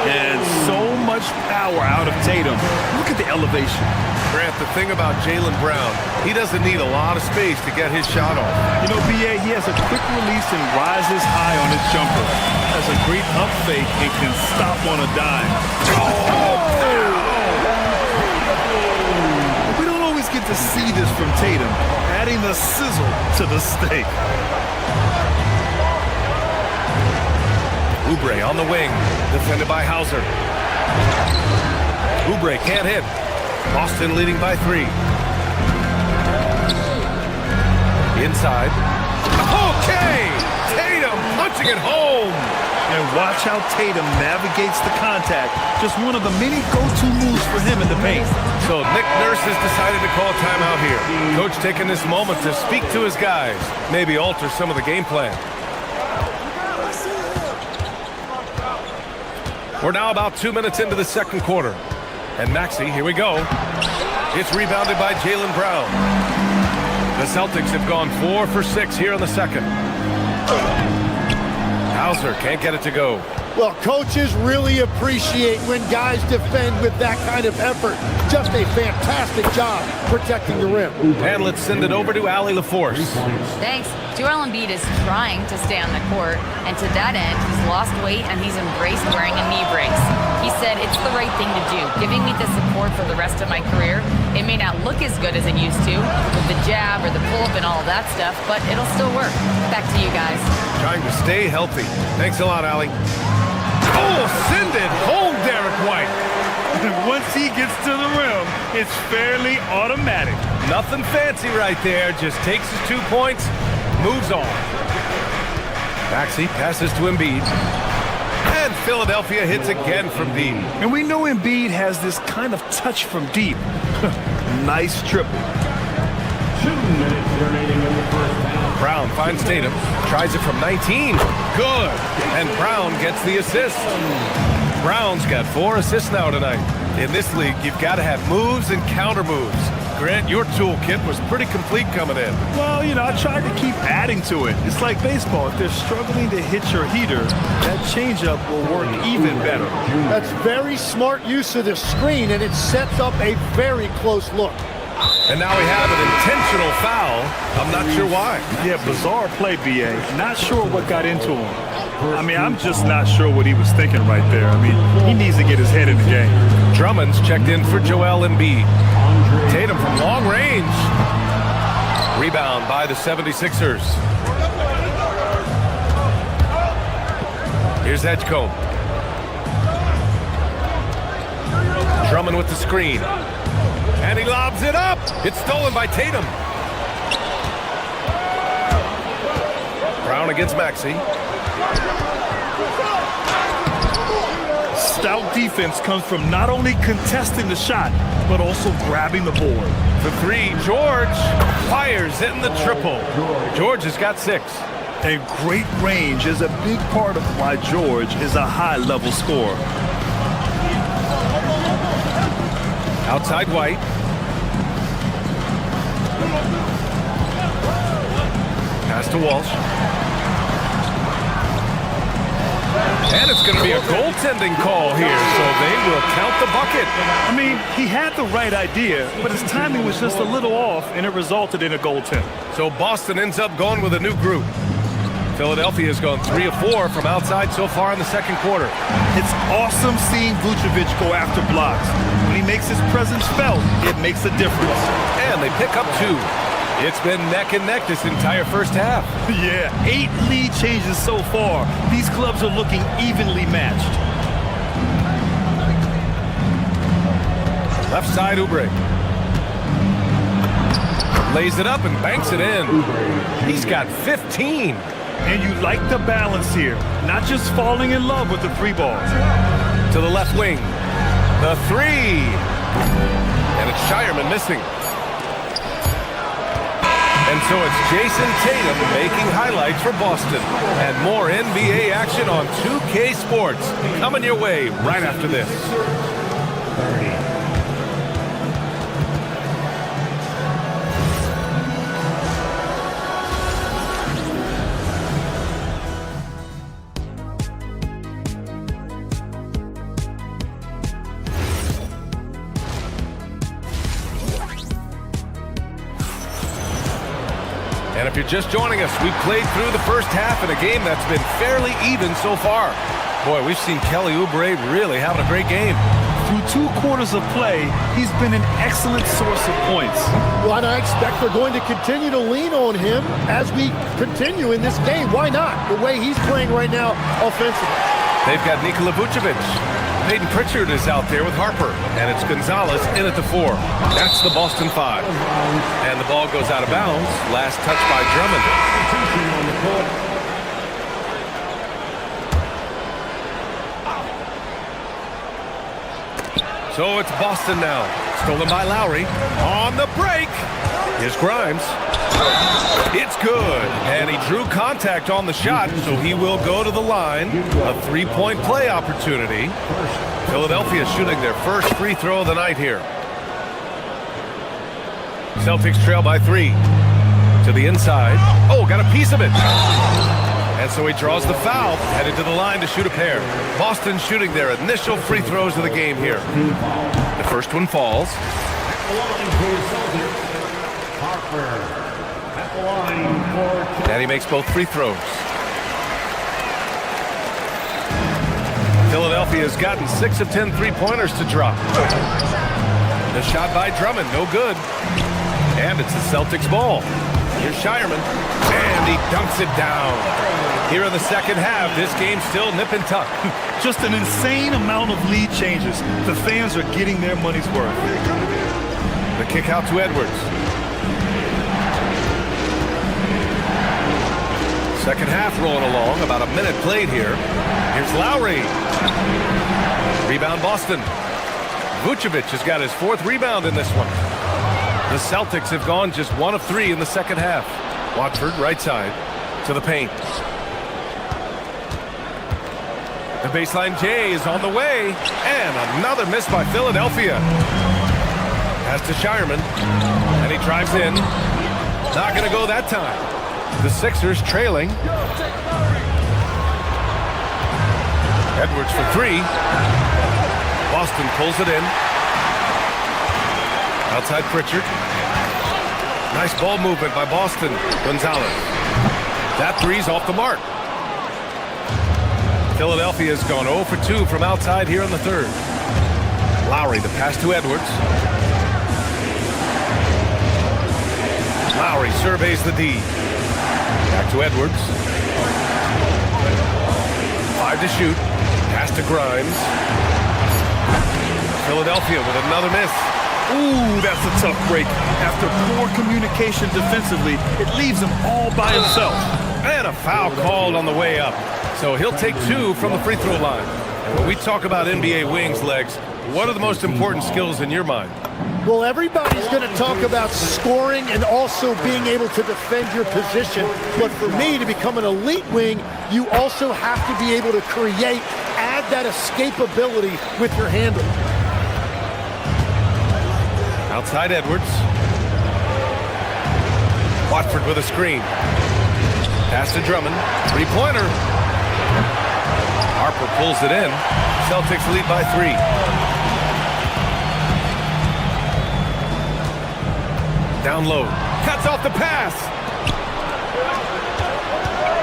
Speaker 11: And so much power out of Tatum. Look at the elevation.
Speaker 9: Grant, the thing about Jaylen Brown, he doesn't need a lot of space to get his shot off.
Speaker 11: You know, B.A., he has a quick release and rises high on his jumper. Has a great up fake and can stop on a dime. We don't always get to see this from Tatum, adding the sizzle to the steak.
Speaker 9: Oubre on the wing, defended by Hauser. Oubre can't hit. Boston leading by 3. Inside. Okay! Tatum bring it home.
Speaker 11: And watch how Tatum navigates the contact. Just one of the many go-to moves for him in the paint.
Speaker 9: So Nick Nurse has decided to call timeout here. Coach taking this moment to speak to his guys, maybe alter some of the game plan. We're now about 2 minutes into the second quarter. And Maxey, here we go. It's rebounded by Jaylen Brown. The Celtics have gone 4 for 6 here in the second. Hauser can't get it to go.
Speaker 3: Well, coaches really appreciate when guys defend with that kind of effort. Just a fantastic job protecting the rim.
Speaker 9: And let's send it over to Allie LaForce.
Speaker 7: Thanks. Joel Embiid is trying to stay on the court, and to that end, he's lost weight and he's embraced wearing a knee brace. He said, "It's the right thing to do, giving me the support for the rest of my career. It may not look as good as it used to, with the jab or the pull-up and all of that stuff, but it'll still work." Back to you guys.
Speaker 9: Trying to stay healthy. Thanks a lot, Allie. Oh, send it home, Derek White.
Speaker 11: Once he gets to the rim, it's fairly automatic.
Speaker 9: Nothing fancy right there. Just takes his 2 points, moves on. Maxey passes to Embiid. And Philadelphia hits again from deep.
Speaker 11: And we know Embiid has this kind of touch from deep. Nice triple.
Speaker 8: 2 minutes remaining in the first half.
Speaker 9: Brown finds Tatum, tries it from 19. Good. And Brown gets the assist. Brown's got 4 assists now tonight. In this league, you've got to have moves and counter moves. Grant, your toolkit was pretty complete coming in.
Speaker 11: Well, you know, I tried to keep adding to it. It's like baseball. If they're struggling to hit your heater, that changeup will work even better.
Speaker 3: That's very smart use of the screen, and it sets up a very close look.
Speaker 9: And now we have an intentional foul. I'm not sure why.
Speaker 11: Yeah, bizarre play, B.A. Not sure what got into him. I mean, I'm just not sure what he was thinking right there. I mean, he needs to get his head in the game.
Speaker 9: Drummond's checked in for Joel Embiid. Tatum from long range. Rebound by the 76ers. Here's Edgecombe. Drummond with the screen. And he lobs it up. It's stolen by Tatum. Brown against Maxey.
Speaker 11: Stout defense comes from not only contesting the shot, but also grabbing the board.
Speaker 9: For 3, George fires in the triple. George has got 6.
Speaker 11: And great range is a big part of why George is a high-level scorer.
Speaker 9: Outside White. Pass to Walsh. And it's going to be a goaltending call here, so they will count the bucket.
Speaker 11: I mean, he had the right idea, but his timing was just a little off, and it resulted in a goaltend.
Speaker 9: So Boston ends up going with a new group. Philadelphia has gone 3 of 4 from outside so far in the second quarter.
Speaker 11: It's awesome seeing Vucevic go after blocks. When he makes his presence felt, it makes a difference.
Speaker 9: And they pick up 2. It's been neck and neck this entire first half.
Speaker 11: Yeah, 8 lead changes so far. These clubs are looking evenly matched.
Speaker 9: Left side, Oubre. Lays it up and banks it in. He's got 15.
Speaker 11: And you like the balance here. Not just falling in love with the 3 balls.
Speaker 9: To the left wing. The 3. And it's Shireman missing. And so it's Jason Tatum making highlights for Boston. And more NBA action on 2K Sports coming your way right after this. And if you're just joining us, we've played through the first half in a game that's been fairly even so far. Boy, we've seen Kelly Oubre really having a great game.
Speaker 11: Through 2 quarters of play, he's been an excellent source of points.
Speaker 3: Well, and I expect they're going to continue to lean on him as we continue in this game. Why not? The way he's playing right now offensively.
Speaker 9: They've got Nikola Vucevic. Peyton Pritchard is out there with Harper, and it's Gonzalez in at the 4. That's the Boston 5. And the ball goes out of bounds. Last touch by Drummond. So it's Boston now. Stolen by Lowry. On the break. Here's Grimes. It's good. And he drew contact on the shot, so he will go to the line. A three-point play opportunity. Philadelphia shooting their first free throw of the night here. Celtics trail by 3. To the inside. Oh, got a piece of it. And so he draws the foul, headed to the line to shoot a pair. Boston shooting their initial free throws of the game here. The first one falls. And he makes both free throws. Philadelphia has gotten 6 of 10 three-pointers to drop. The shot by Drummond, no good. And it's the Celtics ball. Here's Shireman, and he dunks it down. Here in the second half, this game's still nip and tuck.
Speaker 11: Just an insane amount of lead changes. The fans are getting their money's worth.
Speaker 9: The kick out to Edwards. Second half rolling along, about a minute played here. Here's Lowry. Rebound Boston. Vucevic has got his 4th rebound in this one. The Celtics have gone just 1 of 3 in the second half. Watford, right side, to the paint. The baseline J is on the way, and another miss by Philadelphia. Pass to Shireman, and he drives in. Not going to go that time. The Sixers trailing. Edwards for 3. Boston pulls it in. Outside Pritchard. Nice ball movement by Boston. Gonzalez. That three's off the mark. Philadelphia's gone 0 for 2 from outside here in the third. Lowry, the pass to Edwards. Lowry surveys the D. Back to Edwards. 5 to shoot. Pass to Grimes. Philadelphia with another miss.
Speaker 11: Ooh, that's a tough break. After poor communication defensively, it leaves him all by himself.
Speaker 9: And a foul called on the way up. So he'll take 2 from the free throw line. And when we talk about NBA wings, Legs, what are the most important skills in your mind?
Speaker 3: Well, everybody's going to talk about scoring and also being able to defend your position. But for me, to become an elite wing, you also have to be able to create, add that escapability with your handle.
Speaker 9: Outside Edwards. Watford with a screen. Pass to Drummond. Three-pointer. Harper pulls it in. Celtics lead by 3. Down low. Cuts off the pass.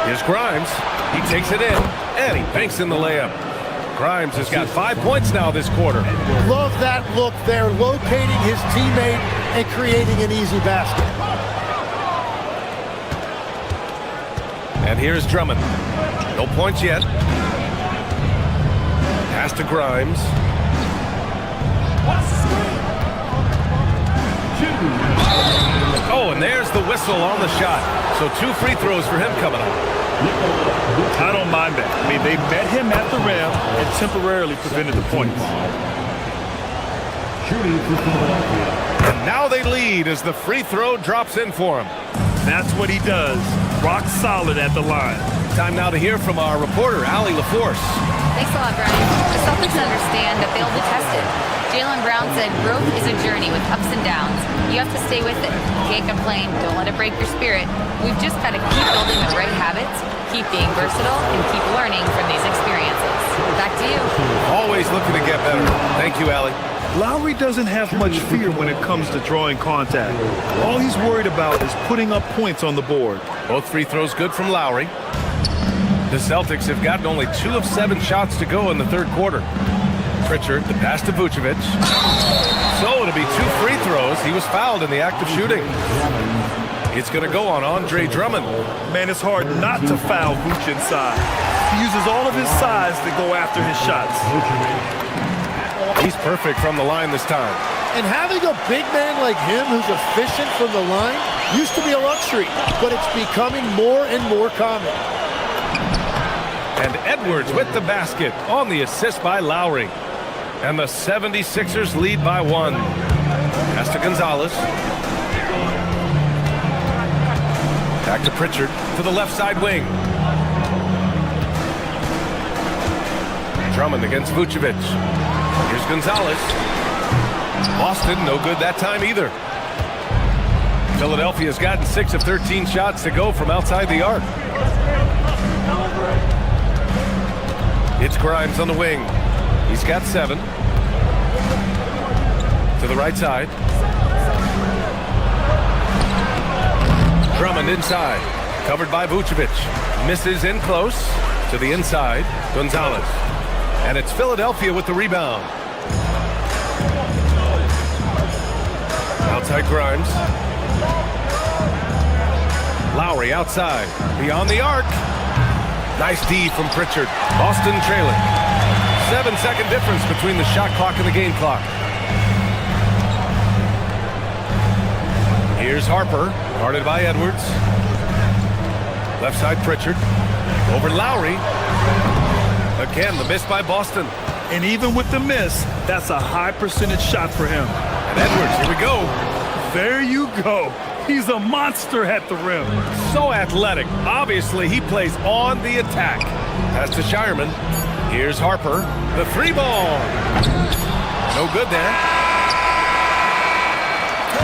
Speaker 9: Here's Grimes. He takes it in, and he banks in the layup. Grimes has got 5 points now this quarter.
Speaker 3: Love that look there, locating his teammate and creating an easy basket.
Speaker 9: And here's Drummond. No points yet. Pass to Grimes. Oh, and there's the whistle on the shot. So 2 free throws for him coming up.
Speaker 11: I don't mind that. I mean, they met him at the rim and temporarily prevented the points.
Speaker 9: And now they lead as the free throw drops in for him.
Speaker 11: That's what he does. Rock solid at the line.
Speaker 9: Time now to hear from our reporter, Allie LaForce.
Speaker 7: Thanks a lot, Brian. The Celtics understand that they'll be tested. Jaylen Brown said growth is a journey with ups and downs. You have to stay with it. You can't complain. Don't let it break your spirit. We've just got to keep building the right habits, keep being versatile, and keep learning from these experiences. Back to you.
Speaker 9: Always looking to get better. Thank you, Allie.
Speaker 11: Lowry doesn't have much fear when it comes to drawing contact. All he's worried about is putting up points on the board.
Speaker 9: Both free throws good from Lowry. The Celtics have gotten only 2 of 7 shots to go in the third quarter. Pritchard, the pass to Vucevic. So to be 2 free throws, he was fouled in the act of shooting. It's going to go on Andre Drummond.
Speaker 11: Man, it's hard not to foul Vooch inside. He uses all of his size to go after his shots.
Speaker 9: He's perfect from the line this time.
Speaker 3: And having a big man like him who's efficient from the line used to be a luxury, but it's becoming more and more common.
Speaker 9: And Edwards with the basket on the assist by Lowry. And the 76ers lead by 1. Pass to Gonzalez. Back to Pritchard to the left side wing. Drummond against Vucevic. Here's Gonzalez. Boston, no good that time either. Philadelphia's gotten 6 of 13 shots to go from outside the arc. It's Grimes on the wing. He's got 7. To the right side. Drummond inside. Covered by Vucevic. Misses in close. To the inside. Gonzalez. And it's Philadelphia with the rebound. Outside Grimes. Lowry outside. Beyond the arc. Nice D from Pritchard. Boston trailing. 7-second difference between the shot clock and the game clock. Here's Harper. Guarded by Edwards. Left side Pritchard. Over Lowry. Again, the miss by Boston.
Speaker 11: And even with the miss, that's a high percentage shot for him.
Speaker 9: And Edwards, here we go.
Speaker 11: There you go. He's a monster at the rim.
Speaker 9: So athletic. Obviously, he plays on the attack. Pass to Shireman. Here's Harper. The 3-ball. No good there.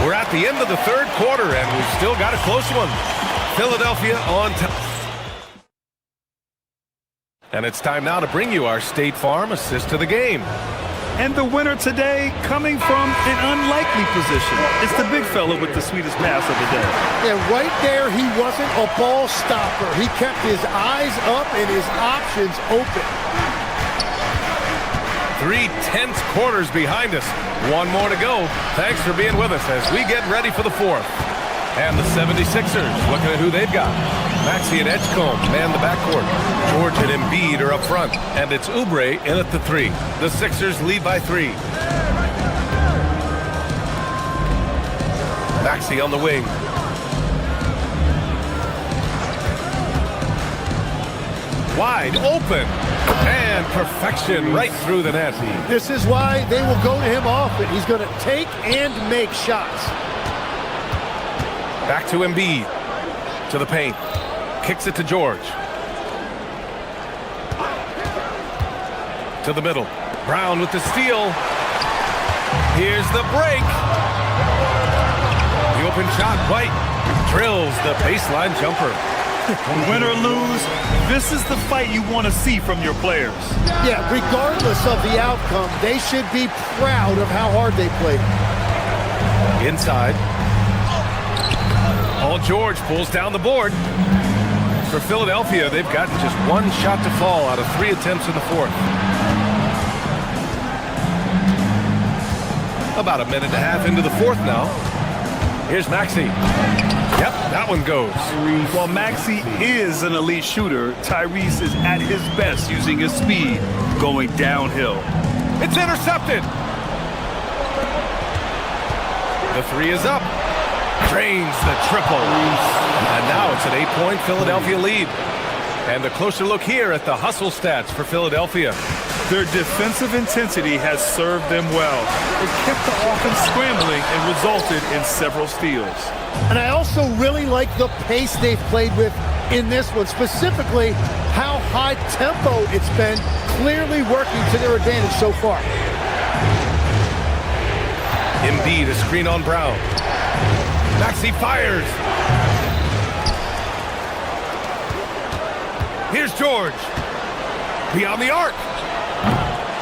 Speaker 9: We're at the end of the third quarter, and we've still got a close one. Philadelphia on top. And it's time now to bring you our State Farm assist to the game.
Speaker 11: And the winner today coming from an unlikely position. It's the big fella with the sweetest pass of the day.
Speaker 3: Yeah, right there, he wasn't a ball stopper. He kept his eyes up and his options open.
Speaker 9: 3 tense quarters behind us. One more to go. Thanks for being with us as we get ready for the fourth. And the 76ers looking at who they've got. Maxey and Edgecombe man the backcourt. George and Embiid are up front. And it's Oubre in at the 3. The Sixers lead by 3. Maxey on the wing. Wide open. And perfection right through the net.
Speaker 3: This is why they will go to him often. He's going to take and make shots.
Speaker 9: Back to Embiid. To the paint. Kicks it to George. To the middle. Brown with the steal. Here's the break. The open shot. White drills the baseline jumper.
Speaker 11: Win or lose, this is the fight you want to see from your players.
Speaker 3: Yeah, regardless of the outcome, they should be proud of how hard they played.
Speaker 9: Inside. Paul George pulls down the board. For Philadelphia, they've gotten just 1 shot to fall out of 3 attempts in the fourth. About a minute and a half into the fourth now. Here's Maxey. Yep, that one goes.
Speaker 11: While Maxey is an elite shooter, Tyrese is at his best using his speed going downhill.
Speaker 9: It's intercepted. The 3 is up. Drains the triple. And now it's an 8-point Philadelphia lead. And a closer look here at the hustle stats for Philadelphia.
Speaker 11: Their defensive intensity has served them well. It kept the offense scrambling and resulted in several steals.
Speaker 3: And I also really like the pace they've played with in this one, specifically how high tempo it's been, clearly working to their advantage so far.
Speaker 9: Embiid, a screen on Brown. Maxey fires. Here's George. Beyond the arc.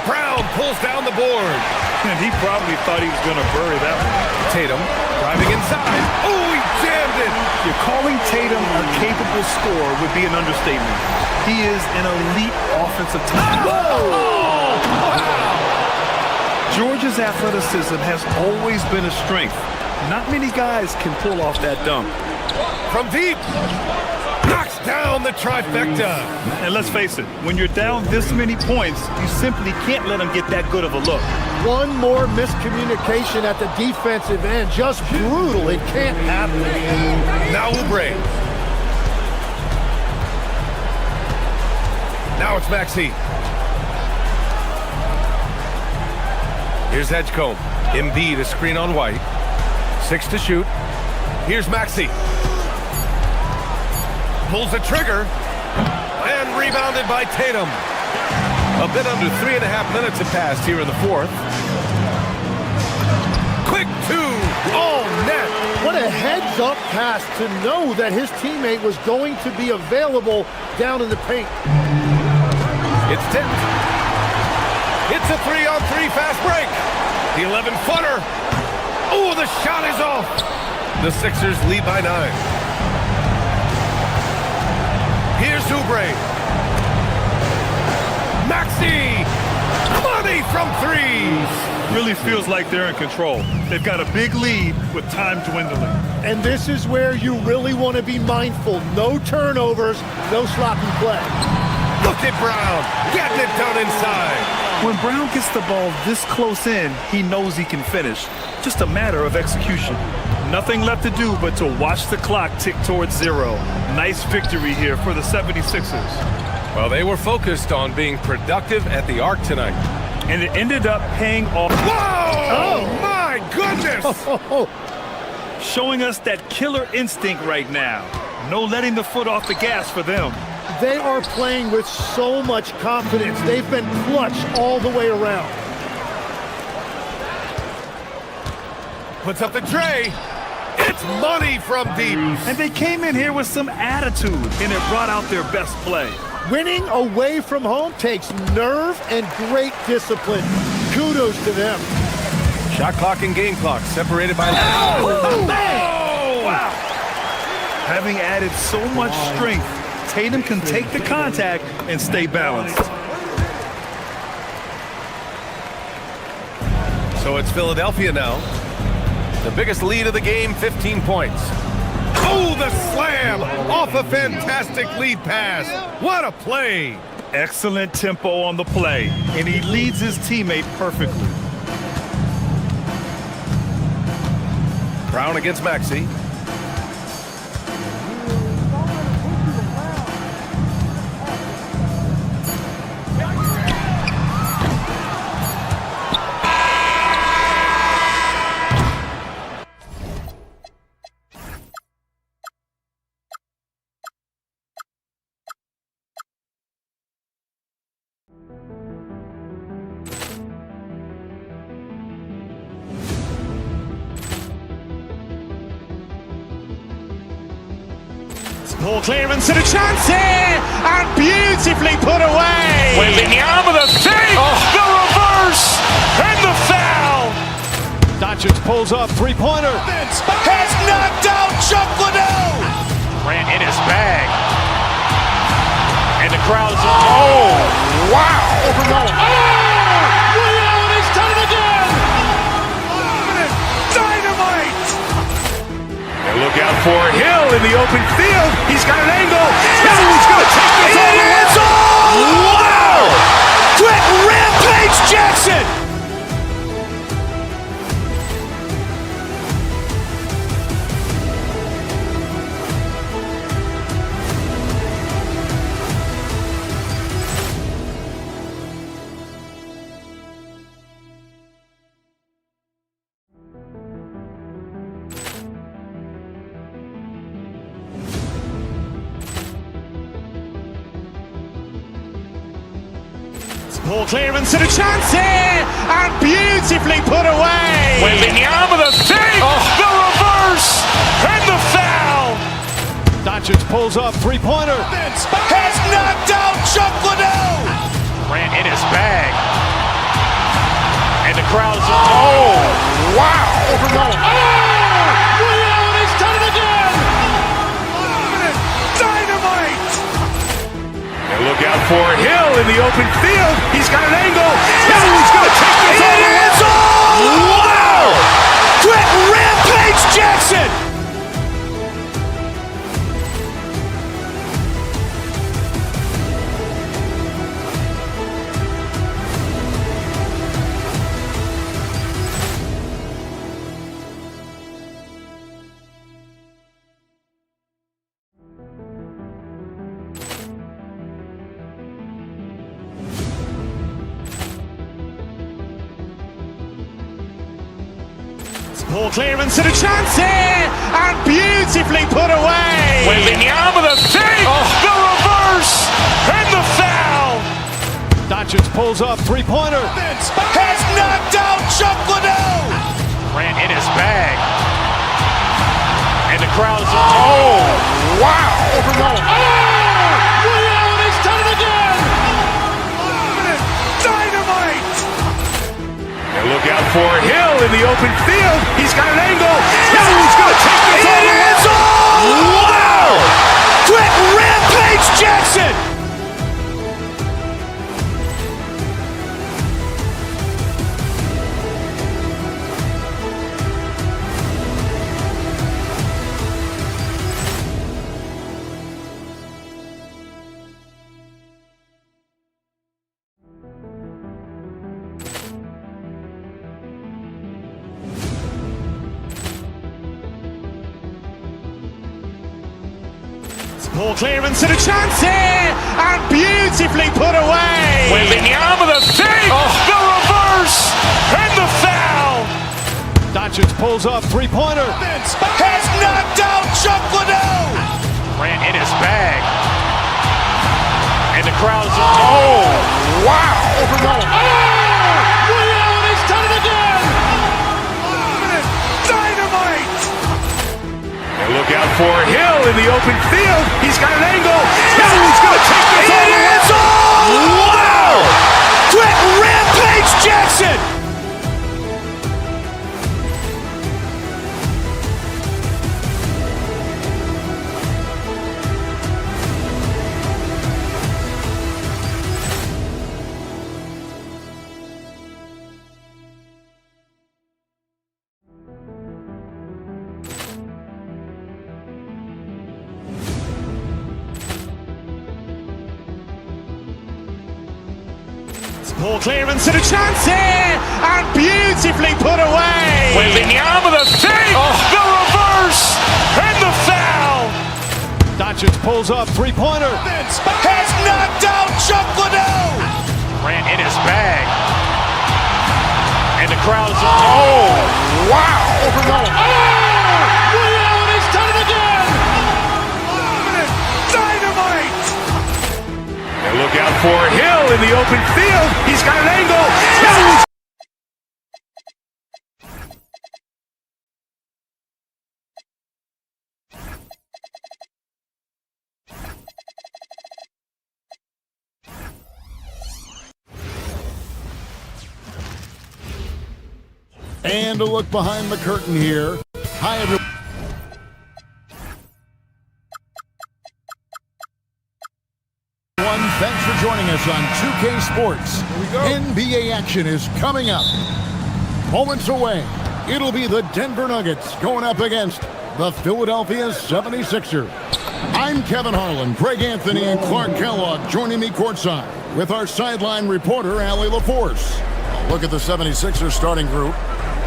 Speaker 9: Brown pulls down the board.
Speaker 11: And he probably thought he was going to bury that one.
Speaker 9: Tatum driving inside. Oh, he jammed it.
Speaker 11: You're calling Tatum a capable scorer would be an understatement. He is an elite offensive talent.
Speaker 9: Oh! Wow!
Speaker 11: George's athleticism has always been a strength. Not many guys can pull off that dunk.
Speaker 9: From deep. Knocks down the trifecta.
Speaker 11: And let's face it, when you're down this many points, you simply can't let them get that good of a look.
Speaker 3: One more miscommunication at the defensive end. Just brutal. It can't happen.
Speaker 9: Now Oubre. Now it's Maxey. Here's Edgecombe. Embiid, a screen on White. 6 to shoot. Here's Maxey. Pulls the trigger. And rebounded by Tatum. A bit under 3.5 minutes have passed here in the fourth. Quick 2. Oh, net.
Speaker 3: What a heads-up pass to know that his teammate was going to be available down in the paint.
Speaker 9: It's tipped. It's a 3-on-3 fast break. The 11-footer. Oh, the shot is off. The Sixers lead by 9. Here's Oubre. Maxey. Money from 3s.
Speaker 11: Really feels like they're in control. They've got a big lead with time dwindling.
Speaker 3: And this is where you really want to be mindful. No turnovers, no sloppy play.
Speaker 9: Look at Brown, getting it done inside.
Speaker 11: When Brown gets the ball this close in, he knows he can finish. Just a matter of execution. Nothing left to do but to watch the clock tick towards 0. Nice victory here for the 76ers.
Speaker 9: Well, they were focused on being productive at the arc tonight.
Speaker 11: And it ended up paying off.
Speaker 9: Whoa! Oh, my goodness!
Speaker 11: Showing us that killer instinct right now. No letting the foot off the gas for them.
Speaker 3: They are playing with so much confidence. They've been clutch all the way around.
Speaker 9: Puts up the tray. It's money from deep.
Speaker 11: And they came in here with some attitude, and it brought out their best play.
Speaker 3: Winning away from home takes nerve and great discipline. Kudos to them.
Speaker 9: Shot clock and game clock separated by...
Speaker 11: Oh, wow! Having added so much strength, Tatum can take the contact and stay balanced.
Speaker 9: So it's Philadelphia now. The biggest lead of the game, 15 points. Oh, the slam off a fantastic lead pass. What a play.
Speaker 11: Excellent tempo on the play, and he leads his teammate perfectly.
Speaker 9: Brown against Maxey.
Speaker 1: Poor clearance and a chance here, and beautifully put away.
Speaker 2: Wembanyama the save, the reverse, and the foul.
Speaker 1: Doncic pulls up, three-pointer.
Speaker 2: Has knocked out Chuck Liddell. Grant in his bag. And the crowd is, oh, wow.
Speaker 3: Overrun.
Speaker 2: Leon has done it again. Dynamite. And look out for Hill in the open field. He's got an angle. He's going to take this all the way. Wow. Quick Rampage Jackson.
Speaker 1: Poor clearance and a chance here, and beautifully put away.
Speaker 2: Wembanyama the save, the reverse, and the foul.
Speaker 1: Doncic pulls up, three-pointer.
Speaker 2: Has knocked out Chuck Liddell. Grant in his bag. And the crowd is, oh, wow.
Speaker 3: Overrun.
Speaker 2: Leon has done it again. Dynamite. And look out for Hill in the open field. He's got an angle. He's going to take this all the way. Wow. Quick Rampage Jackson.
Speaker 1: Ball clearance and a chance here, and beautifully put away.
Speaker 2: Wembanyama with a save, the reverse, and the foul.
Speaker 10: Doncic pulls up, three-pointer.
Speaker 2: Has knocked out Chuck Liddell. Ran in his bag. And the crowd is, oh, wow.
Speaker 3: Over Nolan.
Speaker 2: Ray Allen has done it again. Dynamite. And look out for Hill in the open field. He's got an angle. He's going to take this all the way. Wow. Quick Rampage Jackson.
Speaker 1: Ball clearance and a chance here, and beautifully put away.
Speaker 2: Wembanyama with a save, the reverse, and the foul.
Speaker 10: Doncic pulls up, three-pointer.
Speaker 2: Has knocked out Chuck Liddell. Ran in his bag. And the crowd is, oh, wow.
Speaker 3: Over Nolan.
Speaker 2: Ray Allen has done it again. Dynamite. And look out for Hill in the open field. He's got an angle. He's going to take this all the way. Wow. Quick Rampage Jackson.
Speaker 1: Ball clearance and a chance here, and beautifully put away.
Speaker 2: Wembanyama with a save, the reverse, and the foul.
Speaker 10: Doncic pulls up, three-pointer.
Speaker 2: Has knocked out Chuck Liddell. Ran in his bag. And the crowd is, oh, wow.
Speaker 3: Over Nolan.
Speaker 2: Ray Allen has done it again. Dynamite. And look out for Hill in the open field. He's got an angle.
Speaker 4: And a look behind the curtain here. Hi, everyone. Thanks for joining us on 2K Sports. NBA action is coming up. Moments away, it'll be the Denver Nuggets going up against the Philadelphia 76ers. I'm Kevin Harlan, Greg Anthony, and Clark Kellogg joining me courtside with our sideline reporter, Allie LaForce. A look at the 76ers starting group.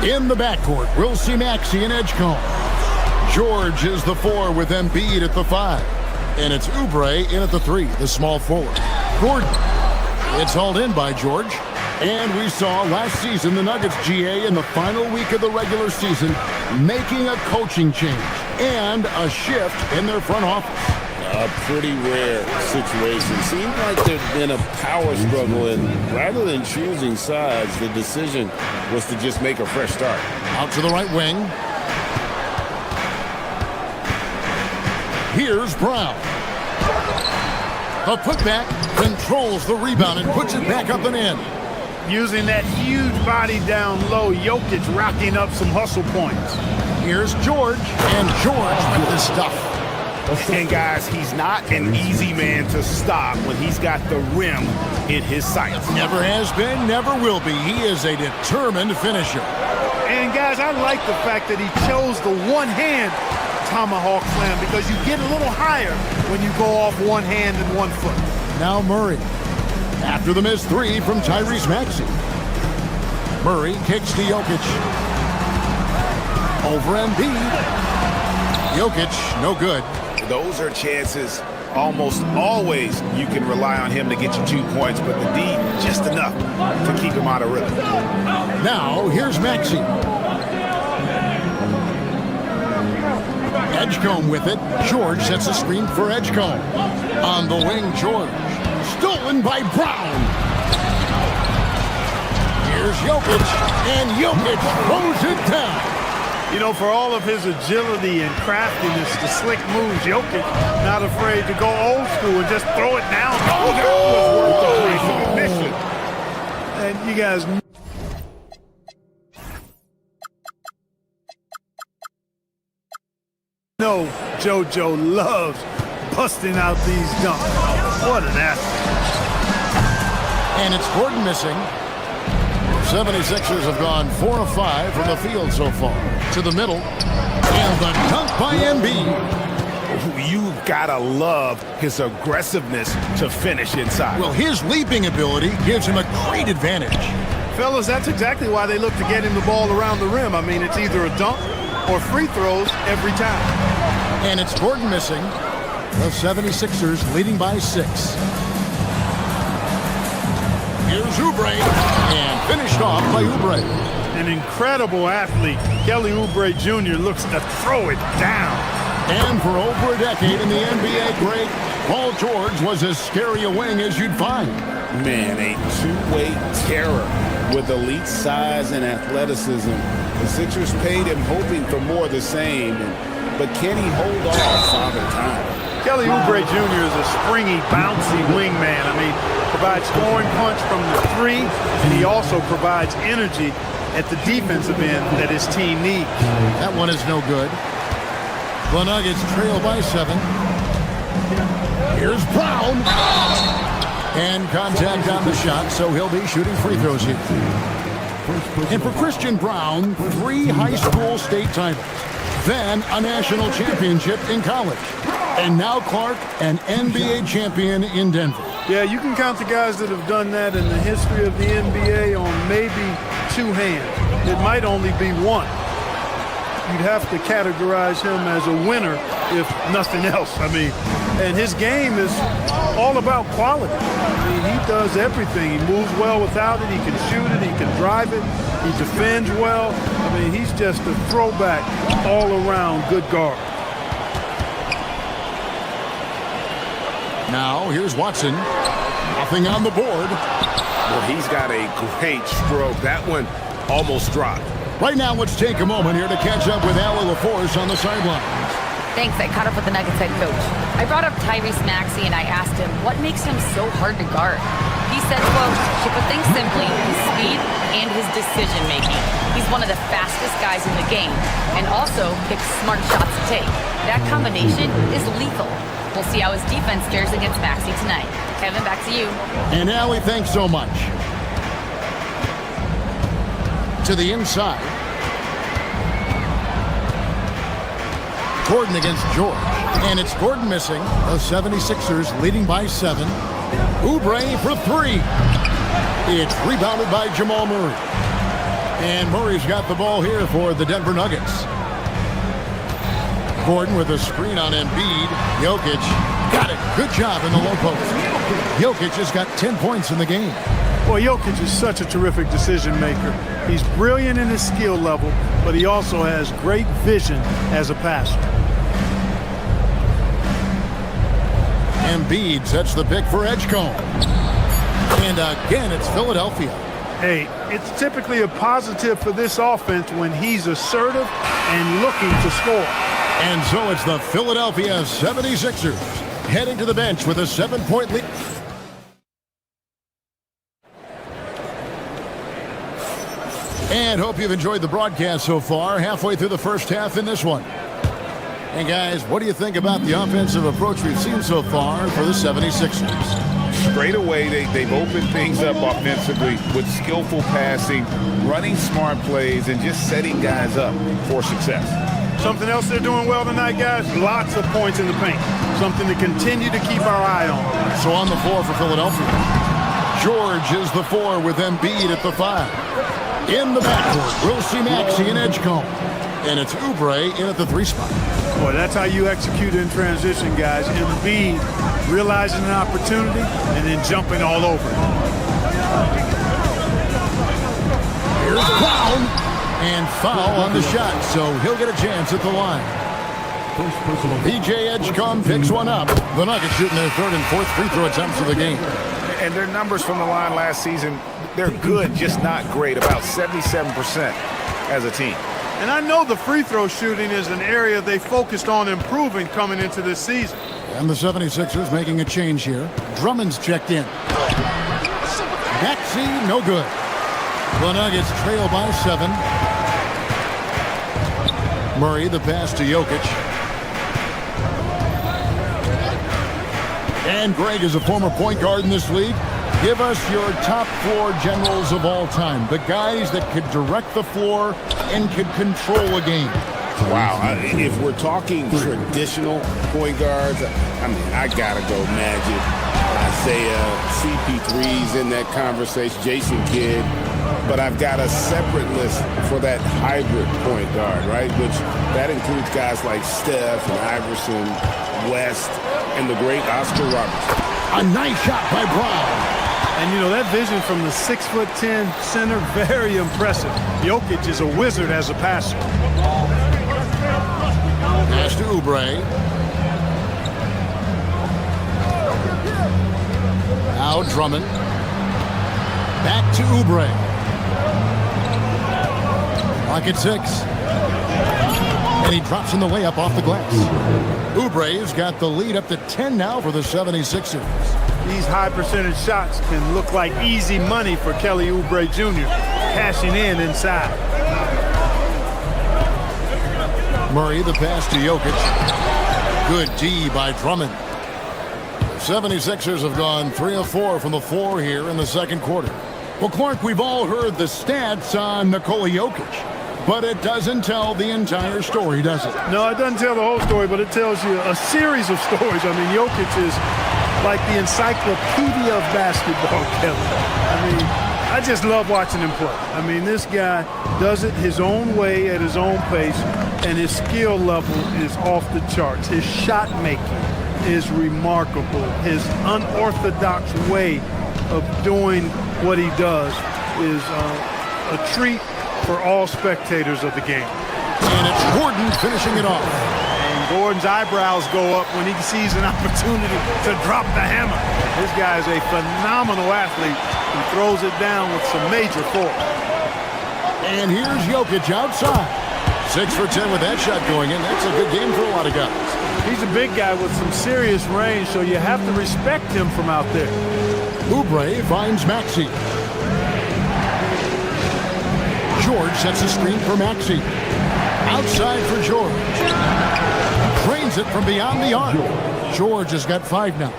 Speaker 4: In the backcourt, we'll see Maxey and Edgecombe. George is the 4 with Embiid at the 5. And it's Oubre in at the 3, the small forward. Gordon, it's hauled in by George. And we saw last season the Nuggets GA in the final week of the regular season making a coaching change and a shift in their front office.
Speaker 5: A pretty rare situation. Seemed like there'd been a power struggle, and rather than choosing sides, the decision was to just make a fresh start.
Speaker 4: Out to the right wing. Here's Brown. The putback controls the rebound and puts it back up and in.
Speaker 10: Using that huge body down low, Jokic racking up some hustle points.
Speaker 4: Here's George, and George with his stuff.
Speaker 2: And guys, he's not an easy man to stop when he's got the rim in his sights.
Speaker 4: Never has been, never will be. He is a determined finisher.
Speaker 10: And guys, I like the fact that he chose the one-hand tomahawk slam because you get a little higher when you go off one hand and 1 foot.
Speaker 4: Now Murray. After the missed 3 from Tyrese Maxey. Murray kicks to Jokic. Over Embiid. Jokic, no good.
Speaker 5: Those are chances almost always you can rely on him to get you 2 points, but the D just enough to keep him out of rhythm.
Speaker 4: Now here's Maxey. Edgecombe with it. George sets a screen for Edgecombe. On the wing, George. Stolen by Brown. Here's Jokic, and Jokic throws it down.
Speaker 10: You know, for all of his agility and craftiness, the slick moves, Jokic not afraid to go old school and just throw it down. Oh, that was worth the mission. And you guys know JoJo loves busting out these dunks. What an athlete.
Speaker 4: And it's Gordon missing. 76ers have gone 4 of 5 from the field so far. To the middle. And the dunk by Embiid.
Speaker 2: You gotta love his aggressiveness to finish inside.
Speaker 4: Well, his leaping ability gives him a great advantage.
Speaker 10: Fellas, that's exactly why they look to get him the ball around the rim. I mean, it's either a dunk or free throws every time.
Speaker 4: And it's Gordon missing. The 76ers leading by 6. Here's Oubre, and finished off by Oubre.
Speaker 10: An incredible athlete. Kelly Oubre Jr. looks to throw it down.
Speaker 4: And for over a decade in the NBA great, Paul George was as scary a wing as you'd find.
Speaker 5: Man, a two-way terror with elite size and athleticism. The Sixers paid him hoping for more of the same, but can he hold off Father Time?
Speaker 10: Kelly Oubre Jr. is a springy, bouncy wingman. I mean, provides scoring punch from the three, and he also provides energy at the defensive end that his team needs.
Speaker 4: That one is no good. The Nuggets trail by 7. Here's Brown. And contact on the shot, so he'll be shooting free throws here. And for Christian Brown, 3 high school state titles. Then a national championship in college. And now Clark, an NBA champion in Denver.
Speaker 10: Yeah, you can count the guys that have done that in the history of the NBA on maybe 2 hands. It might only be 1. You'd have to categorize him as a winner, if nothing else. I mean, and his game is all about quality. I mean, he does everything. He moves well without it. He can shoot it. He can drive it. He defends well. I mean, he's just a throwback all-around good guard.
Speaker 4: Now, here's Watson. Nothing on the board.
Speaker 2: Well, he's got a great stroke. That one almost dropped.
Speaker 4: Right now, let's take a moment here to catch up with Allie LaForce on the sideline.
Speaker 7: Thanks. I caught up with the Nuggets head coach. I brought up Tyrese Maxey and I asked him what makes him so hard to guard. He said, quote, to put things simply, his speed and his decision-making. He's one of the fastest guys in the game and also picks smart shots to take. That combination is lethal. We'll see how his defense fares against Maxey tonight. Kevin, back to you.
Speaker 4: And Allie, thanks so much. To the inside. Gordon against George. And it's Gordon missing. The 76ers leading by 7. Oubre for 3. It's rebounded by Jamal Murray. And Murray's got the ball here for the Denver Nuggets. Gordon with a screen on Embiid. Jokic got it. Good job in the low post. Jokic has got 10 points in the game.
Speaker 10: Well, Jokic is such a terrific decision maker. He's brilliant in his skill level, but he also has great vision as a passer.
Speaker 4: Embiid sets the pick for Edgecombe. And again, it's Philadelphia.
Speaker 10: Hey, it's typically a positive for this offense when he's assertive and looking to score.
Speaker 4: And so it's the Philadelphia 76ers heading to the bench with a 7-point lead. And hope you've enjoyed the broadcast so far, halfway through the first half in this one. And guys, what do you think about the offensive approach we've seen so far for the 76ers?
Speaker 5: Straight away, they've opened things up offensively with skillful passing, running smart plays, and just setting guys up for success.
Speaker 10: Something else they're doing well tonight, guys, lots of points in the paint. Something to continue to keep our eye on.
Speaker 4: So on the floor for Philadelphia, George is the 4 with Embiid at the 5. In the backcourt, we'll see Maxey and Edgecombe. And it's Oubre in at the 3 spot.
Speaker 10: Boy, that's how you execute in transition, guys. Embiid realizing an opportunity and then jumping all over it.
Speaker 4: Here's Brown. And foul on the shot, so he'll get a chance at the line. PJ Edgecombe picks one up. The Nuggets shooting their third and fourth free throw attempts of the game.
Speaker 2: And their numbers from the line last season, they're good, just not great, about 77% as a team.
Speaker 10: And I know the free throw shooting is an area they focused on improving coming into this season.
Speaker 4: And the 76ers making a change here. Drummond's checked in. Maxey, no good. The Nuggets trail by 7. Murray, the pass to Jokic. And Greg is a former point guard in this league. Give us your top floor generals of all time. The guys that could direct the floor and could control a game.
Speaker 5: Wow. If we're talking traditional point guards, I mean, I got to go Magic, Isaiah, CP3's in that conversation, Jason Kidd. But I've got a separate list for that hybrid point guard, right? Which that includes guys like Steph and Iverson, West, and the great Oscar Robertson.
Speaker 4: A nice shot by Brown.
Speaker 10: And, you know, that vision from the 6'10" center, very impressive. Jokic is a wizard as a passer.
Speaker 4: Pass to Oubre. Now Drummond. Back to Oubre. Clock at 6. And he drops in the layup off the glass. Oubre's got the lead up to 10 now for the 76ers.
Speaker 10: These high percentage shots can look like easy money for Kelly Oubre Jr. cashing in inside.
Speaker 4: Murray, the pass to Jokic. Good D by Drummond. 76ers have gone 3 of 4 from the floor here in the second quarter. Well, Clark, we've all heard the stats on Nikola Jokic, but it doesn't tell the entire story, does it?
Speaker 10: No, it doesn't tell the whole story, but it tells you a series of stories. I mean, Jokic is like the encyclopedia of basketball, Kelly. I mean, I just love watching him play. I mean, this guy does it his own way at his own pace, and his skill level is off the charts. His shot making is remarkable. His unorthodox way of doing what he does is a treat for all spectators of the game.
Speaker 4: And it's Gordon finishing it off.
Speaker 10: And Gordon's eyebrows go up when he sees an opportunity to drop the hammer. This guy is a phenomenal athlete who throws it down with some major force.
Speaker 4: And here's Jokic outside. 6 for 10 with that shot going in. That's a good game for a lot of guys.
Speaker 10: He's a big guy with some serious range, so you have to respect him from out there.
Speaker 4: Oubre finds Maxey. George sets a screen for Maxey. Outside for George. Drains it from beyond the arc. George has got 5 now.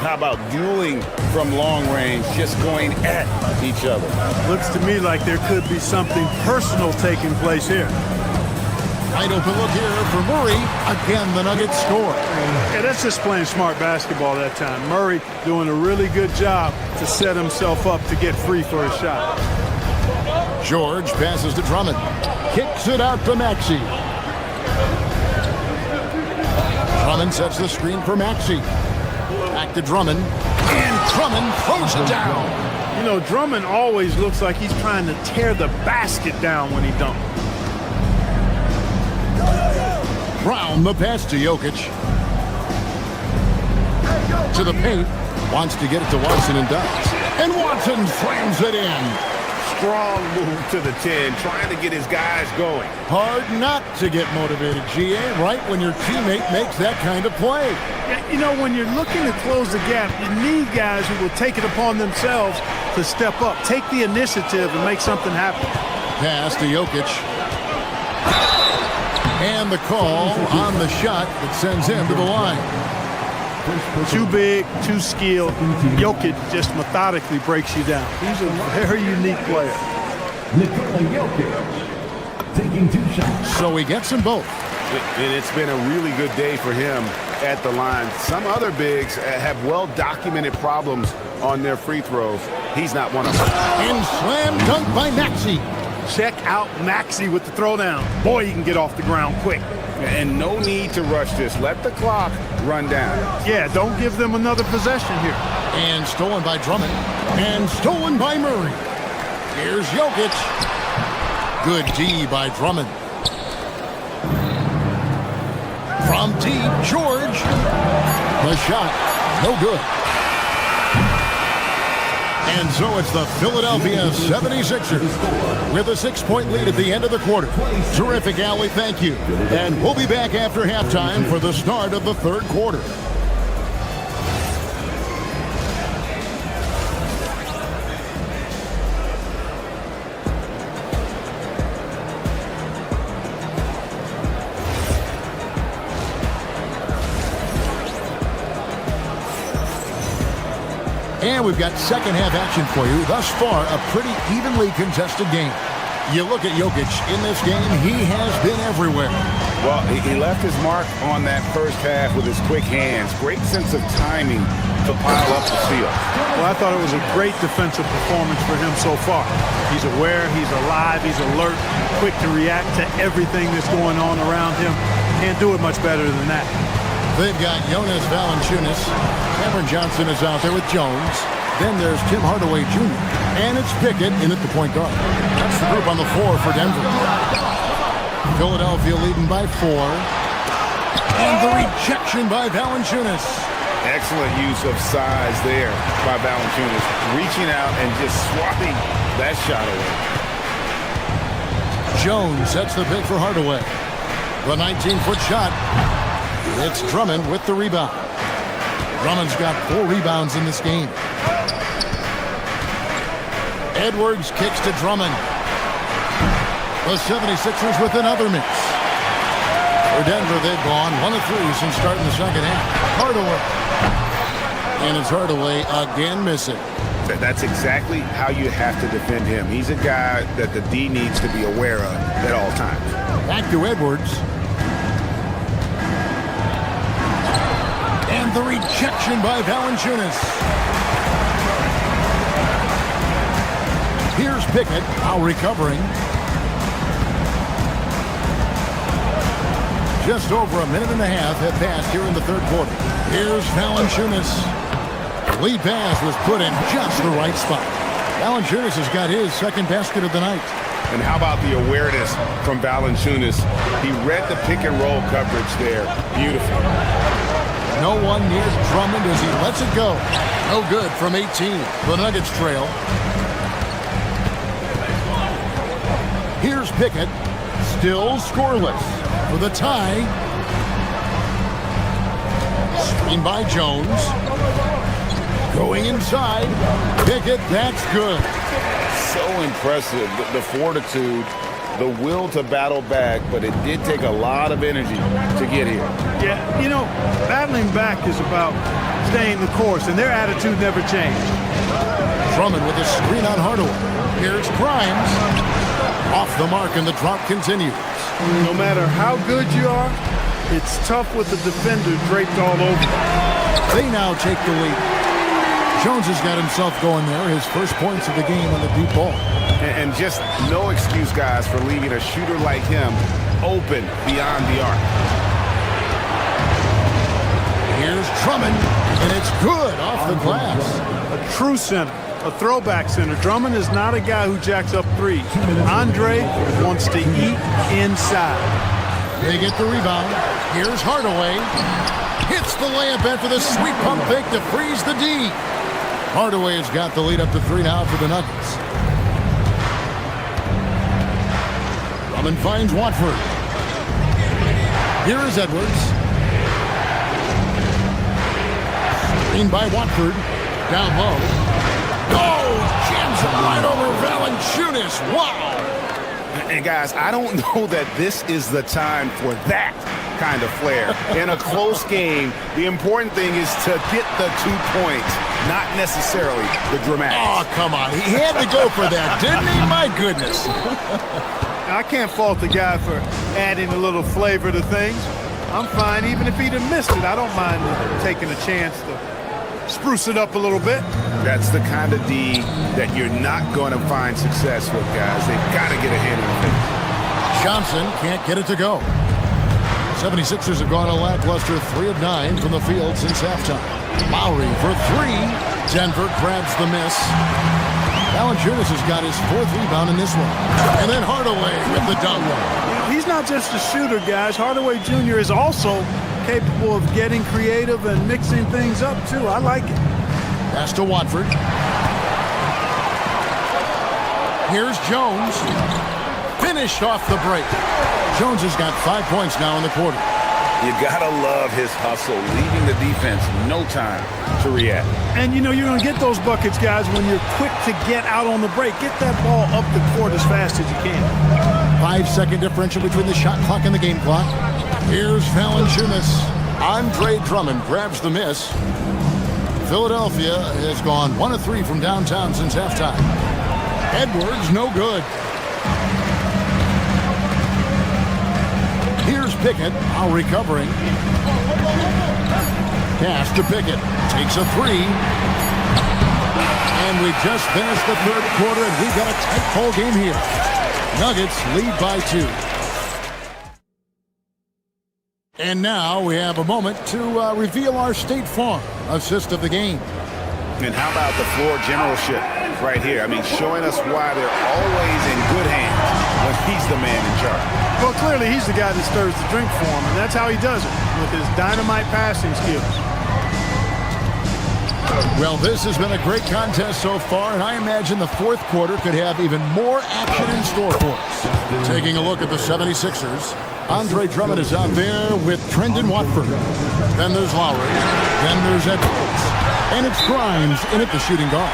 Speaker 5: How about dueling from long range, just going at each other?
Speaker 10: Looks to me like there could be something personal taking place here.
Speaker 4: Wide open look here for Murray. Again, the Nuggets score.
Speaker 10: Yeah, that's just playing smart basketball that time. Murray doing a really good job to set himself up to get free for a shot.
Speaker 4: George passes to Drummond. Kicks it out to Maxey. Drummond sets the screen for Maxey. Back to Drummond. And Drummond throws it down.
Speaker 10: You know, Drummond always looks like he's trying to tear the basket down when he dunks.
Speaker 4: Brown, the pass to Jokic. To the paint. Wants to get it to Watson and does. And Watson slams it in.
Speaker 5: Strong move to the 10, trying to get his guys going.
Speaker 4: Hard not to get motivated, GA, right when your teammate makes that kind of play.
Speaker 10: Yeah, you know, when you're looking to close the gap, you need guys who will take it upon themselves to step up, take the initiative and make something happen.
Speaker 4: Pass to Jokic. And the call on the shot that sends him to the line.
Speaker 10: Too big, too skilled. Jokic just methodically breaks you down. He's a very unique player.
Speaker 4: Taking 2 shots. So he gets them both.
Speaker 5: And it's been a really good day for him at the line. Some other bigs have well-documented problems on their free throws. He's not one of them.
Speaker 4: And slam dunk by Maxey.
Speaker 10: Check out Maxey with the throwdown. Boy, he can get off the ground quick.
Speaker 5: And no need to rush this. Let the clock run down.
Speaker 10: Yeah, don't give them another possession here.
Speaker 4: And stolen by Drummond. And stolen by Murray. Here's Jokic. Good D by Drummond. From deep, George. The shot, no good. And so it's the Philadelphia 76ers with a 6-point lead at the end of the quarter. Terrific, Allie. Thank you. And we'll be back after halftime for the start of the third quarter. And we've got second half action for you. Thus far, a pretty evenly contested game. You look at Jokic in this game, he has been everywhere.
Speaker 5: Well, he left his mark on that first half with his quick hands. Great sense of timing to pile up the steal.
Speaker 10: Well, I thought it was a great defensive performance for him so far. He's aware, he's alive, he's alert, quick to react to everything that's going on around him. Can't do it much better than that.
Speaker 4: They've got Jonas Valanciunas. Cameron Johnson is out there with Jones. Then there's Tim Hardaway Jr. And it's Pickett in at the point guard. That's the group on the floor for Denver. Philadelphia leading by 4. And the rejection by Valanciunas.
Speaker 5: Excellent use of size there by Valanciunas. Reaching out and just swatting that shot away.
Speaker 4: Jones sets the pick for Hardaway. The 19-foot shot. It's Drummond with the rebound. Drummond's got 4 rebounds in this game. Edwards kicks to Drummond. The 76ers with another miss. For Denver, they've gone 1 of 3 since starting the second half. Hardaway. And it's Hardaway again missing.
Speaker 5: That's exactly how you have to defend him. He's a guy that the D needs to be aware of at all times.
Speaker 4: Back to Edwards. And the rejection by Valanciunas. Here's Pickett, now recovering. Just over a minute and a half have passed here in the third quarter. Here's Valanciunas. Lead pass was put in just the right spot. Valanciunas has got his second basket of the night.
Speaker 5: And how about the awareness from Valanciunas? He read the pick and roll coverage there. Beautiful.
Speaker 4: No one near Drummond as he lets it go. No good from 18. The Nuggets trail. Here's Pickett. Still scoreless for the tie. Screen by Jones. Going inside. Pickett, that's good.
Speaker 5: So impressive. The fortitude, the will to battle back, but it did take a lot of energy to get here.
Speaker 10: Yeah, you know, battling back is about staying the course, and their attitude never changed.
Speaker 4: Drummond with a screen on Hardaway. Here's Grimes. Off the mark, and the drop continues.
Speaker 10: No matter how good you are, it's tough with the defender draped all over.
Speaker 4: They now take the lead. Jones has got himself going there. His first points of the game on the deep ball.
Speaker 5: And just no excuse, guys, for leaving a shooter like him open beyond the arc.
Speaker 4: Here's Drummond, and it's good off the glass.
Speaker 10: A true center, a throwback center. Drummond is not a guy who jacks up threes. Andre wants to eat inside.
Speaker 4: They get the rebound. Here's Hardaway. Hits the layup after the sweet pump fake to freeze the D. Hardaway has got the lead up to 3 now for the Nuggets. Drummond finds Watford. Here is Edwards. Screen by Watford. Down low. Oh, jams it right over Valanciunas. Wow.
Speaker 5: And guys, I don't know that this is the time for that kind of flair. In a close game, the important thing is to get the 2 points, not necessarily the dramatics.
Speaker 4: Oh, come on. He had to go for that, didn't he? My goodness.
Speaker 10: I can't fault the guy for adding a little flavor to things. I'm fine. Even if he'd have missed it, I don't mind taking a chance to spruce it up a little bit.
Speaker 5: That's the kind of D that you're not going to find success with, guys. They've got to get a handle on it.
Speaker 4: Johnson can't get it to go. 76ers have gone a lackluster 3 of 9 from the field since halftime. Lowry for 3. Denver grabs the miss. Valanciunas has got his 4th rebound in this one. And then Hardaway with the dunk.
Speaker 10: He's not just a shooter, guys. Hardaway Jr. is also capable of getting creative and mixing things up, too. I like it.
Speaker 4: Pass to Watford. Here's Jones. Finished off the break. Jones has got 5 points now in the quarter.
Speaker 5: You gotta love his hustle, leaving the defense no time to react.
Speaker 10: And, you know, you're going to get those buckets, guys, when you're quick to get out on the break. Get that ball up the court as fast as you can.
Speaker 4: 5-second differential between the shot clock and the game clock. Here's Valanciunas. Andre Drummond grabs the miss. Philadelphia has gone 1 of 3 from downtown since halftime. Edwards, no good. Here's Pickett, now recovering. Pass to Pickett. Takes a 3. And we just finished the third quarter, and we've got a tight ball game here. Nuggets lead by 2. And now we have a moment to reveal our State Farm assist of the game.
Speaker 5: And how about the floor generalship right here? I mean, showing us why they're always in good hands when he's the man in charge.
Speaker 10: Well, clearly he's the guy that stirs the drink for him, and that's how he does it, with his dynamite passing skills.
Speaker 4: Well, this has been a great contest so far, and I imagine the fourth quarter could have even more action in store for us. Taking a look at the 76ers, Andre Drummond is out there with Trendon Watford. Then there's Lowry. Then there's Edwards. And it's Grimes in at the shooting guard.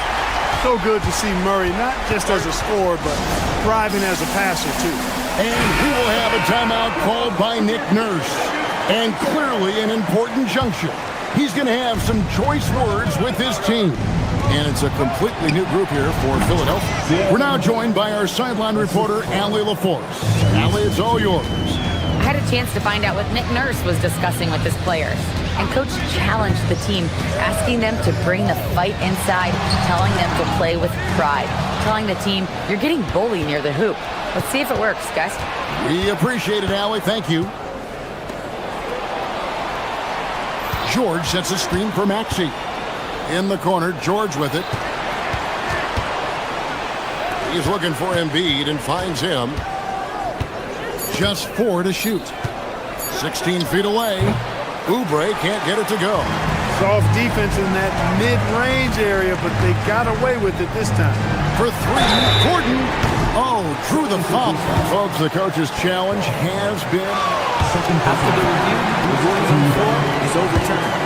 Speaker 10: So good to see Murray, not just as a scorer, but thriving as a passer, too.
Speaker 4: And he will have a timeout called by Nick Nurse. And clearly an important juncture. He's going to have some choice words with his team. And it's a completely new group here for Philadelphia. We're now joined by our sideline reporter, Allie LaForce. Allie, it's all yours.
Speaker 7: I had a chance to find out what Nick Nurse was discussing with his players. And Coach challenged the team, asking them to bring the fight inside, telling them to play with pride, telling the team, you're getting bullied near the hoop. Let's see if it works, guys.
Speaker 4: We appreciate it, Allie. Thank you. George sets a screen for Maxey. In the corner, George with it. He's looking for Embiid and finds him. Just 4 to shoot. 16 feet away. Oubre can't get it to go.
Speaker 10: Soft defense in that mid-range area, but they got away with it this time.
Speaker 4: For 3, Gordon. Oh, drew the foul. Folks, the coach's challenge has been...
Speaker 16: After the review, the ruling on the floor is overturned.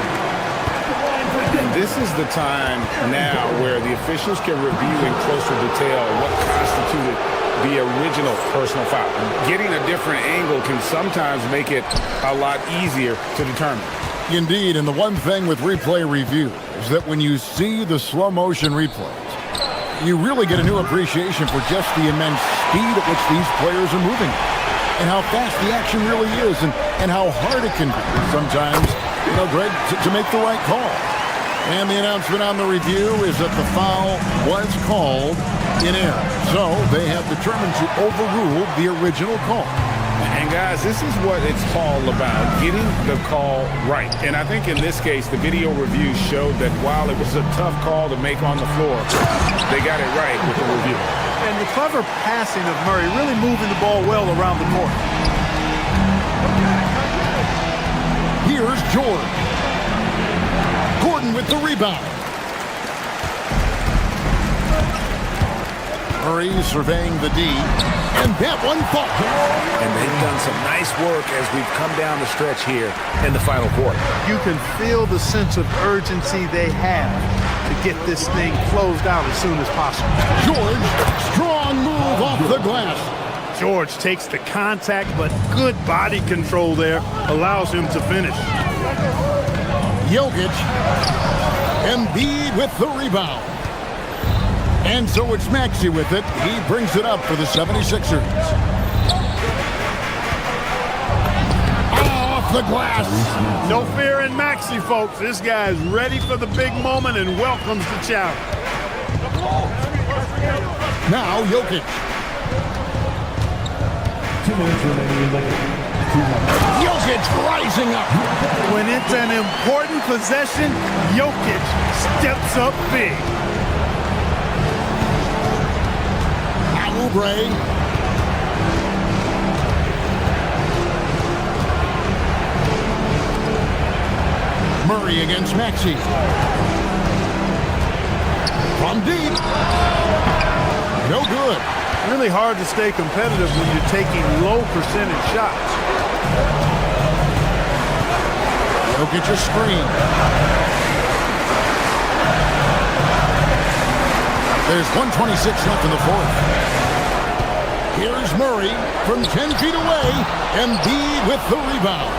Speaker 5: And this is the time now where the officials can review in closer detail what constituted the original personal foul. Getting a different angle can sometimes make it a lot easier to determine.
Speaker 4: Indeed, and the one thing with replay review is that when you see the slow motion replays, you really get a new appreciation for just the immense speed at which these players are moving and how fast the action really is and how hard it can be sometimes, you know, Greg, to make the right call. And the announcement on the review is that the foul was called in error. So they have determined to overrule the original call.
Speaker 5: And guys, this is what it's all about, getting the call right. And I think in this case, the video review showed that while it was a tough call to make on the floor, they got it right with the review.
Speaker 10: And the clever passing of Murray, really moving the ball well around the court.
Speaker 4: Here's George. Gordon with the rebound. Murray surveying the D. And that one falls.
Speaker 2: And they've done some nice work as we've come down the stretch here in the final quarter.
Speaker 10: You can feel the sense of urgency they have to get this thing closed out as soon as possible.
Speaker 4: George, strong move off the glass.
Speaker 10: George takes the contact, but good body control there allows him to finish.
Speaker 4: Jokic, Embiid with the rebound. And so it's Maxey with it. He brings it up for the 76ers. Off the glass.
Speaker 10: No fear in Maxey, folks. This guy's ready for the big moment and welcomes the challenge.
Speaker 4: Now Jokic.
Speaker 8: 2 minutes remaining.
Speaker 4: Jokic rising up.
Speaker 10: When it's an important possession, Jokic steps up big.
Speaker 4: Oubre. Murray against Maxey. From deep. No good.
Speaker 10: Really hard to stay competitive when you're taking low percentage shots.
Speaker 4: Jokic a screen. There's 1:26 left in the fourth. Here's Murray from 10 feet away. Embiid with the rebound.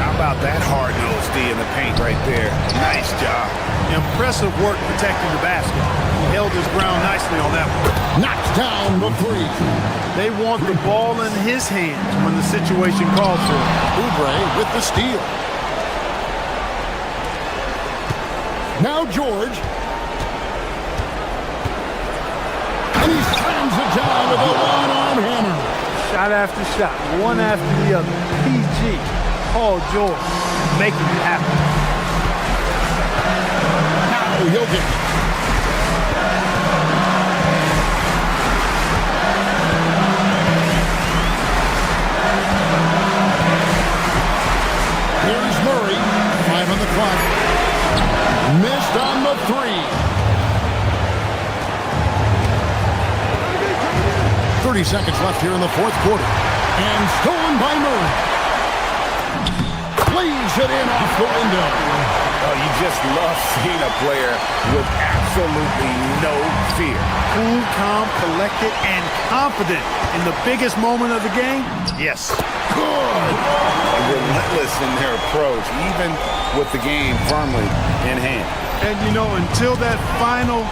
Speaker 5: How about that hard-nosed D in the paint right there? Nice job.
Speaker 10: Impressive work protecting the basket. He held his ground nicely on that one.
Speaker 4: Knocks down the three.
Speaker 10: They want the ball in his hands when the situation calls for it.
Speaker 4: Oubre with the steal. Now George. And he slams it down with a one-arm hammer.
Speaker 10: Shot after shot, one after the other. PG, Paul George, making it happen.
Speaker 4: Now Jokic. Here's Murray. 5 on the clock. Missed on the three. 30 seconds left here in the fourth quarter. And stolen by Murray. Plays it in off the window.
Speaker 5: Oh, you just love seeing a player with absolutely no fear.
Speaker 10: Cool, calm, collected, and confident in the biggest moment of the game. Yes.
Speaker 5: Good. Relentless in their approach, even with the game firmly in hand.
Speaker 10: And, you know, until that final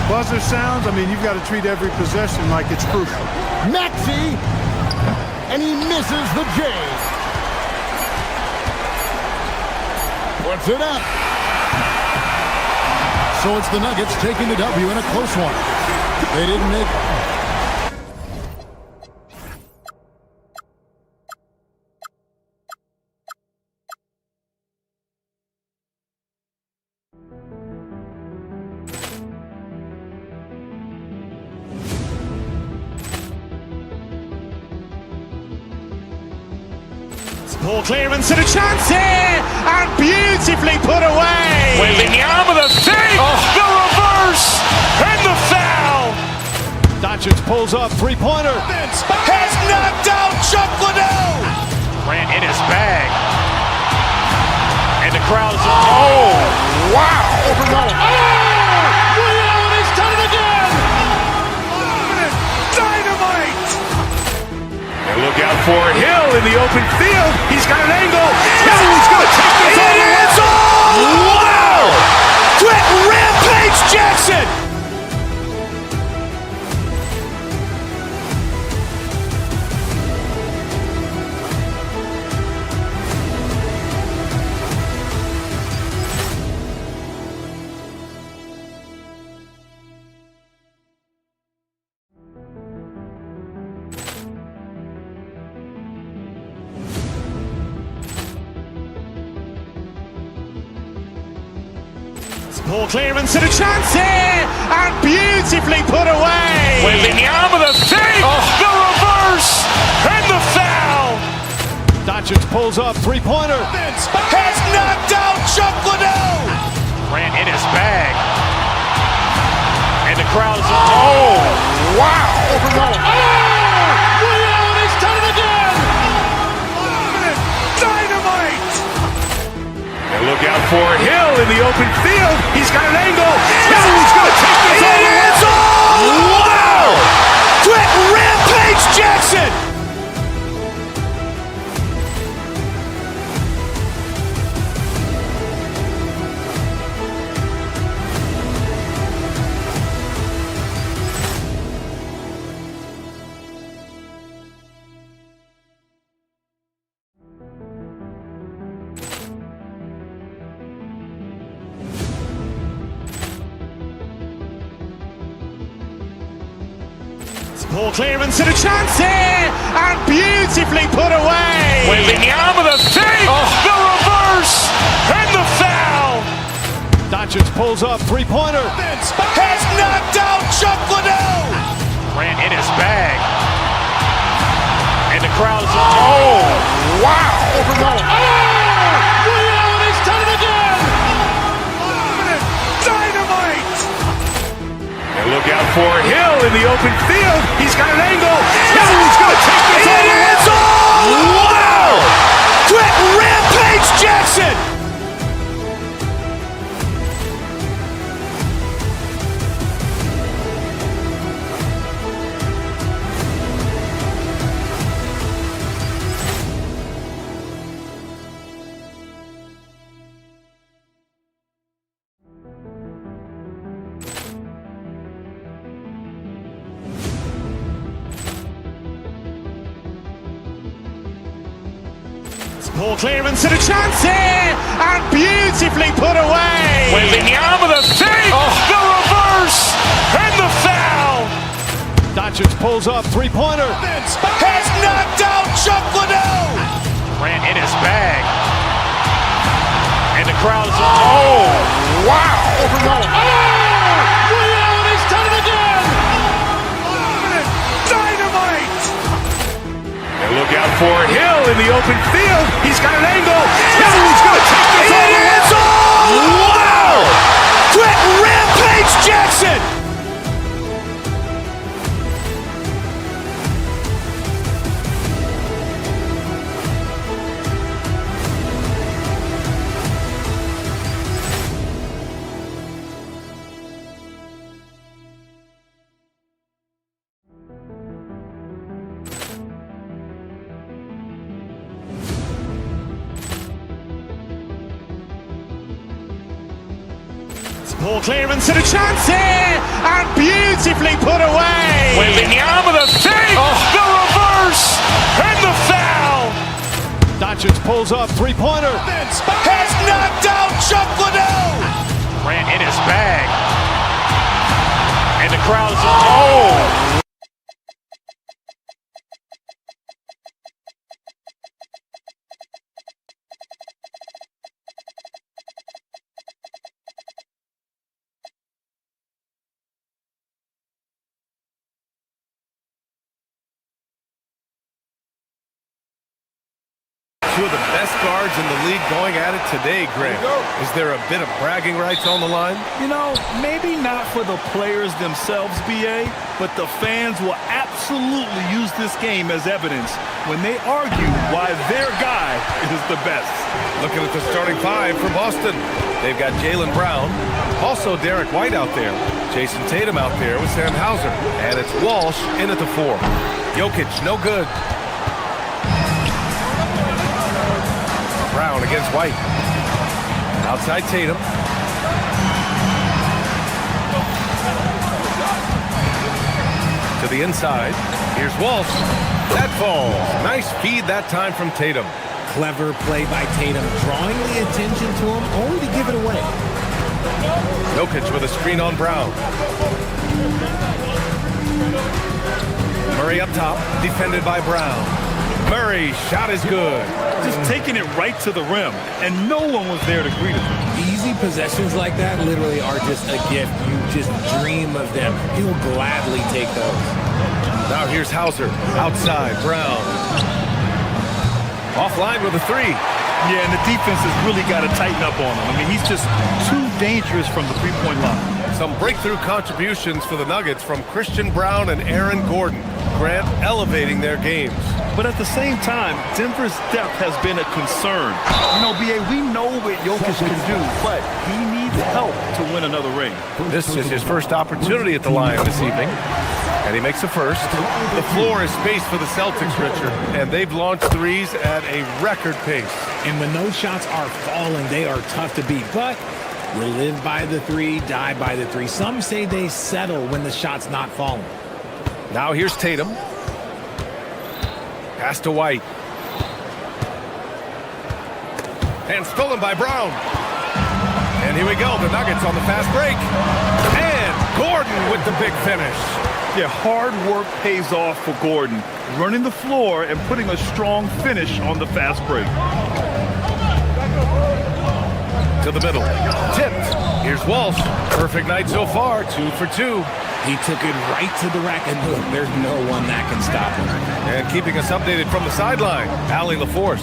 Speaker 10: buzzer sounds, I mean, you've got to treat every possession like it's crucial.
Speaker 4: Maxey, and he misses the J. Puts it up. So it's the Nuggets taking the W in a close one. They didn't make it.
Speaker 1: Ball clearance and a chance here, and beautifully put away.
Speaker 2: Wembanyama the fake, the reverse, and the foul.
Speaker 9: Doncic pulls up, three-pointer.
Speaker 2: Has knocked out Chuck Liddell.
Speaker 9: Grant in his bag. And the crowd is...
Speaker 2: Oh, wow.
Speaker 10: He's done it again.
Speaker 2: Dynamite. And look out for Hill in the open field. He's got an angle. He's going to take this all the way. Wow! Quick Rampage Jackson.
Speaker 1: Ball clearance and a chance here, and beautifully put away.
Speaker 2: Wembanyama the fake, the reverse, and the foul.
Speaker 9: Doncic pulls up, three-pointer.
Speaker 2: Has knocked out Chuck Liddell.
Speaker 9: Grant in his bag. And the crowd is...
Speaker 2: Oh, wow.
Speaker 10: He's done it again.
Speaker 2: Dynamite. And look out for Hill in the open field. He's got an angle. He's going to take this all the way. Wow! Quick Rampage Jackson.
Speaker 1: Ball clearance and a chance here, and beautifully put away.
Speaker 2: Wembanyama the fake, the reverse, and the foul.
Speaker 9: Doncic pulls up, three-pointer.
Speaker 2: Has knocked out Chuck Liddell.
Speaker 9: Grant in his bag. And the crowd is...
Speaker 2: Oh, wow.
Speaker 10: He's done it again.
Speaker 2: out for Hill in the open field. He's got an angle. Hill's going to take this all the way. Wow! Quick rampage Jackson!
Speaker 1: Poor clearance and a chance here, and beautifully put away.
Speaker 2: Wembanyama the fake, the reverse, and the foul.
Speaker 10: Doncic pulls up, three-pointer.
Speaker 2: Has knocked out Chuck Liddell. Grant in his bag. And the crowd is, oh, wow.
Speaker 1: Allen has done it again.
Speaker 2: Dynamite. And look out for Hill in the open field. He's got an angle. Hill's going to take this all the way. Wow. Quick rampage Jackson.
Speaker 1: Poor clearance and a chance here, and beautifully put away.
Speaker 2: Wembanyama the fake, the reverse, and the foul.
Speaker 10: Doncic pulls up, three-pointer.
Speaker 2: Has knocked out Chuck Liddell. Grant in his bag. And the crowd is, oh.
Speaker 9: Two of the best guards in the league going at it today, Greg. Is there a bit of bragging rights on the line?
Speaker 11: You know, maybe not for the players themselves, BA, but the fans will absolutely use this game as evidence when they argue why their guy is the best.
Speaker 9: Looking at the starting five for Boston. They've got Jaylen Brown, also Derek White out there, Jason Tatum out there with Sam Hauser, and it's Walsh in at the 4. Jokic, no good. Brown against White. Outside Tatum. To the inside. Here's Walsh. That falls. Nice feed that time from Tatum.
Speaker 13: Clever play by Tatum, drawing the attention to him, only to give it away.
Speaker 9: Jokic with a screen on Brown. Murray up top, defended by Brown. Murray, shot is good.
Speaker 11: Just taking it right to the rim, and no one was there to greet him.
Speaker 13: Easy possessions like that literally are just a gift. You just dream of them. He'll gladly take those.
Speaker 9: Now here's Hauser, outside, Brown. Offline with a 3.
Speaker 11: Yeah, and the defense has really got to tighten up on him. I mean, he's just too dangerous from the three-point line.
Speaker 9: Some breakthrough contributions for the Nuggets from Christian Brown and Aaron Gordon. Grant elevating their games.
Speaker 11: But at the same time, Denver's depth has been a concern. You know, BA, we know what Jokic can do, but he needs help to win another ring.
Speaker 9: This is his first opportunity at the line this evening. And he makes a first. The floor is spaced for the Celtics, Richard, and they've launched threes at a record pace.
Speaker 13: And when those shots are falling, they are tough to beat. But you live by the 3, die by the 3. Some say they settle when the shot's not falling.
Speaker 9: Now here's Tatum. Pass to White. And stolen by Brown. And here we go, the Nuggets on the fast break. And Gordon with the big finish.
Speaker 11: Yeah, hard work pays off for Gordon. Running the floor and putting a strong finish on the fast break.
Speaker 9: To the middle. Tipped. Here's Walsh. Perfect night so far, 2 for 2.
Speaker 13: He took it right to the rack, and look, there's no one that can stop him.
Speaker 9: And keeping us updated from the sideline, Allie LaForce.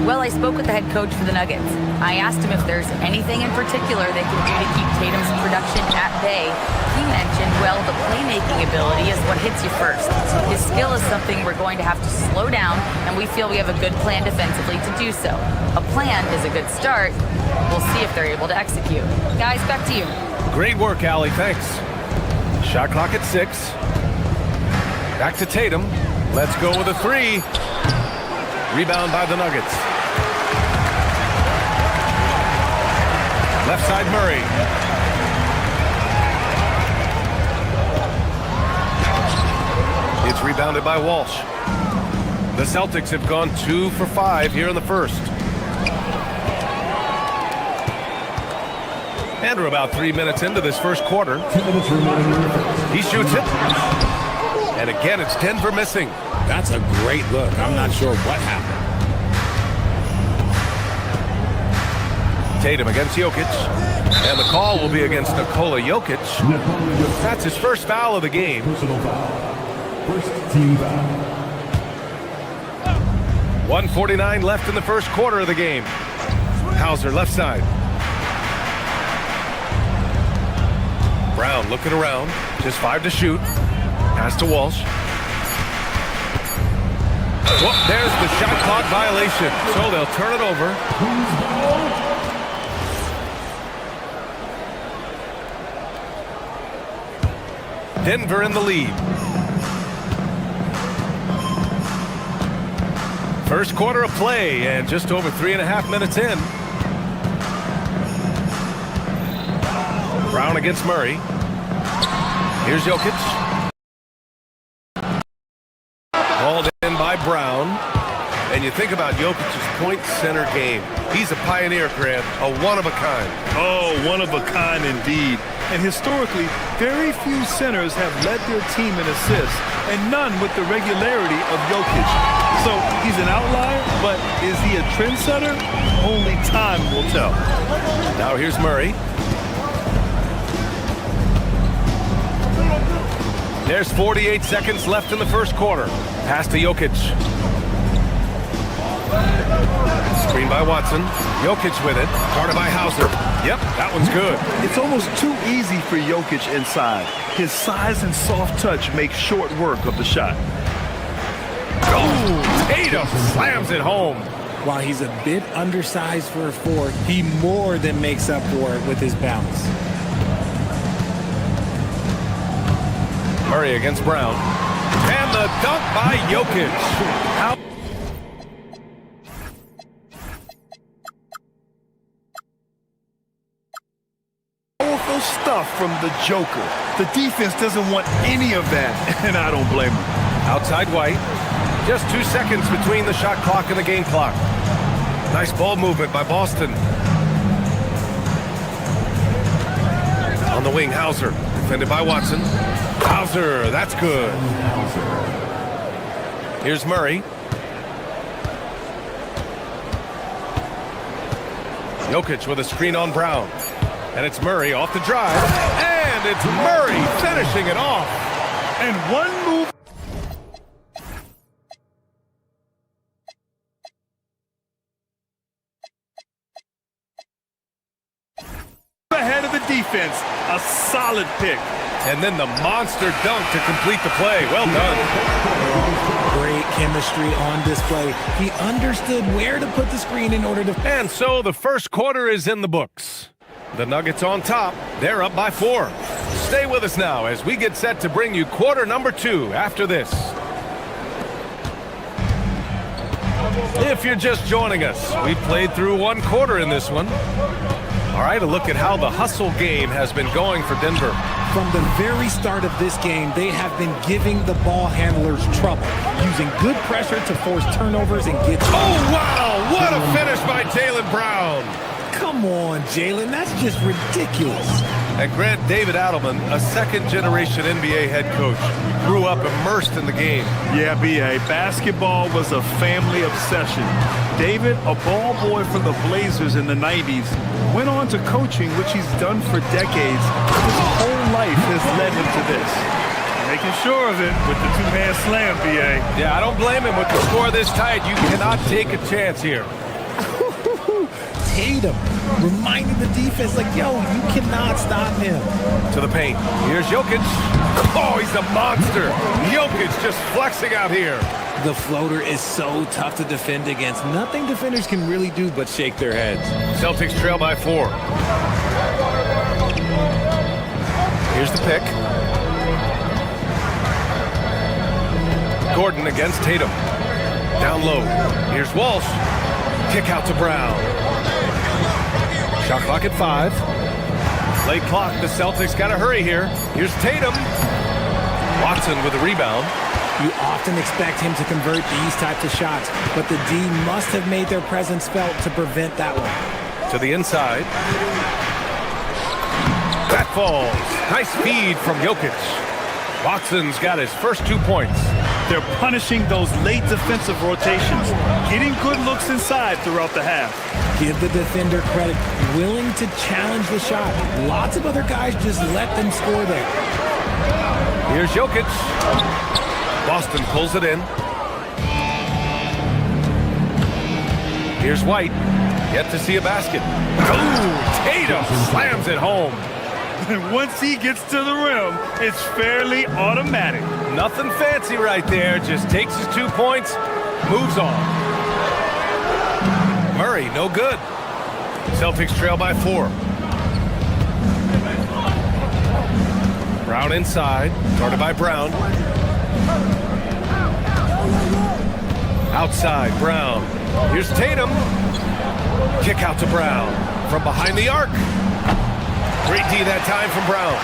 Speaker 7: Well, I spoke with the head coach for the Nuggets. I asked him if there's anything in particular they can do to keep Tatum's production at bay. He mentioned, well, the playmaking ability is what hits you first. His skill is something we're going to have to slow down, and we feel we have a good plan defensively to do so. A plan is a good start. We'll see if they're able to execute. Guys, back to you.
Speaker 9: Great work, Allie. Thanks. Shot clock at 6. Back to Tatum. Let's go with a 3. Rebound by the Nuggets. Left side Murray. It's rebounded by Walsh. The Celtics have gone 2 for 5 here in the first. And we're about 3 minutes into this first quarter. He shoots it. And again, it's Denver missing.
Speaker 13: That's a great look. I'm not sure what happened.
Speaker 9: Tatum against Jokic. And the call will be against Nikola Jokic. That's his first foul of the game.
Speaker 8: First team foul.
Speaker 9: 1:49 left in the first quarter of the game. Hauser left side. Brown looking around. Just 5 to shoot. Pass to Walsh. Whoop, there's the shot clock violation. So they'll turn it over. Denver in the lead. First quarter of play and just over 3.5 minutes in. Brown against Murray. Here's Jokic. Called in by Brown. And you think about Jokic's point center game. He's a pioneer, Grant, a one-of-a-kind.
Speaker 11: Oh, one of a kind indeed. And historically, very few centers have led their team in assists, and none with the regularity of Jokic. So he's an outlier, but is he a trendsetter? Only time will tell.
Speaker 9: Now here's Murray. There's 48 seconds left in the first quarter. Pass to Jokic. Screen by Watson. Jokic with it. Guarded by Hauser. Yep, that one's good.
Speaker 11: It's almost too easy for Jokic inside. His size and soft touch make short work of the shot.
Speaker 9: Oh, Tatum slams it home.
Speaker 13: While he's a bit undersized for a 4, he more than makes up for it with his bounce.
Speaker 9: Murray against Brown. And the dunk by Jokic. How
Speaker 11: powerful stuff from the Joker. The defense doesn't want any of that, and I don't blame him.
Speaker 9: Outside White. Just 2 seconds between the shot clock and the game clock. Nice ball movement by Boston. On the wing, Hauser. Defended by Watson. Hauser, that's good. Here's Murray. Jokic with a screen on Brown. And it's Murray off the drive. And it's Murray finishing it off.
Speaker 11: And one move ahead of the defense. A solid pick.
Speaker 9: And then the monster dunk to complete the play. Well done.
Speaker 13: Great chemistry on display. He understood where to put the screen in order to...
Speaker 9: And so the first quarter is in the books. The Nuggets on top. They're up by 4. Stay with us now as we get set to bring you quarter number 2 after this. If you're just joining us, we played through 1 quarter in this one. All right, a look at how the hustle game has been going for Denver.
Speaker 13: From the very start of this game, they have been giving the ball handlers trouble, using good pressure to force turnovers and get...
Speaker 9: Oh, wow! What a finish by Jaylen Brown!
Speaker 13: Come on, Jalen. That's just ridiculous.
Speaker 9: And Grant, David Adelman, a second-generation NBA head coach, grew up immersed in the game.
Speaker 11: Yeah, B.A. Basketball was a family obsession. David, a ball boy for the Blazers in the 90s, went on to coaching, which he's done for decades. His whole life has led him to this.
Speaker 10: Making sure of it with the two-hand slam, B.A.
Speaker 9: Yeah, I don't blame him. With the score this tight, you cannot take a chance here.
Speaker 13: Tatum reminding the defense, like, yo, you cannot stop him.
Speaker 9: To the paint. Here's Jokic. Oh, he's a monster. Jokic just flexing out here.
Speaker 13: The floater is so tough to defend against. Nothing defenders can really do but shake their heads.
Speaker 9: Celtics trail by 4. Here's the pick. Gordon against Tatum. Down low. Here's Walsh. Kick out to Brown. Shot clock at 5. Late clock. The Celtics got to hurry here. Here's Tatum. Watson with a rebound.
Speaker 13: You often expect him to convert these types of shots, but the D must have made their presence felt to prevent that one.
Speaker 9: To the inside. That falls. Nice feed from Jokic. Watson's got his first 2 points.
Speaker 11: They're punishing those late defensive rotations, getting good looks inside throughout the half.
Speaker 13: Give the defender credit, willing to challenge the shot. Lots of other guys just let them score there.
Speaker 9: Here's Jokic. Boston pulls it in. Here's White. Yet to see a basket. Oh, Tatum slams it home.
Speaker 11: And once he gets to the rim, it's fairly automatic.
Speaker 9: Nothing fancy right there. Just takes his 2 points, moves on. Murray, no good. Celtics trail by 4. Brown inside, guarded by Brown. Outside, Brown. Here's Tatum. Kick out to Brown from behind the arc. Great D that time from Brown.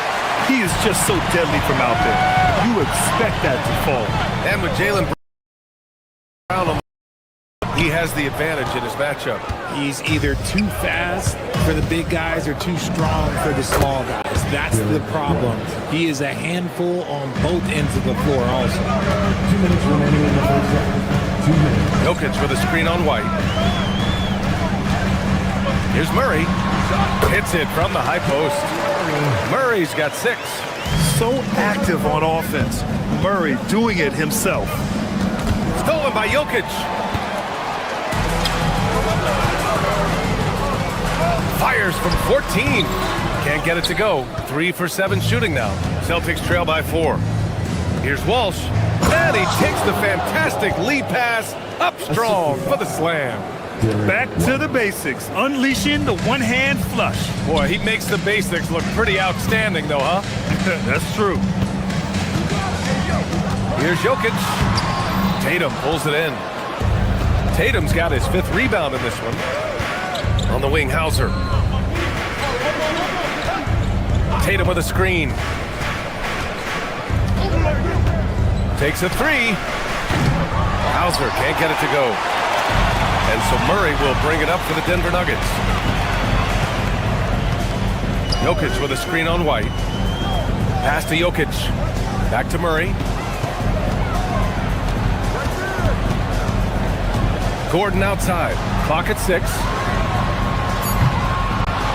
Speaker 11: He is just so deadly from out there. You expect that to fall.
Speaker 9: And with Jalen Brown, he has the advantage in his matchup.
Speaker 13: He's either too fast for the big guys or too strong for the small guys. That's the problem. He is a handful on both ends of the floor also.
Speaker 8: 2 minutes remaining in the first half. 2 minutes.
Speaker 9: Jokic with a screen on White. Here's Murray. Hits it from the high post. Murray's got 6.
Speaker 11: So active on offense. Murray doing it himself.
Speaker 9: Stolen by Jokic. Fires from 14. Can't get it to go. 3 for 7 shooting now. Celtics trail by 4. Here's Walsh. And he takes the fantastic lead pass up strong for the slam.
Speaker 11: Back to the basics, unleashing the one-hand flush.
Speaker 9: Boy, he makes the basics look pretty outstanding, though, huh?
Speaker 11: That's true.
Speaker 9: Here's Jokic. Tatum pulls it in. Tatum's got his 5th rebound in this one. On the wing, Hauser. Tatum with a screen. Takes a 3. Hauser can't get it to go. And so Murray will bring it up for the Denver Nuggets. Jokic with a screen on White. Pass to Jokic. Back to Murray. Gordon outside. Clock at 6.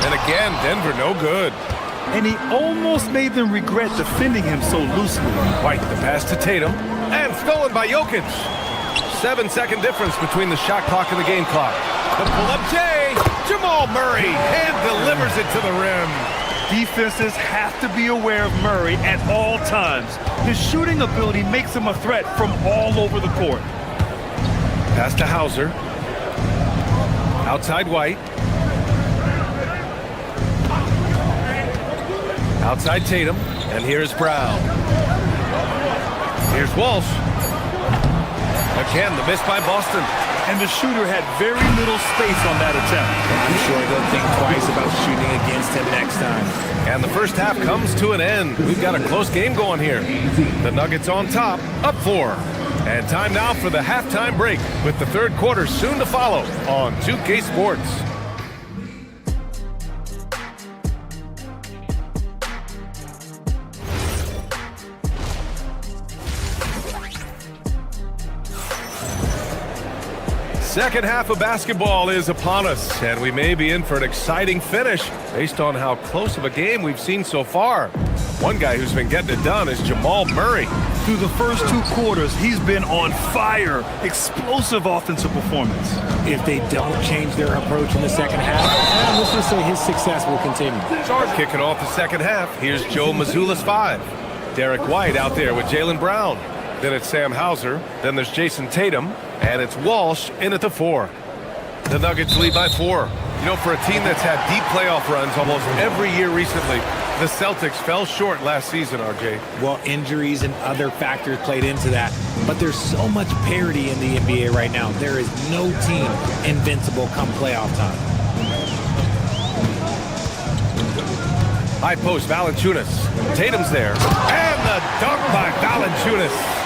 Speaker 9: And again, Denver no good.
Speaker 11: And he almost made them regret defending him so loosely.
Speaker 9: White, the pass to Tatum. And stolen by Jokic. 7-second difference between the shot clock and the game clock. The pull-up J. Jamal Murray hand delivers it to the rim.
Speaker 11: Defenses have to be aware of Murray at all times. His shooting ability makes him a threat from all over the court.
Speaker 9: Pass to Hauser. Outside White. Outside Tatum. And here's Brown. Here's Walsh. Again, the miss by Boston.
Speaker 11: And the shooter had very little space on that attempt.
Speaker 13: I'm sure they'll think twice about shooting against him next time.
Speaker 9: And the first half comes to an end. We've got a close game going here. The Nuggets on top, up 4. And time now for the halftime break with the third quarter soon to follow on 2K Sports. Second half of basketball is upon us, and we may be in for an exciting finish based on how close of a game we've seen so far. One guy who's been getting it done is Jamal Murray.
Speaker 11: Through the first 2 quarters, he's been on fire. Explosive offensive performance.
Speaker 13: If they don't change their approach in the second half, let's just say his success will continue.
Speaker 9: Kicking off the second half, here's Joe Mazzulla's 5. Derek White out there with Jaylen Brown. Then it's Sam Hauser. Then there's Jason Tatum. And it's Walsh in at the 4. The Nuggets lead by 4. You know, for a team that's had deep playoff runs almost every year recently, the Celtics fell short last season, RJ.
Speaker 13: Well, injuries and other factors played into that. But there's so much parity in the NBA right now. There is no team invincible come playoff time.
Speaker 9: High post, Valanciunas. Tatum's there. And the dunk by Valanciunas.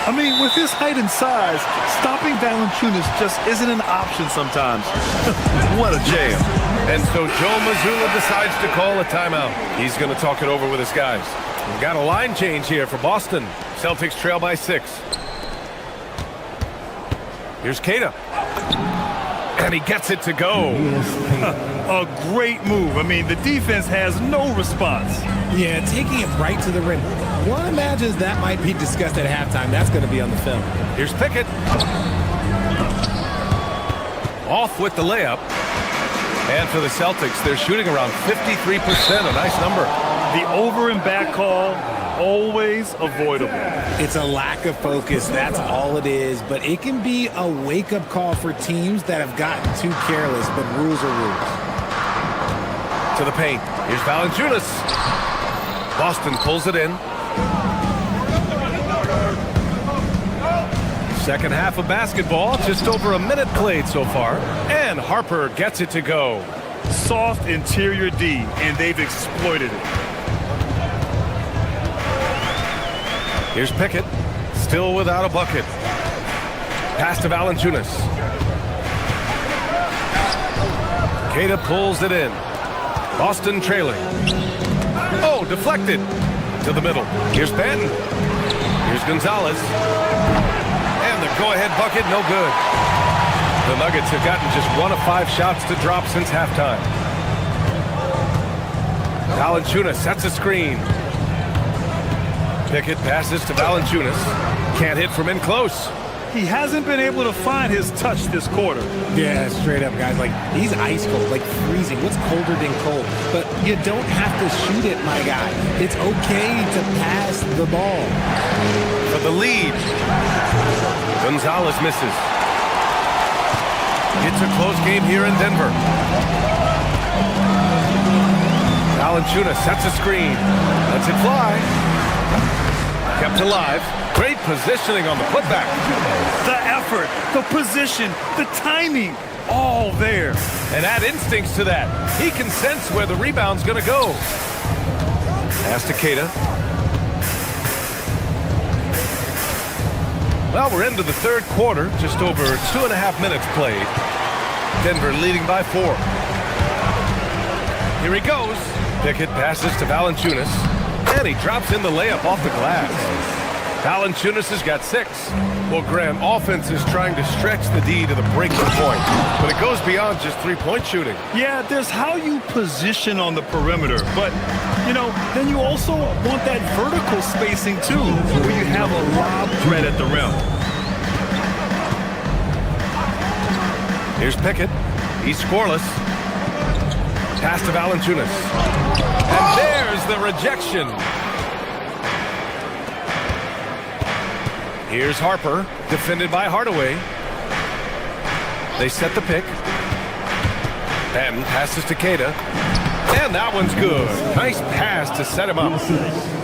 Speaker 11: I mean, with his height and size, stopping Valanciunas just isn't an option sometimes. What a jam.
Speaker 9: And so Joe Mazzulla decides to call a timeout. He's going to talk it over with his guys. We've got a line change here for Boston. Celtics trail by 6. Here's Keita. And he gets it to go.
Speaker 11: A great move. I mean, the defense has no response.
Speaker 13: Yeah, taking it right to the rim. One imagines that might be discussed at halftime. That's going to be on the film.
Speaker 9: Here's Pickett. Off with the layup. And for the Celtics, they're shooting around 53%, a nice number.
Speaker 11: The over and back call, always avoidable.
Speaker 13: It's a lack of focus, that's all it is. But it can be a wake-up call for teams that have gotten too careless, but rules are rules.
Speaker 9: To the paint. Here's Valanciunas. Boston pulls it in. Second half of basketball, just over a minute played so far. And Harper gets it to go.
Speaker 11: Soft interior D, and they've exploited it.
Speaker 9: Here's Pickett, still without a bucket. Pass to Valanciunas. Keita pulls it in. Boston trailing. Oh, deflected. To the middle. Here's Banton. Here's Gonzalez. And the go-ahead bucket, no good. The Nuggets have gotten just 1 of 5 shots to drop since halftime. Valanciunas sets a screen. Pickett passes to Valanciunas. Can't hit from in close.
Speaker 11: He hasn't been able to find his touch this quarter.
Speaker 13: Yeah, straight up, guys. Like, he's ice cold, like freezing. What's colder than cold? But you don't have to shoot it, my guy. It's okay to pass the ball.
Speaker 9: For the lead. Gonzalez misses. It's a close game here in Denver. Valanciunas sets a screen. Lets it fly. Kept alive. Great positioning on the putback.
Speaker 11: The effort, the position, the timing, all there.
Speaker 9: And add instincts to that. He can sense where the rebound's going to go. Pass to Keita. Well, we're into the third quarter. Just over 2.5 minutes played. Denver leading by 4. Here he goes. Pickett passes to Valanciunas. And he drops in the layup off the glass. Valanciunas has got 6. Well, Grant, offense is trying to stretch the D to the breaking point, but it goes beyond just three-point shooting.
Speaker 11: Yeah, there's how you position on the perimeter, but, you know, then you also want that vertical spacing, too, where you have a lob threat at the rim.
Speaker 9: Here's Pickett. He's scoreless. Pass to Valanciunas. And there's the rejection. Here's Harper, defended by Hardaway. They set the pick. Patton passes to Keita. And that one's good. Nice pass to set him up.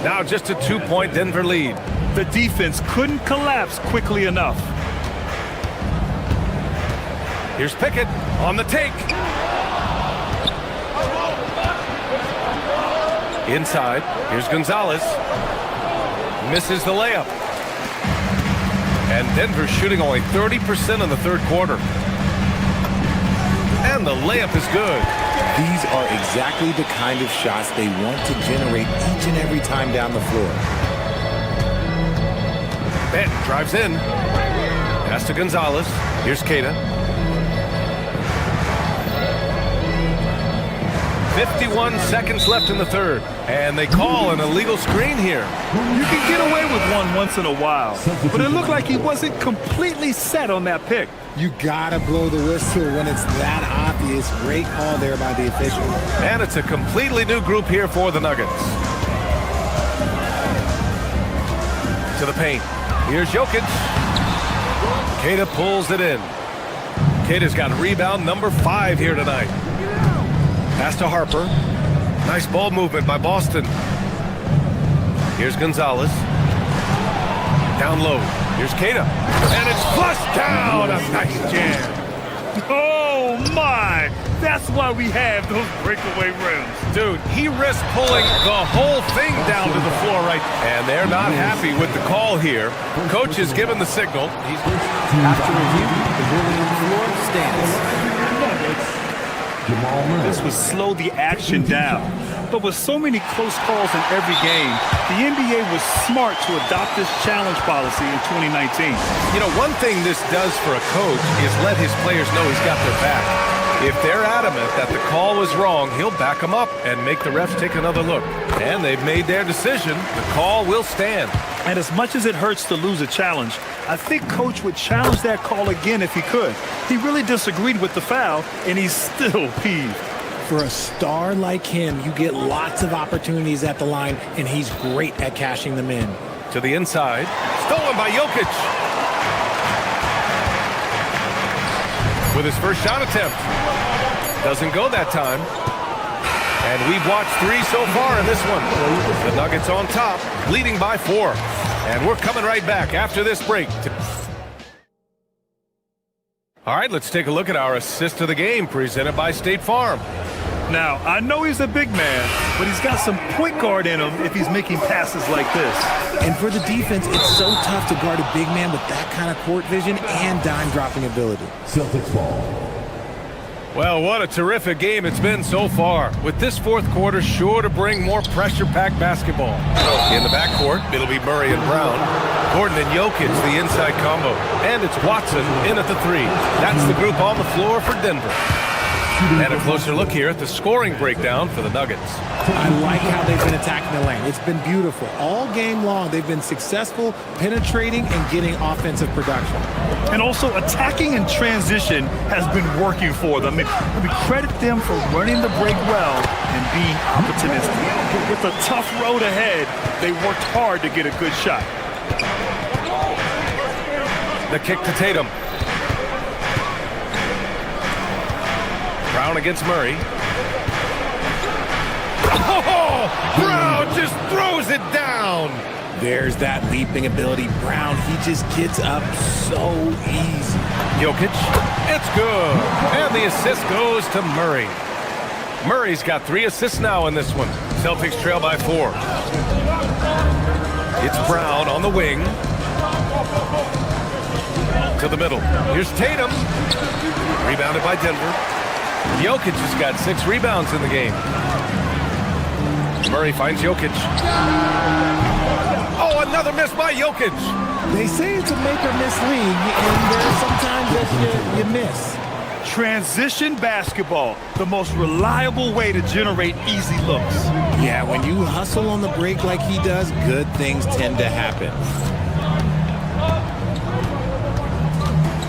Speaker 9: Now just a 2-point Denver lead.
Speaker 11: The defense couldn't collapse quickly enough.
Speaker 9: Here's Pickett on the take. Inside, here's Gonzalez. Misses the layup. And Denver's shooting only 30% in the third quarter. And the layup is good.
Speaker 13: These are exactly the kind of shots they want to generate each and every time down the floor.
Speaker 9: Benton drives in. Pass to Gonzalez. Here's Keita. 51 seconds left in the third. And they call an illegal screen here.
Speaker 11: You can get away with one once in a while, but it looked like he wasn't completely set on that pick.
Speaker 13: You gotta blow the whistle when it's that obvious. Great call there by the official.
Speaker 9: And it's a completely new group here for the Nuggets. To the paint. Here's Jokic. Keita pulls it in. Keita's got rebound number 5 here tonight. Pass to Harper. Nice ball movement by Boston. Here's Gonzalez. Down low. Here's Keita. And it's flushed down. A nice jam.
Speaker 11: Oh, my. That's why we have those breakaway rims.
Speaker 9: Dude, he risked pulling the whole thing down to the floor right. And they're not happy with the call here. Coach is given the signal.
Speaker 16: After review, the ruling on the floor stands.
Speaker 11: This would slow the action down. But with so many close calls in every game, the NBA was smart to adopt this challenge policy in 2019.
Speaker 9: You know, one thing this does for a coach is let his players know he's got their back. If they're adamant that the call was wrong, he'll back them up and make the refs take another look. And they've made their decision. The call will stand.
Speaker 11: And as much as it hurts to lose a challenge, I think Coach would challenge that call again if he could. He really disagreed with the foul, and he's still peeved.
Speaker 13: For a star like him, you get lots of opportunities at the line, and he's great at cashing them in.
Speaker 9: To the inside. Stolen by Jokic. With his first shot attempt. Doesn't go that time. And we've watched 3 so far in this one. The Nuggets on top, leading by 4. And we're coming right back after this break. All right, let's take a look at our assist of the game presented by State Farm.
Speaker 11: Now, I know he's a big man, but he's got some point guard in him if he's making passes like this.
Speaker 13: And for the defense, it's so tough to guard a big man with that kind of court vision and dime-dropping ability.
Speaker 8: Celtics ball.
Speaker 9: Well, what a terrific game it's been so far. With this fourth quarter sure to bring more pressure-packed basketball. In the backcourt, it'll be Murray and Brown. Gordon and Jokic, the inside combo. And it's Watson in at the 3. That's the group on the floor for Denver. And a closer look here at the scoring breakdown for the Nuggets.
Speaker 13: I like how they've been attacking the lane. It's been beautiful. All game long, they've been successful penetrating and getting offensive production.
Speaker 11: And also attacking in transition has been working for them. I mean, credit them for running the break well and being opportunistic. With a tough road ahead, they worked hard to get a good shot.
Speaker 9: The kick to Tatum. Brown against Murray. Oh, Brown just throws it down.
Speaker 13: There's that leaping ability. Brown, he just gets up so easy.
Speaker 9: Jokic, it's good. And the assist goes to Murray. Murray's got 3 assists now in this one. Celtics trail by 4. It's Brown on the wing. To the middle. Here's Tatum. Rebounded by Denver. Jokic has got 6 rebounds in the game. Murray finds Jokic. Oh, another miss by Jokic.
Speaker 13: They say it's a make-or-miss league, and there's sometimes that you miss.
Speaker 11: Transition basketball, the most reliable way to generate easy looks.
Speaker 13: Yeah, when you hustle on the break like he does, good things tend to happen.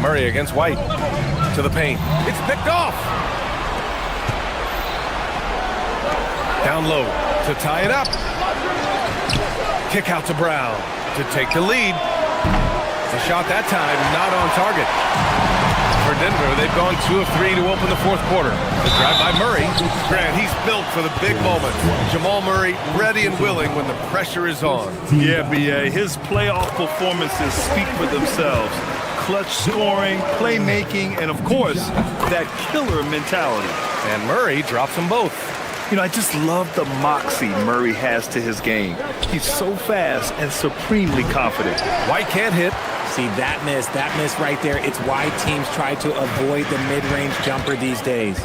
Speaker 9: Murray against White. To the paint. It's picked off. Down low to tie it up. Kick out to Brown to take the lead. The shot that time not on target. For Denver. They've gone 2 of 3 to open the fourth quarter. The drive by Murray. Grant, he's built for the big moments. Jamal Murray ready and willing when the pressure is on.
Speaker 11: Yeah, B.A. His playoff performances speak for themselves. Clutch scoring, playmaking, and of course, that killer mentality.
Speaker 9: And Murray drops them both.
Speaker 11: You know, I just love the moxie Murray has to his game. He's so fast and supremely confident.
Speaker 9: White can't hit.
Speaker 13: See, that miss right there, it's why teams try to avoid the mid-range jumper these days.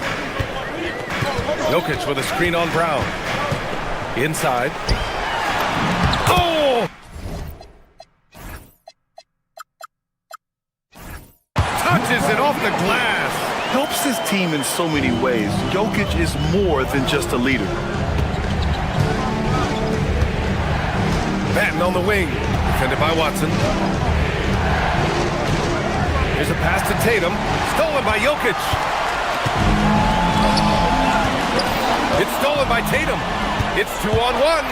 Speaker 9: Jokic with a screen on Brown. Inside. Oh! Touches it off the glass.
Speaker 11: Helps his team in so many ways. Jokic is more than just a leader.
Speaker 9: Batten on the wing. Defended by Watson. Here's a pass to Tatum. Stolen by Jokic. It's stolen by Tatum. It's 2-on-1.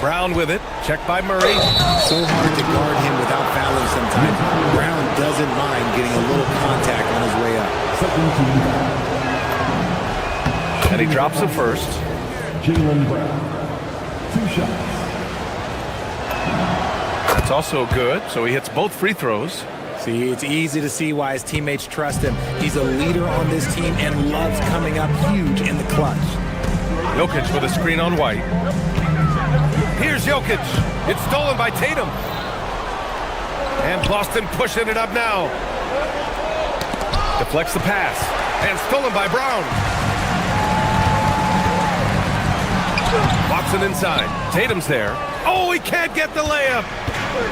Speaker 9: Brown with it. Checked by Murray.
Speaker 13: So hard to guard him without fouling sometimes. Brown doesn't mind getting a little contact on his way up.
Speaker 9: And he drops it first.
Speaker 8: Jaylen Brown, 2 shots.
Speaker 9: That's also good, so he hits both free throws.
Speaker 13: See, it's easy to see why his teammates trust him. He's a leader on this team and loves coming up huge in the clutch.
Speaker 9: Jokic with a screen on White. Here's Jokic. It's stolen by Tatum. And Boston pushing it up now. Deflects the pass. And stolen by Brown. Watson inside. Tatum's there. Oh, he can't get the layup.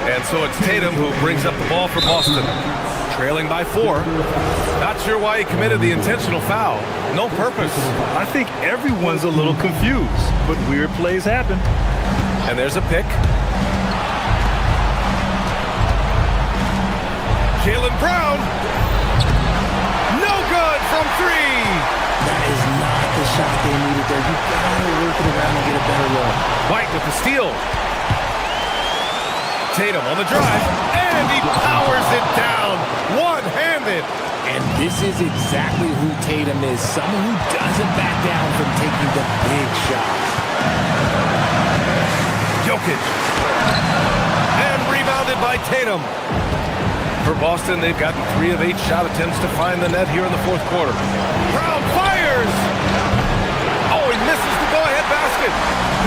Speaker 9: And so it's Tatum who brings up the ball for Boston. Trailing by 4. Not sure why he committed the intentional foul. No purpose.
Speaker 11: I think everyone's a little confused, but weird plays happen.
Speaker 9: And there's a pick. Jaylen Brown. No good from 3.
Speaker 13: That is not the shot they needed there. You gotta work it around and get a better look.
Speaker 9: White with the steal. Tatum on the drive, and he powers it down, one-handed.
Speaker 13: And this is exactly who Tatum is, someone who doesn't back down from taking the big shots.
Speaker 9: Jokic. And rebounded by Tatum. For Boston, they've gotten 3 of 8 shot attempts to find the net here in the fourth quarter. Brown fires! Oh, he misses the go-ahead basket.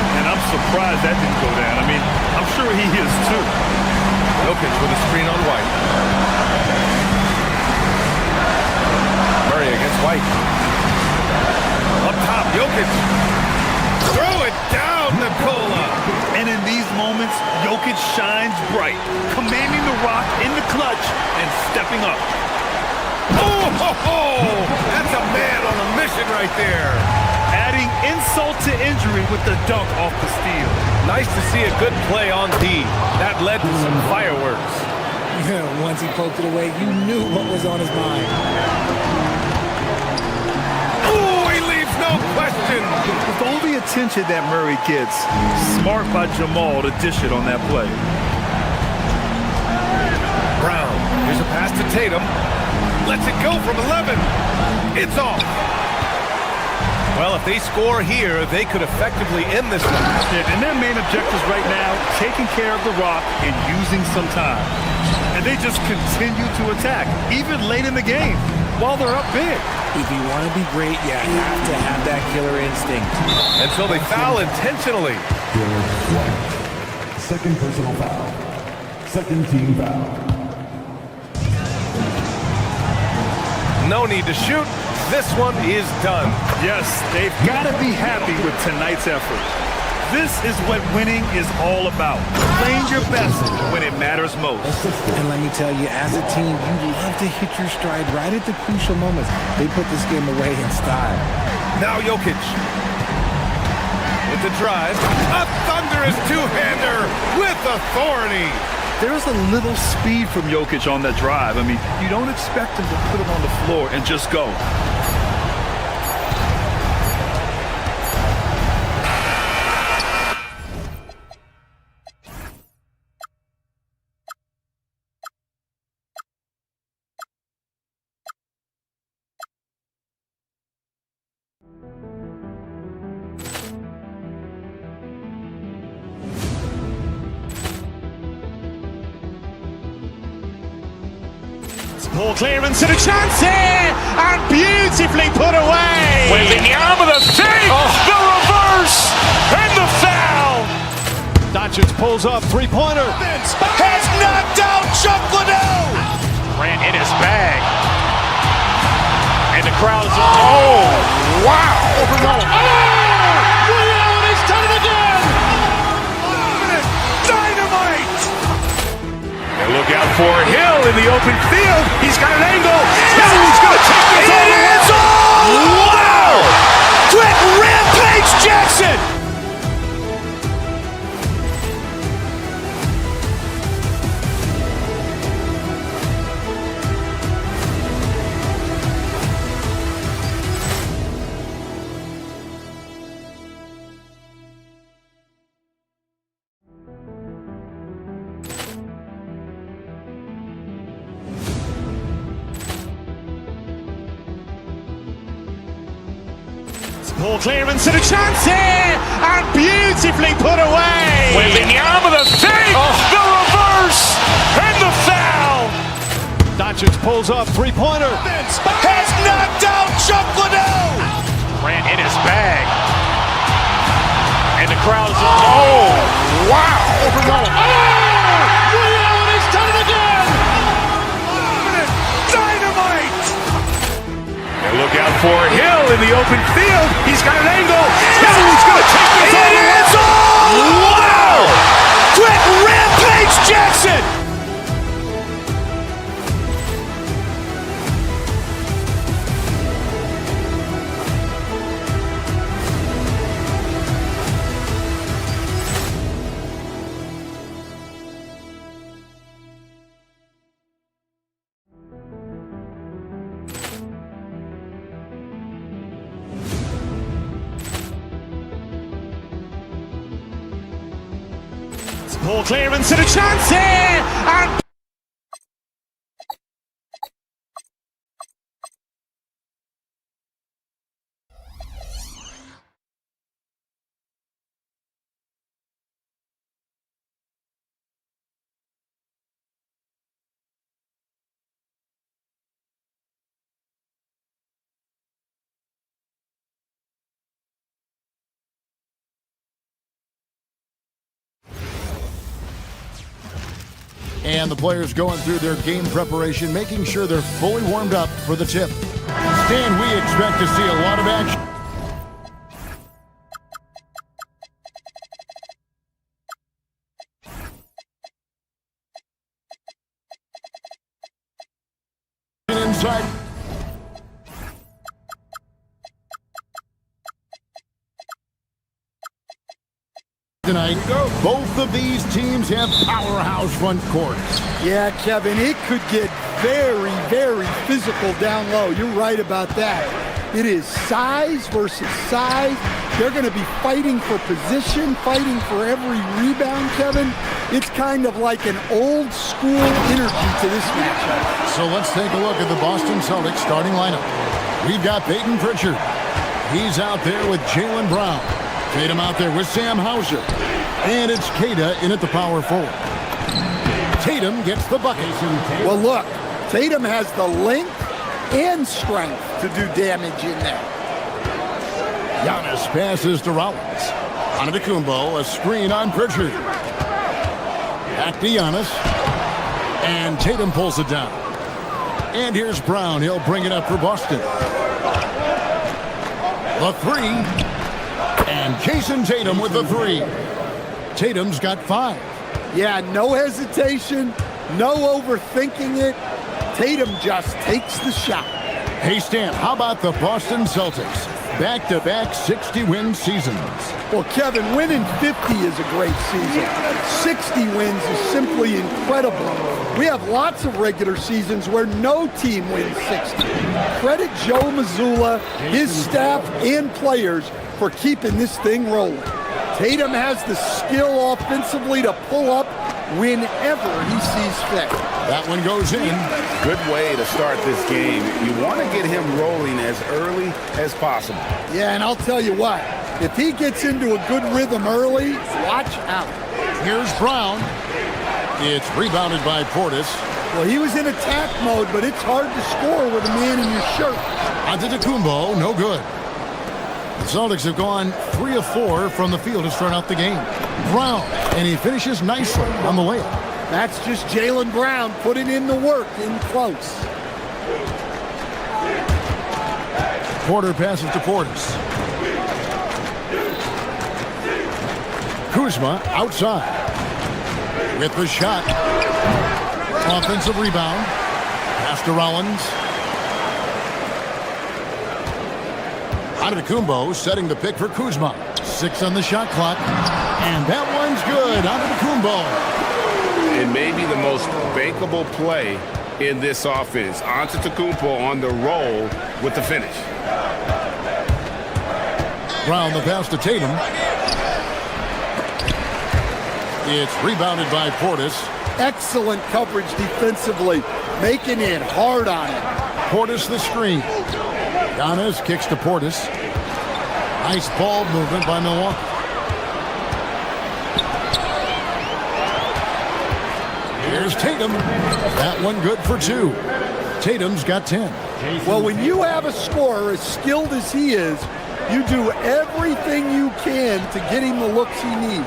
Speaker 11: And I'm surprised that didn't go down. I mean, I'm sure he is too.
Speaker 9: Jokic with a screen on White. Murray against White. Up top, Jokic. Throw it down, Nikola.
Speaker 11: And in these moments, Jokic shines bright, commanding the rock in the clutch and stepping up.
Speaker 9: Oh, ho, ho! That's a man on a mission right there.
Speaker 11: Adding insult to injury with the dunk off the steal.
Speaker 9: Nice to see a good play on D. That led to some fireworks.
Speaker 13: Once he poked it away, you knew what was on his mind.
Speaker 9: Oh, he leaves no question.
Speaker 11: With all the attention that Murray gets, smart by Jamal to dish it on that play.
Speaker 9: Brown, here's a pass to Tatum. Lets it go from 11. It's off. Well, if they score here, they could effectively end this one.
Speaker 11: Yeah, and their main objectives right now, taking care of the rock and using some time. And they just continue to attack, even late in the game, while they're up big.
Speaker 13: If you want to be great, you have to have that killer instinct.
Speaker 9: And so they foul intentionally.
Speaker 8: Second personal foul. Second team foul.
Speaker 9: No need to shoot. This one is done.
Speaker 11: Yes, they've got to be happy with tonight's effort. This is what winning is all about. Playing your best when it matters most.
Speaker 13: And let me tell you, as a team, you love to hit your stride right at the crucial moments. They put this game away in style.
Speaker 9: Now Jokic. With the drive. A thunderous two-hander with authority.
Speaker 11: There's a little speed from Jokic on that drive. I mean, you don't expect him to put it on the floor and just go.
Speaker 1: Ball clearance and a chance here, and beautifully put away.
Speaker 2: Wembanyama the fake, the reverse, and the foul.
Speaker 10: Doncic pulls up, three-pointer.
Speaker 2: Has knocked out Chuck Liddell. Grant in his bag. And the crowd is, oh, wow.
Speaker 1: He's done it again.
Speaker 2: Dynamite. And look out for Hill in the open field. He's got an angle. He's going to take this all the way. Wow. Quick Rampage Jackson.
Speaker 1: Ball clearance and a chance here, and beautifully put away.
Speaker 2: Wembanyama the fake, the reverse, and the foul.
Speaker 10: Doncic pulls up, three-pointer.
Speaker 2: Has knocked out Chuck Liddell. Grant in his bag. And the crowd is, oh, wow.
Speaker 1: He's done it again.
Speaker 2: Dynamite. And look out for Hill in the open field. He's got an angle. He's going to take this all the way. Wow. Quick Rampage Jackson.
Speaker 1: Ball clearance and a chance here, and
Speaker 4: And the players going through their game preparation, making sure they're fully warmed up for the tip. Stan, we expect to see a lot of action. Inside. Tonight, both of these teams have powerhouse front courts.
Speaker 6: Yeah, Kevin, it could get very, very physical down low. You're right about that. It is size versus size. They're going to be fighting for position, fighting for every rebound, Kevin. It's kind of like an old school energy to this matchup.
Speaker 4: So let's take a look at the Boston Celtics starting lineup. We've got Peyton Pritchard. He's out there with Jaylen Brown. Tatum out there with Sam Hauser. And it's Keita in at the power forward. Tatum gets the bucket.
Speaker 6: Well, look, Tatum has the length and strength to do damage in there.
Speaker 4: Giannis passes to Rollins. Antetokounmpo, a screen on Pritchard. Back to Giannis. And Tatum pulls it down. And here's Brown. He'll bring it up for Boston. The three. And Jason Tatum with the three. Tatum's got 5.
Speaker 6: Yeah, no hesitation, no overthinking it. Tatum just takes the shot.
Speaker 4: Hey, Stan, how about the Boston Celtics? Back-to-back 60-win seasons.
Speaker 6: Well, Kevin, winning 50 is a great season. 60 wins is simply incredible. We have lots of regular seasons where no team wins 60. Credit Joe Mazzulla, his staff, and players for keeping this thing rolling. Tatum has the skill offensively to pull up whenever he sees fit.
Speaker 4: That one goes in.
Speaker 5: Good way to start this game. You want to get him rolling as early as possible.
Speaker 6: Yeah, and I'll tell you what, if he gets into a good rhythm early, watch out.
Speaker 4: Here's Brown. It's rebounded by Portis.
Speaker 6: Well, he was in attack mode, but it's hard to score with a man in your shirt.
Speaker 4: Antetokounmpo, no good. The Celtics have gone 3 of 4 from the field to start out the game. Brown, and he finishes nicely on the layup.
Speaker 6: That's just Jaylen Brown putting in the work in close.
Speaker 4: Porter passes to Portis. Kuzma outside with the shot. Offensive rebound. Pass to Rollins. Antetokounmpo setting the pick for Kuzma. 6 on the shot clock. And that one's good. Antetokounmpo.
Speaker 5: It may be the most bankable play in this offense. Antetokounmpo on the roll with the finish.
Speaker 4: Brown the pass to Tatum. It's rebounded by Portis.
Speaker 6: Excellent coverage defensively, making it hard on him.
Speaker 4: Portis the screen. Giannis kicks to Portis. Nice ball movement by Milwaukee. Here's Tatum. That one good for 2. Tatum's got 10.
Speaker 6: Well, when you have a scorer as skilled as he is, you do everything you can to get him the looks he needs.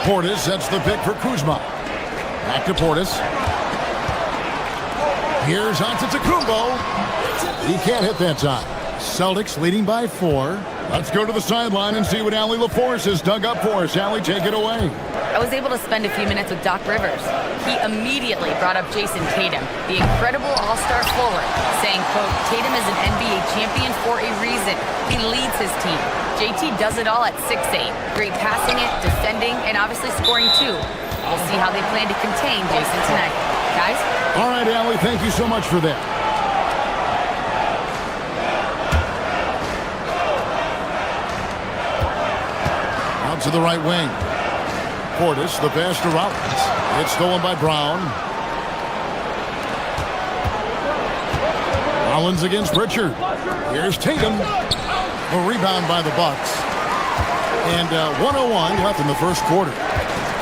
Speaker 4: Portis sets the pick for Kuzma. Back to Portis. Here's Antetokounmpo. He can't hit that time. Celtics leading by 4. Let's go to the sideline and see what Allie LaForce has dug up for us. Allie, take it away.
Speaker 7: I was able to spend a few minutes with Doc Rivers. He immediately brought up Jason Tatum, the incredible all-star forward, saying, quote, Tatum is an NBA champion for a reason. He leads his team. JT does it all at 6'8". Great passing it, defending, and obviously scoring too. We'll see how they plan to contain Jason tonight. Guys?
Speaker 4: All right, Allie, thank you so much for that. Out to the right wing. Portis, the pass to Rollins. It's stolen by Brown. Rollins against Pritchard. Here's Tatum. A rebound by the Bucks. And 1:01 left in the first quarter.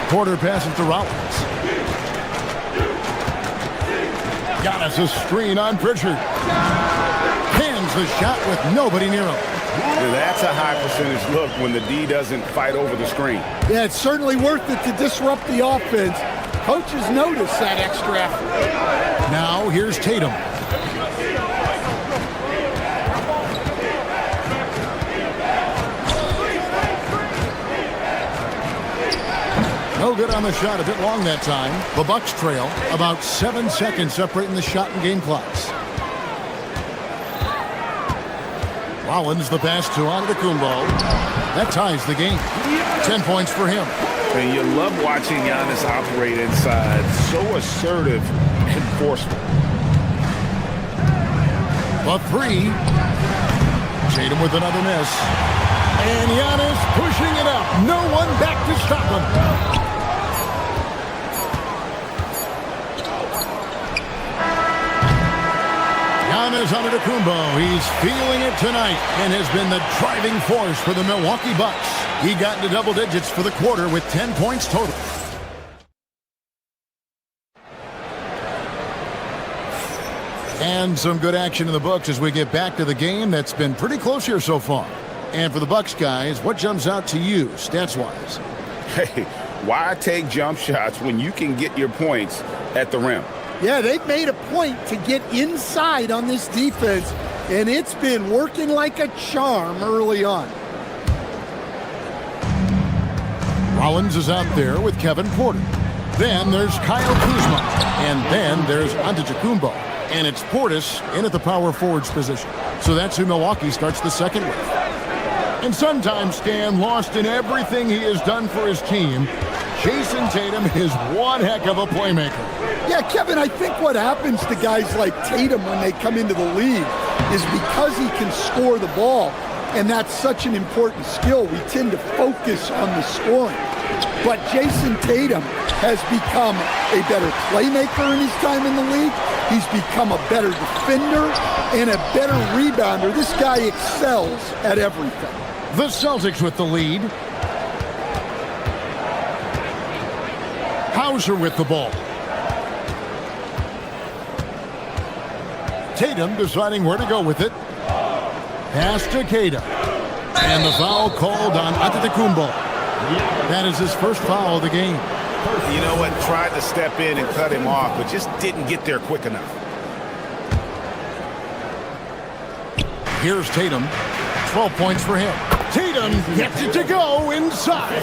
Speaker 4: Porter passes to Rollins. Giannis a screen on Pritchard. Hands the shot with nobody near him.
Speaker 5: Yeah, that's a high percentage look when the D doesn't fight over the screen.
Speaker 6: Yeah, it's certainly worth it to disrupt the offense. Coaches notice that extra effort.
Speaker 4: Now here's Tatum. No good on the shot, a bit long that time. The Bucks trail, about 7 seconds separating the shot and game clocks. Rollins the pass to Antetokounmpo. That ties the game. 10 points for him.
Speaker 5: And you love watching Giannis operate inside. So assertive and forceful.
Speaker 4: A 3. Tatum with another miss. And Giannis pushing it up. No one back to stop him. Giannis Antetokounmpo, he's feeling it tonight and has been the driving force for the Milwaukee Bucks. He got into double digits for the quarter with 10 points total. And some good action in the books as we get back to the game that's been pretty close here so far. And for the Bucks guys, what jumps out to you stats-wise?
Speaker 5: Hey, why take jump shots when you can get your points at the rim?
Speaker 6: Yeah, they've made a point to get inside on this defense, and it's been working like a charm early on.
Speaker 4: Rollins is out there with Kevin Porter. Then there's Kyle Kuzma. And then there's Antetokounmpo. And it's Portis in at the power forwards position. So that's who Milwaukee starts the second with. And sometimes, Stan, lost in everything he has done for his team, Jason Tatum is one heck of a playmaker.
Speaker 6: Yeah, Kevin, I think what happens to guys like Tatum when they come into the league is because he can score the ball, and that's such an important skill, we tend to focus on the scoring. But Jason Tatum has become a better playmaker in his time in the league. He's become a better defender and a better rebounder. This guy excels at everything. The Celtics with the lead.
Speaker 4: Hauser with the ball. Tatum deciding where to go with it. Pass to Keita. And the foul called on Antetokounmpo. That is his first foul of the game.
Speaker 5: You know what? Tried to step in and cut him off, but just didn't get there quick enough.
Speaker 4: Here's Tatum. 12 points for him. Tatum gets it to go inside.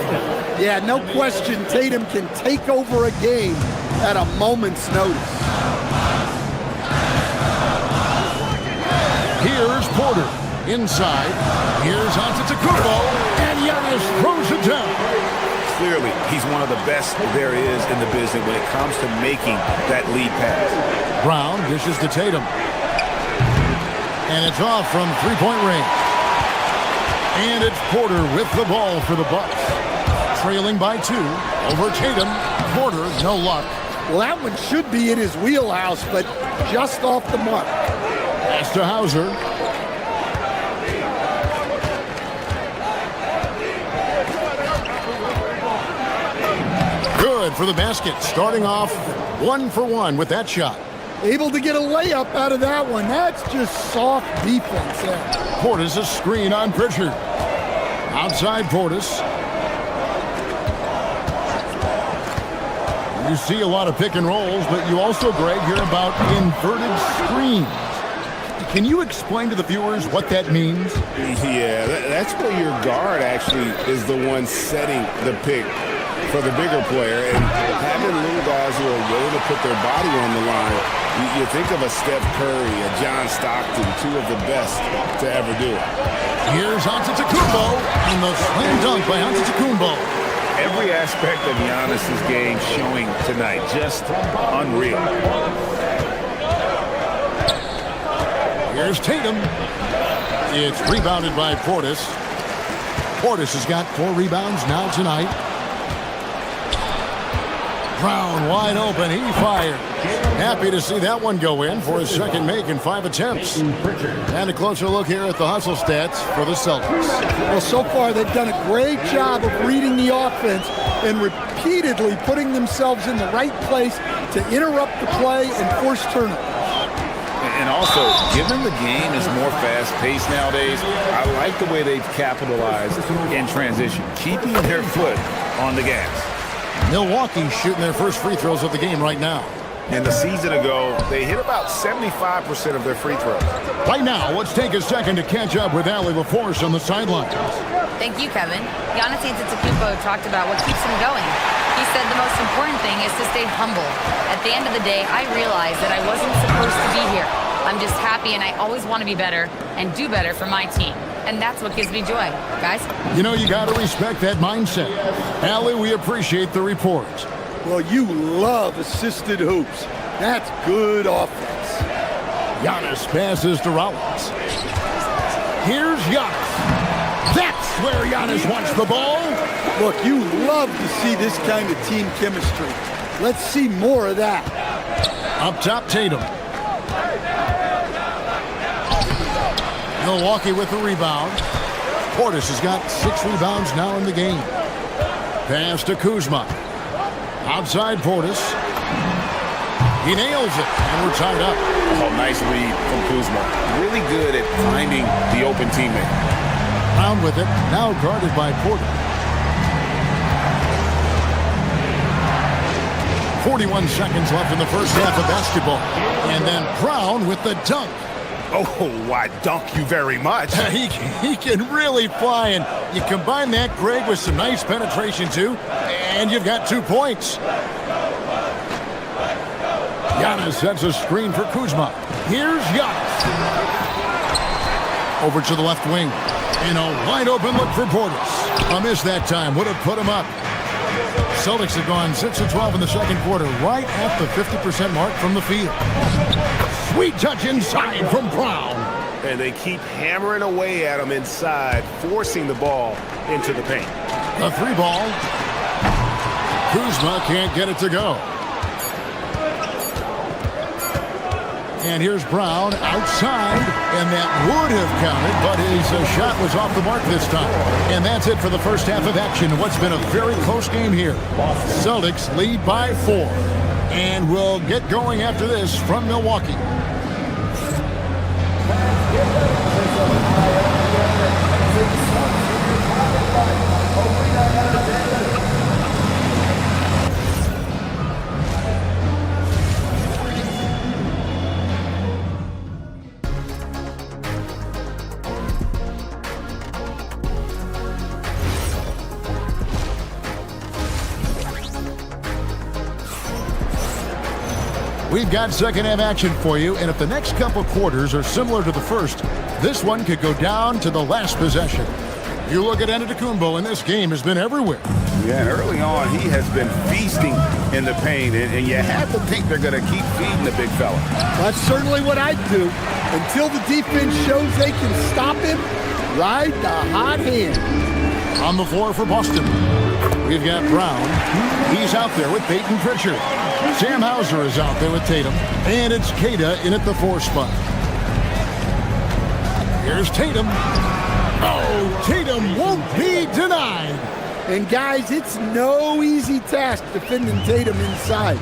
Speaker 6: Yeah, no question, Tatum can take over a game at a moment's notice.
Speaker 4: Here's Porter. Inside. Here's Antetokounmpo. And Giannis throws it down.
Speaker 5: Clearly, he's one of the best there is in the business when it comes to making that lead pass.
Speaker 4: Brown dishes to Tatum. And it's off from three-point range. And it's Porter with the ball for the Bucks. Trailing by 2 over Tatum. Porter, no luck.
Speaker 6: Well, that one should be in his wheelhouse, but just off the mark.
Speaker 4: Pass to Hauser. Good for the basket. Starting off 1 for 1 with that shot.
Speaker 6: Able to get a layup out of that one. That's just soft defense there.
Speaker 4: Portis a screen on Pritchard. Outside Portis. You see a lot of pick and rolls, but you also, Greg, hear about inverted screens. Can you explain to the viewers what that means?
Speaker 5: Yeah, that's where your guard actually is the one setting the pick for the bigger player, and having little guys who are willing to put their body on the line. You think of a Steph Curry, a John Stockton, 2 of the best to ever do it.
Speaker 4: Here's Antetokounmpo, and the slam dunk by Antetokounmpo.
Speaker 5: Every aspect of Giannis's game showing tonight, just unreal.
Speaker 4: Here's Tatum. It's rebounded by Portis. Portis has got 4 rebounds now tonight. Brown wide open. He fired. Happy to see that one go in for his second make in 5 attempts. And a closer look here at the hustle stats for the Celtics.
Speaker 6: Well, so far they've done a great job of reading the offense and repeatedly putting themselves in the right place to interrupt the play and force turnovers.
Speaker 5: And also, given the game is more fast-paced nowadays, I like the way they've capitalized in transition, keeping their foot on the gas.
Speaker 4: Milwaukee shooting their first free throws of the game right now.
Speaker 5: And the season ago, they hit about 75% of their free throws.
Speaker 4: Right now, let's take a second to catch up with Allie LaForce on the sidelines.
Speaker 7: Thank you, Kevin. Giannis Antetokounmpo talked about what keeps him going. He said the most important thing is to stay humble. At the end of the day, I realized that I wasn't supposed to be here. I'm just happy, and I always want to be better and do better for my team. And that's what gives me joy, guys.
Speaker 4: You know, you got to respect that mindset. Allie, we appreciate the report.
Speaker 6: Well, you love assisted hoops. That's good offense.
Speaker 4: Giannis passes to Rollins. Here's Giannis. That's where Giannis wants the ball.
Speaker 6: Look, you love to see this kind of team chemistry. Let's see more of that.
Speaker 4: Up top, Tatum. Milwaukee with the rebound. Portis has got 6 rebounds now in the game. Pass to Kuzma. Outside Portis. He nails it, and we're tied up.
Speaker 5: Oh, nice lead from Kuzma. Really good at finding the open teammate.
Speaker 4: Brown with it, now guarded by Porter. 41 seconds left in the first half of basketball. And then Brown with the dunk.
Speaker 5: Oh, why dunk you very much.
Speaker 4: He can really fly, and you combine that, Greg, with some nice penetration, too, and you've got 2 points. Giannis sets a screen for Kuzma. Here's Giannis. Over to the left wing. And a wide-open look for Portis. A miss that time. Would have put him up. Celtics have gone 6 of 12 in the second quarter, right at the 50% mark from the field. Sweet touch inside from Brown.
Speaker 5: And they keep hammering away at him inside, forcing the ball into the paint.
Speaker 4: A 3 ball. Kuzma can't get it to go. And here's Brown outside, and that would have counted, but his shot was off the mark this time. And that's it for the first half of action. What's been a very close game here. Celtics lead by 4. And we'll get going after this from Milwaukee. We've got second half action for you, and if the next couple quarters are similar to the first, this one could go down to the last possession. You look at Antetokounmpo, and this game has been everywhere.
Speaker 5: Yeah, and early on, he has been feasting in the paint, and you have to think they're going to keep feeding the big fella.
Speaker 6: That's certainly what I'd do. Until the defense shows they can stop him, ride the hot hand.
Speaker 4: On the floor for Boston, we've got Brown. He's out there with Peyton Pritchard. Sam Hauser is out there with Tatum. And it's Queta in at the 4 spot. Here's Tatum. Oh, Tatum won't be denied.
Speaker 6: And guys, it's no easy task defending Tatum inside.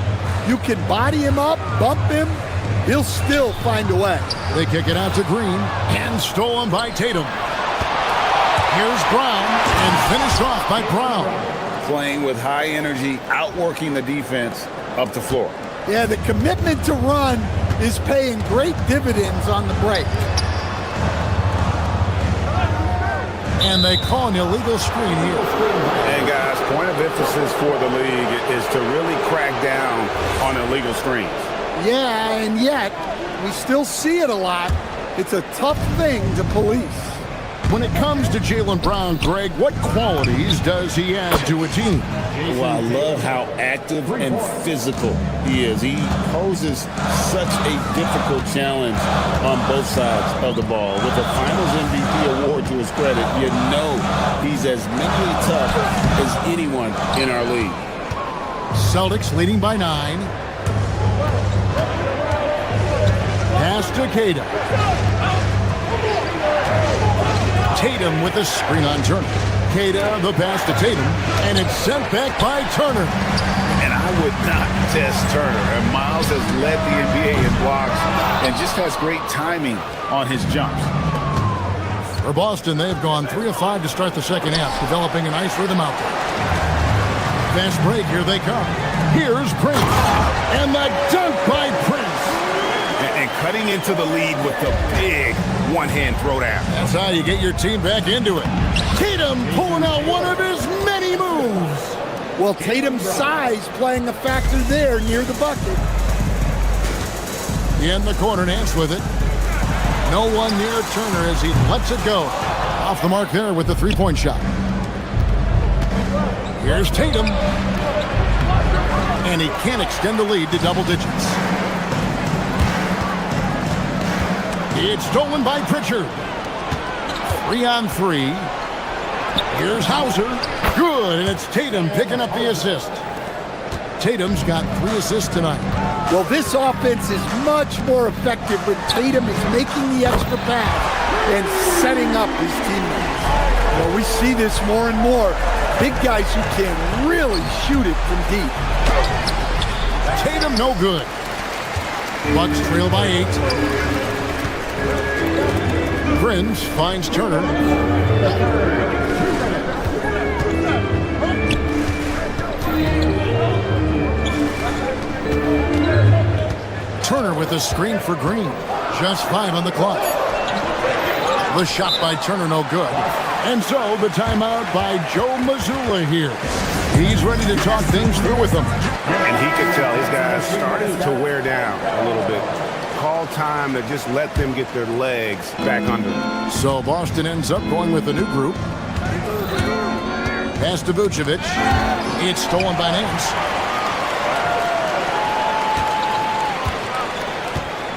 Speaker 6: You can body him up, bump him, he'll still find a way.
Speaker 4: They kick it out to Green, and stolen by Tatum. Here's Brown, and finished off by Brown.
Speaker 5: Playing with high energy, outworking the defense up the floor.
Speaker 6: Yeah, the commitment to run is paying great dividends on the break.
Speaker 4: And they call an illegal screen here.
Speaker 5: And guys, point of emphasis for the league is to really crack down on illegal screens.
Speaker 6: Yeah, and yet, we still see it a lot. It's a tough thing to police.
Speaker 4: When it comes to Jaylen Brown, Greg, what qualities does he add to a team?
Speaker 5: Well, I love how active and physical he is. He poses such a difficult challenge on both sides of the ball. With a Finals MVP award to his credit, you know he's as mentally tough as anyone in our league.
Speaker 4: Celtics leading by 9. Pass to Queta. Tatum with a screen on Turner. Queta, the pass to Tatum, and it's sent back by Turner.
Speaker 5: And I would not test Turner. And Miles has led the NBA in blocks and just has great timing on his jumps.
Speaker 4: For Boston, they've gone 3 of 5 to start the second half, developing a nice rhythm out there. Fast break, here they come. Here's Prince, and the dunk by Prince.
Speaker 5: And cutting into the lead with the big one-hand throwdown.
Speaker 4: That's how you get your team back into it. Tatum pulling out one of his many moves.
Speaker 6: Well, Tatum's size playing a factor there near the bucket.
Speaker 4: In the corner, Nance with it. No one near Turner as he lets it go. Off the mark there with the three-point shot. Here's Tatum. And he can't extend the lead to double digits. It's stolen by Pritchard. 3-on-3. Here's Hauser. Good, and it's Tatum picking up the assist. Tatum's got 3 assists tonight.
Speaker 6: Well, this offense is much more effective when Tatum is making the extra pass and setting up his teammates. Well, we see this more and more. Big guys who can really shoot it from deep.
Speaker 4: Tatum no good. Bucks trail by 8. Prince finds Turner. Turner with a screen for Green. Just 5 on the clock. The shot by Turner no good. And so the timeout by Joe Mazzulla here. He's ready to talk things through with them.
Speaker 5: And he could tell his guys starting to wear down a little bit. Call time to just let them get their legs back under them.
Speaker 4: So Boston ends up going with a new group. Pass to Vucevic. It's stolen by Nance.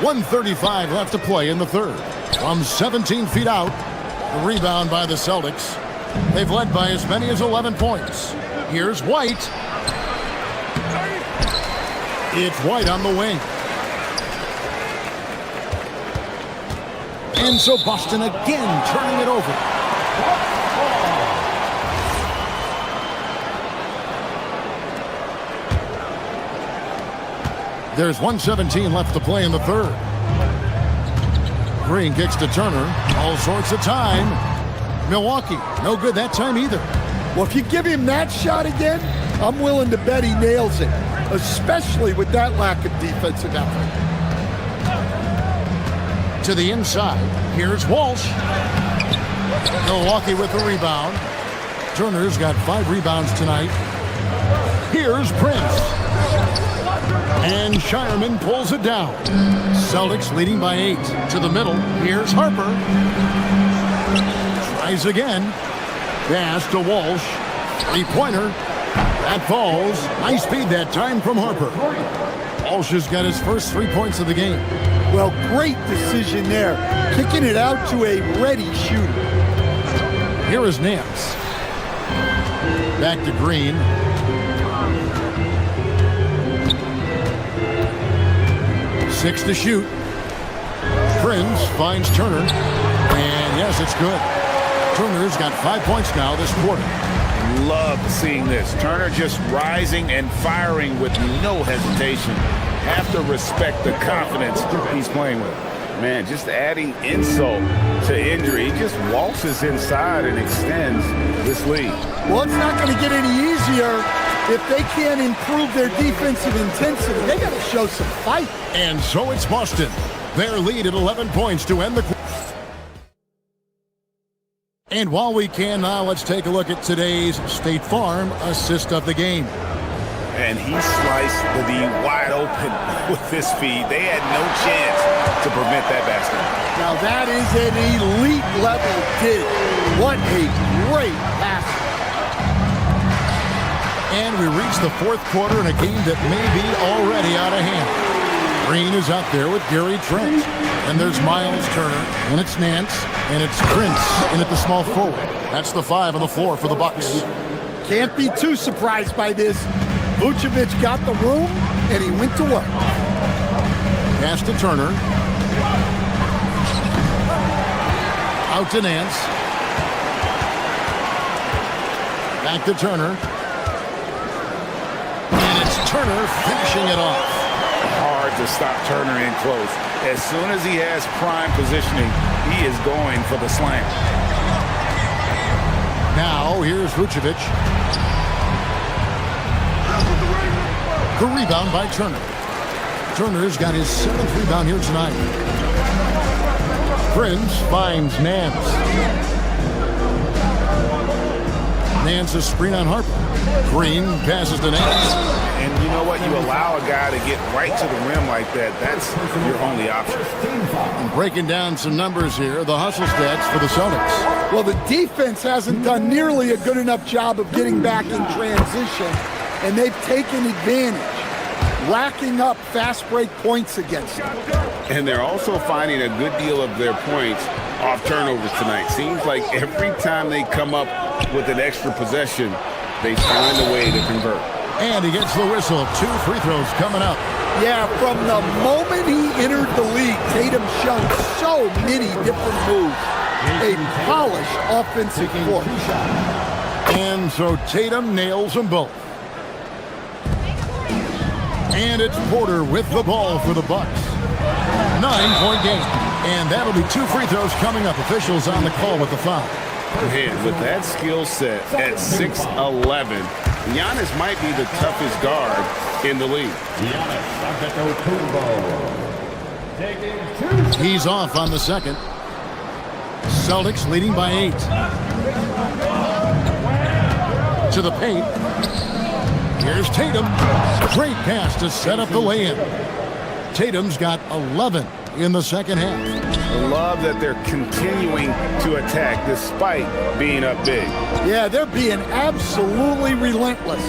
Speaker 4: 1:35 left to play in the third. From 17 feet out, the rebound by the Celtics. They've led by as many as 11 points. Here's White. It's White on the wing. And so Boston again turning it over. There's 1:17 left to play in the third. Green kicks to Turner. All sorts of time. Milwaukee, no good that time either.
Speaker 6: Well, if you give him that shot again, I'm willing to bet he nails it, especially with that lack of defensive effort.
Speaker 4: To the inside, here's Walsh. Milwaukee with the rebound. Turner's got 5 rebounds tonight. Here's Prince. And Shireman pulls it down. Celtics leading by 8. To the middle, here's Harper. Tries again. Pass to Walsh. 3-pointer. That falls. Nice speed that time from Harper. Walsh has got his first 3 points of the game.
Speaker 6: Well, great decision there. Kicking it out to a ready shooter.
Speaker 4: Here is Nance. Back to Green. Six to shoot. Prince finds Turner. And yes, it's good. Turner's got 5 points now this quarter.
Speaker 5: Love seeing this. Turner just rising and firing with no hesitation. Have to respect the confidence he's playing with. Man, just adding insult to injury. He just waltzes inside and extends this lead.
Speaker 6: Well, it's not going to get any easier if they can't improve their defensive intensity. They got to show some fight.
Speaker 4: And so it's Boston. Their lead at 11 points to end the quarter. And while we can now, let's take a look at today's State Farm assist of the game.
Speaker 5: And he sliced the D wide open with this feed. They had no chance to prevent that basket.
Speaker 6: Now that is an elite level dig. What a great pass.
Speaker 4: And we reach the fourth quarter in a game that may be already out of hand. Green is out there with Gary Trent. And there's Miles Turner. And it's Nance. And it's Prince in at the small forward. That's the 5 on the floor for the Bucks.
Speaker 6: Can't be too surprised by this. Vucevic got the room, and he went to work.
Speaker 4: Pass to Turner. Out to Nance. Back to Turner. And it's Turner finishing it off.
Speaker 5: Hard to stop Turner in close. As soon as he has prime positioning, he is going for the slam.
Speaker 4: Now, here's Vucevic. The rebound by Turner. Turner's got his 7th rebound here tonight. Prince finds Nance. Nance's screen on Harper. Green passes to Nance.
Speaker 5: And you know what? You allow a guy to get right to the rim like that. That's your only option.
Speaker 4: And breaking down some numbers here, the hustle stats for the Celtics.
Speaker 6: Well, the defense hasn't done nearly a good enough job of getting back in transition, and they've taken advantage, racking up fast break points against them.
Speaker 5: And they're also finding a good deal of their points off turnovers tonight. Seems like every time they come up with an extra possession, they find a way to convert.
Speaker 4: And he gets the whistle. 2 free throws coming up.
Speaker 6: Yeah, from the moment he entered the league, Tatum showed so many different moves. A polished offensive force.
Speaker 4: And so Tatum nails them both. And it's Porter with the ball for the Bucks. 9-point game. And that'll be 2 free throws coming up. Officials on the call with the foul.
Speaker 5: Man, with that skill set at 6'11", Giannis might be the toughest guard in the league.
Speaker 4: He's off on the second. Celtics leading by 8. To the paint. Here's Tatum. Great pass to set up the lay-in. Tatum's got 11 in the second half.
Speaker 5: I love that they're continuing to attack despite being up big.
Speaker 6: Yeah, they're being absolutely relentless,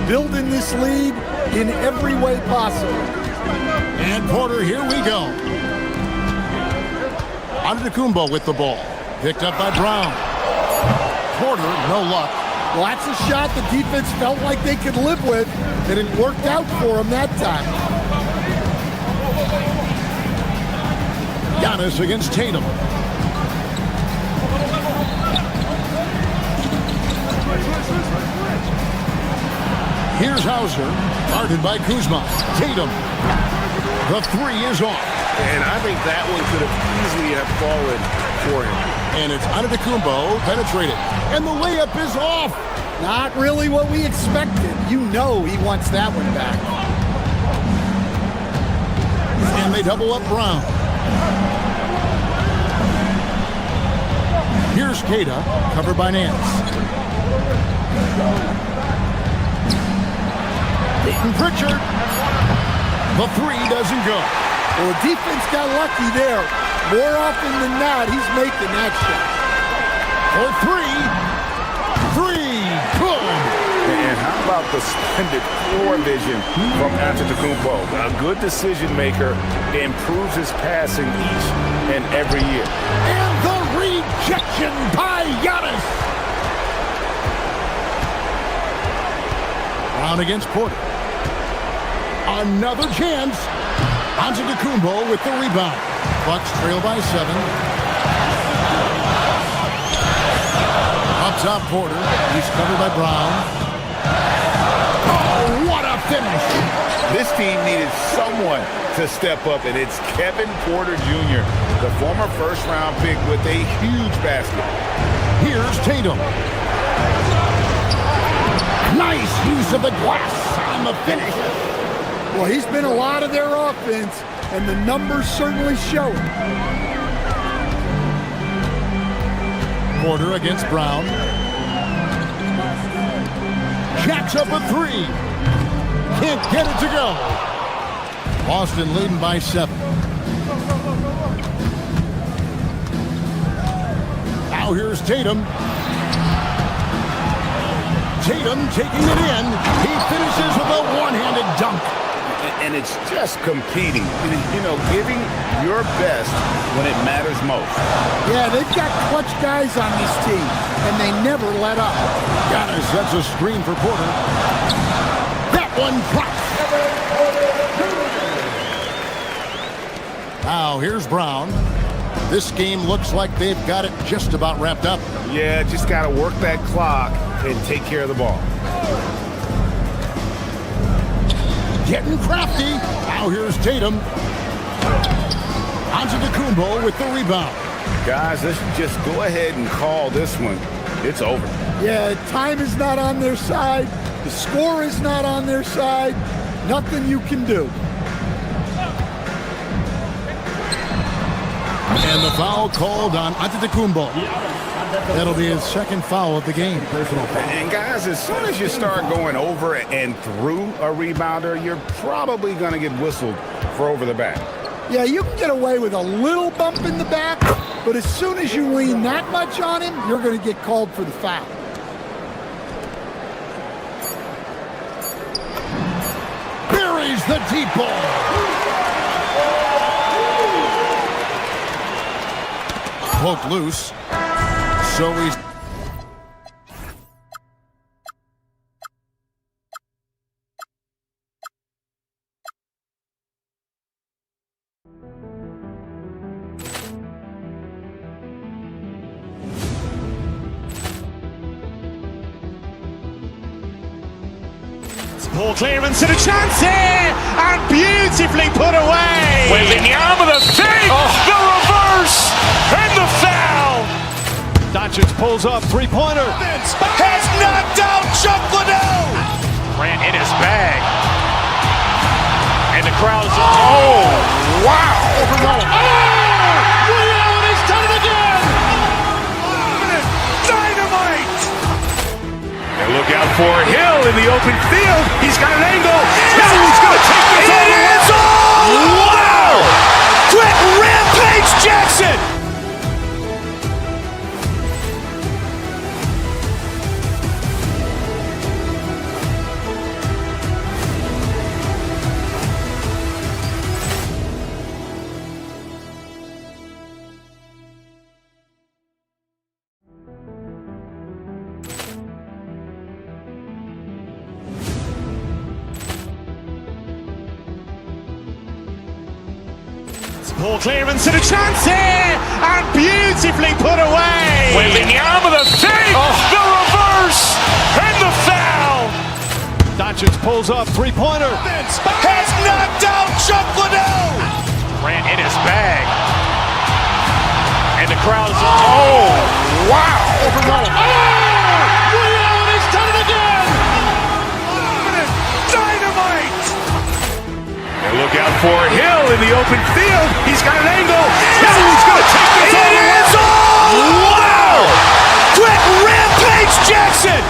Speaker 6: building this lead in every way possible.
Speaker 4: And Porter, here we go. Antetokounmpo with the ball. Picked up by Brown. Porter, no luck.
Speaker 6: Well, that's a shot the defense felt like they could live with, and it worked out for them that time.
Speaker 4: Giannis against Tatum. Here's Hauser, guarded by Kuzma. Tatum. The three is off.
Speaker 5: And I think that one could have easily have fallen for him.
Speaker 4: And it's Antetokounmpo penetrated. And the layup is off.
Speaker 6: Not really what we expected. You know he wants that one back.
Speaker 4: And they double up Brown. Here's Keita, covered by Nance. Peyton Pritchard. The three doesn't go.
Speaker 6: Well, the defense got lucky there. More often than not, he's making that shot.
Speaker 4: For three. Three. Good.
Speaker 5: And how about the splendid floor vision from Antetokounmpo? A good decision maker, improves his passing each and every year.
Speaker 4: And the rejection by Giannis. Brown against Porter. Another chance. Antetokounmpo with the rebound. Bucks trail by 7. Up top, Porter. He's covered by Brown. Oh, what a finish!
Speaker 5: This team needed someone to step up, and it's Kevin Porter Jr., the former first-round pick with a huge basket.
Speaker 4: Here's Tatum. Nice use of the glass on the finish.
Speaker 6: Well, he's been a lot of their offense, and the numbers certainly show it.
Speaker 4: Porter against Brown. Jacks up a three. Can't get it to go. Boston leading by 7. Now here's Tatum. Tatum taking it in. He finishes with a one-handed dunk.
Speaker 5: And it's just competing, you know, giving your best when it matters most.
Speaker 6: Yeah, they've got clutch guys on this team, and they never let up.
Speaker 4: Giannis sets a screen for Porter. That one drops. Now here's Brown. This game looks like they've got it just about wrapped up.
Speaker 5: Yeah, just got to work that clock and take care of the ball.
Speaker 4: Getting crafty. Now here's Tatum. Antetokounmpo with the rebound.
Speaker 5: Guys, let's just go ahead and call this one. It's over.
Speaker 6: Yeah, time is not on their side. The score is not on their side. Nothing you can do.
Speaker 4: And the foul called on Antetokounmpo. That'll be his second foul of the game. Personal foul.
Speaker 5: And guys, as soon as you start going over and through a rebounder, you're probably going to get whistled for over the back.
Speaker 6: Yeah, you can get away with a little bump in the back, but as soon as you lean that much on him, you're going to get called for the foul.
Speaker 4: Buries the deep ball. Poked loose. So he's...
Speaker 1: Ball clearance and a chance here, and beautifully put away.
Speaker 2: Wembanyama the save, the reverse, and the foul.
Speaker 1: Doncic pulls up, three-pointer.
Speaker 2: Has knocked out Chuck Liddell. Ran in his bag. And the crowd is... Oh, wow.
Speaker 1: Rio, and he's done it again.
Speaker 2: Dynamite. And look out for Hill in the open field. He's got an angle. Now he's going to take this all the way. Wow. Quick Rampage Jackson.
Speaker 1: Ball clearance and a chance here, and beautifully put away.
Speaker 2: Wembanyama with a save, the reverse, and the foul.
Speaker 10: Doncic pulls up, three-pointer.
Speaker 2: Has knocked out Chuck Liddell. Grant in his bag. And the crowd is, oh, wow.
Speaker 8: Ray Allen has done it again. Dynamite.
Speaker 2: And look out for Hill in the open field. He's got an angle. He's going to take this all the way. Wow. Quick Rampage Jackson.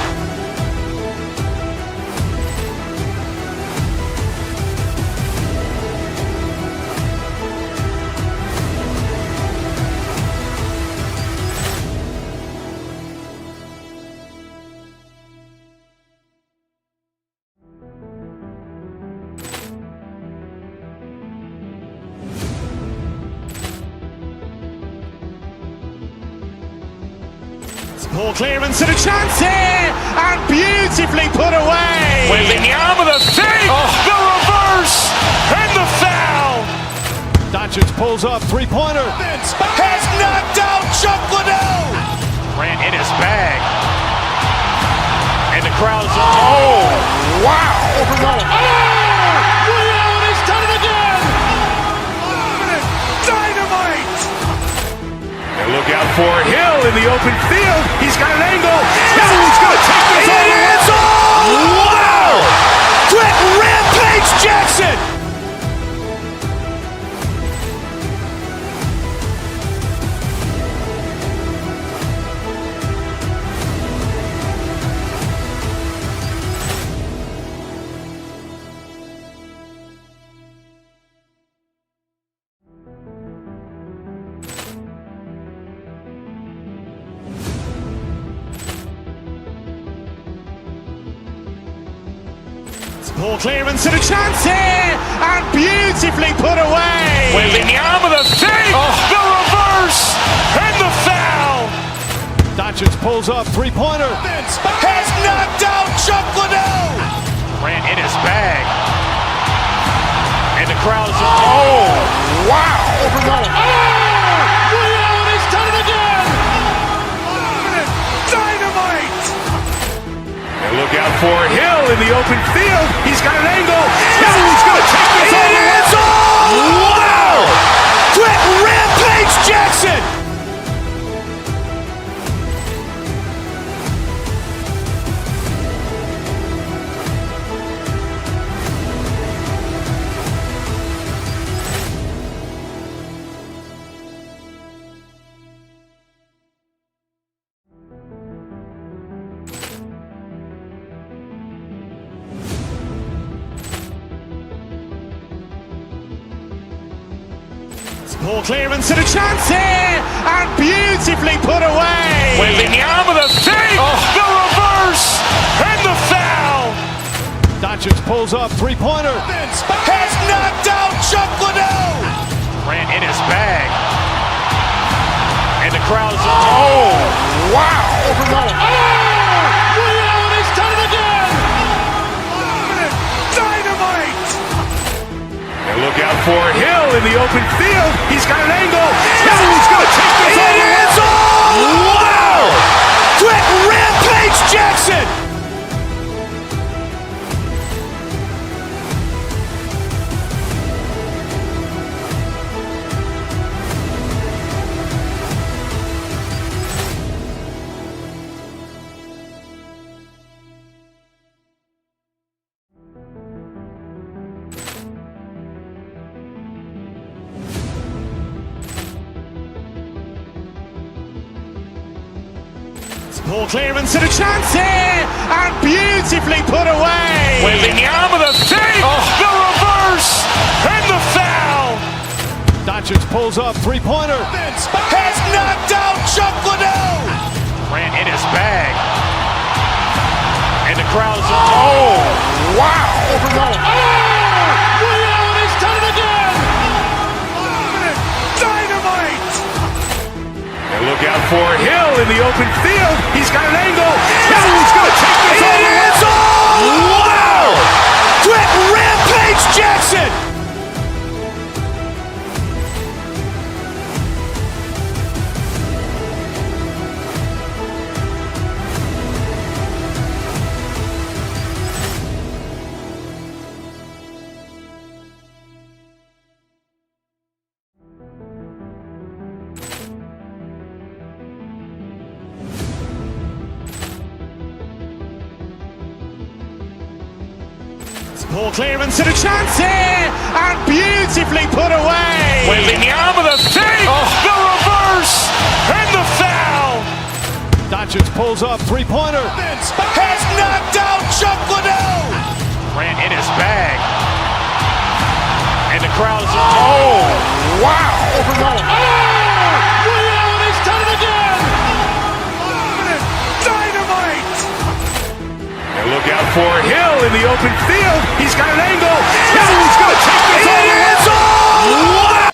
Speaker 1: Ball clearance and a chance here, and beautifully put away.
Speaker 2: Wembanyama with a save, the reverse, and the foul.
Speaker 10: Doncic pulls up, three-pointer.
Speaker 2: Has knocked out Chuck Liddell. Grant in his bag. And the crowd is, oh, wow.
Speaker 8: Ray Allen has done it again. Dynamite.
Speaker 2: And look out for Hill in the open field. He's got an angle. He's going to take this all the way. Wow. Quick Rampage Jackson.
Speaker 1: Ball clearance and a chance here, and beautifully put away.
Speaker 2: Wembanyama with a save, the reverse, and the foul.
Speaker 10: Doncic pulls up, three-pointer.
Speaker 2: Has knocked out Chuck Liddell. Grant in his bag. And the crowd is, oh, wow.
Speaker 8: Ray Allen has done it again. Dynamite.
Speaker 2: And look out for Hill in the open field. He's got an angle. He's going to take this all the way. Wow. Quick Rampage Jackson.
Speaker 1: Ball clearance and a chance here, and beautifully put away.
Speaker 2: Wembanyama with a save, the reverse, and the foul.
Speaker 10: Doncic pulls up, three-pointer.
Speaker 2: Has knocked out Chuck Liddell. Grant in his bag. And the crowd is, oh, wow.
Speaker 8: Ray Allen has done it again. Dynamite.
Speaker 2: And look out for Hill in the open field. He's got an angle. He's going to take this all the way. Wow. Quick Rampage Jackson.
Speaker 1: Ball clearance and a chance here, and beautifully put away.
Speaker 2: Wembanyama with a save, the reverse, and the foul.
Speaker 10: Doncic pulls up, three-pointer.
Speaker 2: Has knocked out Chuck Liddell. Grant in his bag. And the crowd is, oh, wow.
Speaker 8: Ray Allen has done it again. Dynamite.
Speaker 2: And look out for Hill in the open field. He's got an angle. He's going to take this all the way. Wow. Quick Rampage Jackson.
Speaker 1: Poor clearance and a chance here, and beautifully put away.
Speaker 2: Wembanyama the save, the reverse, and the foul.
Speaker 10: Doncic pulls up, three-pointer.
Speaker 2: Has knocked out Chuck Liddell. Grant in his bag. And the crowd is, oh, wow.
Speaker 8: Allen has done it again.
Speaker 2: Dynamite. And look out for Hill in the open field. He's got an angle. He's going to take this all the way. Wow.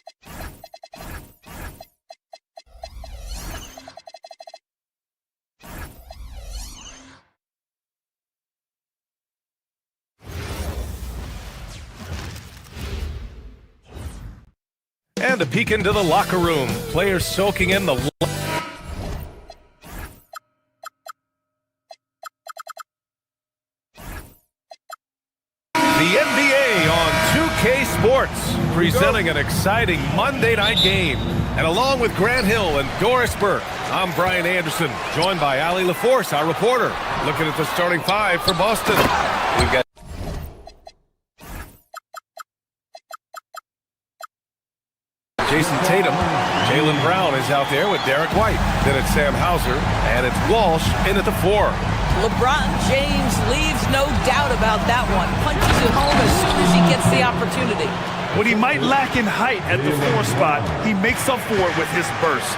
Speaker 9: And a peek into the locker room. Players soaking in the... The NBA on 2K Sports, presenting an exciting Monday night game. And along with Grant Hill and Doris Burke, I'm Brian Anderson, joined by Allie LaForce, our reporter, looking at the starting five for Boston. We've got Jason Tatum. Jaylen Brown is out there with Derek White. Then it's Sam Hauser, and it's Walsh in at the 4.
Speaker 15: LeBron James leaves no doubt about that one. Punches it home as soon as he gets the opportunity.
Speaker 11: What he might lack in height at the 4 spot, he makes up for it with his burst.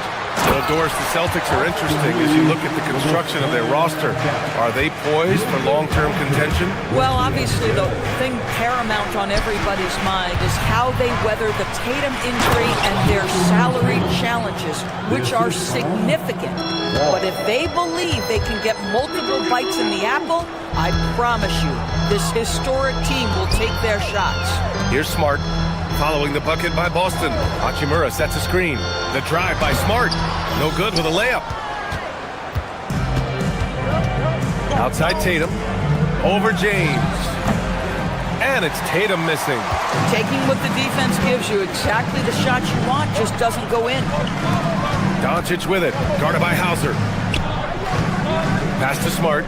Speaker 9: Well, Doris, the Celtics are interesting as you look at the construction of their roster. Are they poised for long-term contention?
Speaker 15: Well, obviously, the thing paramount on everybody's mind is how they weather the Tatum injury and their salary challenges, which are significant. But if they believe they can get multiple bites in the apple, I promise you, this historic team will take their shots.
Speaker 9: Here's Smart. Following the bucket by Boston. Hachimura sets a screen. The drive by Smart. No good with a layup. Outside Tatum. Over James. And it's Tatum missing.
Speaker 15: Taking what the defense gives you, exactly the shot you want, just doesn't go in.
Speaker 9: Doncic with it. Guarded by Hauser. Pass to Smart.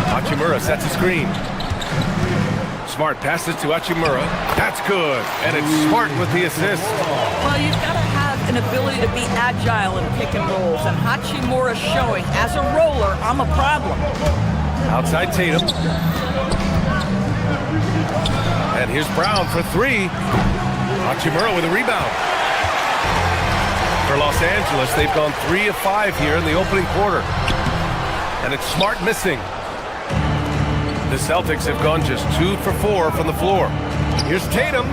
Speaker 9: Hachimura sets a screen. Smart passes to Hachimura. That's good. And it's Smart with the assist.
Speaker 15: Well, you've got to have an ability to be agile in pick and rolls. And Hachimura showing, as a roller, I'm a problem.
Speaker 9: Outside Tatum. And here's Brown for 3. Hachimura with a rebound. For Los Angeles, they've gone 3 of 5 here in the opening quarter. And it's Smart missing. The Celtics have gone just 2 for 4 from the floor. Here's Tatum,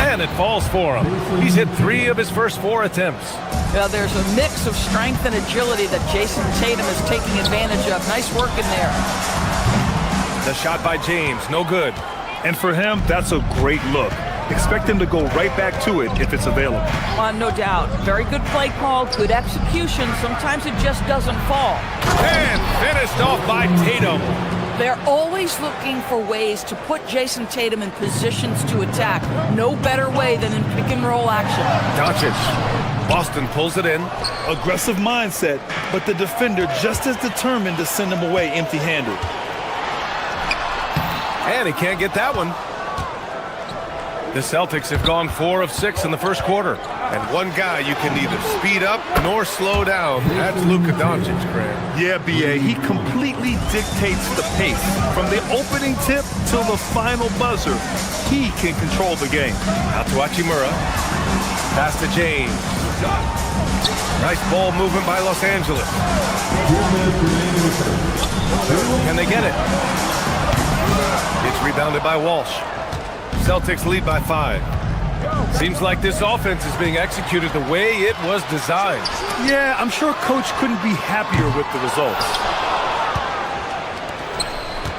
Speaker 9: and it falls for him. He's hit 3 of his first 4 attempts.
Speaker 15: Now, there's a mix of strength and agility that Jason Tatum is taking advantage of. Nice work in there.
Speaker 9: The shot by James, no good.
Speaker 11: And for him, that's a great look. Expect him to go right back to it if it's available.
Speaker 15: No doubt. Very good play call, good execution. Sometimes it just doesn't fall.
Speaker 9: And finished off by Tatum.
Speaker 15: They're always looking for ways to put Jason Tatum in positions to attack. No better way than in pick and roll action.
Speaker 9: Doncic. Boston pulls it in.
Speaker 11: Aggressive mindset, but the defender just as determined to send him away empty-handed.
Speaker 9: And he can't get that one. The Celtics have gone 4 of 6 in the first quarter. And one guy you can neither speed up nor slow down. That's Luka Doncic, Grant.
Speaker 11: Yeah, B.A., he completely dictates the pace. From the opening tip till the final buzzer, he can control the game.
Speaker 9: Out to Hachimura. Pass to James. Nice ball movement by Los Angeles. Can they get it? It's rebounded by Walsh. Celtics lead by 5. Seems like this offense is being executed the way it was designed.
Speaker 11: Yeah, I'm sure Coach couldn't be happier with the results.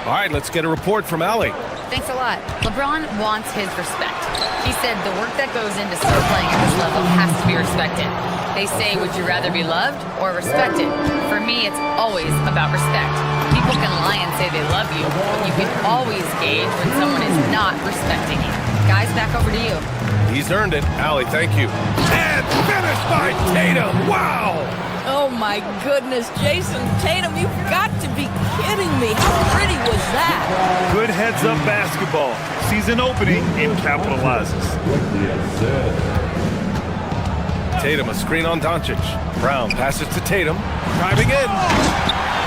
Speaker 9: All right, let's get a report from Allie.
Speaker 7: Thanks a lot. LeBron wants his respect. He said the work that goes into still playing at this level has to be respected. They say, would you rather be loved or respected? For me, it's always about respect. People can lie and say they love you, but you can always gauge when someone is not respecting you. Guys, back over to you.
Speaker 9: He's earned it. Allie, thank you. And finished by Tatum. Wow!
Speaker 15: Oh, my goodness, Jason Tatum, you've got to be kidding me. How pretty was that?
Speaker 11: Good heads-up basketball. Season opening and capitalizes.
Speaker 9: Tatum, a screen on Doncic. Brown passes to Tatum. Driving in.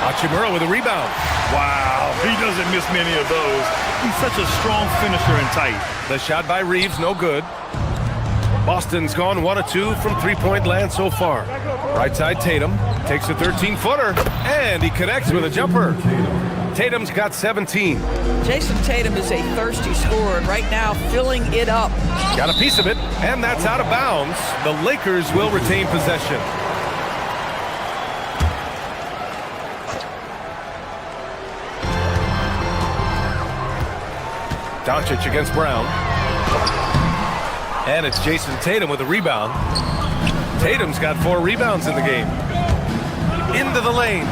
Speaker 9: Hachimura with a rebound.
Speaker 11: Wow, he doesn't miss many of those. He's such a strong finisher and tight.
Speaker 9: The shot by Reeves, no good. Boston's gone 1 of 2 from three-point land so far. Right side Tatum takes a 13-footer, and he connects with a jumper. Tatum's got 17.
Speaker 15: Jason Tatum is a thirsty scorer, and right now filling it up.
Speaker 9: Got a piece of it, and that's out of bounds. The Lakers will retain possession. Doncic against Brown. And it's Jason Tatum with a rebound. Tatum's got 4 rebounds in the game. Into the lane.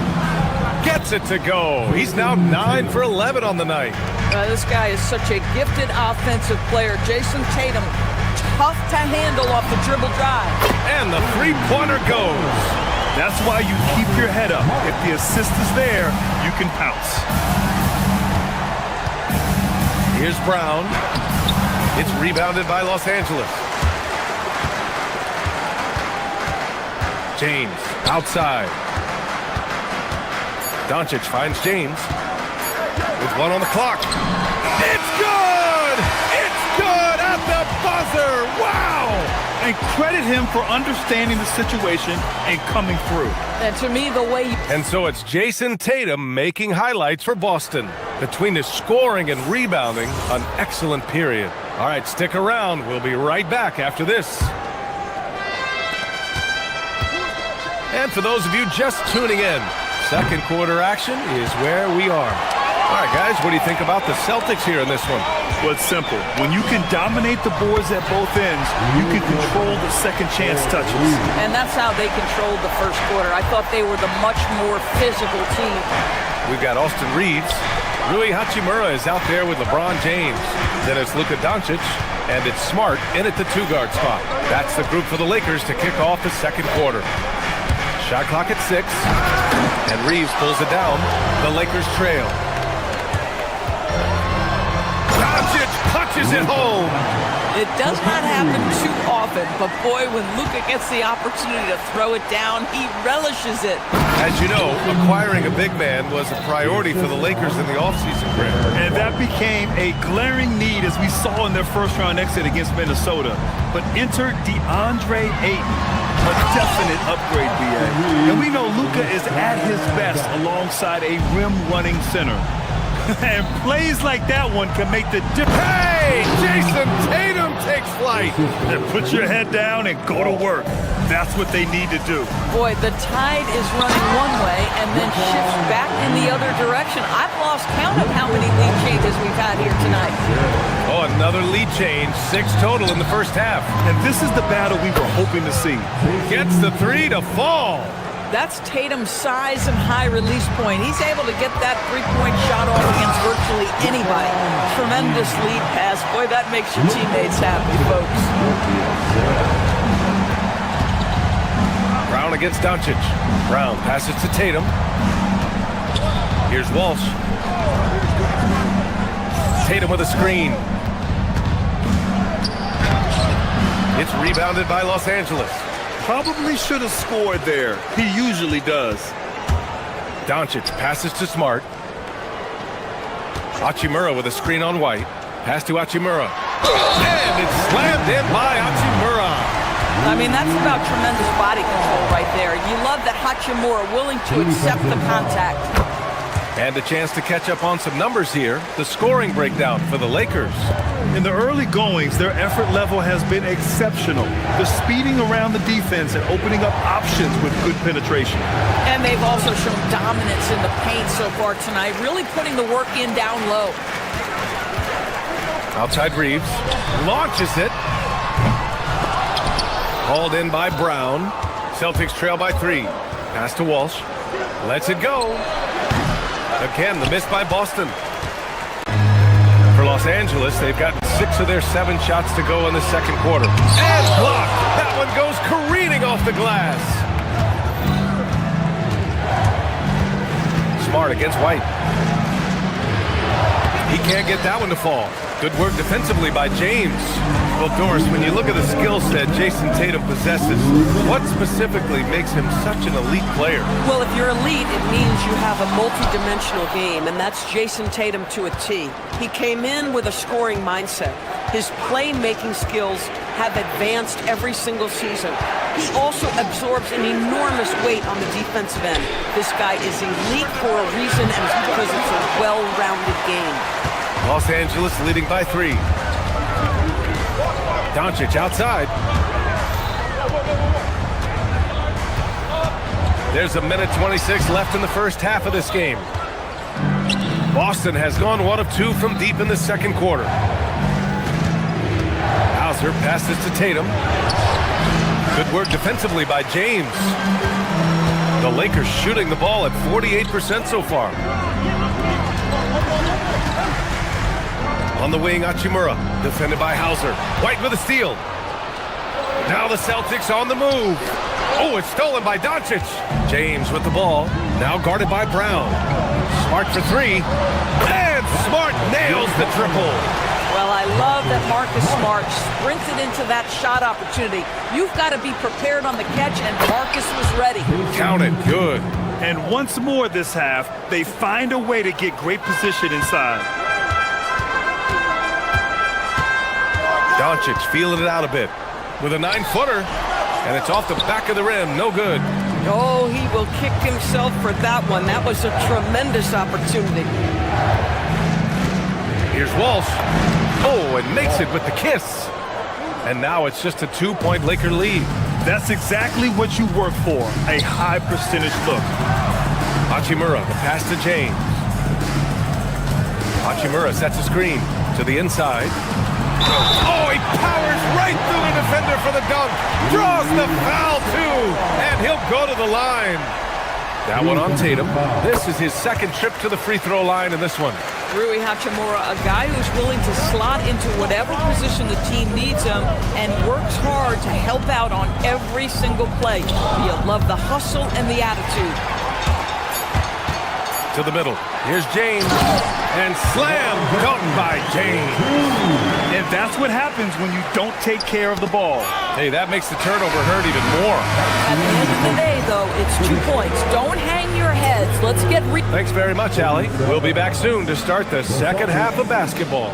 Speaker 9: Gets it to go. He's now 9 for 11 on the night.
Speaker 15: This guy is such a gifted offensive player. Jason Tatum, tough to handle off the dribble drive.
Speaker 9: And the three-pointer goes.
Speaker 11: That's why you keep your head up. If the assist is there, you can pounce.
Speaker 9: Here's Brown. It's rebounded by Los Angeles. James outside. Doncic finds James with 1 on the clock. It's good! It's good at the buzzer! Wow!
Speaker 11: And credit him for understanding the situation and coming through.
Speaker 15: And to me, the way...
Speaker 9: And so it's Jason Tatum making highlights for Boston. Between his scoring and rebounding, an excellent period. All right, stick around. We'll be right back after this. And for those of you just tuning in, second quarter action is where we are. All right, guys, what do you think about the Celtics here in this one?
Speaker 11: Well, it's simple. When you can dominate the boards at both ends, you can control the second chance touches.
Speaker 15: And that's how they controlled the first quarter. I thought they were the much more physical team.
Speaker 9: We've got Austin Reeves. Rui Hachimura is out there with LeBron James. Then it's Luka Doncic, and it's Smart in at the 2-guard spot. That's the group for the Lakers to kick off the second quarter. Shot clock at 6, and Reeves pulls it down. The Lakers trail. Doncic punches it home.
Speaker 15: It does not happen too often, but boy, when Luka gets the opportunity to throw it down, he relishes it.
Speaker 9: As you know, acquiring a big man was a priority for the Lakers in the offseason, Grant.
Speaker 11: And that became a glaring need as we saw in their first-round exit against Minnesota. But enter DeAndre Ayton, a definite upgrade, BA. And we know Luka is at his best alongside a rim-running center. And plays like that one can make the difference.
Speaker 9: Hey, Jason Tatum takes flight.
Speaker 11: Then put your head down and go to work. That's what they need to do.
Speaker 15: Boy, the tide is running one way and then shifts back in the other direction. I've lost count of how many lead changes we've had here tonight.
Speaker 9: Oh, another lead change. 6 total in the first half.
Speaker 11: And this is the battle we were hoping to see.
Speaker 9: Gets the 3 to fall.
Speaker 15: That's Tatum's size and high release point. He's able to get that three-point shot off against virtually anybody. Tremendous lead pass. Boy, that makes your teammates happy, folks.
Speaker 9: Brown against Doncic. Brown passes to Tatum. Here's Walsh. Tatum with a screen. It's rebounded by Los Angeles.
Speaker 11: Probably should have scored there. He usually does.
Speaker 9: Doncic passes to Smart. Hachimura with a screen on White. Pass to Hachimura. And it's slammed in by Hachimura.
Speaker 15: I mean, that's about tremendous body control right there. You love that Hachimura willing to accept the contact.
Speaker 9: And a chance to catch up on some numbers here. The scoring breakdown for the Lakers.
Speaker 11: In the early goings, their effort level has been exceptional. They're speeding around the defense and opening up options with good penetration.
Speaker 15: And they've also shown dominance in the paint so far tonight, really putting the work in down low.
Speaker 9: Outside Reeves. Launches it. Hauled in by Brown. Celtics trail by 3. Pass to Walsh. Lets it go. Again, the miss by Boston. For Los Angeles, they've got 6 of their 7 shots to go in the second quarter. And blocked. That one goes careening off the glass. Smart against White. He can't get that one to fall. Good work defensively by James. Well, Doris, when you look at the skill set Jason Tatum possesses, what specifically makes him such an elite player?
Speaker 17: Well, if you're elite, it means you have a multi-dimensional game, and that's Jason Tatum to a T. He came in with a scoring mindset. His playmaking skills have advanced every single season. He also absorbs an enormous weight on the defensive end. This guy is elite for a reason, and it's because it's a well-rounded game.
Speaker 9: Los Angeles leading by 3. Doncic outside. There's 1:26 left in the first half of this game. Boston has gone 1 of 2 from deep in the second quarter. Hauser passes to Tatum. Good work defensively by James. The Lakers shooting the ball at 48% so far. On the wing, Hachimura, defended by Hauser. White with a steal. Now the Celtics on the move. Oh, it's stolen by Doncic. James with the ball, now guarded by Brown. Smart for 3, and Smart nails the triple.
Speaker 17: Well, I love that Marcus Smart sprinted into that shot opportunity. You've got to be prepared on the catch, and Marcus was ready.
Speaker 9: Count it, good.
Speaker 11: And once more this half, they find a way to get great position inside.
Speaker 9: Doncic feeling it out a bit with a 9-footer, and it's off the back of the rim, no good.
Speaker 17: Oh, he will kick himself for that one. That was a tremendous opportunity.
Speaker 9: Here's Walsh. Oh, and makes it with the kiss. And now it's just a 2-point Laker lead.
Speaker 11: That's exactly what you work for, a high percentage look.
Speaker 9: Hachimura, the pass to James. Hachimura sets a screen to the inside. Oh, he powers right through the defender for the dunk. Draws the foul, too. And he'll go to the line. That one on Tatum. This is his second trip to the free throw line in this one.
Speaker 17: Rui Hachimura, a guy who's willing to slot into whatever position the team needs him and works hard to help out on every single play. You love the hustle and the attitude.
Speaker 9: To the middle. Here's James. And slam dunk by James.
Speaker 11: And that's what happens when you don't take care of the ball.
Speaker 9: Hey, that makes the turnover hurt even more.
Speaker 17: At the end of the day, though, it's 2 points. Don't hang your heads. Let's get
Speaker 9: Thanks very much, Allie. We'll be back soon to start the second half of basketball.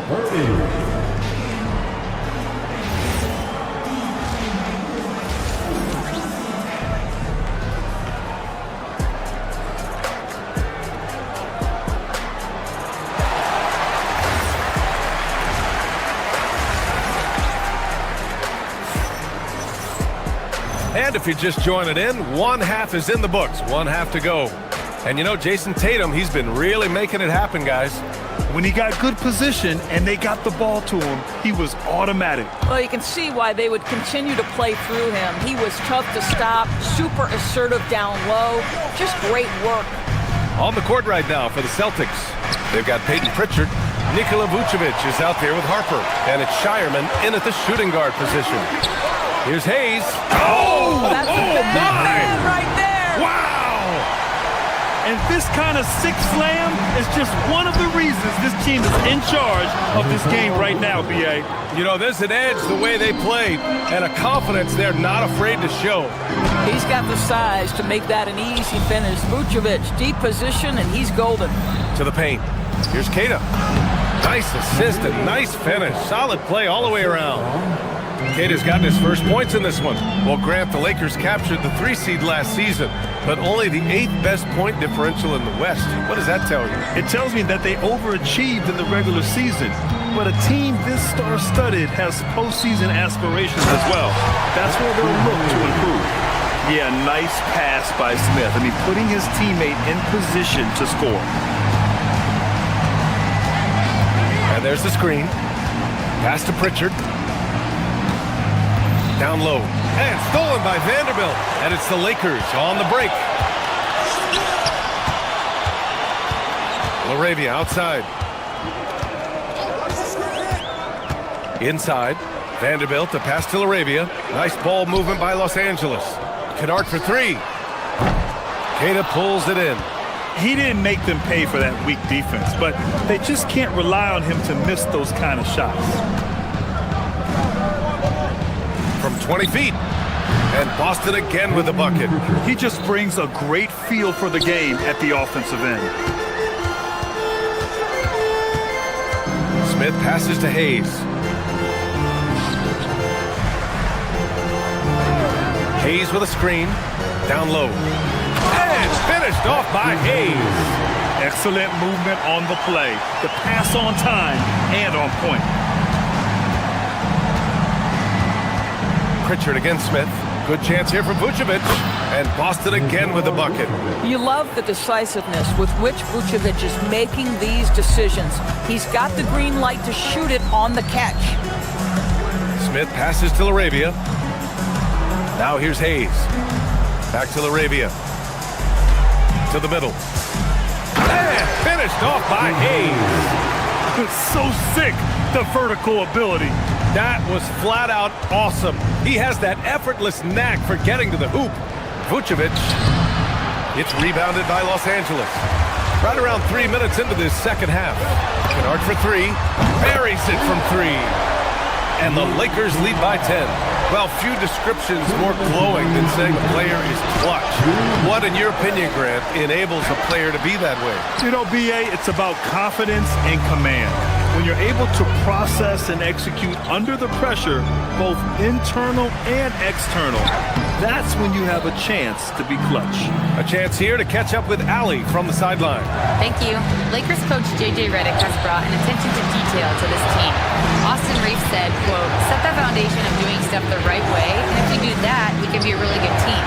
Speaker 9: And if you're just joining in, 1 half is in the books, 1 half to go. And you know, Jason Tatum, he's been really making it happen, guys.
Speaker 11: When he got good position and they got the ball to him, he was automatic.
Speaker 17: Well, you can see why they would continue to play through him. He was tough to stop, super assertive down low, just great work.
Speaker 9: On the court right now for the Celtics, they've got Peyton Pritchard. Nikola Vucevic is out there with Harper, and it's Shireman in at the shooting guard position. Here's Hayes. Oh,
Speaker 17: that's a bad man right there.
Speaker 9: Wow.
Speaker 11: And this kind of sick slam is just one of the reasons this team is in charge of this game right now, B.A.
Speaker 9: You know, there's an edge the way they play and a confidence they're not afraid to show.
Speaker 17: He's got the size to make that an easy finish. Vucevic, deep position, and he's golden.
Speaker 9: To the paint. Here's Keita. Nice assist and nice finish. Solid play all the way around. Keita's gotten his first points in this one. Well, Grant, the Lakers captured the 3 seed last season, but only the 8th best point differential in the West. What does that tell you?
Speaker 11: It tells me that they overachieved in the regular season, but a team this star-studded has postseason aspirations as well. That's where they'll look to improve. Yeah, nice pass by Smith. I mean, putting his teammate in position to score.
Speaker 9: And there's the screen. Pass to Pritchard. Down low. And stolen by Vanderbilt. And it's the Lakers on the break. LaRavia outside. Inside. Vanderbilt, the pass to LaRavia. Nice ball movement by Los Angeles. Kennard for 3. Keita pulls it in.
Speaker 11: He didn't make them pay for that weak defense, but they just can't rely on him to miss those kind of shots.
Speaker 9: From 20 feet. And Boston again with the bucket.
Speaker 11: He just brings a great feel for the game at the offensive end.
Speaker 9: Smith passes to Hayes. Hayes with a screen. Down low. And finished off by Hayes.
Speaker 11: Excellent movement on the play. The pass on time and on point.
Speaker 9: Pritchard against Smith. Good chance here for Vucevic. And Boston again with the bucket.
Speaker 15: You love the decisiveness with which Vucevic is making these decisions. He's got the green light to shoot it on the catch.
Speaker 9: Smith passes to LaRavia. Now here's Hayes. Back to LaRavia. To the middle. And finished off by Hayes.
Speaker 11: It's so sick, the vertical ability.
Speaker 9: That was flat out awesome. He has that effortless knack for getting to the hoop. Vucevic. It's rebounded by Los Angeles. Right around 3 minutes into this second half. Kennard for three. Buries it from three. And the Lakers lead by 10. Well, few descriptions more glowing than saying a player is clutch. What, in your opinion, Grant, enables a player to be that way?
Speaker 11: You know, B.A., it's about confidence and command. When you're able to process and execute under the pressure, both internal and external, that's when you have a chance to be clutch.
Speaker 9: A chance here to catch up with Allie from the sideline.
Speaker 7: Thank you. Lakers coach J.J. Redick has brought an attention to detail to this team. Austin Reeves said, quote, set the foundation of doing stuff the right way, and if we do that, we can be a really good team.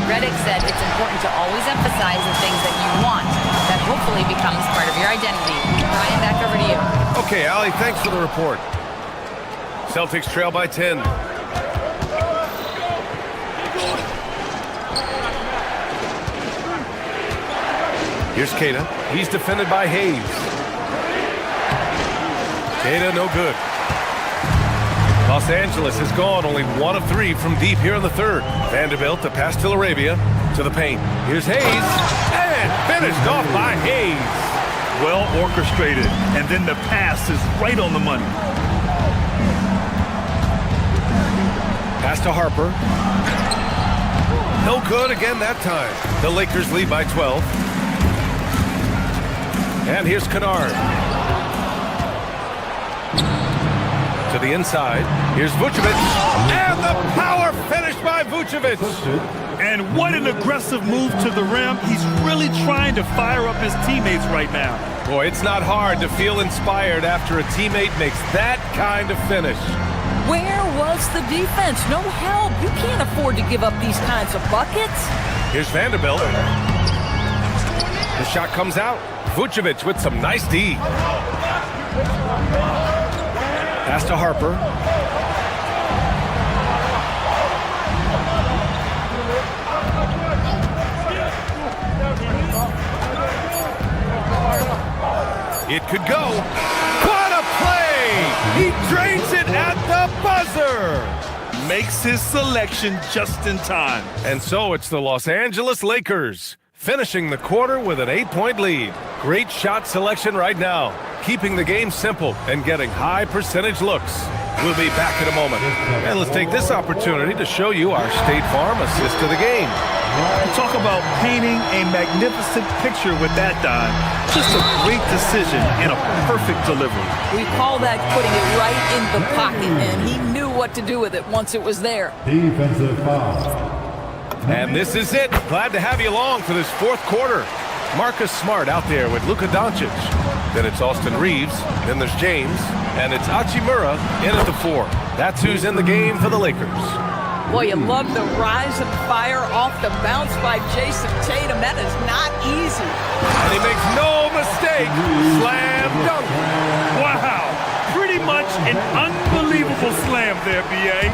Speaker 7: Redick said it's important to always emphasize the things that you want. That hopefully becomes part of your identity. Brian, back over to you.
Speaker 9: Okay, Allie, thanks for the report. Celtics trail by 10. Here's Queta. He's defended by Hayes. Queta, no good. Los Angeles has gone only 1 of 3 from deep here in the third. Vanderbilt, the pass to LaRavia, to the paint. Here's Hayes, and finished off by Hayes.
Speaker 11: Well orchestrated, and then the pass is right on the money.
Speaker 9: Pass to Harper. No good again that time. The Lakers lead by 12. And here's Kennard. To the inside. Here's Vucevic. And the power finish by Vucevic.
Speaker 11: And what an aggressive move to the rim. He's really trying to fire up his teammates right now.
Speaker 9: Boy, it's not hard to feel inspired after a teammate makes that kind of finish.
Speaker 15: Where was the defense? No help. You can't afford to give up these kinds of buckets.
Speaker 9: Here's Vanderbilt. The shot comes out. Vucevic with some nice D. Pass to Harper. It could go. What a play! He drains it at the buzzer.
Speaker 11: Makes his selection just in time.
Speaker 9: And so it's the Los Angeles Lakers finishing the quarter with an 8-point lead. Great shot selection right now, keeping the game simple and getting high percentage looks. We'll be back in a moment. And let's take this opportunity to show you our State Farm assist to the game.
Speaker 11: Talk about painting a magnificent picture with that dive. Just a great decision and a perfect delivery.
Speaker 15: We call that putting it right in the pocket, and he knew what to do with it once it was there.
Speaker 8: Defensive foul.
Speaker 9: And this is it. Glad to have you along for this fourth quarter. Marcus Smart out there with Luka Doncic. Then it's Austin Reeves. Then there's James. And it's Hachimura in at the 4. That's who's in the game for the Lakers.
Speaker 15: Boy, you love the rise and fire off the bounce by Jason Tatum. That is not easy.
Speaker 9: And he makes no mistake. Slam dunk.
Speaker 11: Wow. Pretty much an unbelievable slam there, B.A.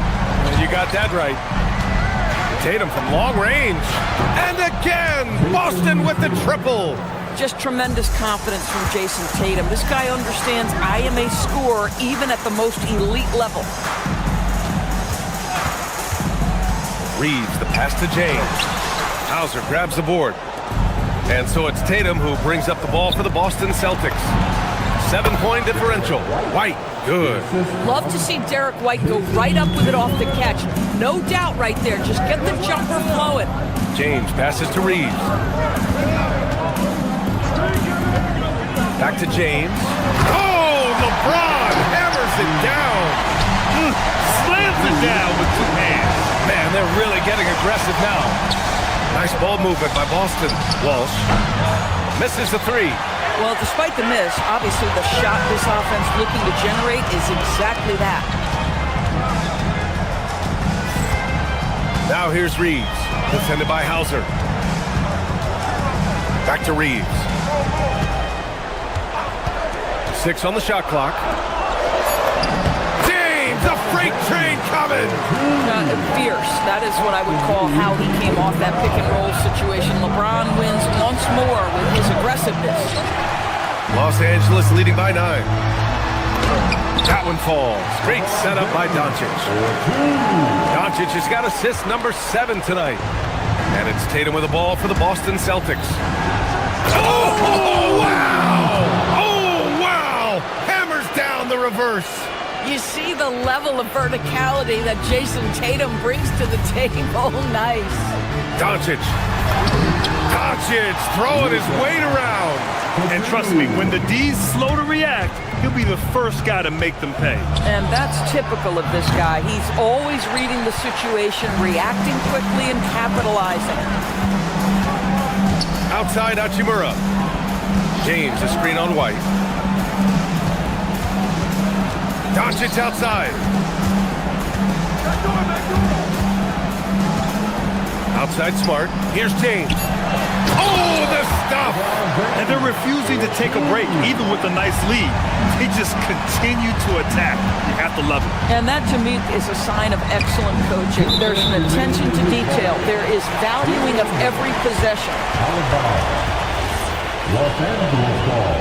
Speaker 9: You got that right. Tatum from long range. And again, Boston with the triple.
Speaker 15: Just tremendous confidence from Jason Tatum. This guy understands I am a scorer even at the most elite level.
Speaker 9: Reeves, the pass to James. Hauser grabs the board. And so it's Tatum who brings up the ball for the Boston Celtics. 7-point differential. White, good.
Speaker 15: Love to see Derek White go right up with it off the catch. No doubt right there. Just get the jumper flowing.
Speaker 9: James passes to Reeves. Back to James. Oh, LeBron hammers it down.
Speaker 11: Slams it down with 2 hands.
Speaker 9: Man, they're really getting aggressive now. Nice ball movement by Boston. Walsh misses the 3.
Speaker 15: Well, despite the miss, obviously the shot this offense looking to generate is exactly that.
Speaker 9: Now here's Reeves, defended by Hauser. Back to Reeves. 6 on the shot clock. James, a freight train coming!
Speaker 15: Fierce. That is what I would call how he came off that pick and roll situation. LeBron wins once more with his aggressiveness.
Speaker 9: Los Angeles leading by 9. That one falls. Great setup by Doncic. Doncic has got assist number 7 tonight. And it's Tatum with the ball for the Boston Celtics. Oh, wow! Oh, wow! Hammers down the reverse.
Speaker 15: You see the level of verticality that Jason Tatum brings to the table. Nice.
Speaker 9: Doncic throwing his weight around.
Speaker 11: And trust me, when the D's slow to react, he'll be the first guy to make them pay.
Speaker 15: And that's typical of this guy. He's always reading the situation, reacting quickly, and capitalizing.
Speaker 9: Outside Hachimura. James, a screen on White. Doncic outside. Outside Smart. Here's James. Oh, the stuff!
Speaker 11: And they're refusing to take a break, even with a nice lead. They just continue to attack. You have to love it.
Speaker 15: And that, to me, is a sign of excellent coaching. There's an attention to detail. There is valuing of every possession.
Speaker 8: Los Angeles ball.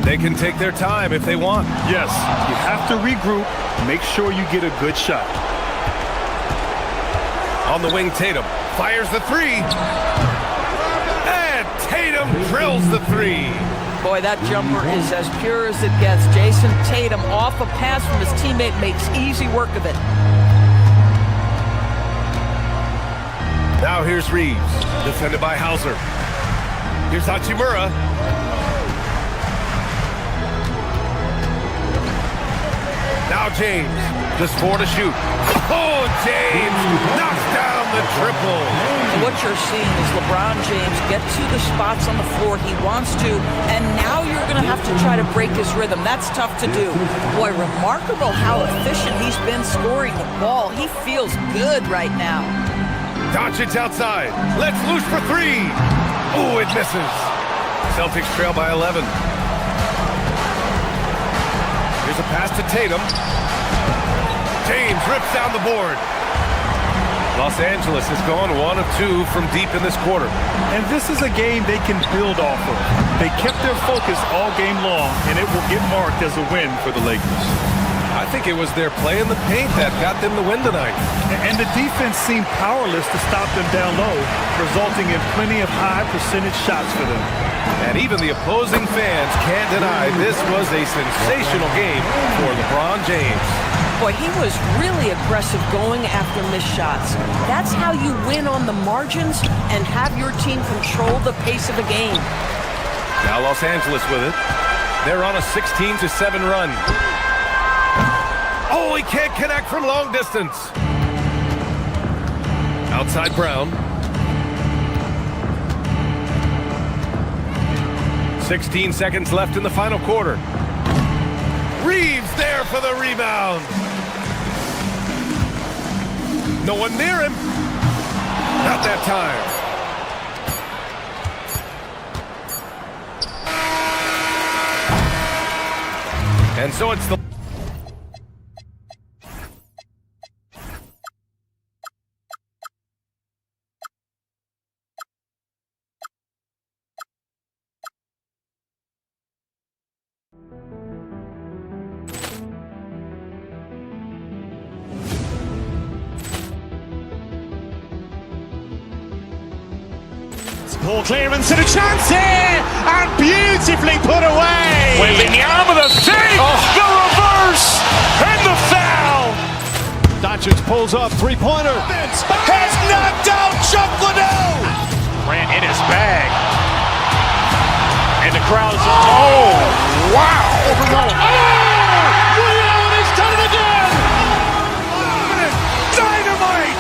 Speaker 9: They can take their time if they want.
Speaker 11: Yes, you have to regroup. Make sure you get a good shot.
Speaker 9: On the wing, Tatum fires the 3. And Tatum drills the 3.
Speaker 15: Boy, that jumper is as pure as it gets. Jason Tatum, off a pass from his teammate, makes easy work of it.
Speaker 9: Now here's Reeves, defended by Hauser. Here's Hachimura. Now James, just 4 to shoot. Oh, James knocks down the triple.
Speaker 15: And what you're seeing is LeBron James get to the spots on the floor he wants to, and now you're going to have to try to break his rhythm. That's tough to do. Boy, remarkable how efficient he's been scoring the ball. He feels good right now.
Speaker 9: Doncic outside. Let's loose for 3. Oh, it misses. Celtics trail by 11. Here's a pass to Tatum. James rips down the board. Los Angeles has gone 1 of 2 from deep in this quarter.
Speaker 11: And this is a game they can build off of. They kept their focus all game long, and it will get marked as a win for the Lakers.
Speaker 9: I think it was their play in the paint that got them the win tonight.
Speaker 11: And the defense seemed powerless to stop them down low, resulting in plenty of high percentage shots for them.
Speaker 9: And even the opposing fans can't deny this was a sensational game for LeBron James.
Speaker 15: Boy, he was really aggressive going after missed shots. That's how you win on the margins and have your team control the pace of a game.
Speaker 9: Now Los Angeles with it. They're on a 16-7 run. Oh, he can't connect from long distance. Outside Brown. 16 seconds left in the final quarter. Reeves there for the rebound. No one near him. Not that time. And so it's the
Speaker 1: Ball clearance and a chance here, and beautifully put away.
Speaker 2: Wembanyama the save, the reverse, and the foul.
Speaker 10: Doncic pulls up, three-pointer.
Speaker 2: Has knocked out Chuck Liddell. Grant in his bag. And the crowd's, oh, wow.
Speaker 8: Leon has done it again.
Speaker 2: Dynamite.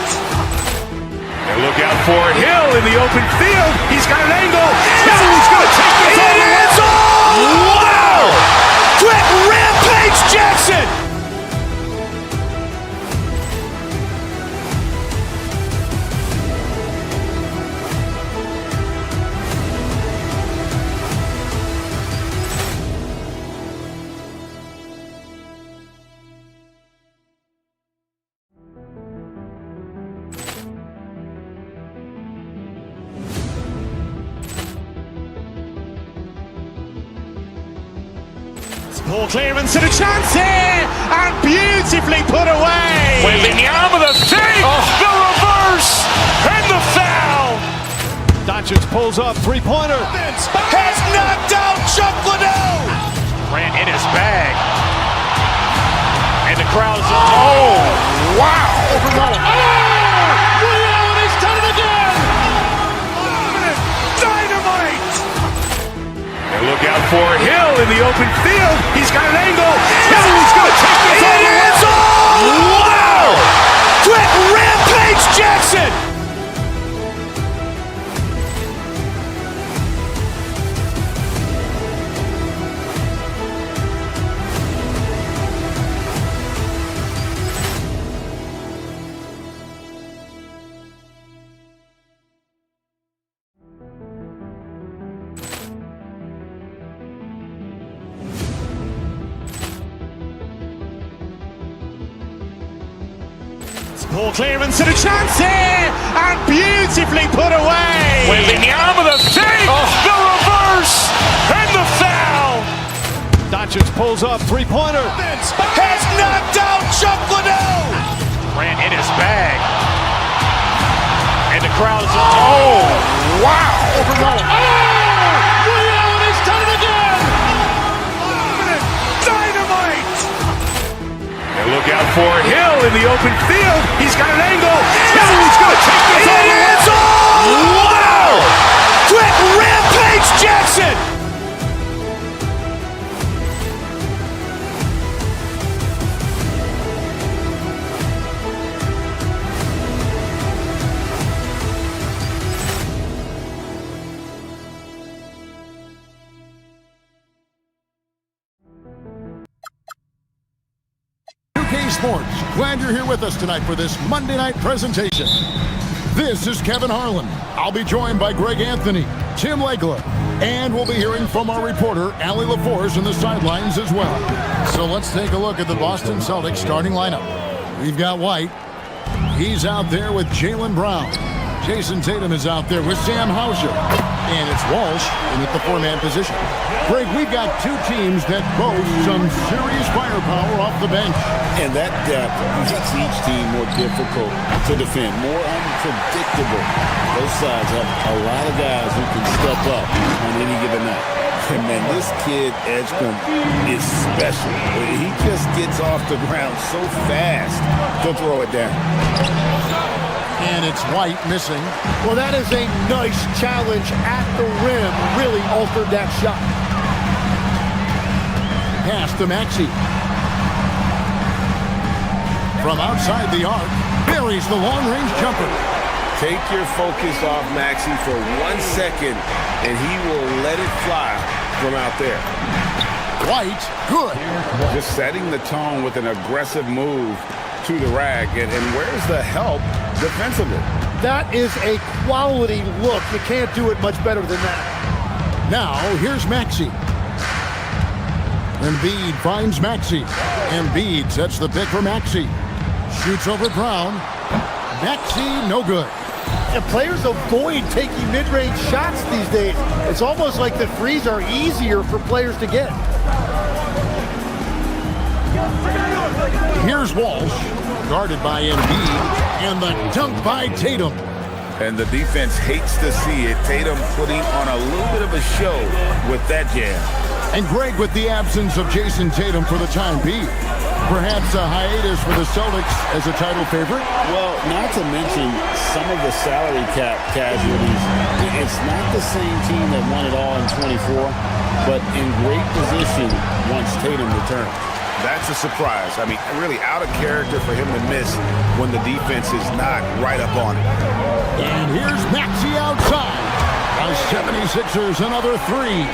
Speaker 2: And look out for Hill in the open field. He's got an angle. Hill is going to take this all the way. Wow! Quick Rampage Jackson.
Speaker 1: Ball clearance and a chance here, and beautifully put away.
Speaker 2: Wembanyama the save, the reverse, and the foul.
Speaker 10: Doncic pulls up, three-pointer.
Speaker 2: Has knocked out Chuck Liddell. Grant in his bag. And the crowd's, oh, wow.
Speaker 8: Leon has done it again.
Speaker 2: Dynamite. And look out for Hill in the open field. He's got an angle. Hill is going to take this all the way. Wow! Quick Rampage Jackson.
Speaker 1: Ball clearance and a chance here, and beautifully put away.
Speaker 2: Wembanyama the save, the reverse, and the foul.
Speaker 10: Doncic pulls up, three-pointer.
Speaker 2: Has knocked out Chuck Liddell. Grant in his bag. And the crowd's, oh, wow.
Speaker 8: Leon has done it again.
Speaker 2: Dynamite. And look out for Hill in the open field. He's got an angle. Hill is going to take this all the way. Wow! Quick Rampage Jackson.
Speaker 4: Sports. Glad you're here with us tonight for this Monday night presentation. This is Kevin Harlan. I'll be joined by Greg Anthony, Tim Legler, and we'll be hearing from our reporter, Allie LaForce, on the sidelines as well. So let's take a look at the Boston Celtics starting lineup. We've got White. He's out there with Jaylen Brown. Jason Tatum is out there with Sam Hauser. And it's Walsh in at the four-man position. Greg, we've got two teams that boast some serious firepower off the bench.
Speaker 5: And that depth makes each team more difficult to defend, more unpredictable. Both sides have a lot of guys who can step up on any given night. And man, this kid, Edgecombe, is special. He just gets off the ground so fast to throw it down.
Speaker 4: And it's White missing.
Speaker 3: Well, that is a nice challenge at the rim. Really altered that shot.
Speaker 4: Pass to Maxey. From outside the arc, buries the long-range jumper.
Speaker 5: Take your focus off Maxey for 1 second, and he will let it fly from out there.
Speaker 4: White, good.
Speaker 5: Just setting the tone with an aggressive move to the rack, and where's the help defensively?
Speaker 3: That is a quality look. You can't do it much better than that.
Speaker 4: Now, here's Maxey. Embiid finds Maxey. Embiid sets the pick for Maxey. Shoots over Brown. Maxey, no good.
Speaker 3: And players avoid taking mid-range shots these days. It's almost like the threes are easier for players to get.
Speaker 4: Here's Walsh, guarded by Embiid, and the dunk by Tatum.
Speaker 5: And the defense hates to see it. Tatum putting on a little bit of a show with that jam.
Speaker 4: And Greg, with the absence of Jason Tatum for the time being, perhaps a hiatus for the Celtics as a title favorite?
Speaker 5: Well, not to mention some of the salary cap casualties. It's not the same team that won it all in 24, but in great position once Tatum returns. That's a surprise. I mean, really out of character for him to miss when the defense is not right up on it.
Speaker 4: And here's Maxey outside. The 76ers another three.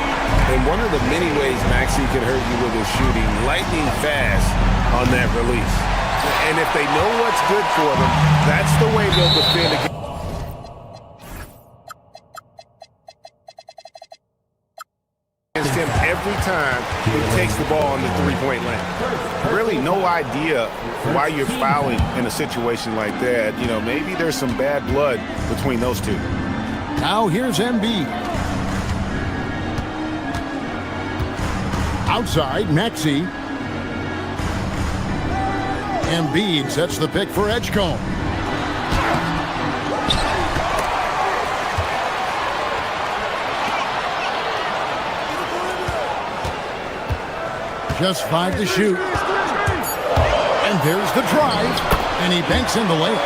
Speaker 5: And one of the many ways Maxey can hurt you with his shooting, lightning fast on that release. And if they know what's good for them, that's the way they'll defend against him every time he takes the ball in the three-point lane. Really no idea why you're fouling in a situation like that. You know, maybe there's some bad blood between those two.
Speaker 4: Now here's Embiid. Outside, Maxey. Embiid sets the pick for Edgecombe. Just 5 to shoot. And there's the drive. And he banks in the layup.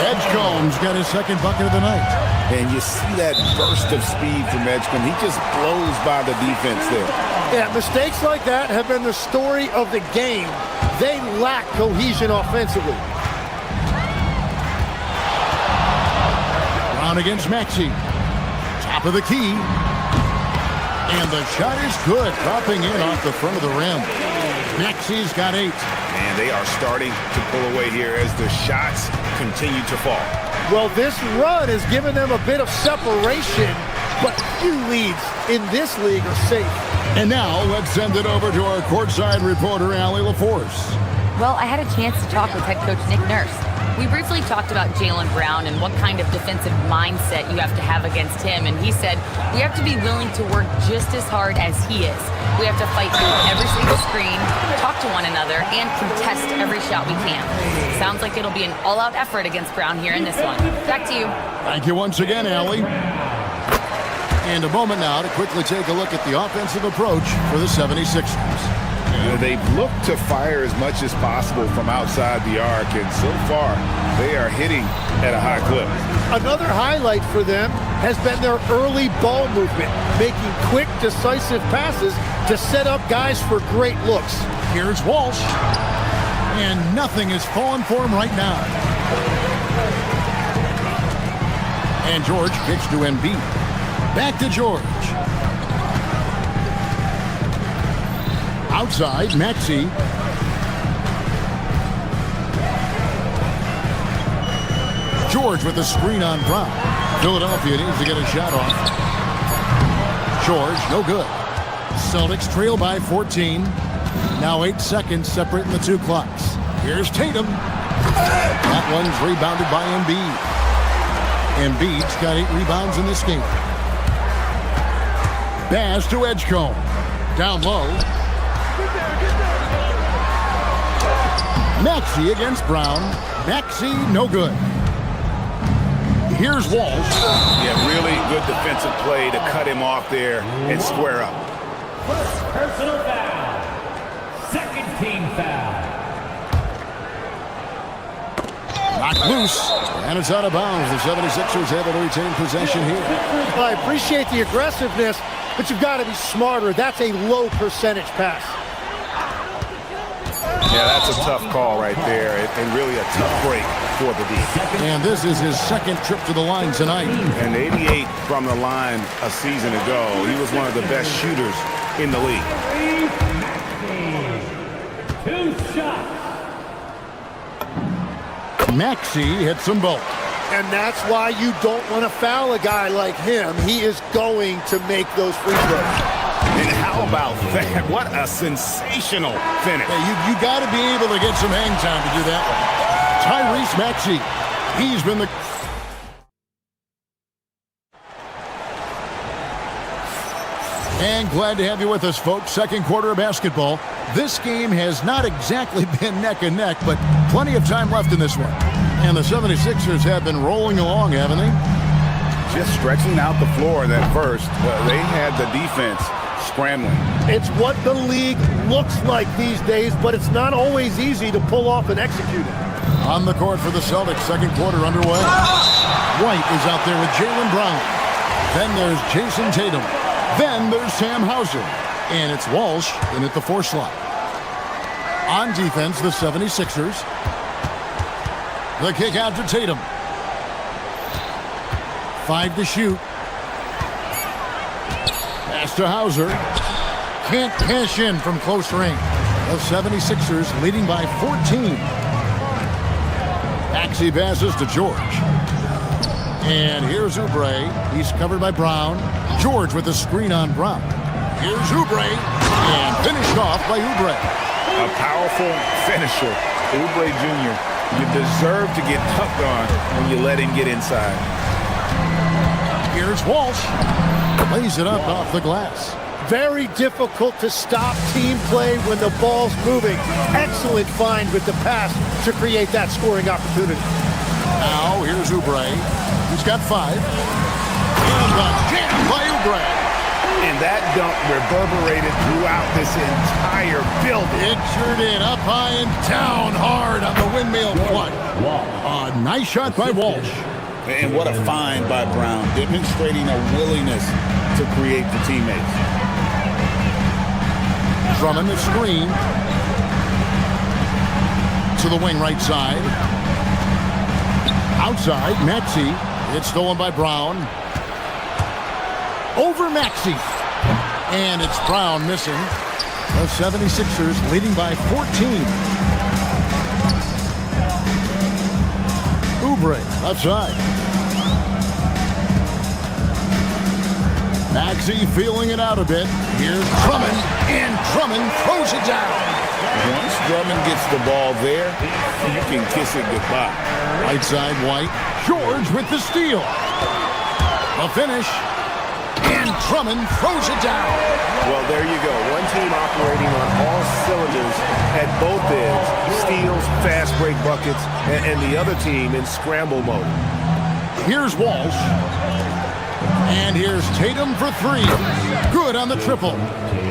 Speaker 4: Edgecombe's got his second bucket of the night.
Speaker 5: And you see that burst of speed from Edgecombe. He just blows by the defense there.
Speaker 3: Yeah, mistakes like that have been the story of the game. They lack cohesion offensively.
Speaker 4: Brown against Maxey. Top of the key. And the shot is good. Dropping in off the front of the rim. Maxey's got 8.
Speaker 5: And they are starting to pull away here as the shots continue to fall.
Speaker 3: Well, this run has given them a bit of separation, but few leads in this league are safe.
Speaker 4: And now let's send it over to our courtside reporter, Allie LaForce.
Speaker 7: Well, I had a chance to talk with head coach Nick Nurse. We briefly talked about Jaylen Brown and what kind of defensive mindset you have to have against him, and he said we have to be willing to work just as hard as he is. We have to fight through every single screen, talk to one another, and contest every shot we can. Sounds like it'll be an all-out effort against Brown here in this one. Back to you.
Speaker 4: Thank you once again, Allie. And a moment now to quickly take a look at the offensive approach for the 76ers.
Speaker 5: They've looked to fire as much as possible from outside the arc, and so far they are hitting at a high clip.
Speaker 3: Another highlight for them has been their early ball movement, making quick, decisive passes to set up guys for great looks.
Speaker 4: Here's Walsh. And nothing is falling for him right now. And George kicks to Embiid. Back to George. Outside, Maxey. George with the screen on Brown. Philadelphia needs to get a shot off. George, no good. Celtics trail by 14. Now 8 seconds separating the two clocks. Here's Tatum. That one's rebounded by Embiid. Embiid's got 8 rebounds in this game. Pass to Edgecombe. Down low. Maxey against Brown. Maxey, no good. Here's Walsh.
Speaker 5: Yeah, really good defensive play to cut him off there and square up.
Speaker 8: First personal foul. Second team foul.
Speaker 4: Knocked loose, and it's out of bounds. The 76ers able to retain possession here.
Speaker 3: Well, I appreciate the aggressiveness, but you've got to be smarter. That's a low percentage pass.
Speaker 5: Yeah, that's a tough call right there, and really a tough break for the defense.
Speaker 4: And this is his second trip to the line tonight.
Speaker 5: And 88 from the line a season ago. He was one of the best shooters in the league.
Speaker 8: 2 shots.
Speaker 4: Maxey hits them both.
Speaker 3: And that's why you don't want to foul a guy like him. He is going to make those free throws.
Speaker 5: And how about that? What a sensational finish.
Speaker 4: Yeah, you got to be able to get some hang time to do that one. Tyrese Maxey. He's been the... And glad to have you with us, folks. Second quarter of basketball. This game has not exactly been neck and neck, but plenty of time left in this one. And the 76ers have been rolling along, haven't they?
Speaker 5: Just stretching out the floor that first. They had the defense scrambling.
Speaker 3: It's what the league looks like these days, but it's not always easy to pull off and execute it.
Speaker 4: On the court for the Celtics, second quarter underway. White is out there with Jaylen Brown. Then there's Jason Tatum. Then there's Sam Hauser. And it's Walsh in at the 4 slot. On defense, the 76ers. The kick out to Tatum. 5 to shoot. Pass to Hauser. Can't cash in from close range. The 76ers leading by 14. Maxey passes to George. And here's Oubre. He's covered by Brown. George with the screen on Brown. Here's Oubre. And finished off by Oubre.
Speaker 5: A powerful finisher. Oubre Jr. You deserve to get tucked on when you let him get inside.
Speaker 4: Here's Walsh. Lays it up off the glass.
Speaker 3: Very difficult to stop team play when the ball's moving. Excellent find with the pass to create that scoring opportunity.
Speaker 4: Now here's Oubre. He's got 5. And the jam by Oubre.
Speaker 5: And that dunk reverberated throughout this entire building.
Speaker 4: Pictured it up high and down hard on the windmill flush. A nice shot by Walsh.
Speaker 5: And what a find by Brown, demonstrating a willingness to create for teammates.
Speaker 4: Drummond the screen. To the wing right side. Outside, Maxey. It's stolen by Brown. Over Maxey. And it's Brown missing. The 76ers leading by 14. Oubre outside. Maxey feeling it out a bit. Here's Drummond, and Drummond throws it down.
Speaker 5: Once Drummond gets the ball there, you can kiss it goodbye.
Speaker 4: Right side, White. George with the steal. A finish. And Drummond throws it down.
Speaker 2: Well, there you go. One team operating on all cylinders at both ends. Steals, fast break buckets, and the other team in scramble mode.
Speaker 4: Here's Walsh. And here's Tatum for 3. Good on the triple.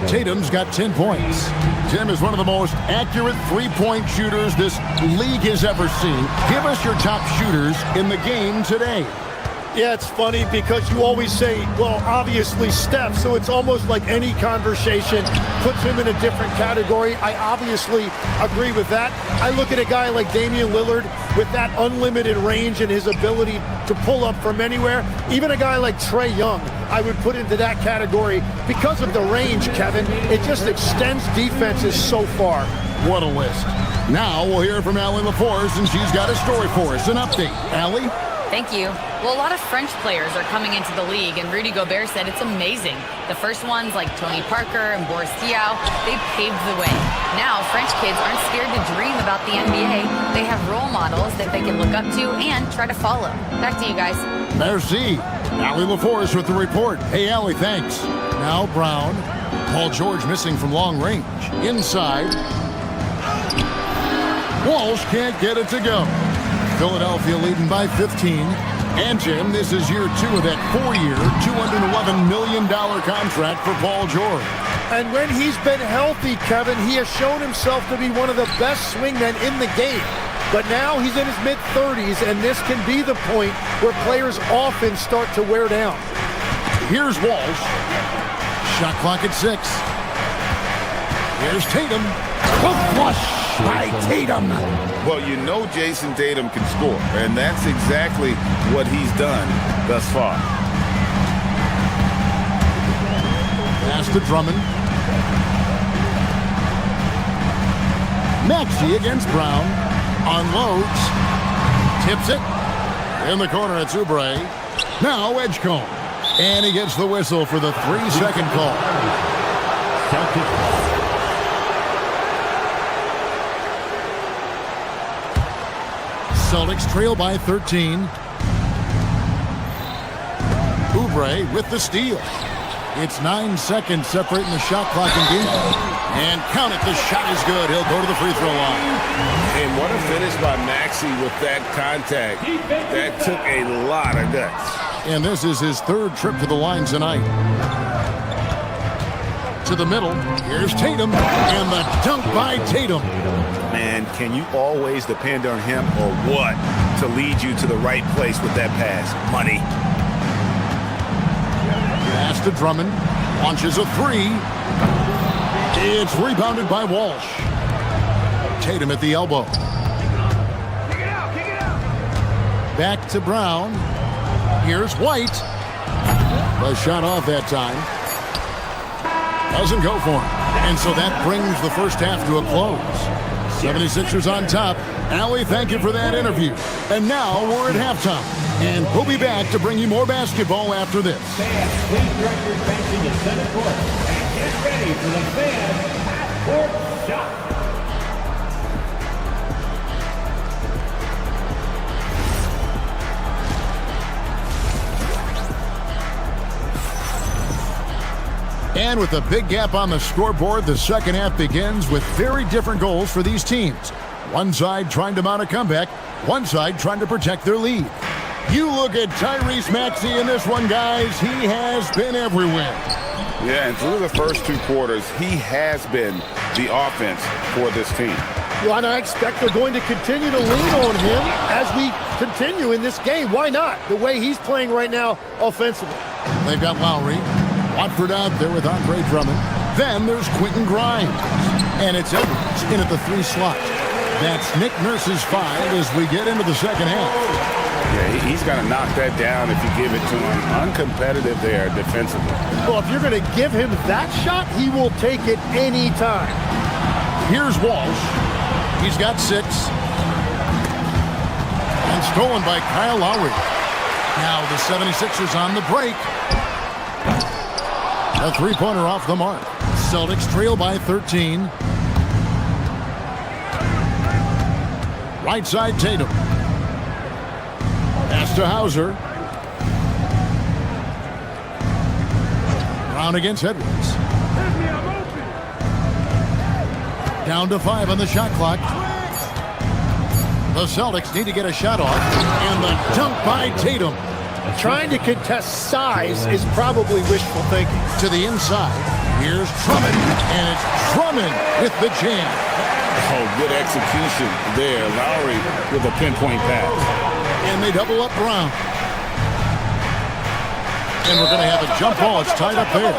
Speaker 4: Tatum's got 10 points. Tim is one of the most accurate three-point shooters this league has ever seen. Give us your top shooters in the game today.
Speaker 3: Yeah, it's funny because you always say, well, obviously Steph, so it's almost like any conversation puts him in a different category. I obviously agree with that. I look at a guy like Damian Lillard with that unlimited range and his ability to pull up from anywhere. Even a guy like Trae Young, I would put into that category because of the range, Kevin. It just extends defenses so far.
Speaker 4: What a list. Now we'll hear from Allie LaForce, and she's got a story for us. An update. Allie?
Speaker 7: Thank you. Well, a lot of French players are coming into the league, and Rudy Gobert said it's amazing. The first ones, like Tony Parker and Boris Diaw, they paved the way. Now, French kids aren't scared to dream about the NBA. They have role models that they can look up to and try to follow. Back to you guys.
Speaker 4: Merci. Allie LaForce with the report. Hey, Allie, thanks. Now Brown. Paul George missing from long range. Inside. Walsh can't get it to go. Philadelphia leading by 15. And Jim, this is year 2 of that 4-year, $211 million contract for Paul George.
Speaker 3: And when he's been healthy, Kevin, he has shown himself to be one of the best swingmen in the game. But now he's in his mid-30s, and this can be the point where players often start to wear down.
Speaker 4: Here's Walsh. Shot clock at 6. Here's Tatum. The flush by Tatum.
Speaker 5: Well, you know Jason Tatum can score, and that's exactly what he's done thus far.
Speaker 4: Pass to Drummond. Maxey against Brown. Unloads. Tips it. In the corner, it's Oubre. Now Edgecombe. And he gets the whistle for the 3-second call. Celtics trail by 13. Oubre with the steal. It's 9 seconds separating the shot clock and game. And count it, the shot is good. He'll go to the free throw line.
Speaker 5: And what a finish by Maxey with that contact. That took a lot of guts.
Speaker 4: And this is his third trip to the line tonight. To the middle, here's Tatum, and the dunk by Tatum.
Speaker 2: Man, can you always depend on him or what to lead you to the right place with that pass? Money.
Speaker 4: Pass to Drummond, launches a three. It's rebounded by Walsh. Tatum at the elbow. Back to Brown. Here's White. The shot off that time. Doesn't go for him. And so that brings the first half to a close. 76ers on top. Allie, thank you for that interview. And now we're at halftime. And we'll be back to bring you more basketball after this.
Speaker 8: Fans, please direct your attention to center court and get ready for the fan half-court shot.
Speaker 4: And with a big gap on the scoreboard, the second half begins with very different goals for these teams. One side trying to mount a comeback, one side trying to protect their lead. You look at Tyrese Maxey in this one, guys. He has been everywhere.
Speaker 5: Yeah, and through the first two quarters, he has been the offense for this team.
Speaker 3: Well, and I expect they're going to continue to lean on him as we continue in this game. Why not? The way he's playing right now offensively.
Speaker 4: They've got Lowry. Watford out there with Andre Drummond. Then there's Quentin Grimes. And it's Edwards in at the 3 slot. That's Nick Nurse's 5 as we get into the second half.
Speaker 5: Yeah, he's got to knock that down if you give it to him. Uncompetitive there defensively.
Speaker 3: Well, if you're going to give him that shot, he will take it any time.
Speaker 4: Here's Walsh. He's got 6. And stolen by Kyle Lowry. Now the 76ers on the break. A 3-pointer off the mark. Celtics trail by 13. Right side, Tatum. Pass to Hauser. Brown against Edwards. Down to 5 on the shot clock. The Celtics need to get a shot off. And the dunk by Tatum.
Speaker 3: Trying to contest size is probably wishful thinking.
Speaker 4: To the inside, here's Drummond, and it's Drummond with the jam.
Speaker 5: Oh, good execution there. Lowry with a pinpoint pass.
Speaker 4: And they double up Brown. And we're going to have a jump ball. It's tied up there.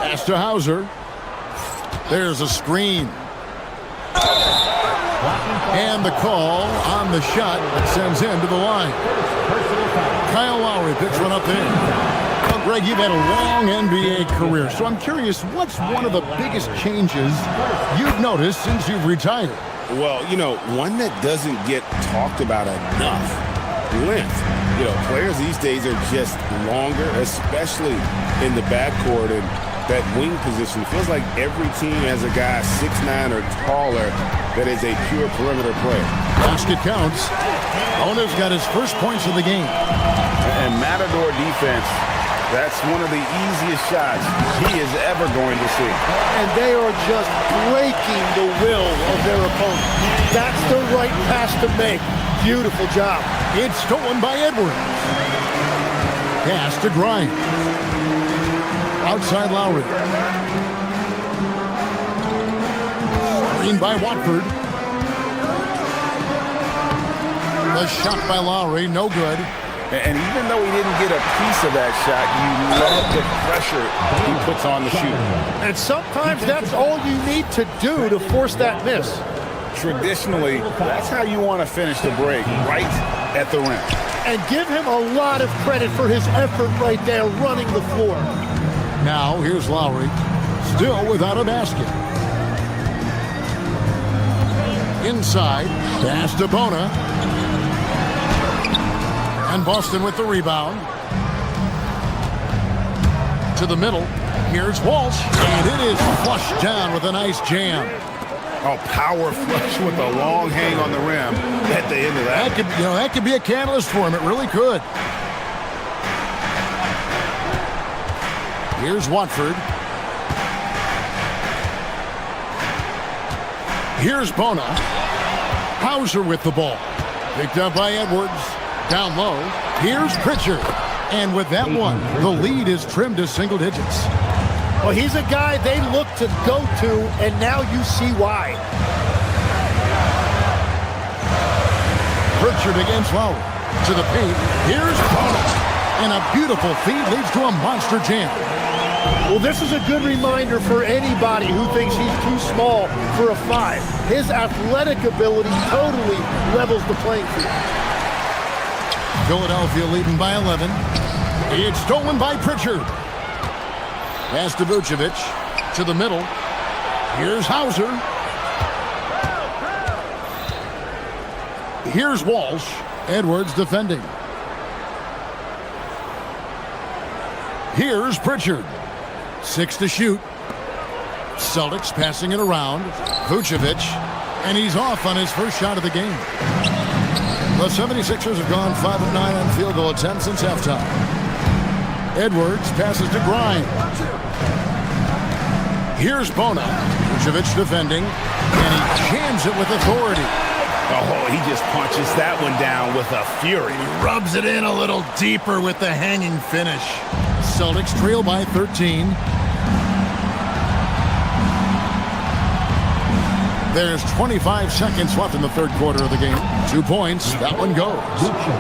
Speaker 4: Pass to Hauser. There's a screen. And the call on the shot that sends him to the line. Kyle Lowry picks one up there. Well, Greg, you've had a long NBA career, so I'm curious, what's one of the biggest changes you've noticed since you've retired?
Speaker 5: Well, you know, one that doesn't get talked about enough, length. You know, players these days are just longer, especially in the backcourt and that wing position. It feels like every team has a guy 6'9" or taller that is a pure perimeter player.
Speaker 4: Basket counts. Ona's got his first points of the game.
Speaker 5: And Matador defense, that's one of the easiest shots he is ever going to see.
Speaker 3: And they are just breaking the will of their opponent. That's the right pass to make. Beautiful job.
Speaker 4: It's stolen by Edwards. Pass to Grimes. Outside Lowry. Screen by Watford. The shot by Lowry, no good.
Speaker 5: And even though he didn't get a piece of that shot, you love the pressure he puts on the shooter.
Speaker 3: And sometimes that's all you need to do to force that miss.
Speaker 5: Traditionally, that's how you want to finish the break, right at the rim.
Speaker 3: And give him a lot of credit for his effort right there running the floor.
Speaker 4: Now, here's Lowry, still without a basket. Inside, pass to Bona. And Boston with the rebound. To the middle, Here's Walsh, and it is flushed down with a nice jam.
Speaker 5: Oh, power flush with a long hang on the rim at the end of that.
Speaker 4: That could be a catalyst for him. It really could. Here's Watford. Here's Bona. Hauser with the ball. Picked up by Edwards. Down low. Here's Pritchard. And with that one, the lead is trimmed to single digits.
Speaker 3: Well, he's a guy they look to go to, and now you see why.
Speaker 4: Pritchard against Lowry. To the paint. Here's Bona. And a beautiful feed leads to a monster jam.
Speaker 3: Well, this is a good reminder for anybody who thinks he's too small for a 5. His athletic ability totally levels the playing field.
Speaker 4: Philadelphia leading by 11. It's stolen by Pritchard. Pass to Vucevic. To the middle. Here's Hauser. Here's Walsh. Edwards defending. Here's Pritchard. 6 to shoot. Celtics passing it around. Vucevic. And he's off on his first shot of the game. The 76ers have gone 5 of 9 on field goal attempts since halftime. Edwards passes to Grimes. Here's Bona. Vucevic defending. And he jams it with authority.
Speaker 5: Oh, he just punches that one down with a fury.
Speaker 4: He rubs it in a little deeper with the hanging finish. Celtics trail by 13. There's 25 seconds left in the third quarter of the game. 2 points. That one goes.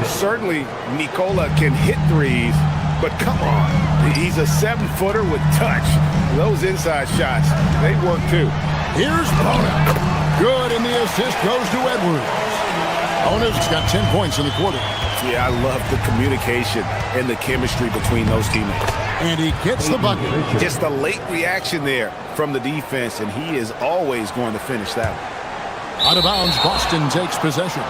Speaker 5: Certainly, Nikola can hit threes, but come on. He's a 7-footer with touch. Those inside shots, they work too.
Speaker 4: Here's Bona. Good, and the assist goes to Edwards. Bona's got 10 points in the quarter.
Speaker 5: Yeah, I love the communication and the chemistry between those teammates.
Speaker 4: And he gets the bucket.
Speaker 5: Just a late reaction there from the defense, and he is always going to finish that one.
Speaker 4: Out of bounds, Boston takes possession.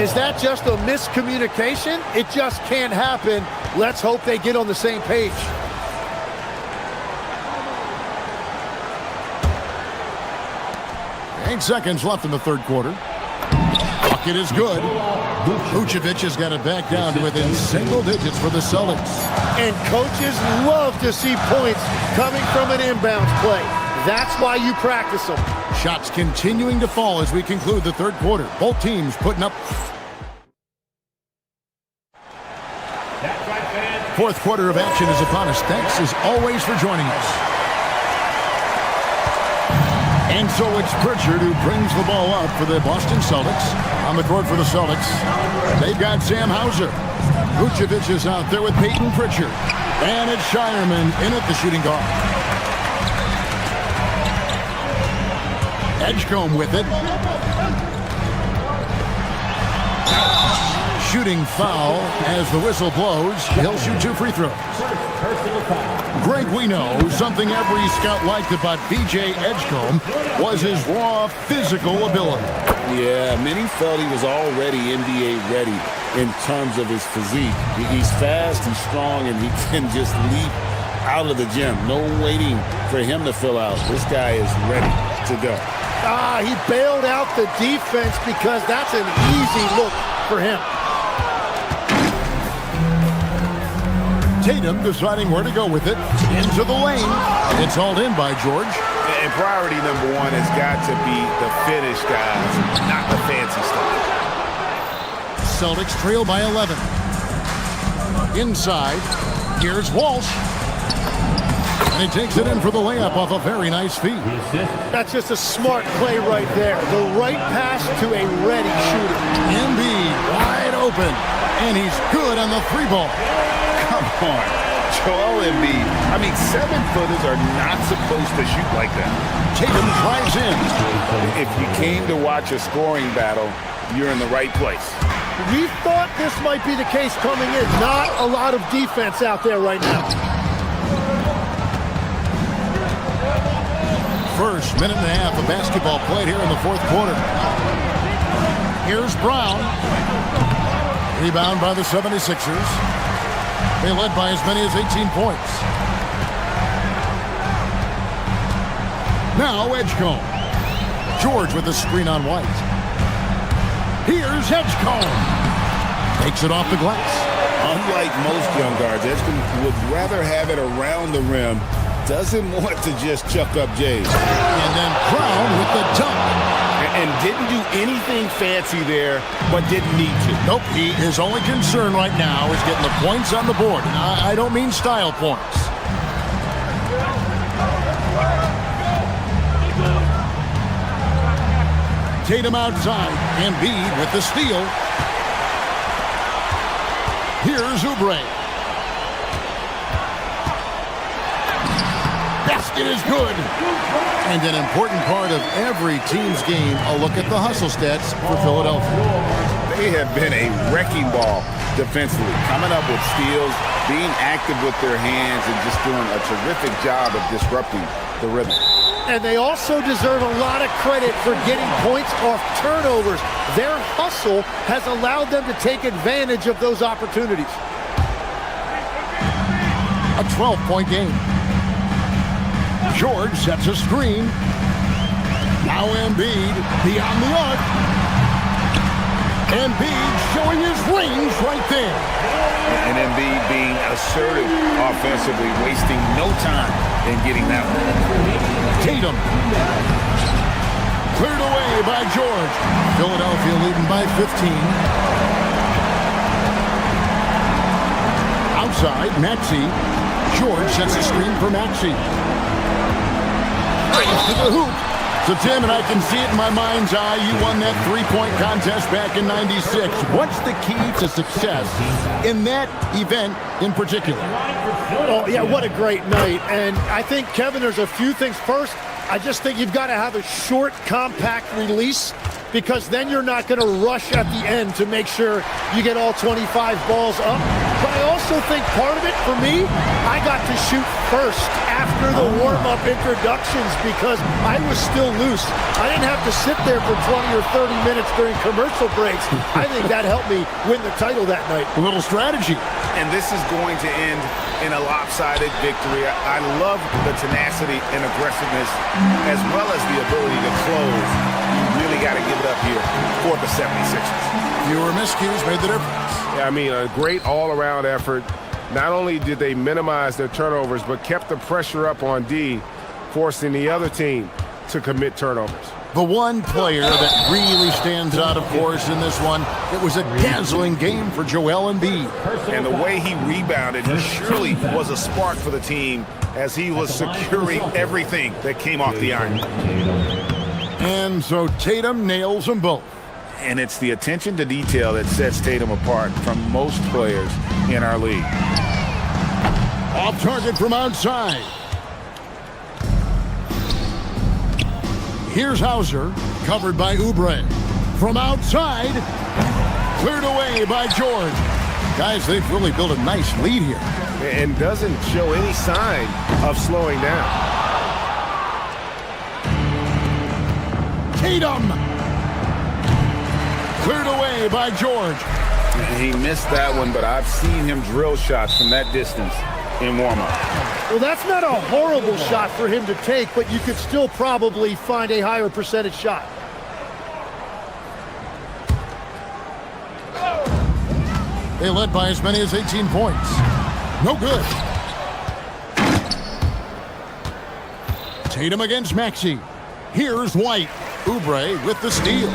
Speaker 3: Is that just a miscommunication? It just can't happen. Let's hope they get on the same page.
Speaker 4: Eight seconds left in the third quarter. Bucket is good. Vucevic has got it back down to within single digits for the Celtics.
Speaker 3: And coaches love to see points coming from an inbounds play. That's why you practice them.
Speaker 4: Shots continuing to fall as we conclude the third quarter. Both teams putting up. Fourth quarter of action is upon us. Thanks as always for joining us. And so it's Pritchard who brings the ball up for the Boston Celtics. On the court for the Celtics, they've got Sam Hauser. Vucevic is out there with Peyton Pritchard. And it's Shireman in at the shooting guard. Edgecombe with it. Shooting foul as the whistle blows. He'll shoot 2 free throws. Greg, we know something every scout liked about B.J. Edgecombe was his raw physical ability.
Speaker 5: Yeah, many felt he was already NBA ready in terms of his physique. He's fast, he's strong, and he can just leap out of the gym. No waiting for him to fill out. This guy is ready to go.
Speaker 3: He bailed out the defense because that's an easy look for him.
Speaker 4: Tatum deciding where to go with it. Into the lane. It's hauled in by George.
Speaker 5: And priority number one has got to be the finish, guys, not the fancy stuff.
Speaker 4: Celtics trail by 11. Inside. Here's Walsh. And he takes it in for the layup off a very nice feed.
Speaker 3: That's just a smart play right there. The right pass to a ready shooter.
Speaker 4: Embiid wide open. And he's good on the 3-ball.
Speaker 5: Come on, Joel Embiid. I mean, 7-footers are not supposed to shoot like that.
Speaker 4: Tatum drives in.
Speaker 5: If you came to watch a scoring battle, you're in the right place.
Speaker 3: We thought this might be the case coming in. Not a lot of defense out there right now.
Speaker 4: First minute and a half of basketball played here in the fourth quarter. Here's Brown. Rebound by the 76ers. They led by as many as 18 points. Now Edgecombe. George with the screen on White. Here's Edgecombe. Takes it off the glass.
Speaker 5: Unlike most young guards, Edgecombe would rather have it around the rim. Doesn't want to just chuck up Jays.
Speaker 4: And then Brown with the dunk.
Speaker 5: And didn't do anything fancy there, but didn't need to.
Speaker 4: Nope, his only concern right now is getting the points on the board. And I don't mean style points. Tatum outside. Embiid with the steal. Here's Oubre. Basket is good. And an important part of every team's game, a look at the hustle stats for Philadelphia.
Speaker 5: They have been a wrecking ball defensively, coming up with steals, being active with their hands, and just doing a terrific job of disrupting the rhythm.
Speaker 3: And they also deserve a lot of credit for getting points off turnovers. Their hustle has allowed them to take advantage of those opportunities.
Speaker 4: A 12-point game. George sets a screen. Now Embiid beyond the arc. Embiid showing his range right there.
Speaker 5: And Embiid being assertive offensively, wasting no time in getting that one.
Speaker 4: Tatum. Cleared away by George. Philadelphia leading by 15. Outside, Maxey. George sets a screen for Maxey. To the hoop. So, Tim, and I can see it in my mind's eye, you won that three-point contest back in '96. What's the key to success in that event in particular?
Speaker 3: Oh, yeah, what a great night. And I think, Kevin, there's a few things. First, I just think you've got to have a short, compact release, because then you're not going to rush at the end to make sure you get all 25 balls up. But I also think part of it, for me, I got to shoot first after the warm-up introductions because I was still loose. I didn't have to sit there for 20 or 30 minutes during commercial breaks. I think that helped me win the title that night.
Speaker 4: A little strategy.
Speaker 5: And this is going to end in a lopsided victory. I love the tenacity and aggressiveness as well as the ability to close. You really got to give it up here for the 76ers.
Speaker 4: Fewer miscues made the difference.
Speaker 18: Yeah, I mean, a great all-around effort. Not only did they minimize their turnovers, but kept the pressure up on D, forcing the other team to commit turnovers.
Speaker 4: The one player that really stands out, of course, in this one, it was a dazzling game for Joel Embiid.
Speaker 5: And the way he rebounded surely was a spark for the team as he was securing everything that came off the iron.
Speaker 4: And so Tatum nails them both.
Speaker 5: And it's the attention to detail that sets Tatum apart from most players in our league.
Speaker 4: Off target from outside. Here's Hauser, covered by Oubre. From outside, cleared away by George. Guys, they've really built a nice lead here.
Speaker 18: And doesn't show any sign of slowing down.
Speaker 4: Tatum! Cleared away by George.
Speaker 5: He missed that one, but I've seen him drill shots from that distance in warm-up.
Speaker 3: Well, that's not a horrible shot for him to take, but you could still probably find a higher percentage shot.
Speaker 4: They led by as many as 18 points. No good. Tatum against Maxey. Here's White. Oubre with the steal.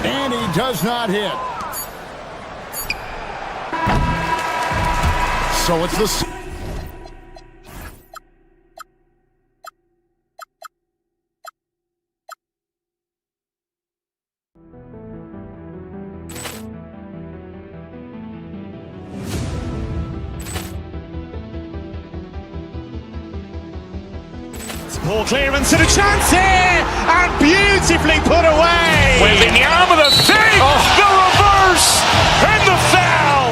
Speaker 4: And he does not hit. So it's the...
Speaker 1: Ball clearance and a chance here, and beautifully put away.
Speaker 2: Wembanyama with a fake, the reverse, and the foul.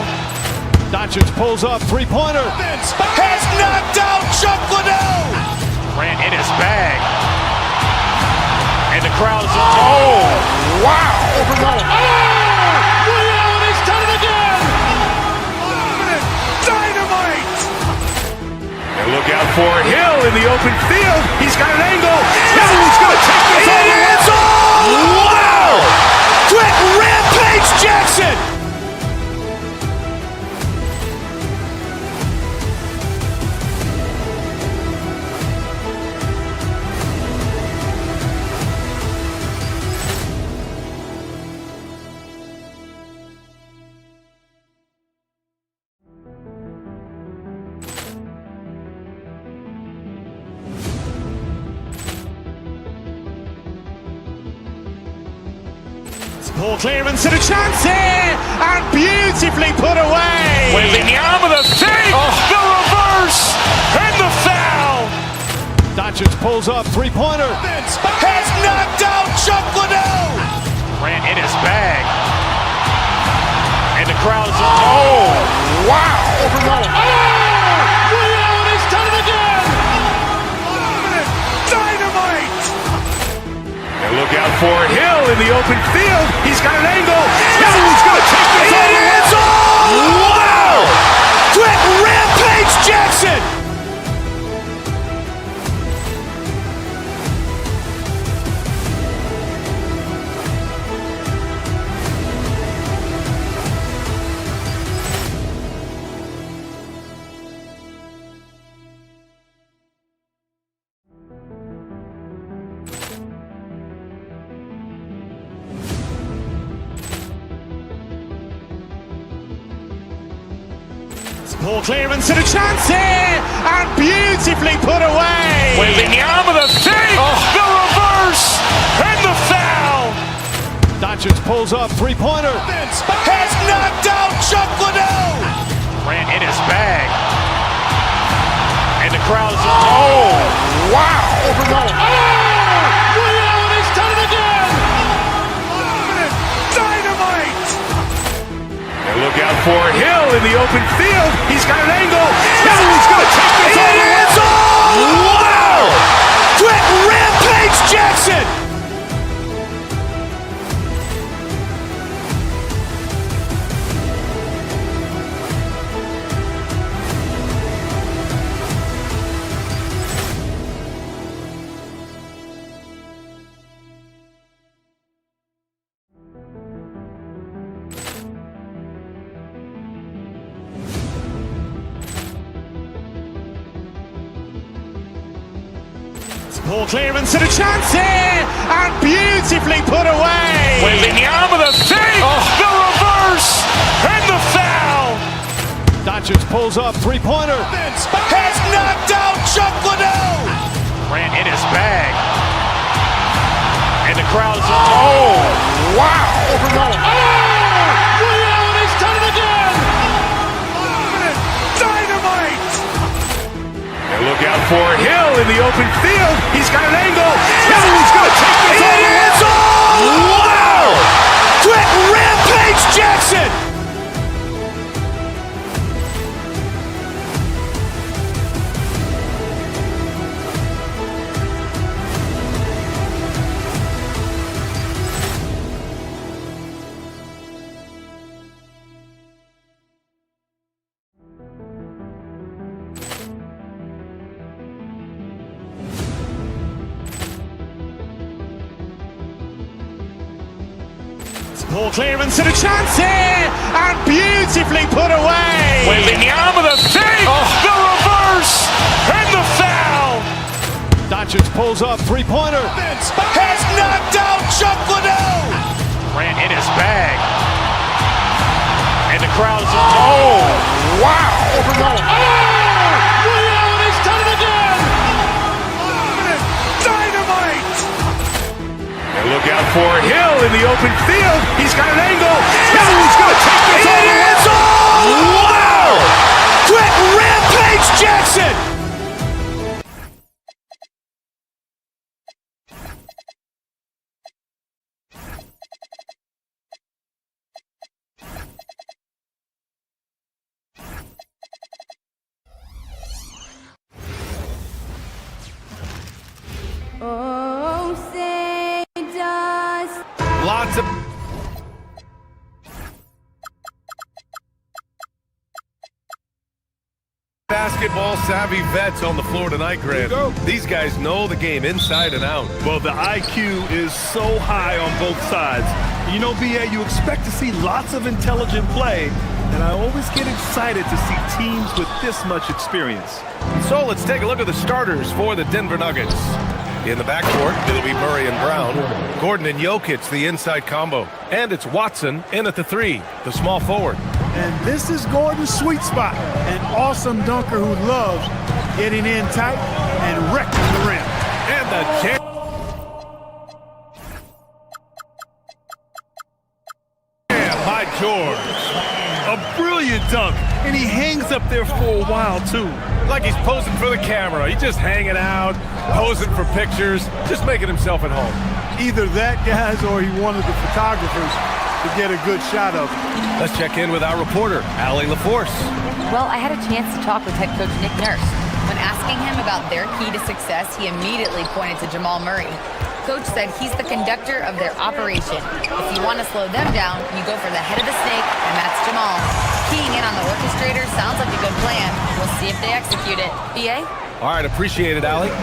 Speaker 1: Doncic pulls up, three-pointer.
Speaker 2: Has knocked out Chuck Liddell. Ran in his bag. And the crowd is... Oh, wow.
Speaker 1: Reality's done it again.
Speaker 2: Dynamite. open field. He's got an angle. No, he's going to take this all the way. Wow! Quick rampage Jackson!
Speaker 1: Poor clearance and a chance here, and beautifully put away.
Speaker 2: Wembanyama the save, the reverse, and the foul.
Speaker 10: Doncic pulls up, three-pointer.
Speaker 2: Has knocked out Chuck Liddell. Ran in his bag. And the crowd is, oh, wow.
Speaker 1: Leon has done it again.
Speaker 2: Dynamite. And look out for Hill in the open field. He's got an angle. No, he's going to take this all the way. Wow! Quick rampage Jackson.
Speaker 1: Poor clearance and a chance here, and beautifully put away.
Speaker 2: Wembanyama the save, the reverse, and the foul.
Speaker 10: Doncic pulls up, three-pointer.
Speaker 2: Has knocked out Chuck Liddell. Ran in his bag. And the crowd is, oh, wow.
Speaker 1: Leon has done it again.
Speaker 2: Dynamite. And look out for Hill in the open field. He's got an angle. No, he's going to take this all the way. Wow! Quick rampage Jackson.
Speaker 1: Poor clearance and a chance here, and beautifully put away.
Speaker 2: Wembanyama the save, the reverse, and the foul.
Speaker 10: Doncic pulls up, three-pointer.
Speaker 2: Has knocked out Chuck Liddell. Ran in his bag. And the crowd is, oh, wow.
Speaker 1: Leon has done it again.
Speaker 2: Dynamite. And look out for Hill in the open field. He's got an angle. No, he's going to take this all the way. Wow! Quick rampage Jackson.
Speaker 1: Poor clearance and a chance here, and beautifully put away.
Speaker 2: Wembanyama the save, the reverse, and the foul.
Speaker 10: Doncic pulls up, three-pointer.
Speaker 2: Has knocked out Chuck Liddell. Ran in his bag. And the crowd is, oh, wow.
Speaker 1: Leon has done it again.
Speaker 2: Dynamite. And look out for Hill in the open field. He's got an angle. No, he's going to take this all the way. Wow! Quick rampage Jackson.
Speaker 19: Oh, say does.
Speaker 9: Lots of basketball savvy vets on the floor tonight, Grant. These guys know the game inside and out.
Speaker 11: Well, the IQ is so high on both sides. You know, BA, you expect to see lots of intelligent play, and I always get excited to see teams with this much experience.
Speaker 9: So let's take a look at the starters for the Denver Nuggets. In the backcourt, it'll be Murray and Brown. Gordon and Jokic, the inside combo. And it's Watson in at the 3, the small forward.
Speaker 10: And this is Gordon's sweet spot. An awesome dunker who loves getting in tight and wrecking the rim.
Speaker 9: And the jam. By George.
Speaker 11: A brilliant dunk, and he hangs up there for a while, too.
Speaker 9: Like he's posing for the camera. He's just hanging out, posing for pictures, just making himself at home.
Speaker 10: Either that, guys, or he wanted the photographers to get a good shot of him.
Speaker 9: Let's check in with our reporter, Allie LaForce.
Speaker 7: Well, I had a chance to talk with head coach Nick Nurse. When asking him about their key to success, he immediately pointed to Jamal Murray. Coach said he's the conductor of their operation. If you want to slow them down, you go for the head of the snake, and that's Jamal. Keying in on the orchestrator sounds like a good plan. We'll see if they execute it. BA?
Speaker 9: All right, appreciate it, Allie.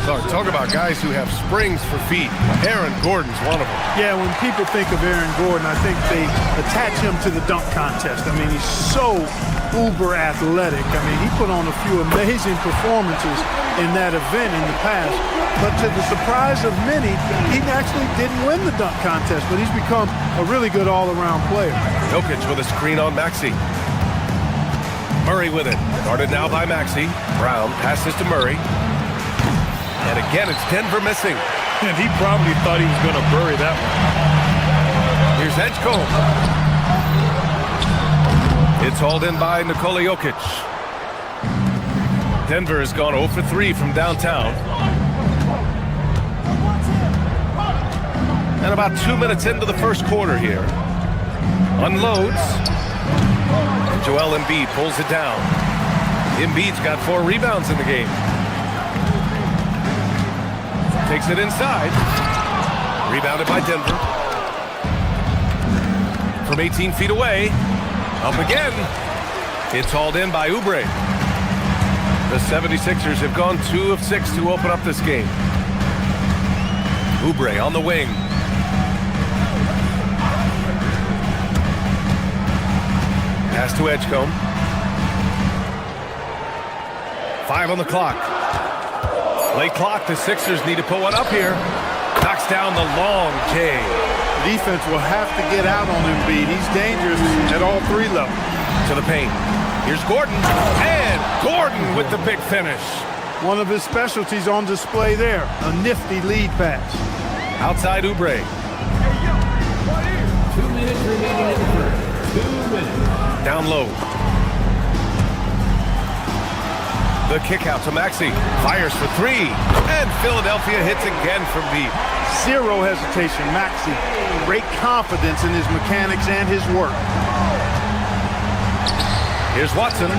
Speaker 9: So, talk about guys who have springs for feet. Aaron Gordon's one of them.
Speaker 10: Yeah, when people think of Aaron Gordon, I think they attach him to the dunk contest. I mean, he's so uber athletic. I mean, he put on a few amazing performances in that event in the past. But to the surprise of many, he actually didn't win the dunk contest, but he's become a really good all-around player.
Speaker 9: Jokic with a screen on Maxey. Murray with it. Guarded now by Maxey. Brown passes to Murray. And again, it's Denver missing.
Speaker 11: And he probably thought he was going to bury that one.
Speaker 9: Here's Edgecombe. It's hauled in by Nikola Jokic. Denver has gone 0 for 3 from downtown. And about 2 minutes into the first quarter here. Unloads. And Joel Embiid pulls it down. Embiid's got 4 rebounds in the game. Takes it inside. Rebounded by Denver. From 18 feet away. Up again. It's hauled in by Oubre. The 76ers have gone 2 of 6 to open up this game. Oubre on the wing. Pass to Edgecombe. 5 on the clock. Late clock, the Sixers need to put one up here. Knocks down the long J.
Speaker 10: Defense will have to get out on Embiid. He's dangerous at all 3 levels.
Speaker 9: To the paint. Here's Gordon. And Gordon with the big finish.
Speaker 10: One of his specialties on display there. A nifty lead pass.
Speaker 9: Outside Oubre.
Speaker 8: 2 minutes remaining in the first. 2 minutes.
Speaker 9: Down low. The kick out to Maxey. Fires for 3. And Philadelphia hits again from deep.
Speaker 10: Zero hesitation. Maxey, great confidence in his mechanics and his work.
Speaker 9: Here's Watson.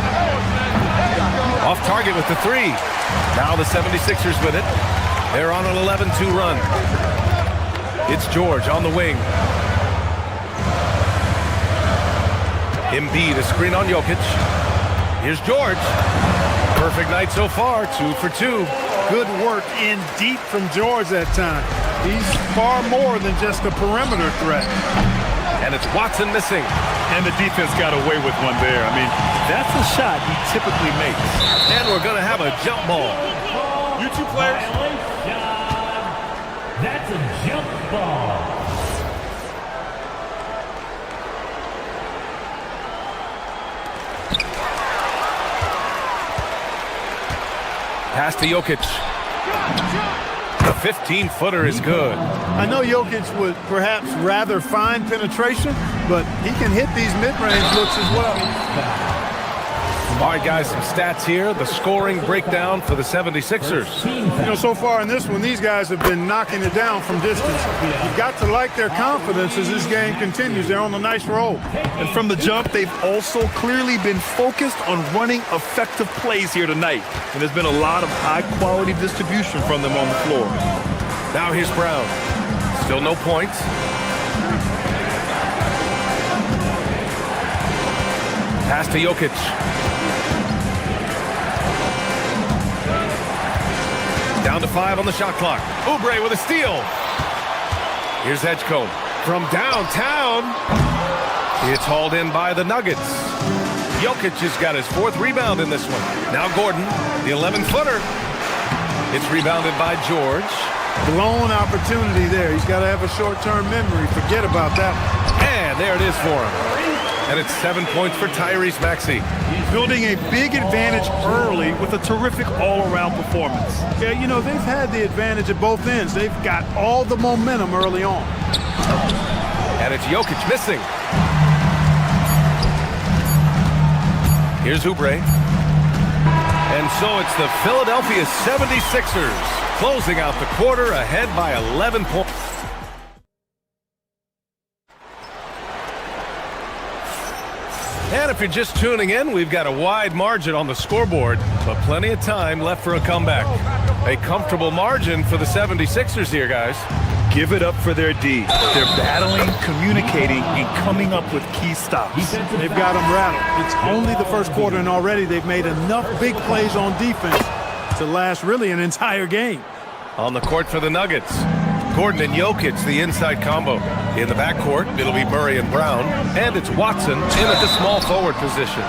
Speaker 9: Off target with the 3. Now the 76ers with it. They're on an 11-2 run. It's George on the wing. Embiid, a screen on Jokic. Here's George. Perfect night so far, 2 for 2.
Speaker 10: Good work in deep from George that time. He's far more than just a perimeter threat.
Speaker 9: And it's Watson missing.
Speaker 11: And the defense got away with one there. I mean, that's a shot he typically makes.
Speaker 9: And we're going to have a jump ball.
Speaker 11: You 2 players.
Speaker 8: That's a jump ball.
Speaker 9: Pass to Jokic. The 15-footer is good.
Speaker 10: I know Jokic would perhaps rather find penetration, but he can hit these mid-range looks as well.
Speaker 9: All right, guys, some stats here. The scoring breakdown for the 76ers.
Speaker 10: You know, so far in this one, these guys have been knocking it down from distance. You've got to like their confidence as this game continues. They're on a nice roll.
Speaker 11: And from the jump, they've also clearly been focused on running effective plays here tonight. And there's been a lot of high-quality distribution from them on the floor.
Speaker 9: Now here's Brown. Still no points. Pass to Jokic. Down to 5 on the shot clock. Oubre with a steal. Here's Edgecombe from downtown. It's hauled in by the Nuggets. Jokic has got his 4th rebound in this one. Now Gordon, the 11-footer. It's rebounded by George.
Speaker 10: Blown opportunity there. He's got to have a short-term memory. Forget about that one.
Speaker 9: And there it is for him. And it's 7 points for Tyrese Maxey.
Speaker 11: Building a big advantage early with a terrific all-around performance.
Speaker 10: Yeah, you know, they've had the advantage at both ends. They've got all the momentum early on.
Speaker 9: And it's Jokic missing. Here's Oubre. And so it's the Philadelphia 76ers closing out the quarter ahead by 11 points. And if you're just tuning in, we've got a wide margin on the scoreboard, but plenty of time left for a comeback. A comfortable margin for the 76ers here, guys.
Speaker 11: Give it up for their D. They're battling, communicating, and coming up with key stops.
Speaker 10: They've got them rattled. It's only the first quarter, and already they've made enough big plays on defense to last really an entire game.
Speaker 9: On the court for the Nuggets, Gordon and Jokic, the inside combo. In the backcourt, it'll be Murray and Brown, and it's Watson in at the small forward position.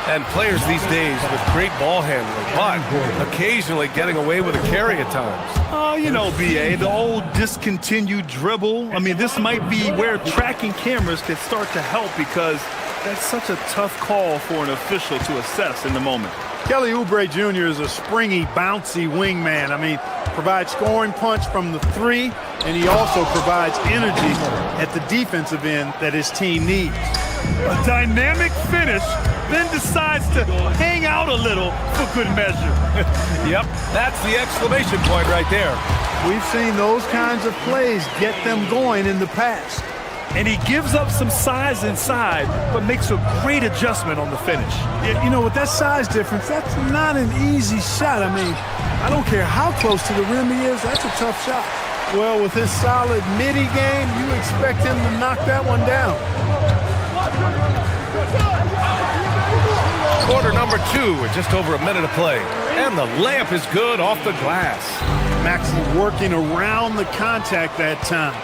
Speaker 9: And players these days with great ball handling, but occasionally getting away with a carry at times.
Speaker 11: Oh, you know, B.A., the old discontinued dribble. I mean, this might be where tracking cameras can start to help because that's such a tough call for an official to assess in the moment.
Speaker 10: Kelly Oubre Jr. is a springy, bouncy wingman. I mean, provides scoring punch from the 3, and he also provides energy at the defensive end that his team needs.
Speaker 11: A dynamic finish, then decides to hang out a little for good measure.
Speaker 9: Yep, that's the exclamation point right there.
Speaker 10: We've seen those kinds of plays get them going in the past.
Speaker 11: And he gives up some size inside, but makes a great adjustment on the finish.
Speaker 10: You know, with that size difference, that's not an easy shot. I mean, I don't care how close to the rim he is, that's a tough shot. Well, with his solid midi game, you expect him to knock that one down.
Speaker 9: Quarter number 2 with just over a minute of play. And the layup is good off the glass.
Speaker 10: Maxey working around the contact that time.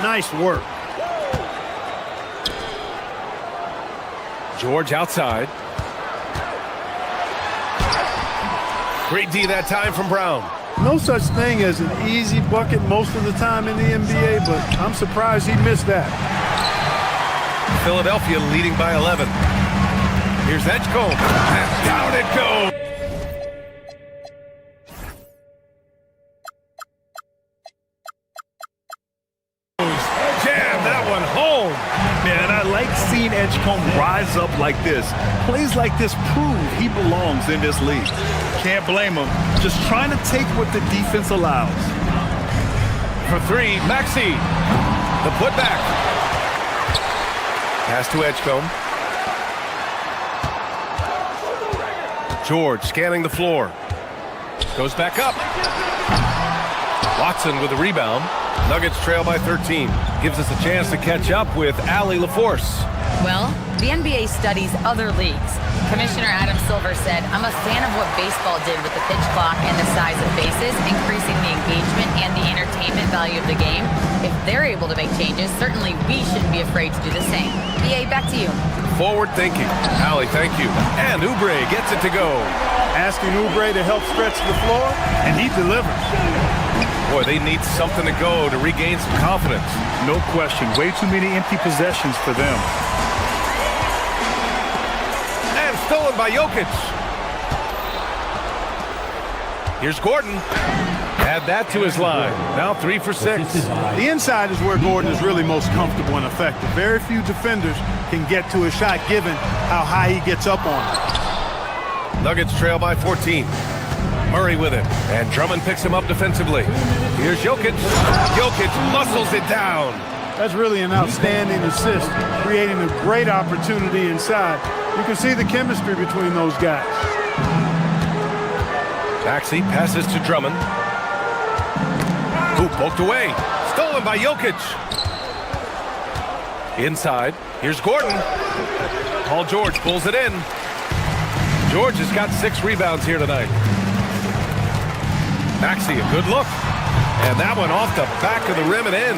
Speaker 10: Nice work.
Speaker 9: George outside. Great D that time from Brown.
Speaker 10: No such thing as an easy bucket most of the time in the NBA, but I'm surprised he missed that.
Speaker 9: Philadelphia leading by 11. Here's Edgecombe. And down it goes. Jam that one home.
Speaker 11: Man, I like seeing Edgecombe rise up like this. Plays like this prove he belongs in this league. Can't blame him. Just trying to take what the defense allows.
Speaker 9: For 3, Maxey. The putback. Pass to Edgecombe. George scanning the floor. Goes back up. Watson with the rebound. Nuggets trail by 13. Gives us a chance to catch up with Allie LaForce.
Speaker 7: Well, the NBA studies other leagues. Commissioner Adam Silver said, "I'm a fan of what baseball did with the pitch clock and the size of bases, increasing the engagement and the entertainment value of the game. If they're able to make changes, certainly we shouldn't be afraid to do the same." BA, back to you.
Speaker 9: Forward thinking. Allie, thank you. And Oubre gets it to go.
Speaker 10: Asking Oubre to help stretch the floor, and he delivers.
Speaker 9: Boy, they need something to go to regain some confidence.
Speaker 11: No question. Way too many empty possessions for them.
Speaker 9: And stolen by Jokic. Here's Gordon. Add that to his line. Now 3 for 6.
Speaker 10: The inside is where Gordon is really most comfortable and effective. Very few defenders can get to a shot given how high he gets up on it.
Speaker 9: Nuggets trail by 14. Murray with it. And Drummond picks him up defensively. Here's Jokic. Jokic muscles it down.
Speaker 10: That's really an outstanding assist, creating a great opportunity inside. You can see the chemistry between those guys.
Speaker 9: Maxey passes to Drummond. Who poked away. Stolen by Jokic. Inside. Here's Gordon. Paul George pulls it in. George has got 6 rebounds here tonight. Maxey, a good look. And that one off the back of the rim and in.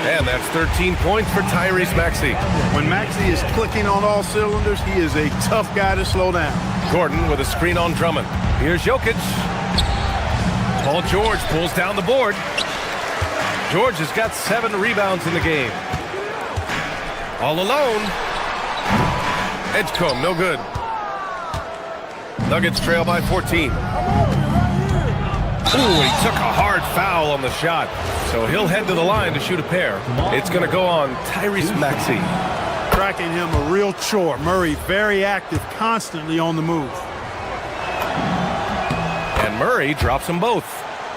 Speaker 9: And that's 13 points for Tyrese Maxey.
Speaker 10: When Maxey is clicking on all cylinders, he is a tough guy to slow down.
Speaker 9: Gordon with a screen on Drummond. Here's Jokic. Paul George pulls down the board. George has got 7 rebounds in the game. All alone. Edgecombe, no good. Nuggets trail by 14. Ooh, he took a hard foul on the shot. So he'll head to the line to shoot a pair. It's going to go on Tyrese Maxey.
Speaker 10: Tracking him a real chore. Murray very active, constantly on the move.
Speaker 9: And Murray drops them both.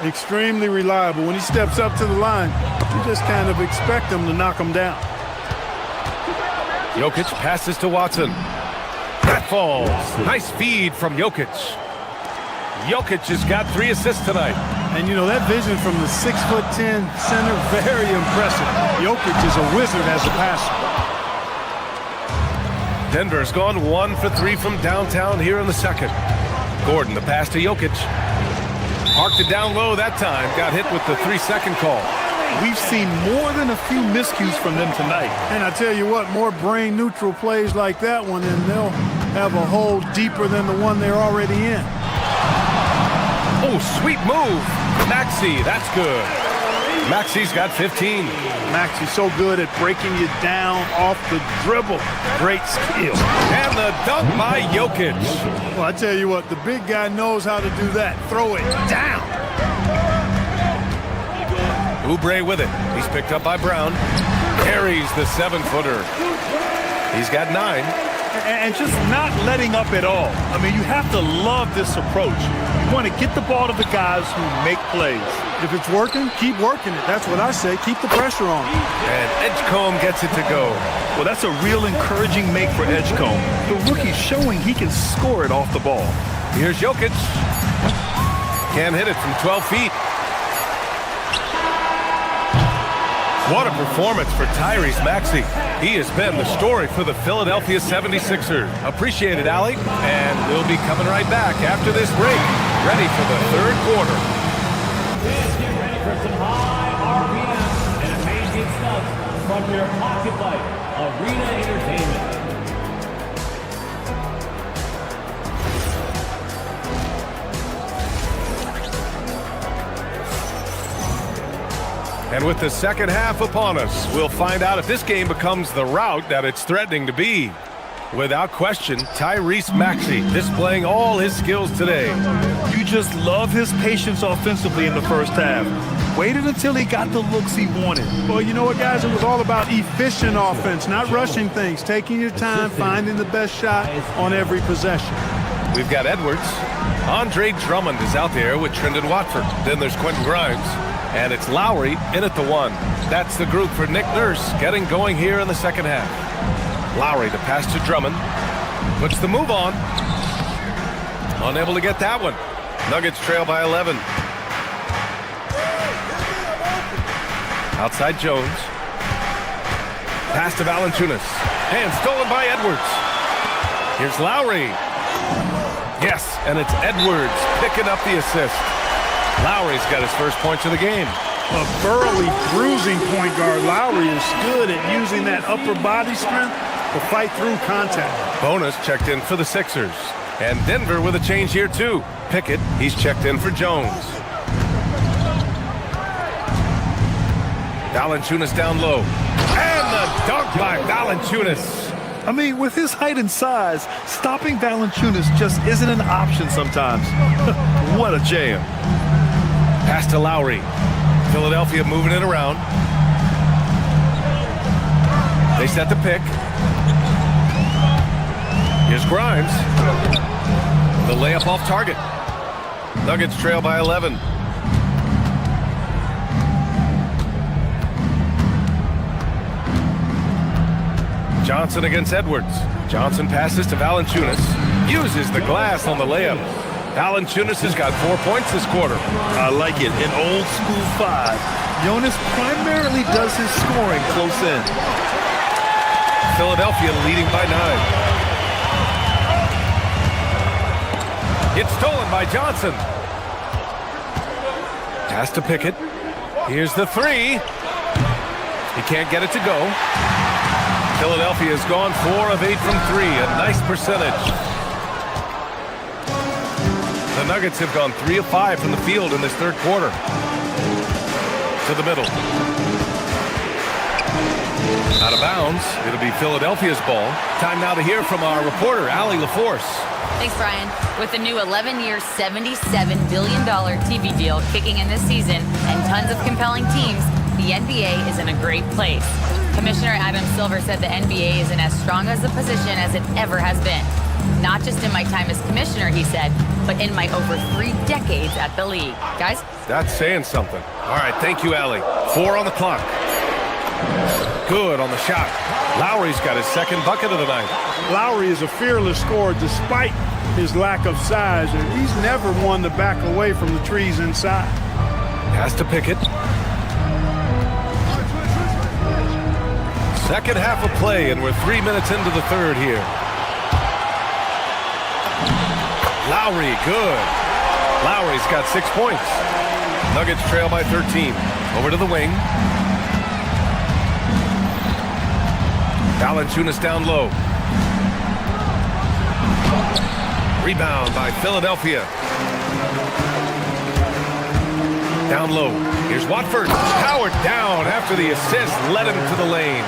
Speaker 10: Extremely reliable. When he steps up to the line, you just kind of expect him to knock him down.
Speaker 9: Jokic passes to Watson. That falls. Nice feed from Jokic. Jokic has got 3 assists tonight.
Speaker 10: And you know, that vision from the 6'10" center, very impressive. Jokic is a wizard as a passer.
Speaker 9: Denver's gone 1 for 3 from downtown here in the second. Gordon, the pass to Jokic. Parked it down low that time. Got hit with the 3-second call.
Speaker 11: We've seen more than a few miscues from them tonight.
Speaker 10: And I tell you what, more brain-neutral plays like that one, and they'll have a hole deeper than the one they're already in.
Speaker 9: Oh, sweet move. Maxey, that's good. Maxey's got 15.
Speaker 10: Maxey's so good at breaking you down off the dribble. Great skill.
Speaker 9: And the dunk by Jokic.
Speaker 10: Well, I tell you what, the big guy knows how to do that. Throw it down.
Speaker 9: Oubre with it. He's picked up by Brown. Carries the 7-footer. He's got 9.
Speaker 11: And just not letting up at all. I mean, you have to love this approach. You want to get the ball to the guys who make plays.
Speaker 10: If it's working, keep working it. That's what I say. Keep the pressure on.
Speaker 9: And Edgecombe gets it to go.
Speaker 11: Well, that's a real encouraging make for Edgecombe. The rookie's showing he can score it off the ball.
Speaker 9: Here's Jokic. Can't hit it from 12 feet. What a performance for Tyrese Maxey. He has been the story for the Philadelphia 76ers. Appreciate it, Allie. And we'll be coming right back after this break, ready for the third quarter.
Speaker 8: Get ready for some high RPM and amazing stuff from your Pocket Light Arena Entertainment.
Speaker 9: And with the second half upon us, we'll find out if this game becomes the rout that it's threatening to be. Without question, Tyrese Maxey displaying all his skills today.
Speaker 11: You just love his patience offensively in the first half. Waited until he got the looks he wanted.
Speaker 10: Well, you know what, guys? It was all about efficient offense, not rushing things, taking your time, finding the best shot on every possession.
Speaker 9: We've got Edwards. Andre Drummond is out there with Trendon Watford. Then there's Quentin Grimes. And it's Lowry in at the 1. That's the group for Nick Nurse getting going here in the second half. Lowry to pass to Drummond. Puts the move on. Unable to get that one. Nuggets trail by 11. Outside Jones. Pass to Valanciunas. And stolen by Edwards. Here's Lowry. Yes, and it's Edwards picking up the assist. Lowry's got his first points of the game.
Speaker 10: A thoroughly bruising point guard. Lowry is good at using that upper body strength to fight through contact.
Speaker 9: Bonus checked in for the Sixers. And Denver with a change here too. Pickett, he's checked in for Jones. Valanciunas down low. And the dunk by Valanciunas.
Speaker 11: I mean, with his height and size, stopping Valanciunas just isn't an option sometimes. What a jam.
Speaker 9: Pass to Lowry. Philadelphia moving it around. They set the pick. Here's Grimes. The layup off target. Nuggets trail by 11. Johnson against Edwards. Johnson passes to Valanciunas. Uses the glass on the layup. Valanciunas has got 4 points this quarter.
Speaker 11: I like it. In old school 5, Jonas primarily does his scoring close in.
Speaker 9: Philadelphia leading by 9. It's stolen by Johnson. Pass to Pickett. Here's the three. He can't get it to go. Philadelphia has gone 4 of 8 from 3. A nice percentage. The Nuggets have gone 3 of 5 from the field in this third quarter. To the middle. Out of bounds. It'll be Philadelphia's ball. Time now to hear from our reporter, Allie LaForce.
Speaker 7: Thanks, Brian. With the new 11-year, $77 billion TV deal kicking in this season and tons of compelling teams, the NBA is in a great place. Commissioner Adam Silver said the NBA is in as strong as a position as it ever has been. Not just in my time as commissioner, he said, but in my over 3 decades at the league. Guys?
Speaker 9: That's saying something. All right, thank you, Allie. 4 on the clock. Good on the shot. Lowry's got his second bucket of the night.
Speaker 10: Lowry is a fearless scorer despite his lack of size, and he's never one to back away from the trees inside.
Speaker 9: Pass to Pickett. Second half of play, and we're 3 minutes into the third here. Lowry, good. Lowry's got 6 points. Nuggets trail by 13. Over to the wing. Valanciunas down low. Rebound by Philadelphia. Down low. Here's Watford. Howard down after the assist led him to the lane.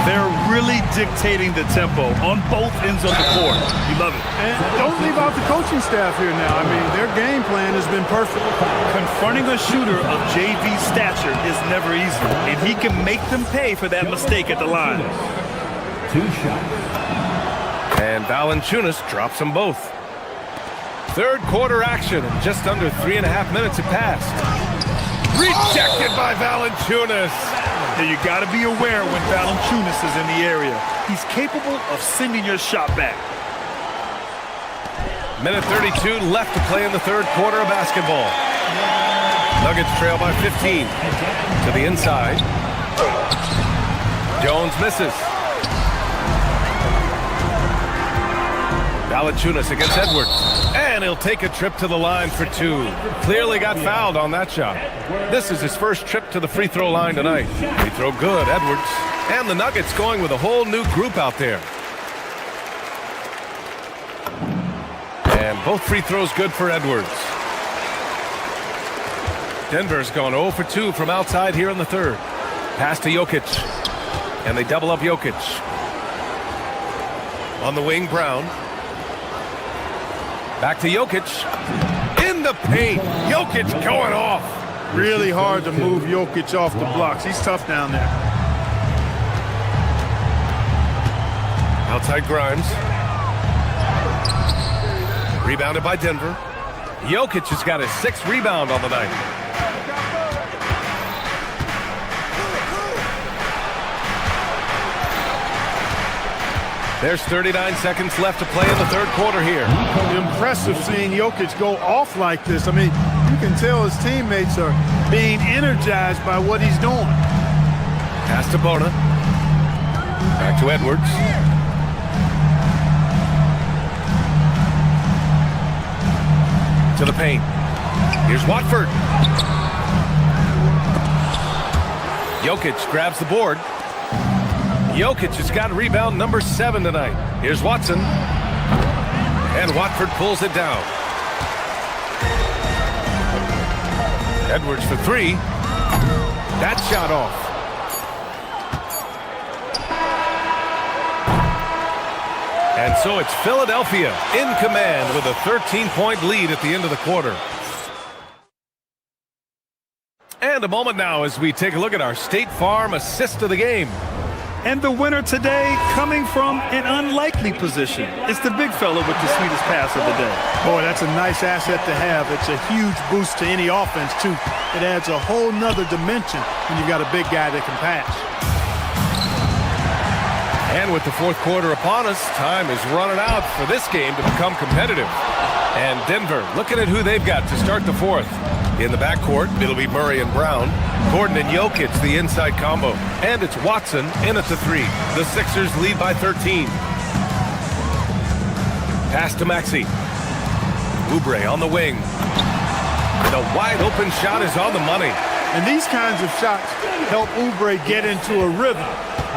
Speaker 11: They're really dictating the tempo on both ends of the court. You love it.
Speaker 10: And don't leave out the coaching staff here now. I mean, their game plan has been perfect.
Speaker 11: Confronting a shooter of JV stature is never easy, and he can make them pay for that mistake at the line.
Speaker 8: 2 shots.
Speaker 9: And Valanciunas drops them both. Third quarter action. Just under 3.5 minutes have passed. Rejected by Valanciunas.
Speaker 11: Now you got to be aware when Valanciunas is in the area. He's capable of sending your shot back.
Speaker 9: Minute 32 left to play in the third quarter of basketball. Nuggets trail by 15. To the inside. Jones misses. Valanciunas against Edwards. And he'll take a trip to the line for 2. Clearly got fouled on that shot. This is his first trip to the free throw line tonight. Free throw good, Edwards. And the Nuggets going with a whole new group out there. And both free throws good for Edwards. Denver's gone 0 for 2 from outside here in the third. Pass to Jokic. And they double up Jokic. On the wing, Brown. Back to Jokic. In the paint. Jokic going off.
Speaker 10: Really hard to move Jokic off the blocks. He's tough down there.
Speaker 9: Outside Grimes. Rebounded by Denver. Jokic has got his 6th rebound on the night. There's 39 seconds left to play in the third quarter here.
Speaker 10: Impressive seeing Jokic go off like this. I mean, you can tell his teammates are being energized by what he's doing.
Speaker 9: Pass to Bona. Back to Edwards. To the paint. Here's Watford. Jokic grabs the board. Jokic has got rebound number 7 tonight. Here's Watson. And Watford pulls it down. Edwards for 3. That shot off. And so it's Philadelphia in command with a 13-point lead at the end of the quarter. And a moment now as we take a look at our State Farm assist of the game.
Speaker 11: And the winner today coming from an unlikely position. It's the big fella with the sweetest pass of the day.
Speaker 10: Boy, that's a nice asset to have. It's a huge boost to any offense, too. It adds a whole nother dimension when you've got a big guy that can pass.
Speaker 9: And with the fourth quarter upon us, time is running out for this game to become competitive. And Denver looking at who they've got to start the fourth. In the backcourt, it'll be Murray and Brown. Gordon and Jokic, the inside combo. And it's Watson in at the 3. The Sixers lead by 13. Pass to Maxey. Oubre on the wing. And a wide-open shot is on the money.
Speaker 10: And these kinds of shots help Oubre get into a rhythm.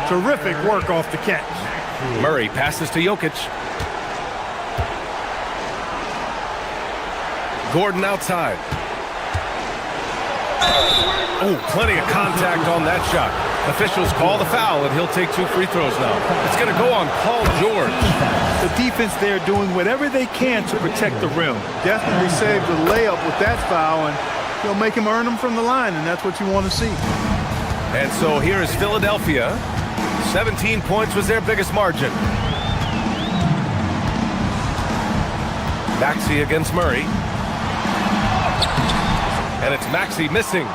Speaker 10: Terrific work off the catch.
Speaker 9: Murray passes to Jokic. Gordon outside. Oh, plenty of contact on that shot. Officials call the foul, and he'll take 2 free throws now. It's going to go on Paul George.
Speaker 11: The defense there doing whatever they can to protect the rim.
Speaker 10: Definitely saved the layup with that foul, and he'll make him earn them from the line, and that's what you want to see.
Speaker 9: And so here is Philadelphia. 17 points was their biggest margin. Maxey against Murray. And it's Maxey missing.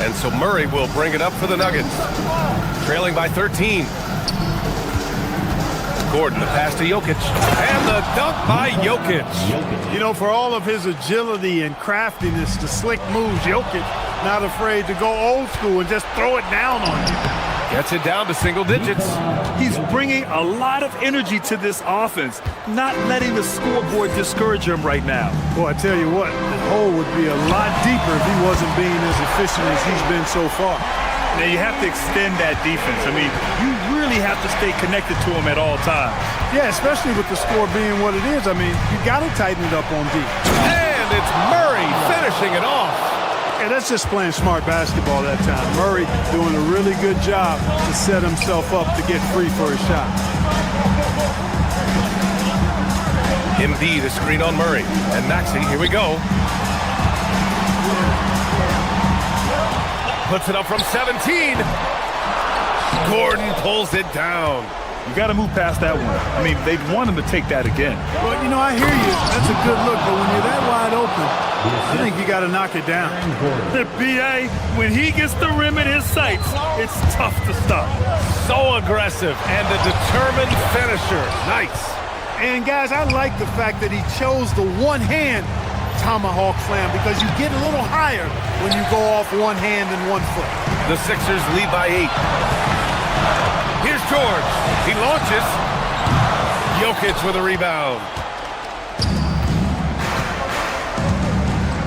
Speaker 9: And so Murray will bring it up for the Nuggets. Trailing by 13. Gordon, the pass to Jokic. And the dunk by Jokic.
Speaker 10: You know, for all of his agility and craftiness, the slick moves, Jokic not afraid to go old school and just throw it down on you.
Speaker 9: Gets it down to single digits.
Speaker 11: He's bringing a lot of energy to this offense, not letting the scoreboard discourage him right now.
Speaker 10: Boy, I tell you what, the hole would be a lot deeper if he wasn't being as efficient as he's been so far.
Speaker 11: Now, you have to extend that defense. I mean, you really have to stay connected to him at all times.
Speaker 10: Yeah, especially with the score being what it is. I mean, you got to tighten it up on D.
Speaker 9: And it's Murray finishing it off.
Speaker 10: Yeah, that's just playing smart basketball that time. Murray doing a really good job to set himself up to get free for his shot.
Speaker 9: Embiid, a screen on Murray. And Maxey, here we go. Puts it up from 17. Gordon pulls it down.
Speaker 11: You got to move past that one. I mean, they'd want him to take that again.
Speaker 10: Well, you know, I hear you. That's a good look, but when you're that wide open, I think you got to knock it down.
Speaker 11: B.A., when he gets the rim in his sights, it's tough to stop.
Speaker 9: So aggressive and a determined finisher. Nice.
Speaker 10: And, guys, I like the fact that he chose the one-hand tomahawk slam because you get a little higher when you go off one hand and 1 foot.
Speaker 9: The Sixers lead by 8. Here's George. He launches. Jokic with a rebound.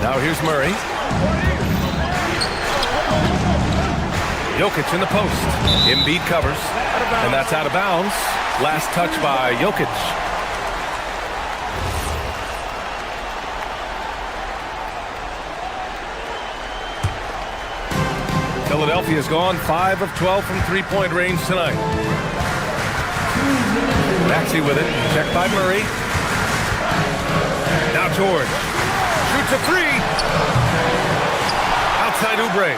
Speaker 9: Now here's Murray. Jokic in the post. Embiid covers. And that's out of bounds. Last touch by Jokic. Philadelphia's gone 5 of 12 from three-point range tonight. Maxey with it. Checked by Murray. Now George. Shoots a 3. Outside Oubre.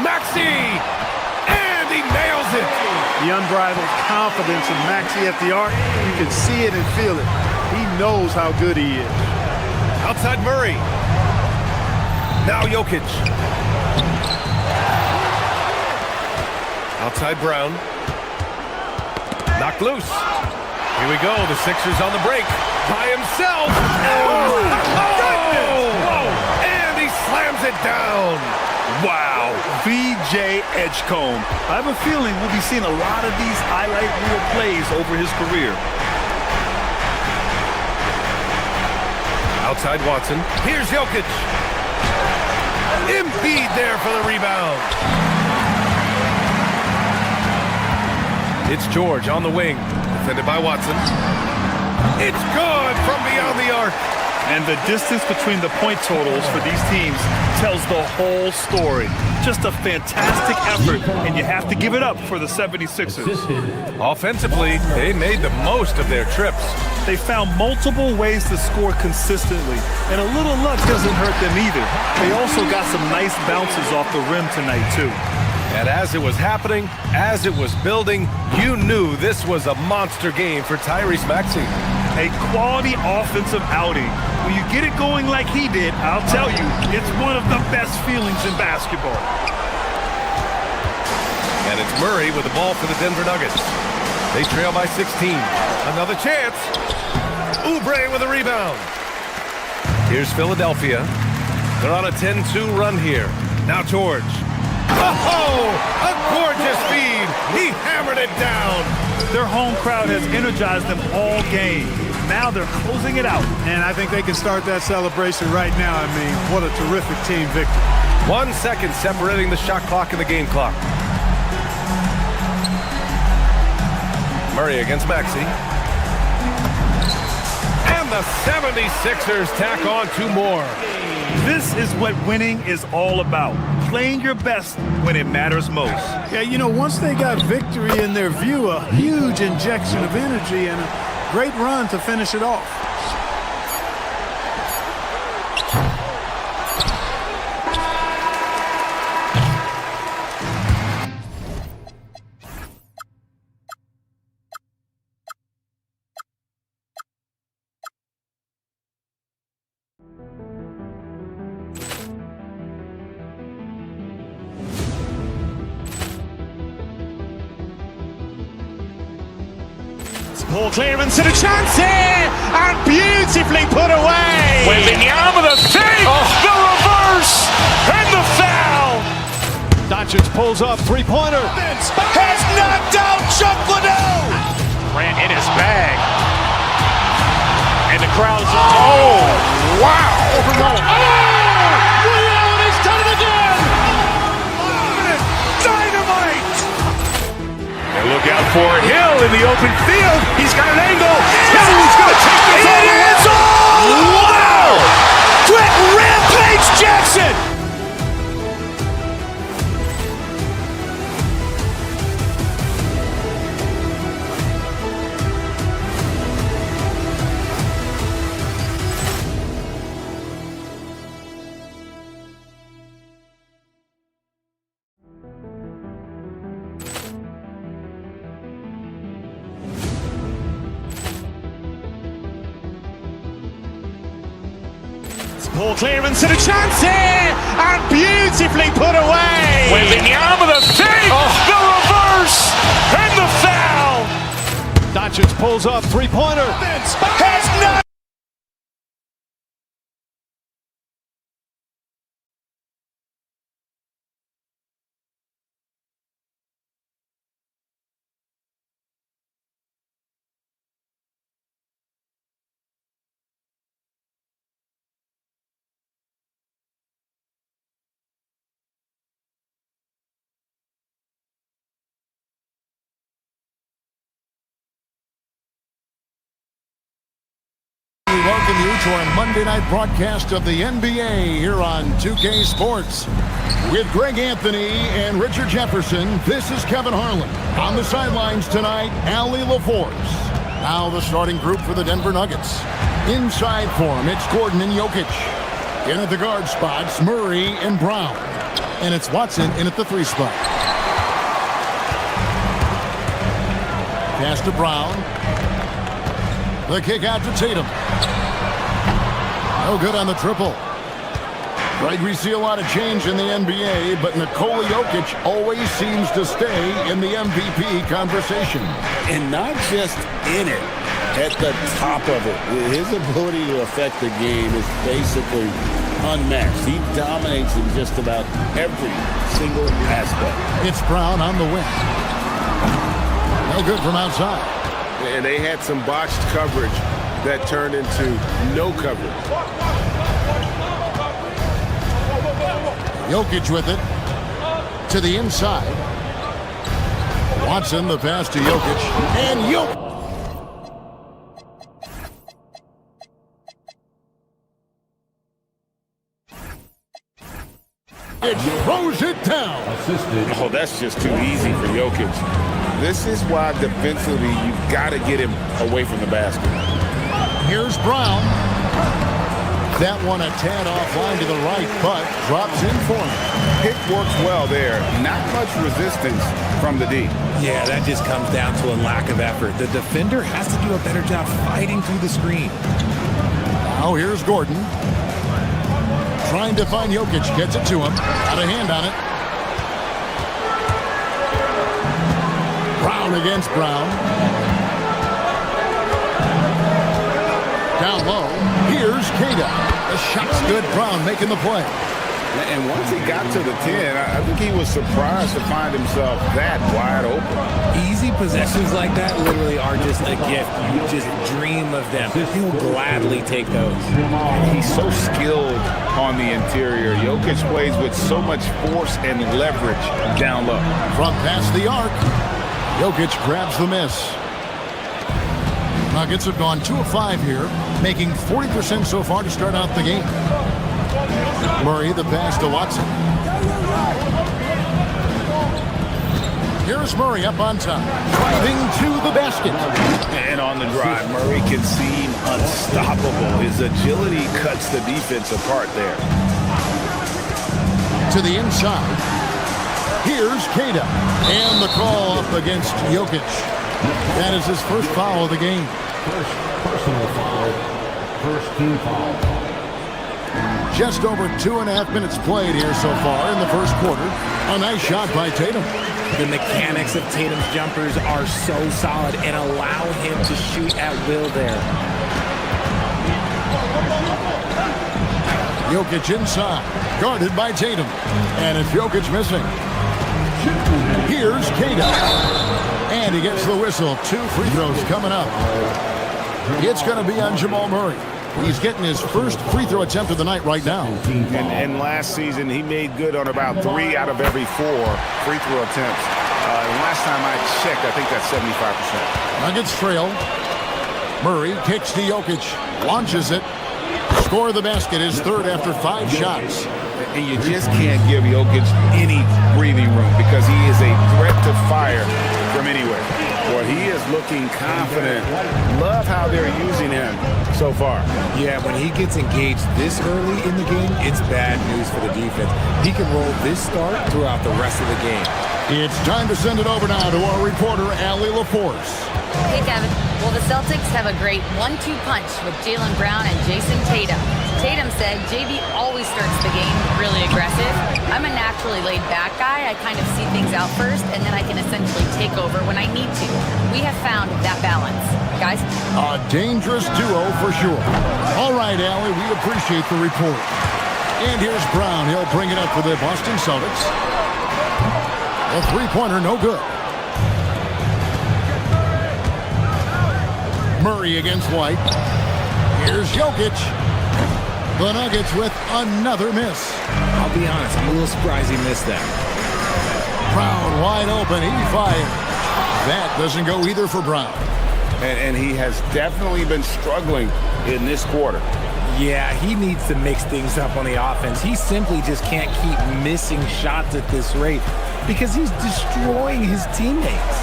Speaker 9: Maxey! And he nails it!
Speaker 10: The unbridled confidence of Maxey at the arc. You can see it and feel it. He knows how good he is.
Speaker 9: Outside Murray. Now Jokic. Outside Brown. Knocked loose. Here we go. The Sixers on the break. By himself. Oh! And he slams it down.
Speaker 11: Wow. VJ Edgecombe. I have a feeling we'll be seeing a lot of these highlight reel plays over his career.
Speaker 9: Outside Watson. Here's Jokic. Embiid there for the rebound. It's George on the wing, defended by Watson. It's good from beyond the arc.
Speaker 11: And the distance between the point totals for these teams tells the whole story. Just a fantastic effort, and you have to give it up for the 76ers.
Speaker 9: Offensively, they made the most of their trips.
Speaker 11: They found multiple ways to score consistently, and a little luck doesn't hurt them either. They also got some nice bounces off the rim tonight, too.
Speaker 9: And as it was happening, as it was building, you knew this was a monster game for Tyrese Maxey.
Speaker 11: A quality offensive outing. When you get it going like he did, I'll tell you, it's one of the best feelings in basketball.
Speaker 9: And it's Murray with the ball for the Denver Nuggets. They trail by 16. Another chance. Oubre with a rebound. Here's Philadelphia. They're on a 10-2 run here. Now George. Oh, a gorgeous feed. He hammered it down.
Speaker 11: Their home crowd has energized them all game. now they're closing it out.
Speaker 10: And I think they can start that celebration right now. I mean, what a terrific team victory.
Speaker 9: 1 second separating the shot clock and the game clock. Murray against Maxey. And the 76ers tack on 2 more.
Speaker 11: This is what winning is all about. Playing your best when it matters most.
Speaker 10: Yeah, you know, once they got victory in their view, a huge injection of energy and a great run to finish it off.
Speaker 1: Ball clearance and a chance here, and beautifully put away.
Speaker 2: Wembanyama the save, the reverse, and the foul.
Speaker 1: Doncic pulls up, three-pointer.
Speaker 2: Has knocked out Chuck Liddell.
Speaker 1: Grant in his bag.
Speaker 2: And the crowd's oh, wow.
Speaker 1: He's done it again.
Speaker 2: Dynamite. And look out for Hill in the open field. He's got an angle. He's going to take this all the way. Wow! Quick Rampage Jackson.
Speaker 1: Ball clearance and a chance here, and beautifully put away.
Speaker 2: Wembanyama the save, the reverse, and the foul.
Speaker 1: Doncic pulls up, three-pointer.
Speaker 2: Has not.
Speaker 4: We welcome you to our Monday night broadcast of the NBA here on 2K Sports. With Greg Anthony and Richard Jefferson, this is Kevin Harlan. On the sidelines tonight, Allie LaForce. Now the starting group for the Denver Nuggets. Inside for him, it's Gordon and Jokic. In at the guard spots, Murray and Brown. And it's Watson in at the 3 spot. Pass to Brown. The kick out to Tatum. No good on the triple. Right, we see a lot of change in the NBA, but Nikola Jokic always seems to stay in the MVP conversation.
Speaker 5: And not just in it, at the top of it. His ability to affect the game is basically unmatched. He dominates in just about every single aspect.
Speaker 4: It's Brown on the wing. No good from outside.
Speaker 18: And they had some botched coverage that turned into no coverage.
Speaker 4: Jokic with it to the inside. Watson, the pass to Jokic. And Jokic. It throws it down.
Speaker 5: Oh, that's just too easy for Jokic. This is why defensively you've got to get him away from the basket.
Speaker 4: Here's Brown. That one a tad offline to the right, but drops in for him.
Speaker 5: Pick works well there. Not much resistance from the D.
Speaker 13: Yeah, that just comes down to a lack of effort. The defender has to do a better job fighting through the screen.
Speaker 4: Now here's Gordon. Trying to find Jokic. Gets it to him. Got a hand on it. Brown against Brown. Down low. Here's Kada. The shot's good. Brown making the play.
Speaker 5: And once he got to the 10, I think he was surprised to find himself that wide open.
Speaker 13: Easy possessions like that literally are just a gift. You just dream of them. He'll gladly take those.
Speaker 5: He's so skilled on the interior. Jokic plays with so much force and leverage down low.
Speaker 4: From past the arc, Jokic grabs the miss. Nuggets have gone 2 of 5 here, making 40% so far to start out the game. Murray, the pass to Watson. Here's Murray up on top, driving to the basket.
Speaker 5: And on the drive, Murray can seem unstoppable. His agility cuts the defense apart there.
Speaker 4: To the inside. Here's Kata. And the call up against Jokic. That is his first foul of the game.
Speaker 8: First personal foul. First team foul.
Speaker 4: Just over 2.5 minutes played here so far in the first quarter. A nice shot by Tatum.
Speaker 13: The mechanics of Tatum's jumpers are so solid and allow him to shoot at will there.
Speaker 4: Jokic inside, guarded by Tatum. And it's Jokic missing. Here's Kata. And he gets the whistle. 2 free throws coming up. It's going to be on Jamal Murray. He's getting his first free throw attempt of the night right now.
Speaker 5: And last season, he made good on about 3 out of every 4 free throw attempts. And last time I checked, I think that's 75%.
Speaker 4: Nuggets trail. Murray kicks to Jokic, launches it. Score the basket, his third after 5 shots.
Speaker 5: And you just can't give Jokic any breathing room because he is a threat to fire from anywhere. Well, he is looking confident. Love how they're using him so far.
Speaker 13: Yeah, when he gets engaged this early in the game, it's bad news for the defense. He can roll this start throughout the rest of the game.
Speaker 4: It's time to send it over now to our reporter, Allie LaForce.
Speaker 7: Hey, Kevin. Well, the Celtics have a great 1-2 punch with Jaylen Brown and Jason Tatum. Tatum said JB always starts the game really aggressive. I'm a naturally laid-back guy. I kind of see things out first, and then I can essentially take over when I need to. We have found that balance. Guys?
Speaker 4: A dangerous duo for sure. All right, Allie, we appreciate the report. And here's Brown. He'll bring it up for the Boston Celtics. A three-pointer, no good. Murray against White. Here's Jokic. The Nuggets with another miss.
Speaker 13: I'll be honest, I'm a little surprised he missed that.
Speaker 4: Brown wide open, he fired. That doesn't go either for Brown.
Speaker 5: And he has definitely been struggling in this quarter.
Speaker 13: Yeah, he needs to mix things up on the offense. He simply just can't keep missing shots at this rate because he's destroying his teammates.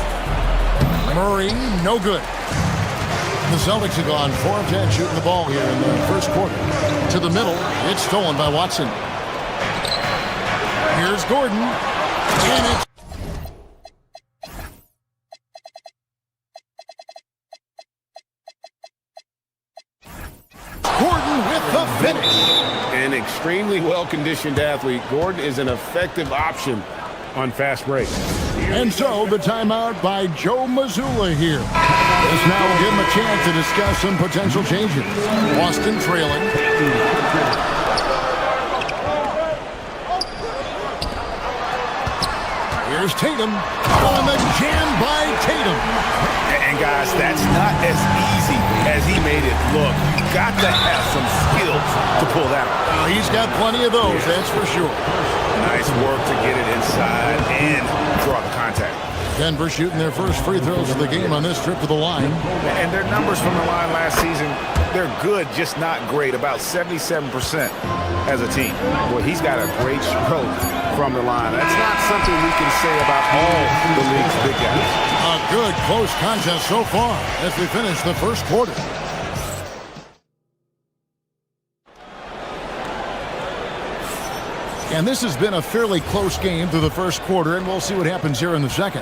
Speaker 4: Murray, no good. The Celtics have gone 4 of 10 shooting the ball here in the first quarter. To the middle, it's stolen by Watson. Here's Gordon, and it's Gordon with the finish.
Speaker 5: An extremely well-conditioned athlete, Gordon is an effective option on fast break.
Speaker 4: And so the timeout by Joe Mazzulla here. This now will give him a chance to discuss some potential changes. Boston trailing. Here's Tatum on the jam by Tatum.
Speaker 5: And guys, that's not as easy as he made it look. You've got to have some skills to pull that off.
Speaker 4: He's got plenty of those, that's for sure.
Speaker 5: Nice work to get it inside and draw the contact.
Speaker 4: Denver shooting their first free throws of the game on this trip to the line.
Speaker 5: And their numbers from the line last season, they're good, just not great. About 77% as a team. Well, he's got a great stroke from the line. That's not something we can say about all the league's big guys.
Speaker 4: A good close contest so far as we finish the first quarter. And this has been a fairly close game through the first quarter, and we'll see what happens here in the second.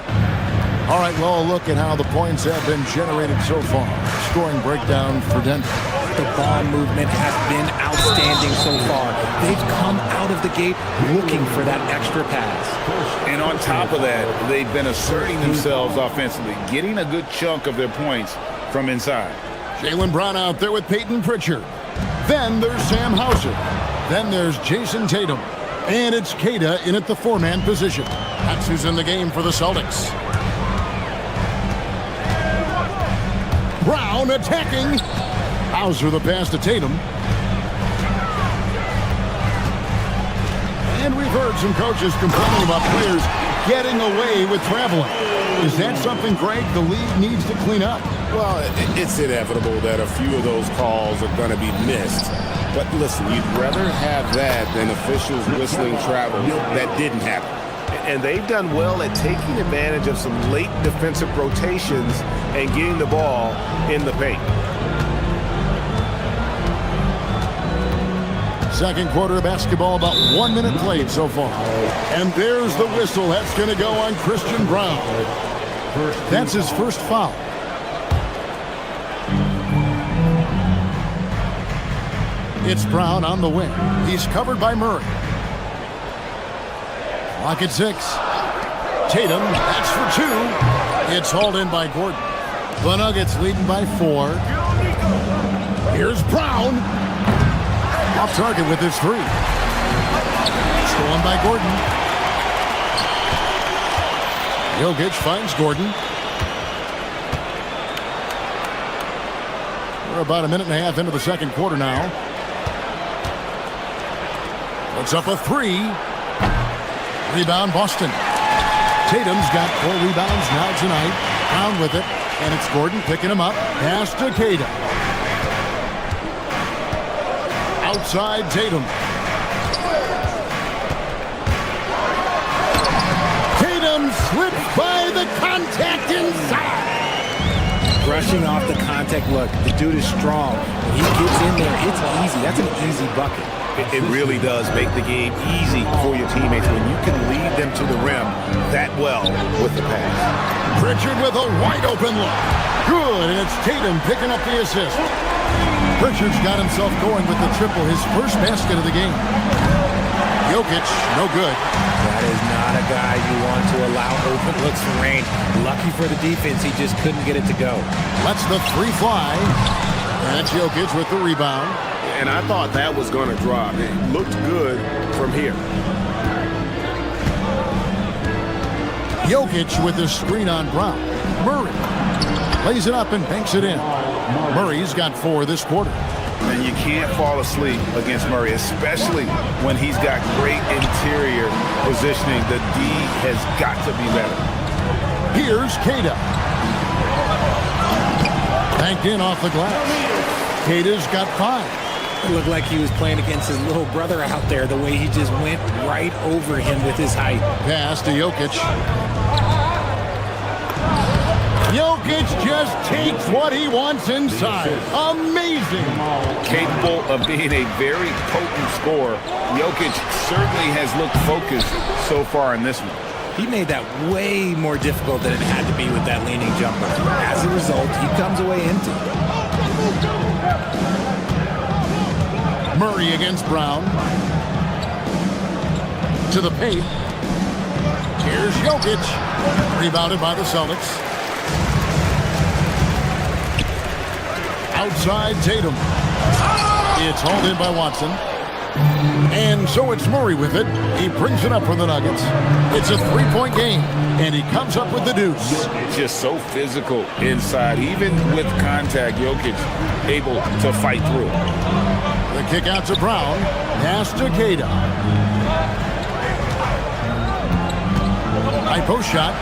Speaker 4: All right, well, a look at how the points have been generated so far. Scoring breakdown for Denver.
Speaker 13: The ball movement has been outstanding so far. They've come out of the gate looking for that extra pass.
Speaker 5: And on top of that, they've been asserting themselves offensively, getting a good chunk of their points from inside.
Speaker 4: Jaylen Brown out there with Peyton Pritchard. Then there's Sam Hauser. Then there's Jason Tatum. And it's Queta in at the 4-man position. That's who's in the game for the Celtics. Brown attacking. Hauser the pass to Tatum. And we've heard some coaches complaining about players getting away with traveling. Is that something, Greg, the league needs to clean up?
Speaker 5: Well, it's inevitable that a few of those calls are going to be missed. But listen, you'd rather have that than officials whistling travel. That didn't happen.
Speaker 18: And they've done well at taking advantage of some late defensive rotations and getting the ball in the paint.
Speaker 4: Second quarter of basketball, about 1 minute played so far. And there's the whistle. That's going to go on Christian Brown. That's his first foul. It's Brown on the wing. He's covered by Murray. Clock at 6. Tatum, that's for 2. It's hauled in by Gordon. The Nuggets leading by 4. Here's Brown. Off target with his 3. Stolen by Gordon. Jokic finds Gordon. We're about a minute and a half into the second quarter now. Puts up a 3. Rebound Boston. Tatum's got 4 rebounds now tonight. Brown with it. And it's Gordon picking him up. Pass to Queta. Outside Tatum. Tatum slips by the contact inside.
Speaker 13: Brushing off the contact. Look, the dude is strong. When he gets in there, it's easy. That's an easy bucket.
Speaker 2: It really does make the game easy for your teammates when you can lead them to the rim that well with the pass.
Speaker 4: Pritchard with a wide open look. Good, and it's Tatum picking up the assist. Pritchard's got himself going with the triple, his first basket of the game. Jokic, no good.
Speaker 13: That is not a guy you want to allow open looks from range. Lucky for the defense, he just couldn't get it to go.
Speaker 4: Lets the 3 fly. That's Jokic with the rebound.
Speaker 18: And I thought that was going to drop. It looked good from here.
Speaker 4: Jokic with the screen on Brown. Murray lays it up and banks it in. Murray's got 4 this quarter.
Speaker 2: And you can't fall asleep against Murray, especially when he's got great interior positioning. The D has got to be better.
Speaker 4: Here's Queta. Banked in off the glass. Queta's got 5.
Speaker 13: It looked like he was playing against his little brother out there, the way he just went right over him with his height.
Speaker 4: Pass to Jokic. Jokic just takes what he wants inside. Amazing.
Speaker 2: Capable of being a very potent scorer, Jokic certainly has looked focused so far in this one.
Speaker 13: He made that way more difficult than it had to be with that leaning jumper. As a result, he comes away empty.
Speaker 4: Murray against Brown. To the paint. Here's Jokic. Rebounded by the Celtics. Outside Tatum. It's hauled in by Watson. And so it's Murray with it. He brings it up for the Nuggets. It's a 3-point game, and he comes up with the deuce.
Speaker 5: Just so physical inside. Even with contact, Jokic able to fight through.
Speaker 4: The kick out to Brown. Pass to Queta. High post shot.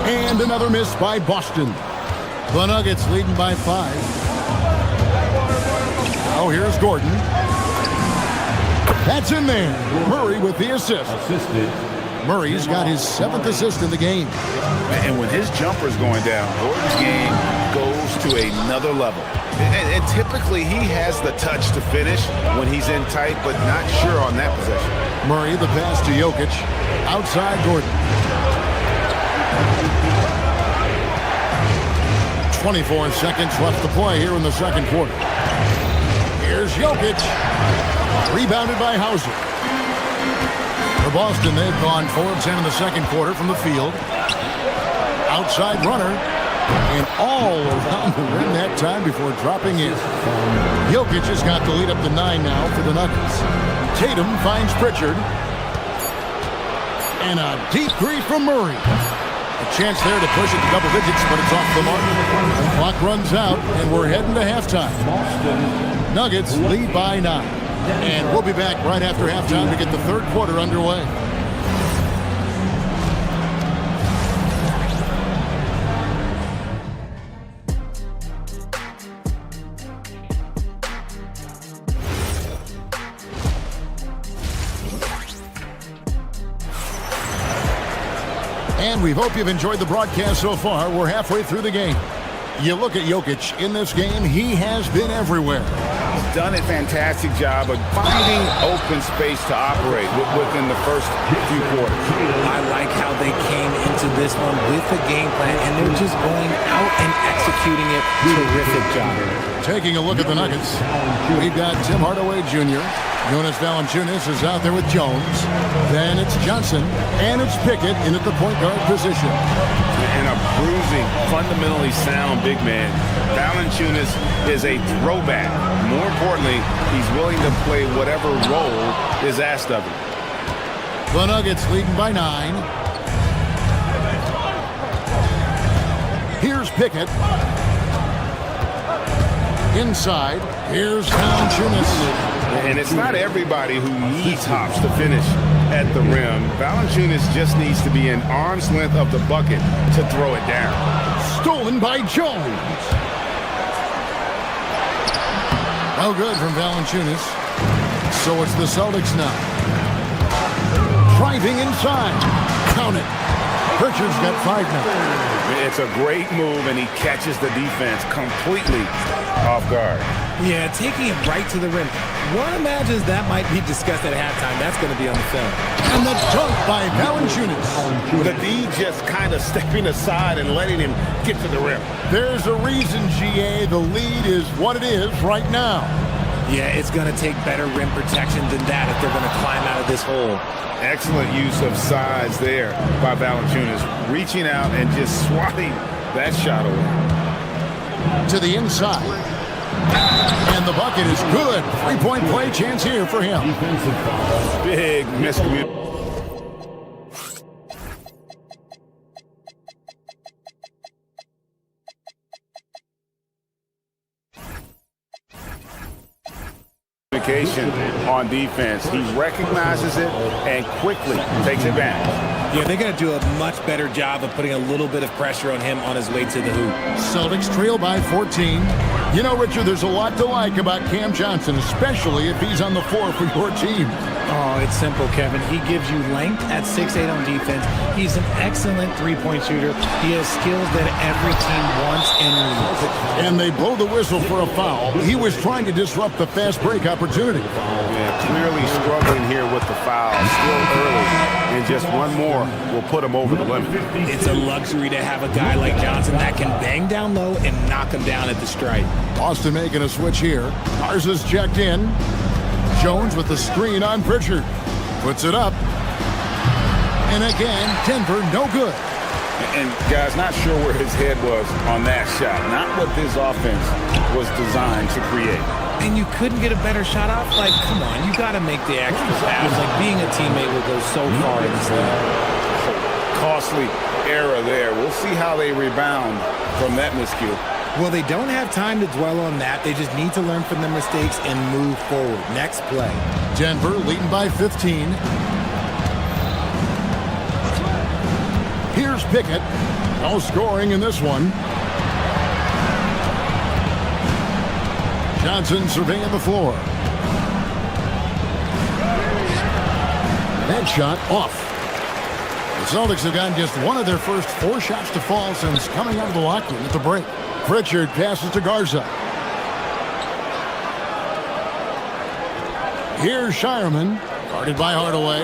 Speaker 4: And another miss by Boston. The Nuggets leading by 5. Now here's Gordon. That's in there. Murray with the assist. Murray's got his 7th assist in the game.
Speaker 2: And when his jumper's going down, Gordon's game goes to another level. And typically he has the touch to finish when he's in tight, but not sure on that possession.
Speaker 4: Murray, the pass to Jokic. Outside Gordon. 24 seconds left to play here in the second quarter. Here's Jokic. Rebounded by Hauser. For Boston, they've gone 4 of 10 in the second quarter from the field. Outside runner. And all around the rim that time before dropping in. Jokic has got the lead up to 9 now for the Nuggets. Tatum finds Pritchard. And a deep three from Murray. A chance there to push it to double digits, but it's off the mark. The clock runs out, and we're heading to halftime. Nuggets lead by 9. And we'll be back right after halftime to get the third quarter underway. And we hope you've enjoyed the broadcast so far. We're halfway through the game. You look at Jokic in this game, he has been everywhere.
Speaker 5: He's done a fantastic job of finding open space to operate within the first few quarters.
Speaker 13: I like how they came into this one with a game plan, and they're just going out and executing it. Terrific job.
Speaker 4: Taking a look at the Nuggets, we've got Tim Hardaway Jr., Jonas Valanciunas is out there with Jones. Then it's Johnson, and it's Pickett in at the point guard position.
Speaker 5: And a bruising, fundamentally sound big man. Valanciunas is a throwback. More importantly, he's willing to play whatever role is asked of him.
Speaker 4: The Nuggets leading by 9. Here's Pickett. Inside, here's Valanciunas.
Speaker 5: And it's not everybody who needs hops to finish at the rim. Valanciunas just needs to be an arm's length of the bucket to throw it down.
Speaker 4: Stolen by Jones. No good from Valanciunas. So it's the Celtics now. Driving inside. Count it. Pritchard's got 5 now.
Speaker 5: It's a great move, and he catches the defense completely off guard.
Speaker 13: Yeah, taking it right to the rim. One imagines that might be discussed at halftime. That's going to be on the film.
Speaker 4: And the dunk by Valanciunas.
Speaker 5: The D just kind of stepping aside and letting him get to the rim.
Speaker 4: There's a reason, GA, the lead is what it is right now.
Speaker 13: Yeah, it's going to take better rim protection than that if they're going to climb out of this hole.
Speaker 5: Excellent use of size there by Valanciunas, reaching out and just swatting that shot away.
Speaker 4: To the inside. And the bucket is good. 3-point play chance here for him.
Speaker 5: Big miscommunication. On defense. He recognizes it and quickly takes advantage.
Speaker 13: Yeah, they're going to do a much better job of putting a little bit of pressure on him on his way to the hoop.
Speaker 4: Celtics trail by 14. You know, Richard, there's a lot to like about Cam Johnson, especially if he's on the floor for your team.
Speaker 13: Oh, it's simple, Kevin. He gives you length at 6'8" on defense. He's an excellent three-point shooter. He has skills that every team wants and needs.
Speaker 4: And they blow the whistle for a foul. He was trying to disrupt the fast break opportunity.
Speaker 5: Yeah, clearly struggling here with the foul. Still early. And just one more will put him over the limit.
Speaker 13: It's a luxury to have a guy like Johnson that can bang down low and knock him down at the stripe.
Speaker 4: Boston making a switch here. Garza's checked in. Jones with the screen on Pritchard. Puts it up. And again, Denver no good.
Speaker 5: And guys, not sure where his head was on that shot. Not what this offense was designed to create.
Speaker 13: And you couldn't get a better shot off? Like, come on, you got to make the extra pass. Like, being a teammate will go so far in this league.
Speaker 5: Costly error there. We'll see how they rebound from that miscue.
Speaker 13: Well, they don't have time to dwell on that. They just need to learn from their mistakes and move forward. Next play.
Speaker 4: Denver leading by 15. Here's Pickett. No scoring in this one. Johnson surveying the floor. That shot off. The Celtics have gotten just one of their first 4 shots to fall since coming out of the locker room at the break. Pritchard passes to Garza. Here's Shireman, guarded by Hardaway.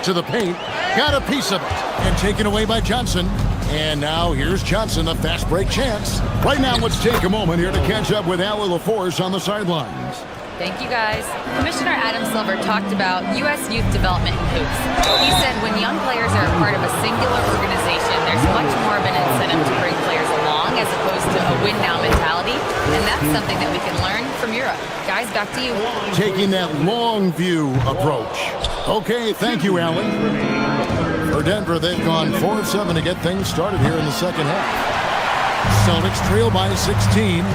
Speaker 4: To the paint, got a piece of it, and taken away by Johnson. And now here's Johnson, a fast break chance. Right now, let's take a moment here to catch up with Allie LaForce on the sidelines.
Speaker 7: Thank you, guys. Commissioner Adam Silver talked about U.S. youth development in hoops. He said when young players are a part of a singular organization, there's much more of an incentive to bring players along as opposed to a win-now mentality, and that's something that we can learn from Europe. Guys, back to you.
Speaker 4: Taking that long view approach. Okay, thank you, Alan. For Denver, they've gone 4 of 7 to get things started here in the second half. Celtics trail by 16.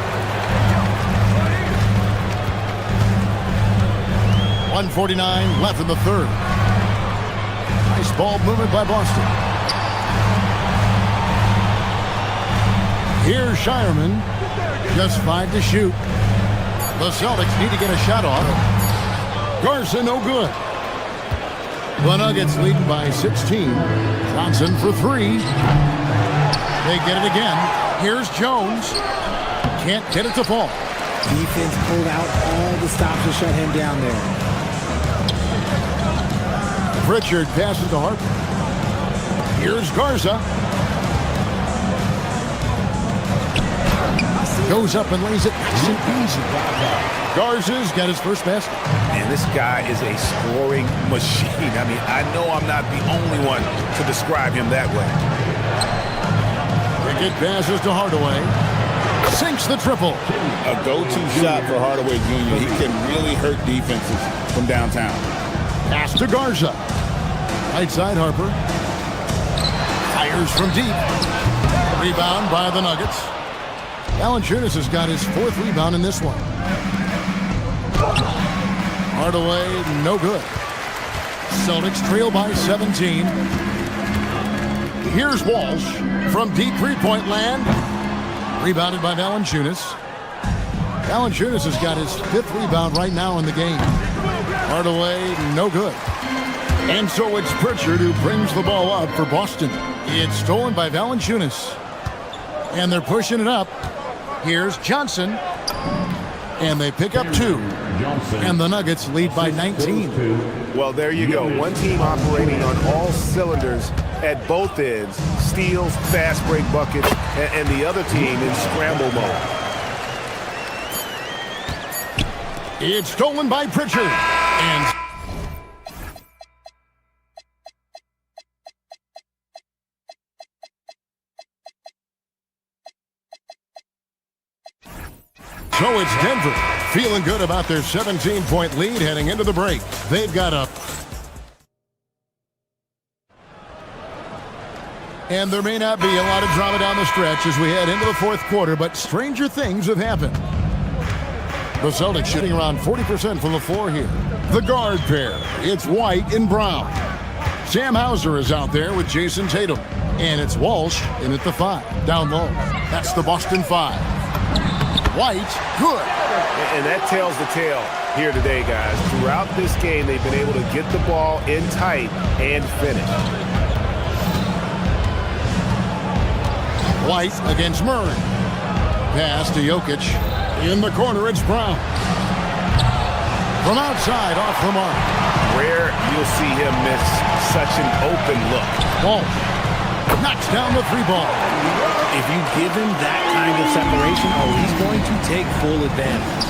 Speaker 4: 1:49 left in the third. Nice ball movement by Boston. Here's Shireman. Just 5 to shoot. The Celtics need to get a shot off. Garza, no good. The Nuggets leading by 16. Johnson for 3. They get it again. Here's Jones. Can't get it to fall.
Speaker 12: Defense pulled out all the stops to shut him down there.
Speaker 4: Pritchard passes to Harper. Here's Garza. Goes up and lays it nice and easy. Garza's got his first basket.
Speaker 2: Man, this guy is a scoring machine. I mean, I know I'm not the only one to describe him that way.
Speaker 4: Pickett passes to Hardaway. Sinks the triple.
Speaker 5: A go-to shot for Hardaway Jr. He can really hurt defenses from downtown.
Speaker 4: Pass to Garza. Right side, Harper. Fires from deep. Rebound by the Nuggets. Valanciunas has got his 4th rebound in this one. Hardaway, no good. Celtics trail by 17. Here's Walsh from deep three-point land. Rebounded by Valanciunas. Valanciunas has got his 5th rebound right now in the game. Hardaway, no good. And so it's Pritchard who brings the ball up for Boston. It's stolen by Valanciunas. And they're pushing it up. Here's Johnson. And they pick up 2. And the Nuggets lead by 19.
Speaker 18: Well, there you go. One team operating on all cylinders at both ends. Steals, fast break buckets, and the other team in scramble mode.
Speaker 4: It's stolen by Pritchard. And so it's Denver feeling good about their 17-point lead heading into the break. They've got a... And there may not be a lot of drama down the stretch as we head into the 4th quarter, but stranger things have happened. The Celtics shooting around 40% from the floor here. The guard pair, it's White and Brown. Sam Hauser is out there with Jason Tatum. And it's Walsh in at the 5, down low. That's the Boston 5. White, good.
Speaker 18: And that tells the tale here today, guys. Throughout this game, they've been able to get the ball in tight and finish.
Speaker 4: White against Murray. Pass to Jokic. In the corner, it's Brown. From outside, off the mark.
Speaker 2: Rare you'll see him miss such an open look.
Speaker 4: Ball. Knocks down the 3 ball.
Speaker 13: If you give him that kind of separation, he's going to take full advantage.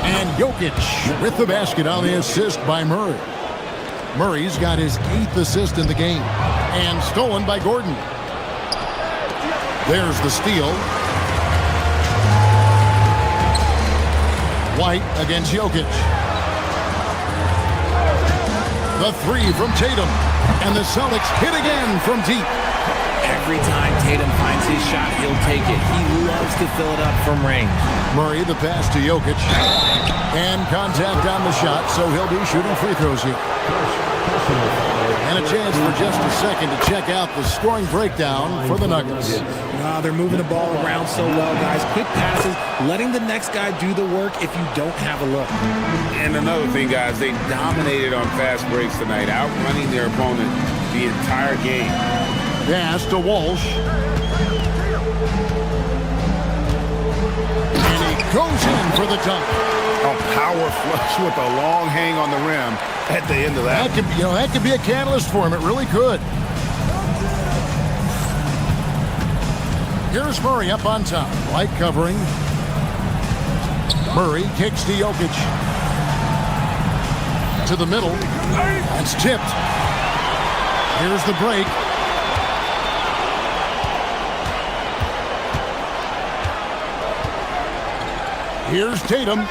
Speaker 4: And Jokic with the basket on the assist by Murray. Murray's got his 8th assist in the game. And stolen by Gordon. There's the steal. White against Jokic. The 3 from Tatum. And the Celtics hit again from deep.
Speaker 13: Every time Tatum finds his shot, he'll take it. He loves to fill it up from range.
Speaker 4: Murray, the pass to Jokic. And contact on the shot, so he'll be shooting free throws here. And a chance for just a second to check out the scoring breakdown for the Nuggets.
Speaker 12: They're moving the ball around so well, guys. Quick passes, letting the next guy do the work if you don't have a look.
Speaker 5: And another thing, guys, they dominated on fast breaks tonight, outrunning their opponent the entire game.
Speaker 4: Pass to Walsh. And he goes in for the dunk.
Speaker 18: A power flush with a long hang on the rim at the end of that.
Speaker 4: That could be a catalyst for him. It really could. Here's Murray up on top. Light covering. Murray kicks to Jokic. To the middle. That's tipped. Here's the break. Here's Tatum.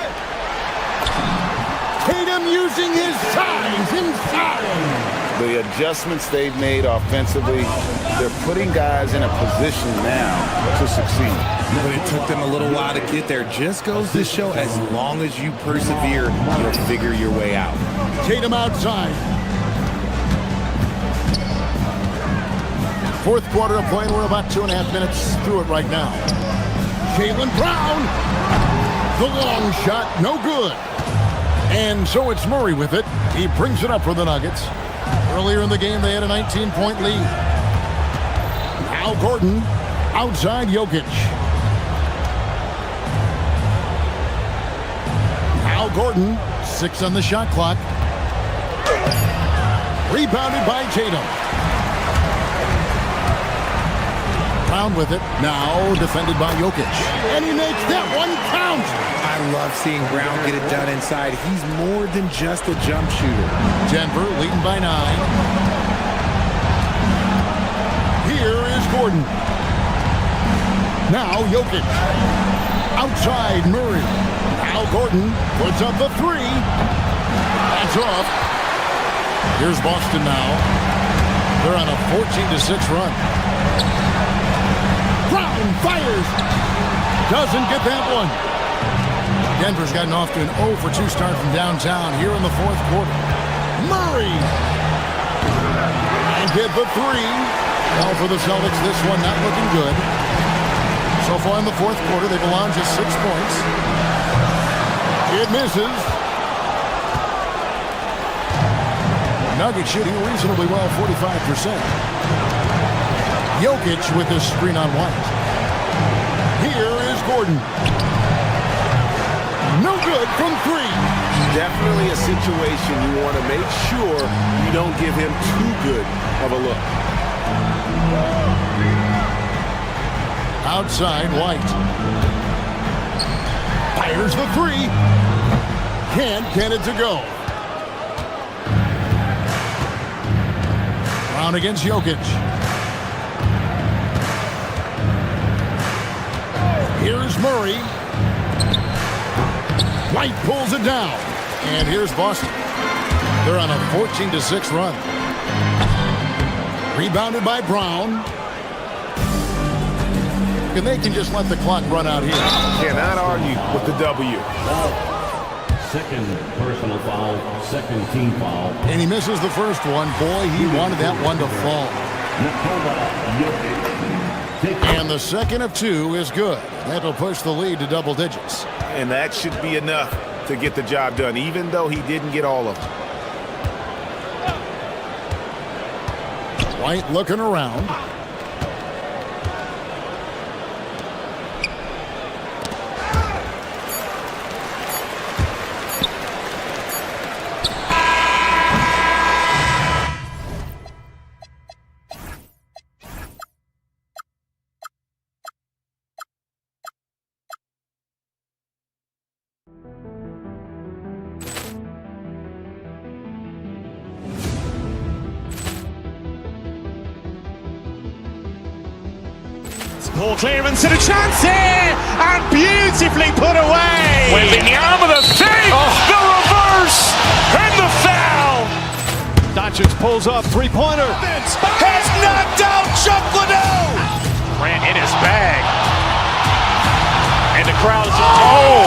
Speaker 4: Tatum using his size inside.
Speaker 5: The adjustments they've made offensively, they're putting guys in a position now to succeed.
Speaker 13: But it took them a little while to get there. Just goes to show as long as you persevere, you'll figure your way out.
Speaker 4: Tatum outside. Fourth quarter of play, and we're about 2.5 minutes through it right now. Jaylen Brown. The long shot, no good. And so it's Murray with it. He brings it up for the Nuggets. Earlier in the game, they had a 19-point lead. Now Gordon, outside Jokic. Now Gordon, 6 on the shot clock. Rebounded by Tatum. Brown with it, now defended by Jokic. And he makes that one count.
Speaker 13: I love seeing Brown get it done inside. He's more than just a jump shooter.
Speaker 4: Denver leading by 9. Here is Gordon. Now Jokic. Outside Murray. Now Gordon puts up the 3. That's off. Here's Boston now. They're on a 14-6 run. Brown fires. Doesn't get that one. Denver's gotten off to an 0 for 2 start from downtown here in the fourth quarter. Murray. And get the 3. Well, for the Celtics, this one not looking good. So far in the fourth quarter, they've allowed just 6 points. It misses. Nuggets shooting reasonably well, 45%. Jokic with this screen on White. Here is Gordon. No good from 3.
Speaker 5: Definitely a situation you want to make sure you don't give him too good of a look.
Speaker 4: Outside White. Fires the 3. Can't get it to go. Brown against Jokic. Here's Murray. White pulls it down. And here's Boston. They're on a 14-6 run. Rebounded by Brown. And they can just let the clock run out here.
Speaker 18: Cannot argue with the W.
Speaker 8: Second personal foul, second team foul.
Speaker 4: And he misses the first one. Boy, he wanted that one to fall. And the second of 2 is good. That'll push the lead to double digits.
Speaker 18: And that should be enough to get the job done, even though he didn't get all of them.
Speaker 4: White looking around.
Speaker 1: Ball clearance and a chance here, and beautifully put away.
Speaker 2: Wembanyama the save, the reverse, and the foul.
Speaker 10: Doncic pulls up, three-pointer.
Speaker 2: Has knocked out Chuck Liddell. Ran in his bag. And the crowd is, oh,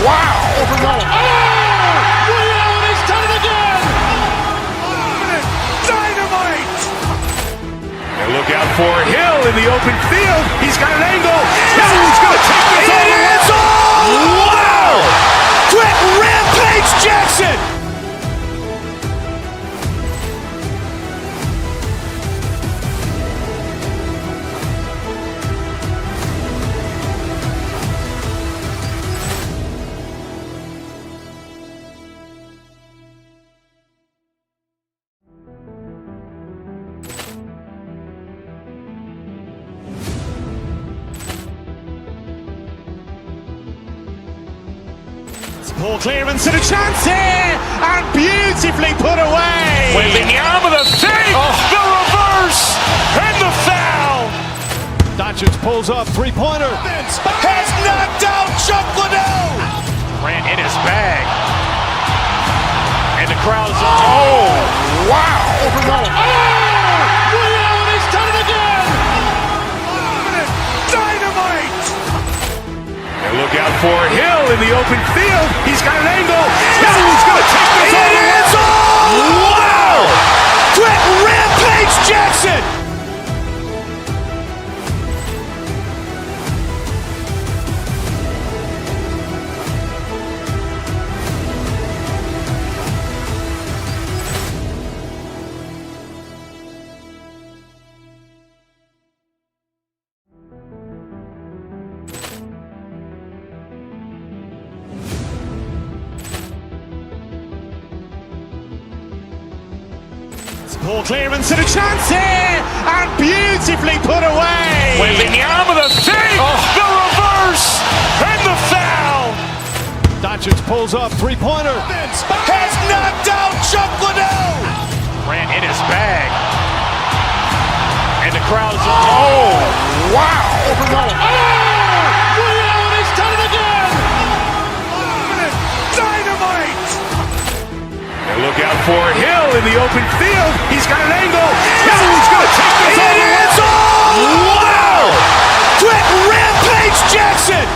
Speaker 2: wow.
Speaker 1: Rio has done it again.
Speaker 2: Dynamite. And look out for Hill in the open field. He's got an angle. He's going to take this all the way. Wow. Quick Rampage Jackson.
Speaker 1: Ball clearance and a chance here, and beautifully put away.
Speaker 2: Wembanyama the save, the reverse, and the foul.
Speaker 1: Doncic pulls up, three-pointer.
Speaker 2: Has knocked out Chuck Liddell. Grant in his bag. And the crowd is wow.
Speaker 1: He's done it again.
Speaker 2: Dynamite. And look out for Hill in the open field. He's got an angle. Hill's going to take this all the way. Wow. Quick Rampage Jackson.
Speaker 1: Ball clearance and a chance here, and beautifully put away.
Speaker 2: Wembanyama the save, the reverse, and the foul.
Speaker 1: Doncic pulls up, three-pointer.
Speaker 2: Has knocked out Chuck Liddell. Grant in his bag. And the crowd is wow.
Speaker 1: He's done it again.
Speaker 2: Dynamite. And look out for Hill in the open field. He's got an angle. Hill's going to take this all the way. Wow. Quick Rampage Jackson.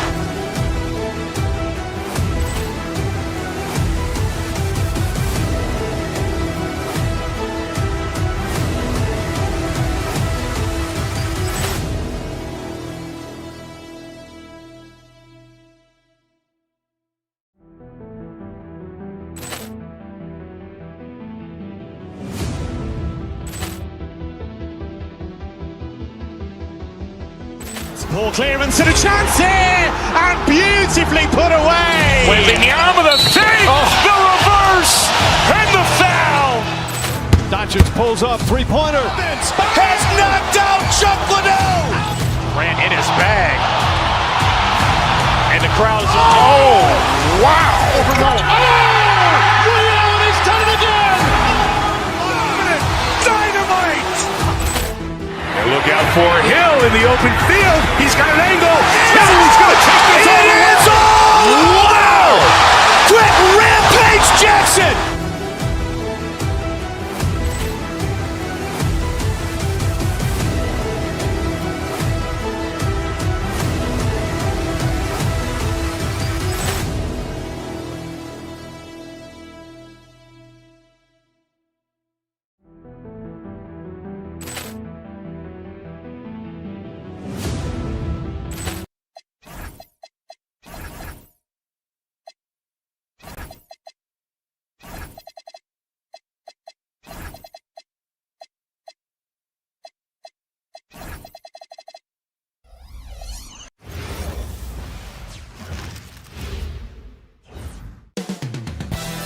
Speaker 1: Ball clearance and a chance here, and beautifully put away.
Speaker 2: Wembanyama the save, the reverse, and the foul.
Speaker 1: Doncic pulls up, three-pointer.
Speaker 2: Has knocked out Chuck Liddell. Grant in his bag. And the crowd is wow.
Speaker 1: He's done it again.
Speaker 2: Dynamite. And look out for Hill in the open field. He's got an angle. Hill's going to take this all the way. Wow. Quick Rampage Jackson.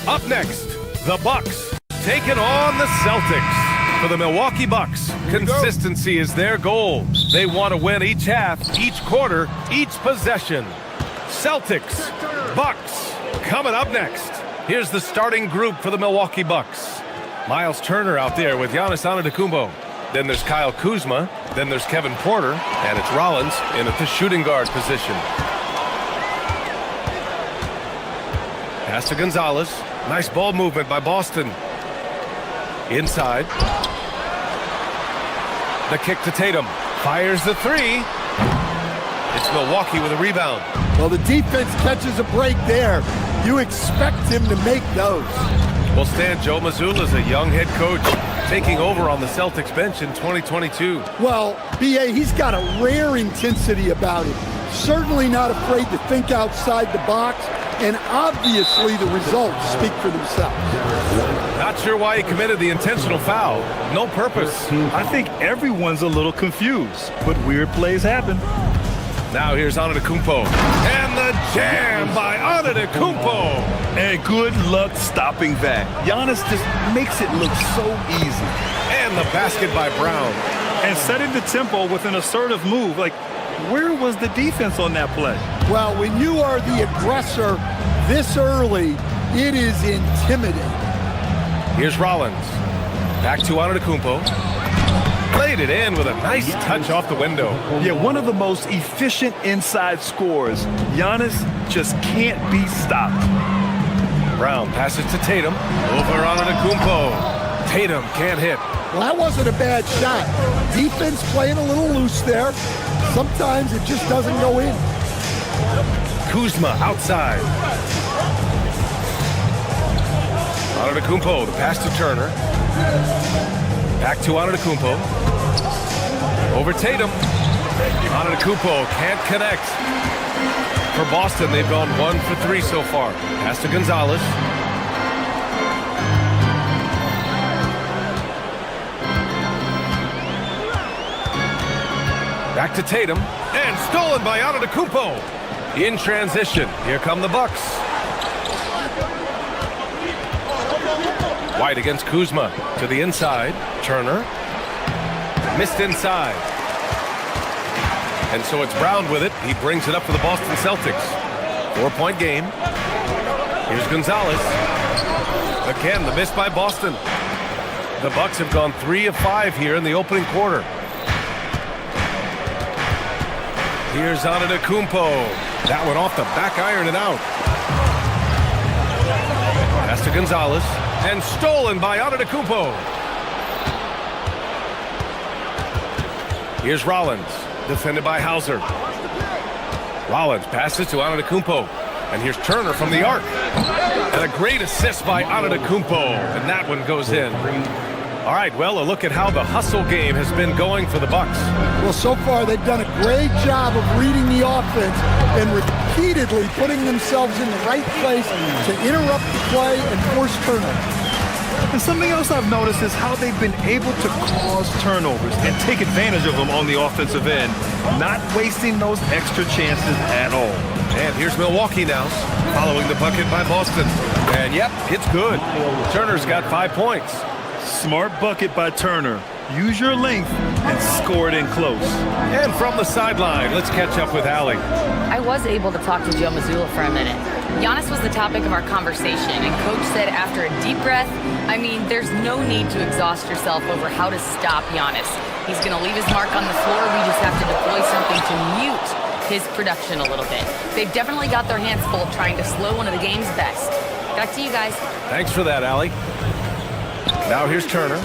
Speaker 9: Up next, the Bucks taking on the Celtics. For the Milwaukee Bucks, consistency is their goal. They want to win each half, each quarter, each possession. Celtics, Bucks, coming up next. Here's the starting group for the Milwaukee Bucks. Miles Turner out there with Giannis Antetokounmpo. Then there's Kyle Kuzma. Then there's Kevin Porter. And it's Rollins in at the shooting guard position. Pass to Gonzalez. Nice ball movement by Boston. Inside. The kick to Tatum. Fires the three. It's Milwaukee with a rebound.
Speaker 6: Well, the defense catches a break there. You expect him to make those.
Speaker 9: Well, Stan, Joe Mazzulla is a young head coach taking over on the Celtics bench in 2022.
Speaker 6: Well, B.A., he's got a rare intensity about him. Certainly not afraid to think outside the box. And obviously the results speak for themselves.
Speaker 9: Not sure why he committed the intentional foul. No purpose.
Speaker 11: I think everyone's a little confused, but weird plays happen.
Speaker 9: Now here's Antetokounmpo. And the jam by Antetokounmpo.
Speaker 11: And good luck stopping that. Giannis just makes it look so easy.
Speaker 9: And the basket by Brown.
Speaker 11: And setting the tempo with an assertive move. Like, where was the defense on that play?
Speaker 6: Well, when you are the aggressor, this early, it is intimidating.
Speaker 9: Here's Rollins. Back to Antetokounmpo. Played it in with a nice touch off the window.
Speaker 11: Yeah, one of the most efficient inside scorers. Giannis just can't be stopped.
Speaker 9: Brown passes to Tatum. Over Antetokounmpo. Tatum can't hit.
Speaker 6: Well, that wasn't a bad shot. Defense playing a little loose there. Sometimes it just doesn't go in.
Speaker 9: Kuzma outside. Antetokounmpo, the pass to Turner. Back to Antetokounmpo. Over Tatum. Antetokounmpo can't connect. For Boston, they've gone 1 for 3 so far. Pass to Gonzalez. Back to Tatum. And stolen by Antetokounmpo. In transition, here come the Bucks. White against Kuzma. To the inside. Turner. Missed inside. And so it's Brown with it. He brings it up for the Boston Celtics. 4-point game. Here's Gonzalez. Again, the miss by Boston. The Bucks have gone 3 of 5 here in the opening quarter. Here's Antetokounmpo. That one off the back iron and out. Pass to Gonzalez. And stolen by Antetokounmpo. Here's Rollins. Defended by Hauser. Rollins passes to Antetokounmpo. And here's Turner from the arc. And a great assist by Antetokounmpo. And that one goes in. All right, well, a look at how the hustle game has been going for the Bucks.
Speaker 6: Well, so far they've done a great job of reading the offense and repeatedly putting themselves in the right place to interrupt the play and force turnovers.
Speaker 11: And something else I've noticed is how they've been able to cause turnovers and take advantage of them on the offensive end, not wasting those extra chances at all.
Speaker 9: And here's Milwaukee now, following the bucket by Boston. And yep, it's good. Turner's got 5 points.
Speaker 11: Smart bucket by Turner. Use your length and score it in close.
Speaker 9: And from the sideline, let's catch up with Allie.
Speaker 7: I was able to talk to Joe Mazzulla for a minute. Giannis was the topic of our conversation, and Coach said after a deep breath, I mean, there's no need to exhaust yourself over how to stop Giannis. He's going to leave his mark on the floor. We just have to deploy something to mute his production a little bit. They've definitely got their hands full trying to slow one of the game's best. Back to you guys.
Speaker 9: Thanks for that, Allie. Now here's Turner.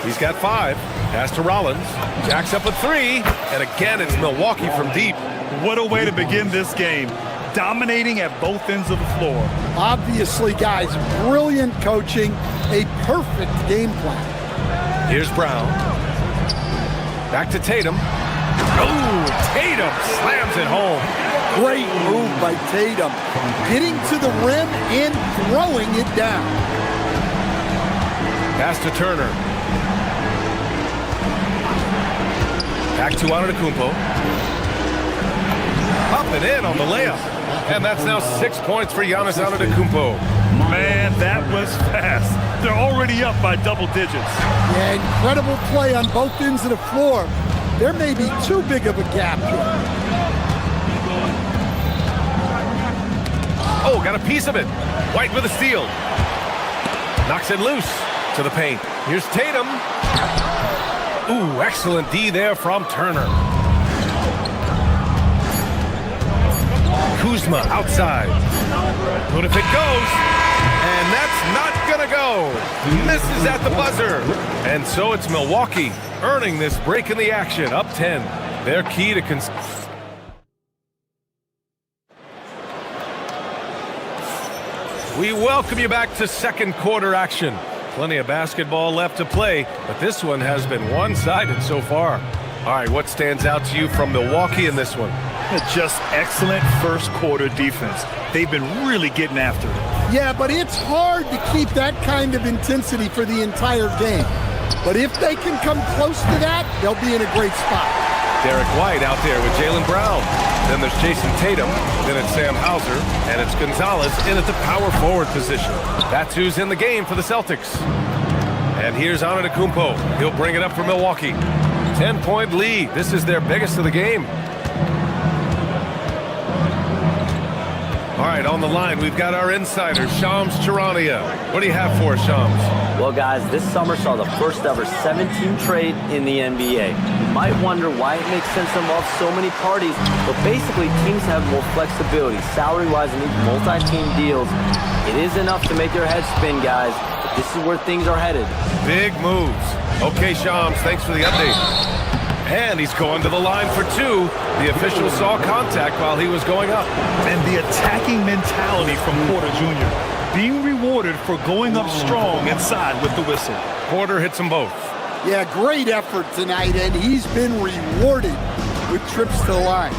Speaker 9: He's got 5. Pass to Rollins. Jacks up a 3. And again, it's Milwaukee from deep.
Speaker 11: What a way to begin this game. Dominating at both ends of the floor.
Speaker 6: Obviously, guys, brilliant coaching. A perfect game plan.
Speaker 9: Here's Brown. Back to Tatum. Oh, Tatum slams it home.
Speaker 6: Great move by Tatum. Getting to the rim and throwing it down.
Speaker 9: Pass to Turner. Back to Antetokounmpo. Up and in on the layup. And that's now 6 points for Giannis Antetokounmpo.
Speaker 11: Man, that was fast. They're already up by double digits.
Speaker 6: Yeah, incredible play on both ends of the floor. There may be too big of a gap here.
Speaker 9: Oh, got a piece of it. White with a steal. Knocks it loose to the paint. Here's Tatum. Ooh, excellent D there from Turner. Kuzma outside. What if it goes? And that's not gonna go. Misses at the buzzer. And so it's Milwaukee earning this break in the action, up 10. Their key to We welcome you back to second quarter action. Plenty of basketball left to play, but this one has been one-sided so far. All right, what stands out to you from Milwaukee in this one?
Speaker 11: Just excellent first quarter defense. They've been really getting after it.
Speaker 6: Yeah, but it's hard to keep that kind of intensity for the entire game. But if they can come close to that, they'll be in a great spot.
Speaker 9: Derek White out there with Jaylen Brown. Then there's Jason Tatum. Then it's Sam Hauser. And it's Gonzalez in at the power forward position. That's who's in the game for the Celtics. And here's Antetokounmpo. He'll bring it up for Milwaukee. 10-point lead. This is their biggest of the game. All right, on the line, we've got our insider, Shams Charania. What do you have for us, Shams?
Speaker 16: Well, guys, this summer saw the first ever 17 trade in the NBA. You might wonder why it makes sense to involve so many parties, but basically teams have more flexibility, salary-wise, in these multi-team deals. It is enough to make your head spin, guys, but this is where things are headed.
Speaker 9: Big moves. Okay, Shams, thanks for the update. And he's going to the line for two. The official saw contact while he was going up.
Speaker 11: And the attacking mentality from Porter Jr. being rewarded for going up strong inside with the whistle.
Speaker 9: Porter hits them both.
Speaker 6: Yeah, great effort tonight, and he's been rewarded with trips to the line.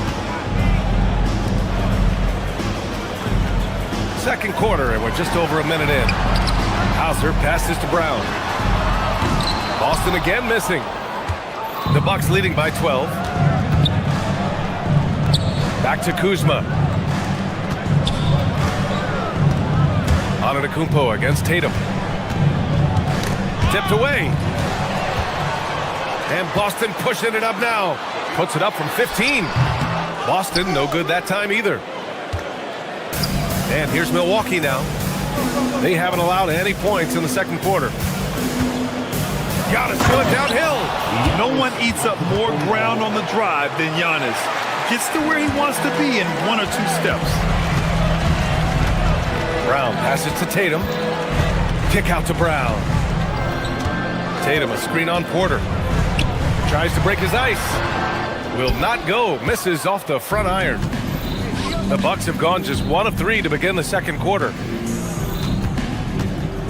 Speaker 9: Second quarter, and we're just over a minute in. Hauser passes to Brown. Boston again missing. The Bucks leading by 12. Back to Kuzma. Antetokounmpo against Tatum. Tipped away. And Boston pushing it up now. Puts it up from 15. Boston no good that time either. And here's Milwaukee now. They haven't allowed any points in the second quarter. Giannis going downhill.
Speaker 11: No one eats up more ground on the drive than Giannis. Gets to where he wants to be in 1 or 2 steps.
Speaker 9: Brown passes to Tatum. Kick out to Brown. Tatum, a screen on Porter. Tries to break his ice. Will not go. Misses off the front iron. The Bucks have gone just 1 of 3 to begin the second quarter.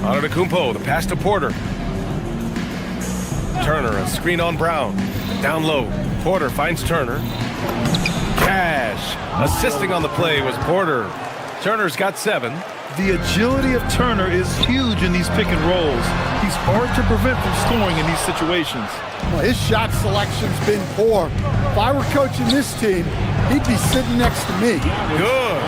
Speaker 9: Antetokounmpo, the pass to Porter. Turner, a screen on Brown. Down low. Porter finds Turner. Cash. Assisting on the play was Porter. Turner's got 7.
Speaker 11: The agility of Turner is huge in these pick and rolls. He's hard to prevent from scoring in these situations.
Speaker 6: Well, his shot selection's been poor. If I were coaching this team, he'd be sitting next to me.
Speaker 9: Good.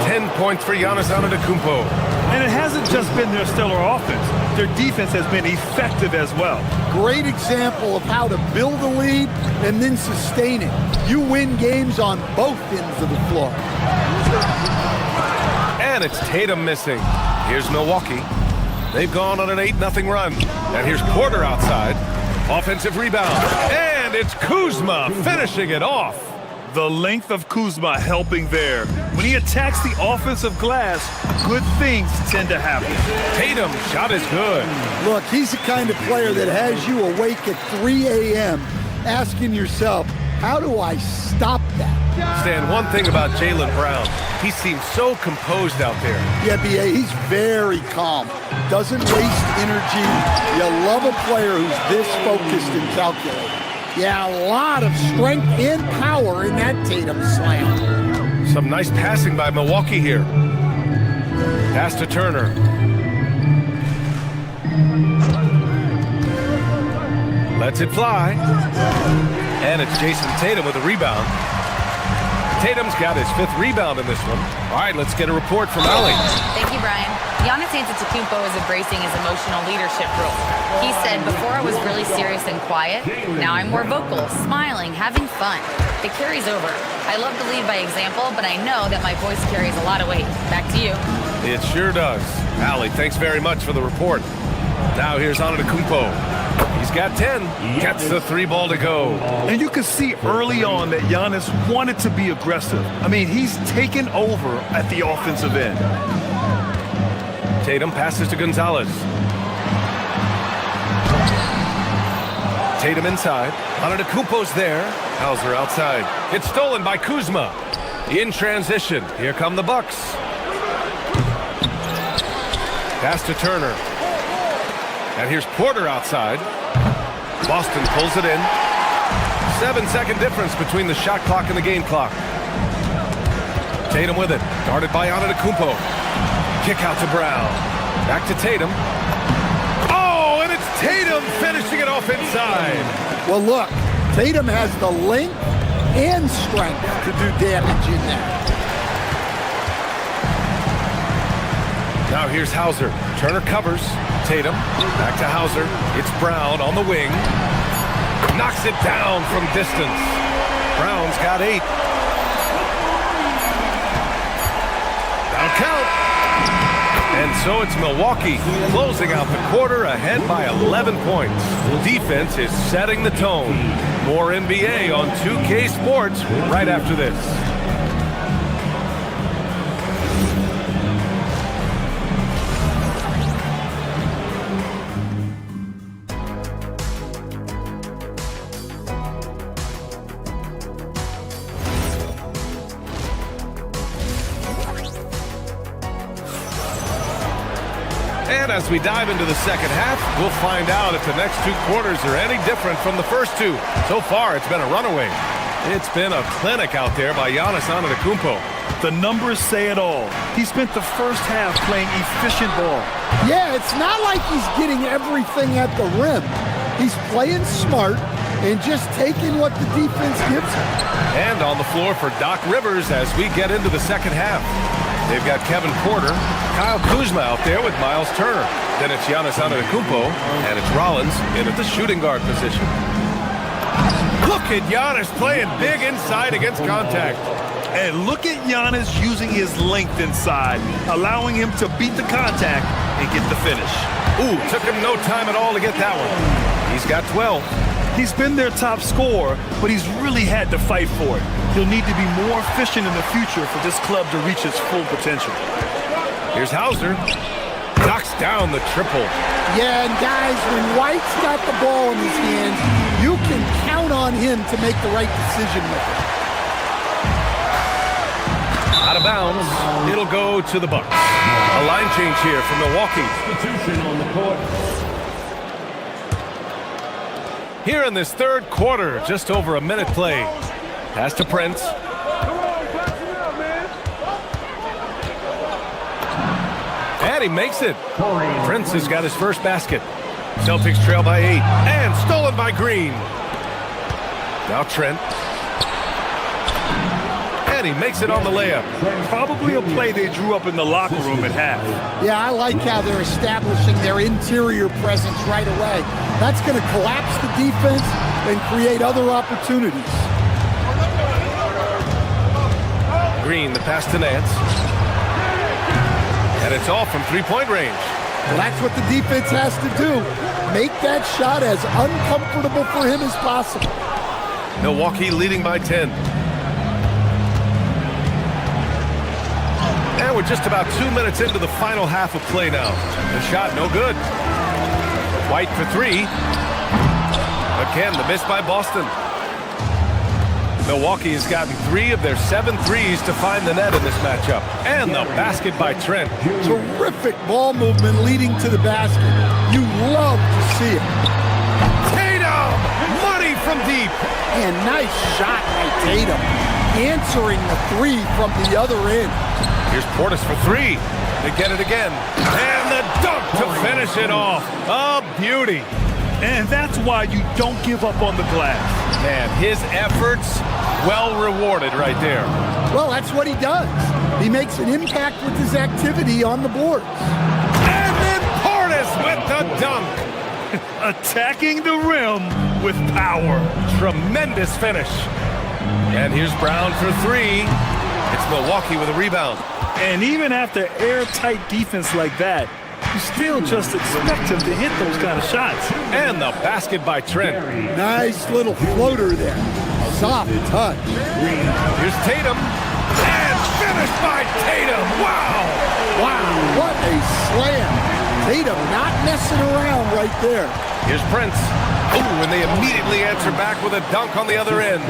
Speaker 9: 10 points for Giannis Antetokounmpo.
Speaker 11: And it hasn't just been their stellar offense. Their defense has been effective as well.
Speaker 6: Great example of how to build a lead and then sustain it. You win games on both ends of the floor.
Speaker 9: And it's Tatum missing. Here's Milwaukee. They've gone on an 8-0 run. And here's Porter outside. Offensive rebound. And it's Kuzma finishing it off.
Speaker 11: The length of Kuzma helping there. When he attacks the offensive glass, good things tend to happen.
Speaker 9: Tatum's shot is good.
Speaker 6: Look, he's the kind of player that has you awake at 3 a.m. asking yourself, how do I stop that?
Speaker 9: Stan, one thing about Jaylen Brown, he seems so composed out there.
Speaker 6: Yeah, B.A., he's very calm. Doesn't waste energy. You love a player who's this focused and calculated. Yeah, a lot of strength and power in that Tatum slam.
Speaker 9: Some nice passing by Milwaukee here. Pass to Turner. Lets it fly. And it's Jason Tatum with a rebound. Tatum's got his 5th rebound in this one. All right, let's get a report from Allie.
Speaker 7: Thank you, Brian. Giannis Antetokounmpo is embracing his emotional leadership role. He said, before I was really serious and quiet, now I'm more vocal, smiling, having fun. It carries over. I love to lead by example, but I know that my voice carries a lot of weight. Back to you.
Speaker 9: It sure does. Allie, thanks very much for the report. Now here's Antetokounmpo. He's got 10. Gets the 3 ball to go.
Speaker 11: And you can see early on that Giannis wanted to be aggressive. I mean, he's taken over at the offensive end.
Speaker 9: Tatum passes to Gonzalez. Tatum inside. Antetokounmpo's there. Hauser outside. It's stolen by Kuzma. In transition. Here come the Bucks. Pass to Turner. And here's Porter outside. Boston pulls it in. 7-second difference between the shot clock and the game clock. Tatum with it. Guarded by Antetokounmpo. Kick out to Brown. Back to Tatum. Oh, and it's Tatum finishing it off inside.
Speaker 6: Well, look, Tatum has the length and strength to do damage in there.
Speaker 9: Now here's Hauser. Turner covers. Tatum. Back to Hauser. It's Brown on the wing. Knocks it down from distance. Brown's got 8. count. And so it's Milwaukee closing out the quarter ahead by 11 points. Defense is setting the tone. More NBA on 2K Sports right after this. And as we dive into the second half, we'll find out if the next two quarters are any different from the first two. So far, it's been a runaway. It's been a clinic out there by Giannis Antetokounmpo.
Speaker 11: The numbers say it all. He spent the first half playing efficient ball.
Speaker 6: Yeah, it's not like he's getting everything at the rim. He's playing smart and just taking what the defense gives him.
Speaker 9: And on the floor for Doc Rivers as we get into the second half. They've got Kevin Porter, Kyle Kuzma out there with Miles Turner. Then it's Giannis Antetokounmpo, and it's Rollins in at the shooting guard position. Look at Giannis playing big inside against contact.
Speaker 11: And look at Giannis using his length inside, allowing him to beat the contact and get the finish.
Speaker 9: Ooh, took him no time at all to get that one. He's got 12.
Speaker 11: He's been their top scorer, but he's really had to fight for it. He'll need to be more efficient in the future for this club to reach its full potential.
Speaker 9: Here's Hauser. Knocks down the triple.
Speaker 6: Yeah, and guys, when White's got the ball in his hands, you can count on him to make the right decision with it.
Speaker 9: Out of bounds. It'll go to the Bucks. A line change here for Milwaukee.
Speaker 8: Substitution on the court.
Speaker 9: Here in this third quarter, just over a minute play. Pass to Prince. And he makes it. Prince has got his first basket. Celtics trail by 8. And stolen by Green. Now Trent. And he makes it on the layup.
Speaker 11: Probably a play they drew up in the locker room at half.
Speaker 6: Yeah, I like how they're establishing their interior presence right away. That's going to collapse the defense and create other opportunities.
Speaker 9: Green, the pass to Nance. And it's off from three-point range.
Speaker 6: Well, that's what the defense has to do. Make that shot as uncomfortable for him as possible.
Speaker 9: Milwaukee leading by 10. And we're just about 2 minutes into the final half of play now. The shot no good. White for three. Again, the miss by Boston. Milwaukee has gotten 3 of their 7 threes to find the net in this matchup. And the basket by Trent.
Speaker 6: Terrific ball movement leading to the basket. You love to see it.
Speaker 9: Tatum! Money from deep.
Speaker 6: And nice shot by Tatum. Answering the three from the other end.
Speaker 9: Here's Portis for three. They get it again. And the dunk to finish it off. A beauty.
Speaker 11: And that's why you don't give up on the glass.
Speaker 9: Man, his efforts well rewarded right there.
Speaker 6: Well, that's what he does. He makes an impact with his activity on the boards.
Speaker 9: And then Portis with the dunk.
Speaker 11: Attacking the rim with power.
Speaker 9: Tremendous finish. And here's Brown for three. It's Milwaukee with a rebound.
Speaker 11: And even after airtight defense like that, you still just expect him to hit those kind of shots.
Speaker 9: And the basket by Trent.
Speaker 6: Nice little floater there. Soft touch.
Speaker 9: Here's Tatum. And finished by Tatum. Wow.
Speaker 6: Wow, what a slam. Tatum not messing around right there.
Speaker 9: Here's Prince. Ooh, and they immediately answer back with a dunk on the other end.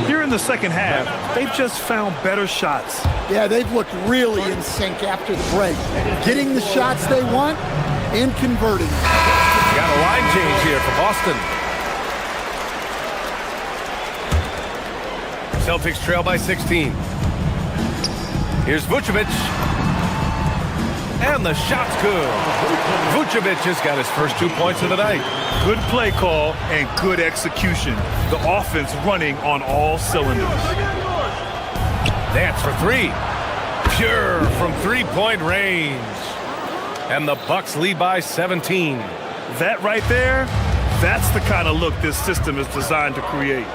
Speaker 11: Here in the second half, they've just found better shots.
Speaker 6: Yeah, they've looked really in sync after the break. Getting the shots they want and converting.
Speaker 9: Got a line change here for Boston. Celtics trail by 16. Here's Vucevic. And the shot's good. Vucevic has got his first 2 points of the night.
Speaker 11: Good play call and good execution. The offense running on all cylinders.
Speaker 9: Nance for three. Pure from three-point range. And the Bucks lead by 17.
Speaker 11: That right there, that's the kind of look this system is designed to create.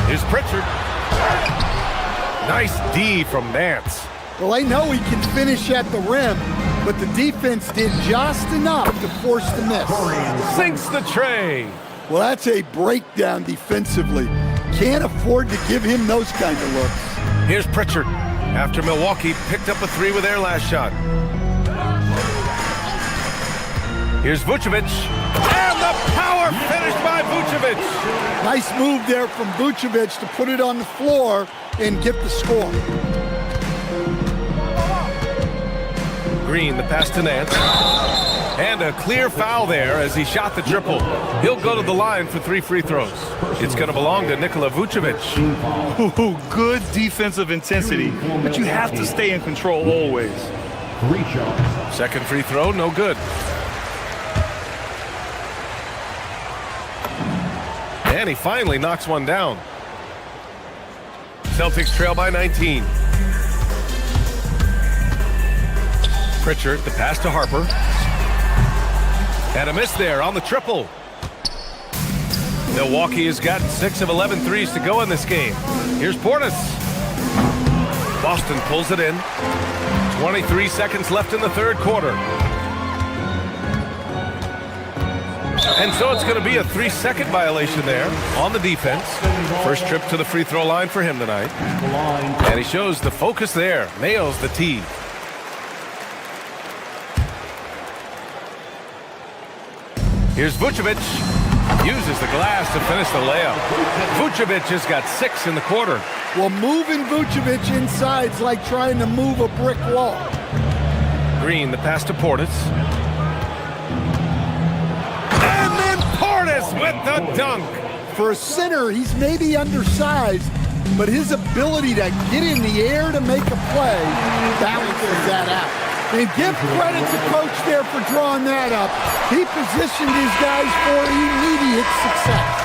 Speaker 9: Here's Pritchard. Nice D from Nance.
Speaker 6: Well, they know he can finish at the rim, but the defense did just enough to force the miss.
Speaker 9: Sinks the tray.
Speaker 6: Well, that's a breakdown defensively. Can't afford to give him those kind of looks.
Speaker 9: Here's Pritchard after Milwaukee picked up a 3 with their last shot. Here's Vucevic, and the power finish by Vucevic.
Speaker 6: Nice move there from Vucevic to put it on the floor and get the score.
Speaker 9: Green, the pass to Nance. And a clear foul there as he shot the triple. He'll go to the line for 3 free throws. It's going to belong to Nikola Vucevic.
Speaker 11: Ooh, good defensive intensity, but you have to stay in control always.
Speaker 9: Second free throw, no good. And he finally knocks one down. Celtics trail by 19. Pritchard, the pass to Harper. And a miss there on the triple. Milwaukee has gotten 6 of 11 threes to go in this game. Here's Portis. Boston pulls it in. 23 seconds left in the third quarter. And so it's going to be a 3-second violation there on the defense. First trip to the free throw line for him tonight. And he shows the focus there. Nails the tee. Here's Vucevic. Uses the glass to finish the layup. Vucevic has got 6 in the quarter.
Speaker 6: Well, moving Vucevic inside's like trying to move a brick wall.
Speaker 9: Green, the pass to Portis. And then Portis with the dunk.
Speaker 6: For a center, he's maybe undersized, but his ability to get in the air to make a play balances that out. And give credit to Coach there for drawing that up. He positioned his guys for immediate success.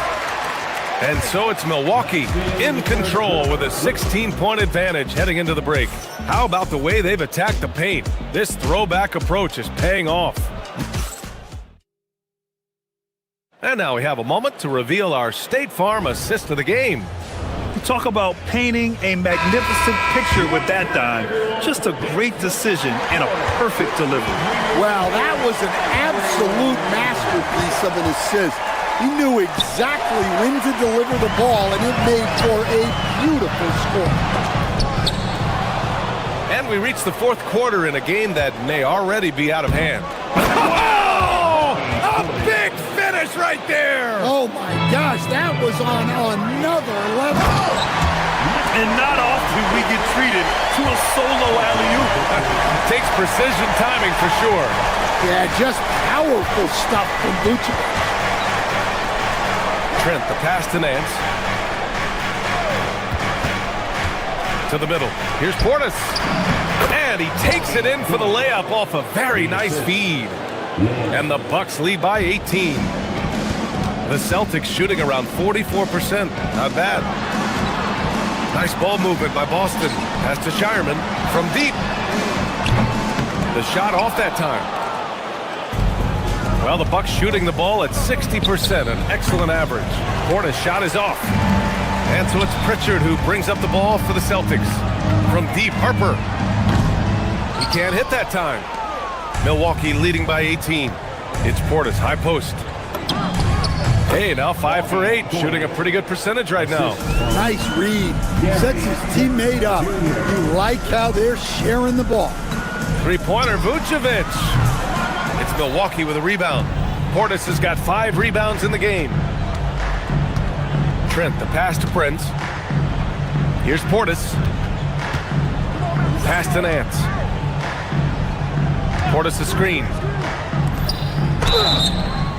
Speaker 9: And so it's Milwaukee in control with a 16-point advantage heading into the break. How about the way they've attacked the paint? This throwback approach is paying off. And now we have a moment to reveal our State Farm assist of the game.
Speaker 11: Talk about painting a magnificent picture with that dime. Just a great decision and a perfect delivery.
Speaker 6: Wow, that was an absolute masterpiece of an assist. He knew exactly when to deliver the ball, and it made for a beautiful score.
Speaker 9: And we reach the fourth quarter in a game that may already be out of hand.
Speaker 2: Oh! A big finish right there!
Speaker 6: Oh my gosh, that was on another level.
Speaker 11: And not often we get treated to a solo alley-oop.
Speaker 9: Takes precision timing for sure.
Speaker 6: Yeah, just powerful stuff from Vucevic.
Speaker 9: Trent, the pass to Nance. To the middle. Here's Portis. And he takes it in for the layup off a very nice feed. And the Bucks lead by 18. The Celtics shooting around 44%. Not bad. Nice ball movement by Boston. Pass to Shireman from deep. The shot off that time. Well, the Bucks shooting the ball at 60%, an excellent average. Portis' shot is off. And so it's Pritchard who brings up the ball for the Celtics. From deep, Harper. He can't hit that time. Milwaukee leading by 18. It's Portis, high post. Hey, now 5 for 8, shooting a pretty good percentage right now.
Speaker 6: Nice read. Sets his teammate up. You like how they're sharing the ball.
Speaker 9: Three-pointer, Vucevic. It's Milwaukee with a rebound. Portis has got 5 rebounds in the game. Trent, the pass to Prince. Here's Portis. Pass to Nance. Portis a screen.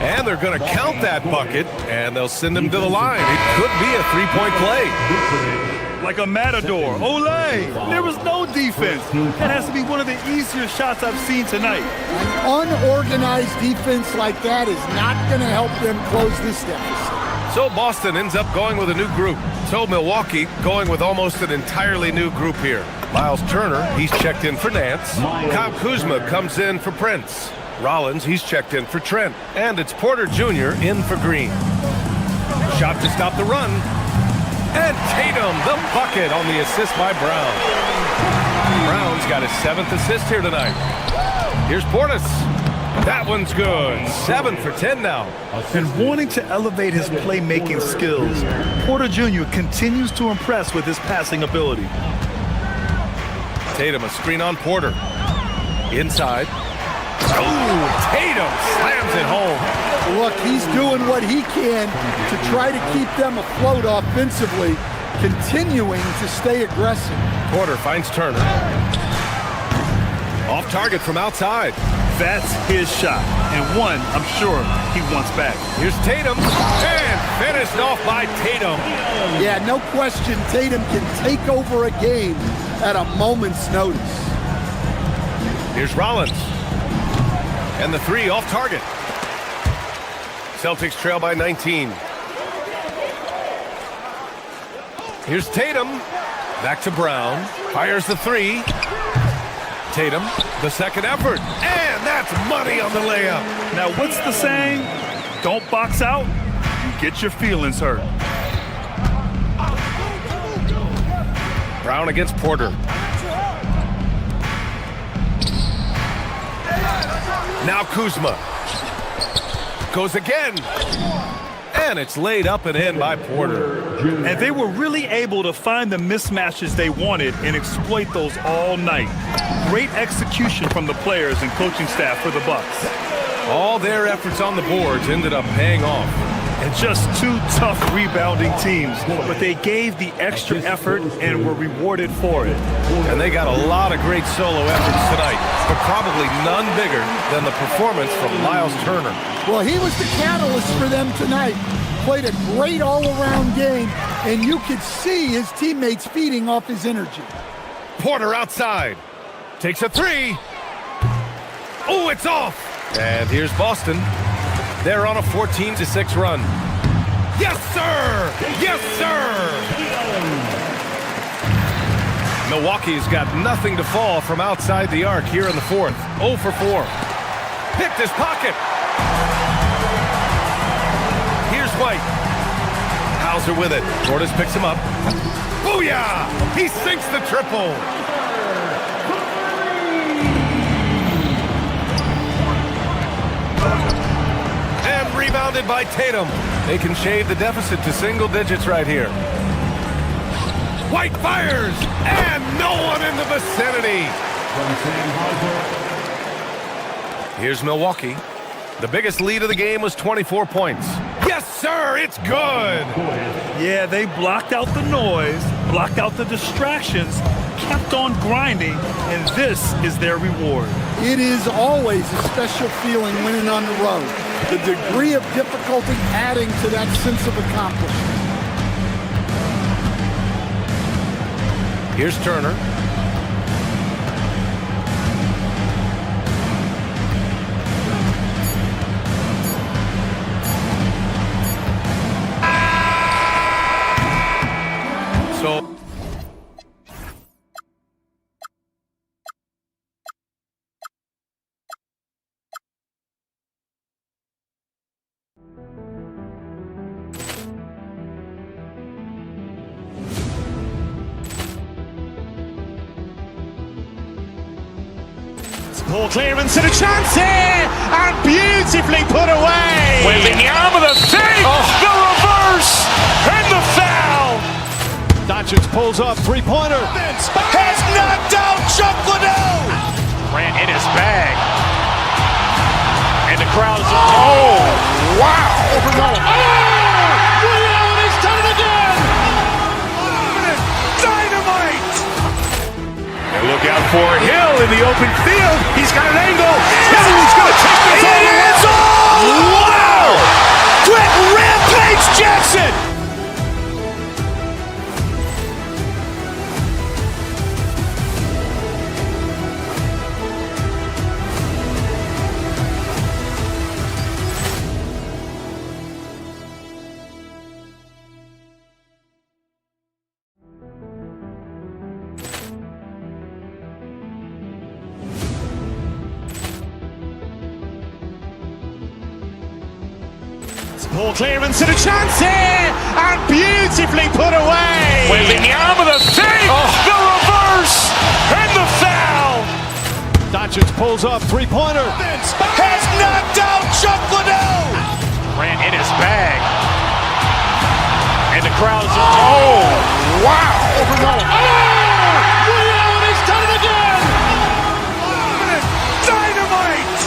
Speaker 9: And they're going to count that bucket, and they'll send him to the line. It could be a 3-point play.
Speaker 11: Like a matador. Olay! There was no defense. That has to be one of the easier shots I've seen tonight.
Speaker 6: An unorganized defense like that is not going to help them close this deficit.
Speaker 9: So Boston ends up going with a new group. So Milwaukee going with almost an entirely new group here. Miles Turner, he's checked in for Nance. Kyle Kuzma comes in for Prince. Rollins, he's checked in for Trent. And it's Porter Jr. in for Green. Shot to stop the run. And Tatum, the bucket on the assist by Brown. Brown's got his 7th assist here tonight. Here's Portis. That one's good. 7 for 10 now.
Speaker 11: And wanting to elevate his playmaking skills, Porter Jr. continues to impress with his passing ability.
Speaker 9: Tatum, a screen on Porter. Inside. Oh, Tatum slams it home.
Speaker 6: Look, he's doing what he can to try to keep them afloat offensively, continuing to stay aggressive.
Speaker 9: Porter finds Turner. Off target from outside.
Speaker 11: That's his shot, and one I'm sure he wants back.
Speaker 9: Here's Tatum, and finished off by Tatum.
Speaker 6: Yeah, no question, Tatum can take over a game at a moment's notice.
Speaker 9: Here's Rollins, and the 3 off target. Celtics trail by 19. Here's Tatum, back to Brown, fires the 3. Tatum, the second effort, and that's money on the layup.
Speaker 11: Now, what's the saying? Don't box out, you get your feelings hurt.
Speaker 9: Brown against Porter. Now Kuzma. Goes again. And it's laid up and in by Porter.
Speaker 11: And they were really able to find the mismatches they wanted and exploit those all night. Great execution from the players and coaching staff for the Bucks.
Speaker 9: All their efforts on the boards ended up paying off.
Speaker 11: And just 2 tough rebounding teams, but they gave the extra effort and were rewarded for it.
Speaker 9: And they got a lot of great solo efforts tonight, but probably none bigger than the performance from Miles Turner.
Speaker 6: Well, he was the catalyst for them tonight. Played a great all-around game, and you could see his teammates feeding off his energy.
Speaker 9: Porter outside. Takes a 3. Oh, it's off. And here's Boston. They're on a 14-6 run. Yes, sir! Yes, sir! Milwaukee's got nothing to fall from outside the arc here in the 4th. 0 for 4. Picked his pocket. Here's White. Hauser with it. Portis picks him up. Booyah! He sinks the triple. Rebounded by Tatum. They can shave the deficit to single digits right here. White fires, and no one in the vicinity. Here's Milwaukee. The biggest lead of the game was 24 points. Yes, sir, it's good.
Speaker 11: Yeah, they blocked out the noise, blocked out the distractions, kept on grinding, and this is their reward.
Speaker 6: It is always a special feeling winning on the road. The degree of difficulty adding to that sense of accomplishment.
Speaker 9: Here's Turner. So
Speaker 1: Ball clearance and a chance here, and beautifully put away.
Speaker 2: Wembanyama the save, the reverse, and the foul.
Speaker 3: Doncic pulls up, three-pointer.
Speaker 2: Has knocked out Chuck Liddell.
Speaker 1: Grant in his bag,
Speaker 2: And the crowd is, oh, wow.
Speaker 1: He's done it again.
Speaker 2: Dynamite. And look out for Hill in the open field. He's got an angle. He's going to take this all the way. Wow! Quick Rampage Jackson.
Speaker 1: Ball clearance and a chance here, and beautifully put away.
Speaker 2: Wembanyama the save, the reverse, and the foul.
Speaker 10: Doncic pulls up, three-pointer.
Speaker 2: Has knocked out Chuck Liddell. Ran in his bag. And the crowd's oh, wow.
Speaker 1: He's done it again.
Speaker 2: Dynamite.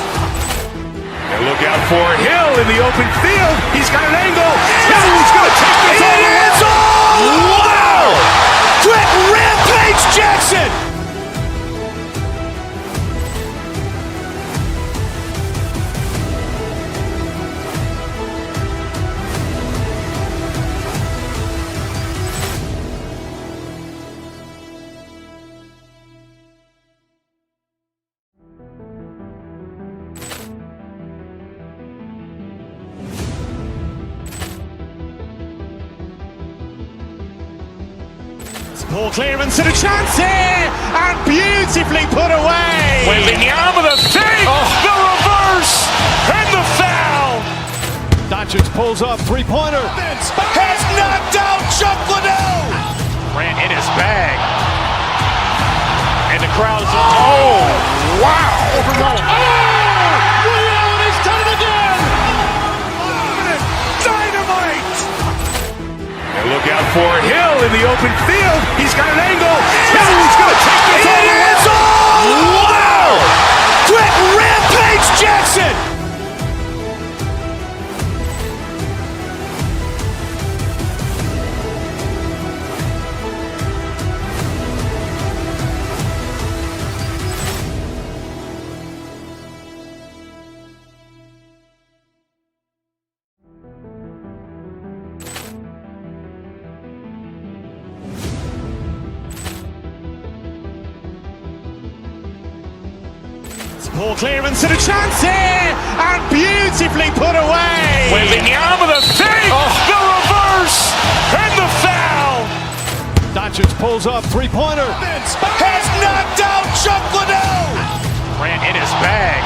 Speaker 2: And look out for Hill in the open field. He's got an angle. He's going to take this all the way. Wow. Quick Rampage Jackson.
Speaker 1: Ball clearance and a chance here, and beautifully put away.
Speaker 2: Wembanyama the save, the reverse, and the foul.
Speaker 10: Doncic pulls up, three-pointer.
Speaker 2: Has knocked out Chuck Liddell. Ran in his bag. And the crowd's oh, wow.
Speaker 1: He's done it again.
Speaker 2: Dynamite. And look out for Hill in the open field. He's got an angle. He's going to take this all the way. Wow. Quick Rampage Jackson.
Speaker 1: Ball clearance and a chance here, and beautifully put away.
Speaker 2: Wembanyama the save, the reverse, and the foul.
Speaker 10: Doncic pulls up, three-pointer.
Speaker 2: Has knocked out Chuck Liddell. Ran in his bag.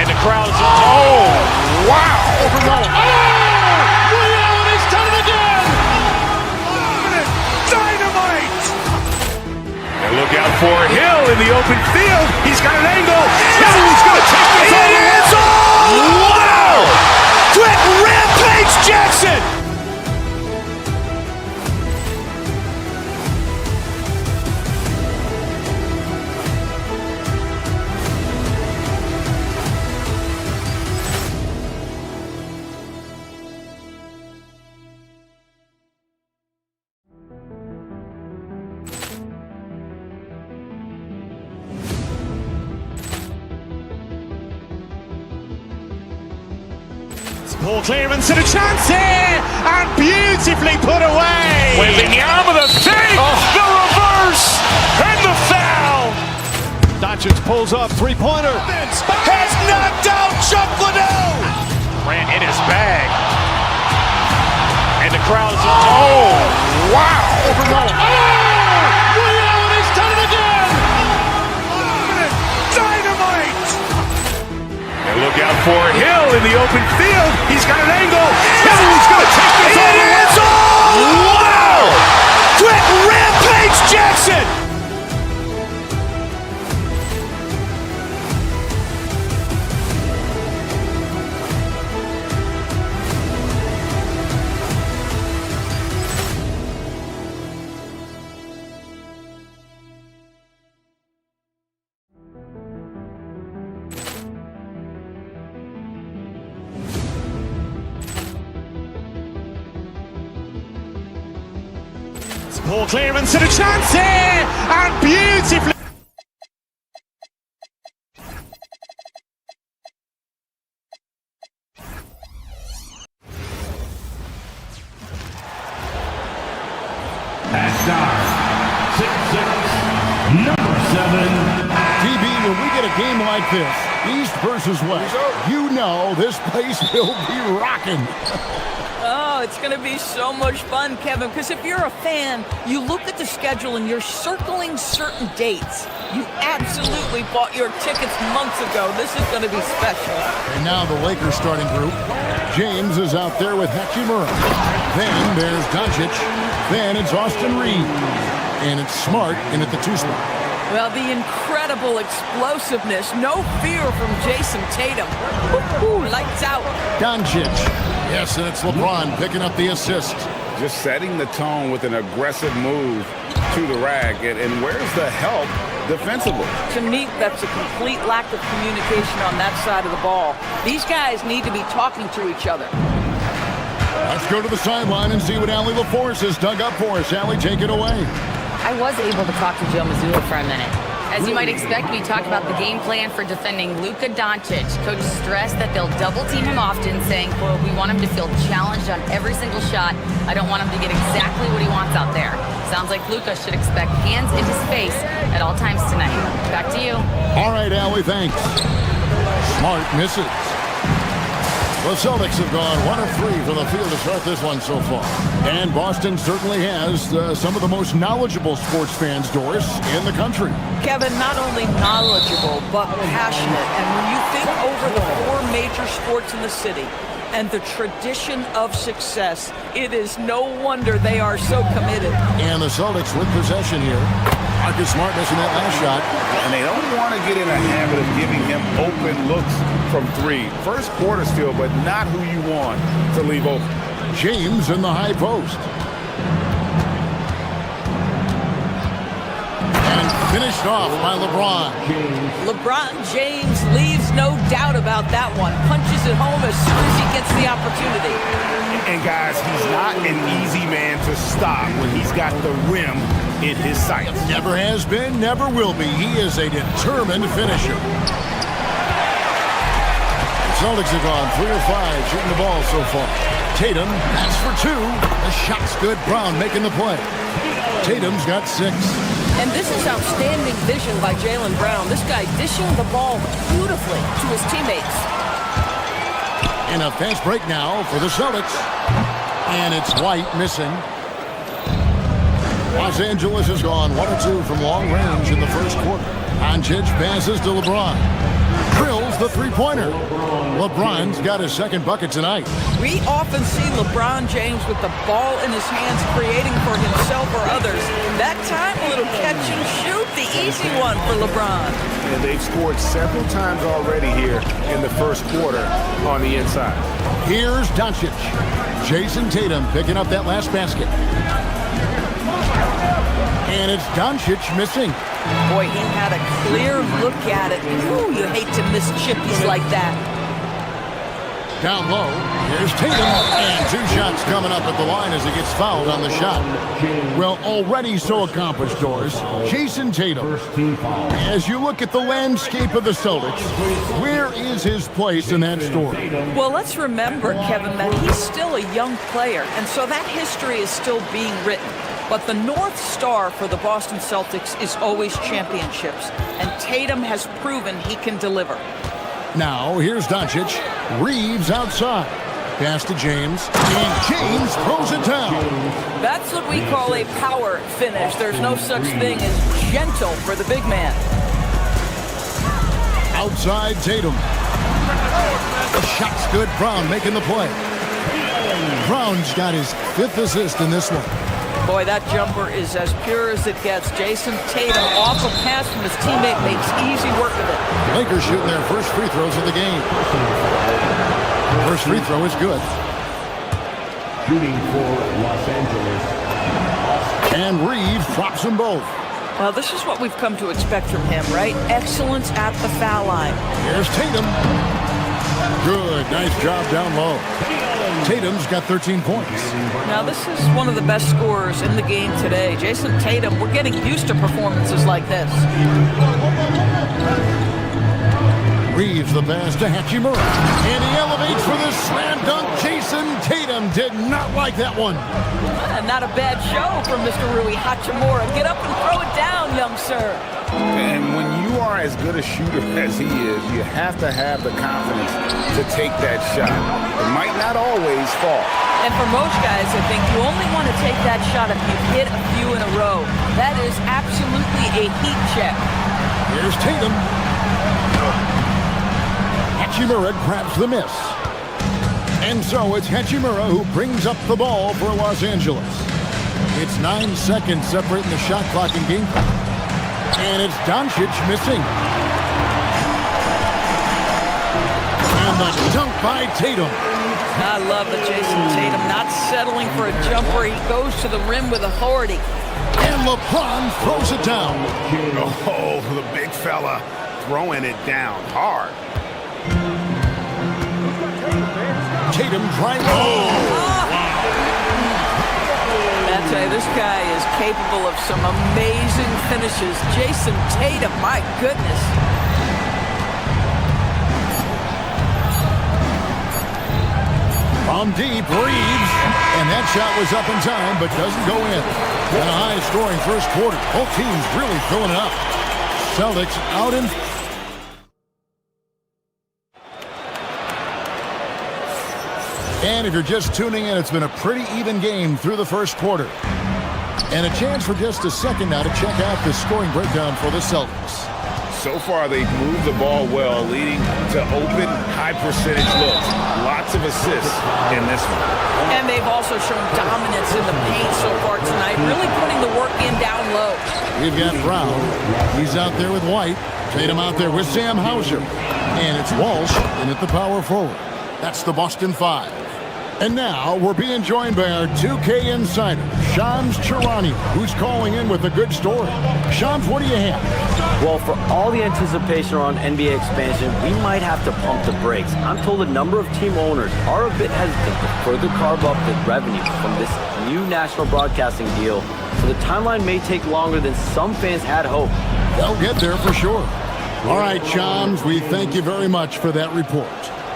Speaker 2: And the crowd's oh, wow.
Speaker 1: He's done it again.
Speaker 2: Dynamite. And look out for Hill in the open field. He's got an angle. He's going to take this all the way. Wow. Quick Rampage Jackson.
Speaker 1: Ball clearance and a chance here, and beautifully put away.
Speaker 2: Wembanyama the save, the reverse, and the foul.
Speaker 10: Doncic pulls up, three-pointer.
Speaker 2: Has knocked out Chuck Liddell. Ran in his bag. And the crowd's oh, wow.
Speaker 1: He's done it again.
Speaker 2: Dynamite. And look out for Hill in the open field. He's got an angle. He's going to take this all the way. Wow. Quick Rampage Jackson.
Speaker 1: Ball clearance and a chance here, and beautifully.
Speaker 8: At start, 6'6", number 7.
Speaker 4: TB, when we get a game like this, East versus West, you know this place will be rocking.
Speaker 15: Oh, Oh, it's going to be so much fun, Kevin, because if you're a fan, you look at the schedule and you're circling certain dates. You absolutely bought your tickets months ago. This is going to be special.
Speaker 4: And now the Lakers starting group. James is out there with Hachimura. Then there's Doncic. Then it's Austin Reeves. And it's Smart in at the 2 spot.
Speaker 15: Well, the incredible explosiveness, no fear from Jason Tatum. Woo-hoo, lights out.
Speaker 4: Doncic. Yes, and it's LeBron picking up the assist.
Speaker 5: Just setting the tone with an aggressive move to the rack. And where's the help defensively?
Speaker 15: To me, that's a complete lack of communication on that side of the ball. These guys need to be talking to each other.
Speaker 4: Let's go to the sideline and see what Allie LaForce has dug up for us. Allie, take it away.
Speaker 7: I was able to talk to Joe Mazzulla for a minute. As you might expect, we talked about the game plan for defending Luka Doncic. Coach stressed that they'll double team him often, saying, quote, "We want him to feel challenged on every single shot. I don't want him to get exactly what he wants out there." Sounds like Luka should expect hands in his face at all times tonight. Back to you.
Speaker 4: All right, Allie, thanks. Smart misses. The Celtics have gone 1 of 3 from the field to start this one so far. And Boston certainly has some of the most knowledgeable sports fans, Doris, in the country.
Speaker 15: Kevin, not only knowledgeable, but passionate. And when you think over the 4 major sports in the city and the tradition of success, it is no wonder they are so committed.
Speaker 4: And the Celtics with possession here. Marcus Smart missing that last shot.
Speaker 5: And they don't want to get in a habit of giving him open looks from 3. First quarter still, but not who you want to leave open.
Speaker 4: James in the high post. And finished off by LeBron.
Speaker 15: LeBron James leaves no doubt about that one. Punches it home as soon as he gets the opportunity.
Speaker 5: And guys, he's not an easy man to stop when he's got the rim in his sights.
Speaker 4: Never has been, never will be. He is a determined finisher. The Celtics have gone 3 of 5 shooting the ball so far. Tatum, that's for 2. The shot's good. Brown making the play. Tatum's got 6.
Speaker 15: And this is outstanding vision by Jaylen Brown. This guy dishing the ball beautifully to his teammates.
Speaker 4: And a fast break now for the Celtics. And it's White missing. Los Angeles has gone 1 of 2 from long range in the first quarter. Doncic passes to LeBron. Drills the 3-pointer. LeBron's got his second bucket tonight.
Speaker 15: We often see LeBron James with the ball in his hands creating for himself or others. That time, a little catch and shoot, the easy one for LeBron.
Speaker 18: And they've scored several times already here in the first quarter on the inside.
Speaker 4: Here's Doncic. Jason Tatum picking up that last basket. And it's Doncic missing.
Speaker 15: Boy, he had a clear look at it. Ooh, you hate to miss chippies like that.
Speaker 4: Down low, here's Tatum. And 2 shots coming up at the line as he gets fouled on the shot. Well, already so accomplished, Doris. Jason Tatum. As you look at the landscape of the Celtics, where is his place in that story?
Speaker 15: Well, let's remember, Kevin, that he's still a young player, and so that history is still being written. But the North Star for the Boston Celtics is always championships, and Tatum has proven he can deliver.
Speaker 4: Now, here's Doncic. Reeves outside. Pass to James, and James throws it down.
Speaker 15: That's what we call a power finish. There's no such thing as gentle for the big man.
Speaker 4: Outside Tatum. The shot's good. Brown making the play. Brown's got his 5th assist in this one.
Speaker 15: Boy, that jumper is as pure as it gets. Jason Tatum off a pass from his teammate makes easy work of it.
Speaker 4: Lakers shooting their first free throws of the game. First free throw is good.
Speaker 8: Shooting for Los Angeles.
Speaker 4: And Reeves drops them both.
Speaker 15: Well, this is what we've come to expect from him, right? Excellence at the foul line.
Speaker 4: Here's Tatum. Good, nice job down low. Tatum's got 13 points.
Speaker 15: Now, this is one of the best scorers in the game today. Jason Tatum, we're getting used to performances like this.
Speaker 4: Reeves the pass to Hachimura. And he elevates for the slam dunk. Jason Tatum did not like that one.
Speaker 15: Not a bad show from Mr. Rui Hachimura. Get up and throw it down, young sir.
Speaker 5: And when you are as good a shooter as he is, you have to have the confidence to take that shot. It might not always fall.
Speaker 15: And for most guys, I think you only want to take that shot if you've hit a few in a row. That is absolutely a heat check.
Speaker 4: Here's Tatum. Hachimura grabs the miss. And so it's Hachimura who brings up the ball for Los Angeles. It's 9 seconds separating the shot clock and game clock. And it's Doncic missing. And the dunk by Tatum.
Speaker 15: I love the Jason Tatum not settling for a jumper. He goes to the rim with authority.
Speaker 4: And LeBron throws it down.
Speaker 5: Oh, the big fella throwing it down hard.
Speaker 4: Tatum driving. Oh!
Speaker 15: I tell you, this guy is capable of some amazing finishes. Jason Tatum, my goodness.
Speaker 4: From deep, Reeves. And that shot was up in time, but doesn't go in. And a high-scoring first quarter. Both teams really filling it up. Celtics out in... And if you're just tuning in, it's been a pretty even game through the first quarter. And a chance for just a second now to check out the scoring breakdown for the Celtics.
Speaker 5: So far, they've moved the ball well, leading to open, high-percentage looks. Lots of assists in this one.
Speaker 15: And they've also shown dominance in the paint so far tonight, really putting the work in down low.
Speaker 4: We've got Brown. He's out there with White. Tatum out there with Sam Hauser. And it's Walsh in at the power forward. That's the Boston Five. And now we're being joined by our 2K insider, Shams Charania, who's calling in with a good story. Shams, what do you have?
Speaker 16: Well, for all the anticipation around NBA expansion, we might have to pump the brakes. I'm told a number of team owners are a bit hesitant to further carve up the revenue from this new national broadcasting deal, so the timeline may take longer than some fans had hoped.
Speaker 4: They'll get there for sure. All right, Shams, we thank you very much for that report.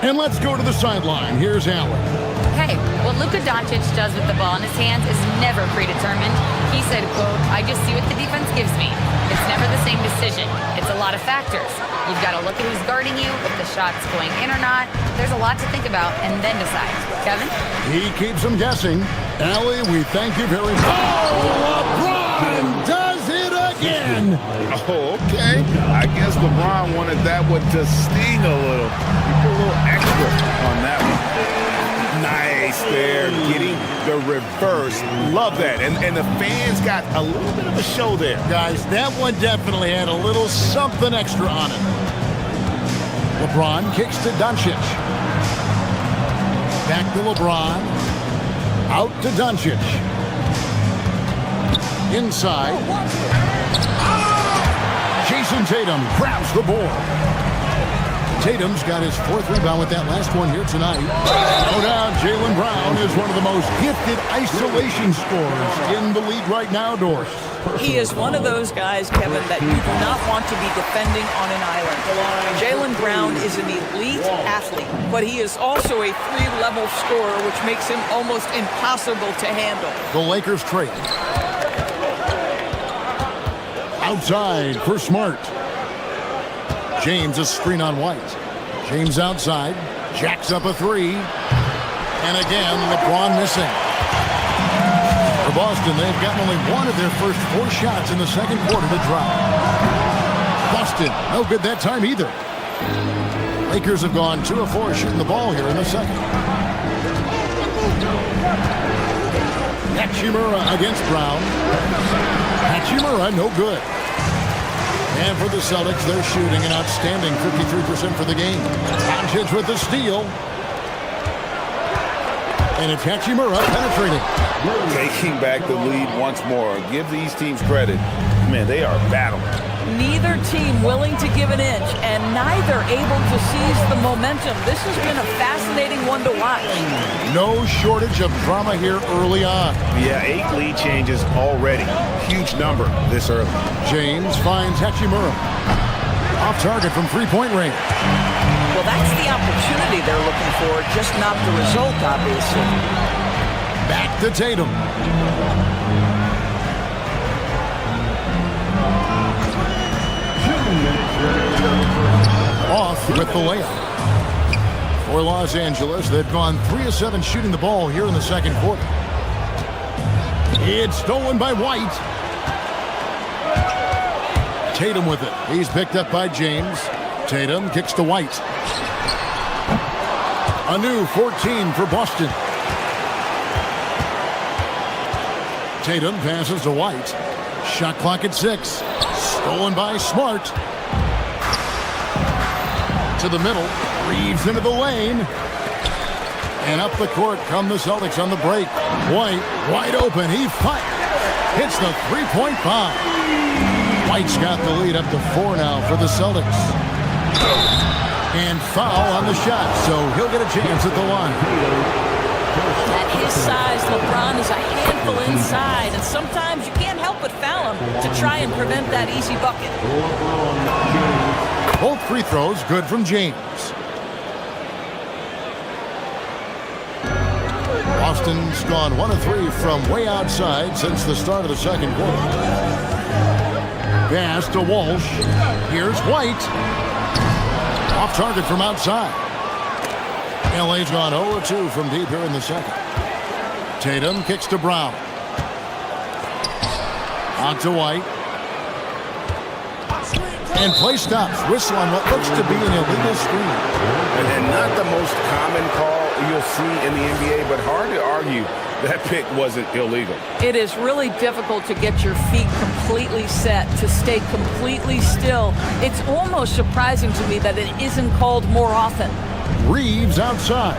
Speaker 4: And let's go to the sideline. Here's Alan.
Speaker 7: Hey, what Luka Doncic does with the ball in his hands is never predetermined. He said, quote, "I just see what the defense gives me. It's never the same decision. It's a lot of factors. You've got to look at who's guarding you, if the shot's going in or not. There's a lot to think about and then decide." Kevin?
Speaker 4: He keeps them guessing. Allie, we thank you very much. Oh, LeBron does it again.
Speaker 5: Oh, okay. I guess LeBron wanted that one to sting a little. He put a little extra on that one. Nice there, getting the reverse. Love that. And the fans got a little bit of a show there.
Speaker 4: Guys, that one definitely had a little something extra on it. LeBron kicks to Doncic. Back to LeBron. Out to Doncic. Inside. Jason Tatum grabs the board. Tatum's got his fourth rebound with that last one here tonight. No doubt, Jaylen Brown is one of the most gifted isolation scorers in the league right now, Doris.
Speaker 15: He is one of those guys, Kevin, that you do not want to be defending on an island. Jaylen Brown is an elite athlete, but he is also a three-level scorer, which makes him almost impossible to handle.
Speaker 4: The Lakers trade. Outside for Smart. James a screen on White. James outside. Jacks up a three. And again, LeBron missing. For Boston, they've gotten only one of their first 4 shots in the second quarter to drop. Boston, no good that time either. Lakers have gone 2 of 4 shooting the ball here in the second. Hachimura against Brown. Hachimura, no good. And for the Celtics, they're shooting an outstanding 53% for the game. Doncic with the steal. And it's Hachimura penetrating.
Speaker 5: Taking back the lead once more. Give these teams credit. Man, they are battling.
Speaker 15: Neither team willing to give an inch, and neither able to seize the momentum. This has been a fascinating one to watch.
Speaker 4: No shortage of drama here early on.
Speaker 5: Yeah, 8 lead changes already. Huge number this early.
Speaker 4: James finds Hachimura. Off target from three-point range.
Speaker 15: Well, that's the opportunity they're looking for, just not the result, obviously.
Speaker 4: Back to Tatum. off with the layup. For Los Angeles, they've gone 3 of 7 shooting the ball here in the second quarter. It's stolen by White. Tatum with it. He's picked up by James. Tatum kicks to White. A new 14 for Boston. Tatum passes to White. Shot clock at 6. Stolen by Smart. To the middle. Reeves into the lane. And up the court come the Celtics on the break. White wide open. He fires. Hits the three-point bomb. White's got the lead up to 4 now for the Celtics. And foul on the shot, so he'll get a chance at the line.
Speaker 15: At his size, LeBron is a handful inside, and sometimes you can't help but foul him to try and prevent that easy bucket.
Speaker 4: Both free throws good from James. Boston's gone 1 of 3 from way outside since the start of the second quarter. Pass to Walsh. Here's White. Off target from outside. LA's gone 0-2 from deep here in the second. Tatum kicks to Brown. On to White. And play stops. Whistle on what looks to be an illegal screen.
Speaker 5: And then not the most common call you'll see in the NBA, but hard to argue that pick wasn't illegal.
Speaker 15: It is really difficult to get your feet completely set, to stay completely still. It's almost surprising to me that it isn't called more often.
Speaker 4: Reeves outside.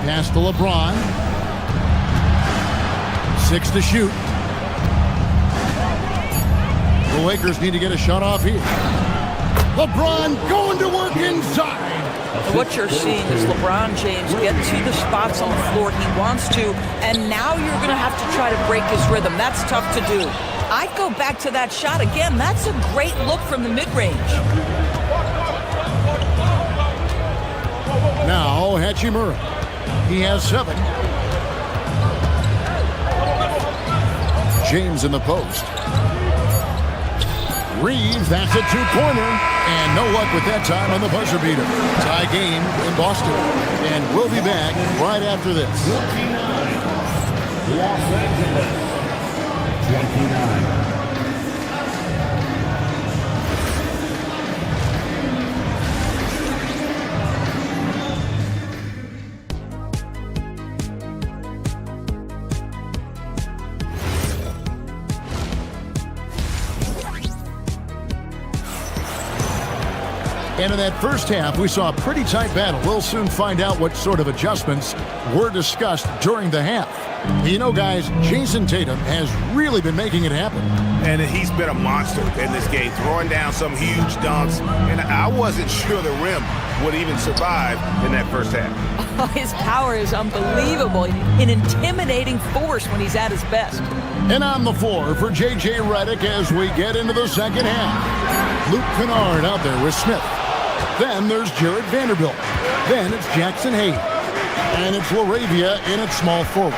Speaker 4: Pass to LeBron. 6 to shoot. The Lakers need to get a shot off here. LeBron going to work inside.
Speaker 15: What you're seeing is LeBron James get to the spots on the floor he wants to, and now you're going to have to try to break his rhythm. That's tough to do. I'd go back to that shot again. That's a great look from the mid-range.
Speaker 4: Now Hachimura. He has 7. James in the post. Reeves, that's a 2-pointer. And no luck with that time on the buzzer beater. Tie game in Boston. And we'll be back right after this.
Speaker 8: 29. Los Angeles. 29.
Speaker 4: And in that first half, we saw a pretty tight battle. We'll soon find out what sort of adjustments were discussed during the half. You know, guys, Jason Tatum has really been making it happen.
Speaker 5: And he's been a monster in this game, throwing down some huge dunks. And I wasn't sure the rim would even survive in that first half.
Speaker 15: Oh, his power is unbelievable. An intimidating force when he's at his best.
Speaker 4: And on the floor for J.J. Redick as we get into the second half. Luke Kennard out there with Smith. Then there's Jared Vanderbilt. Then it's Jackson Hayes. And it's LaRavia in at small forward.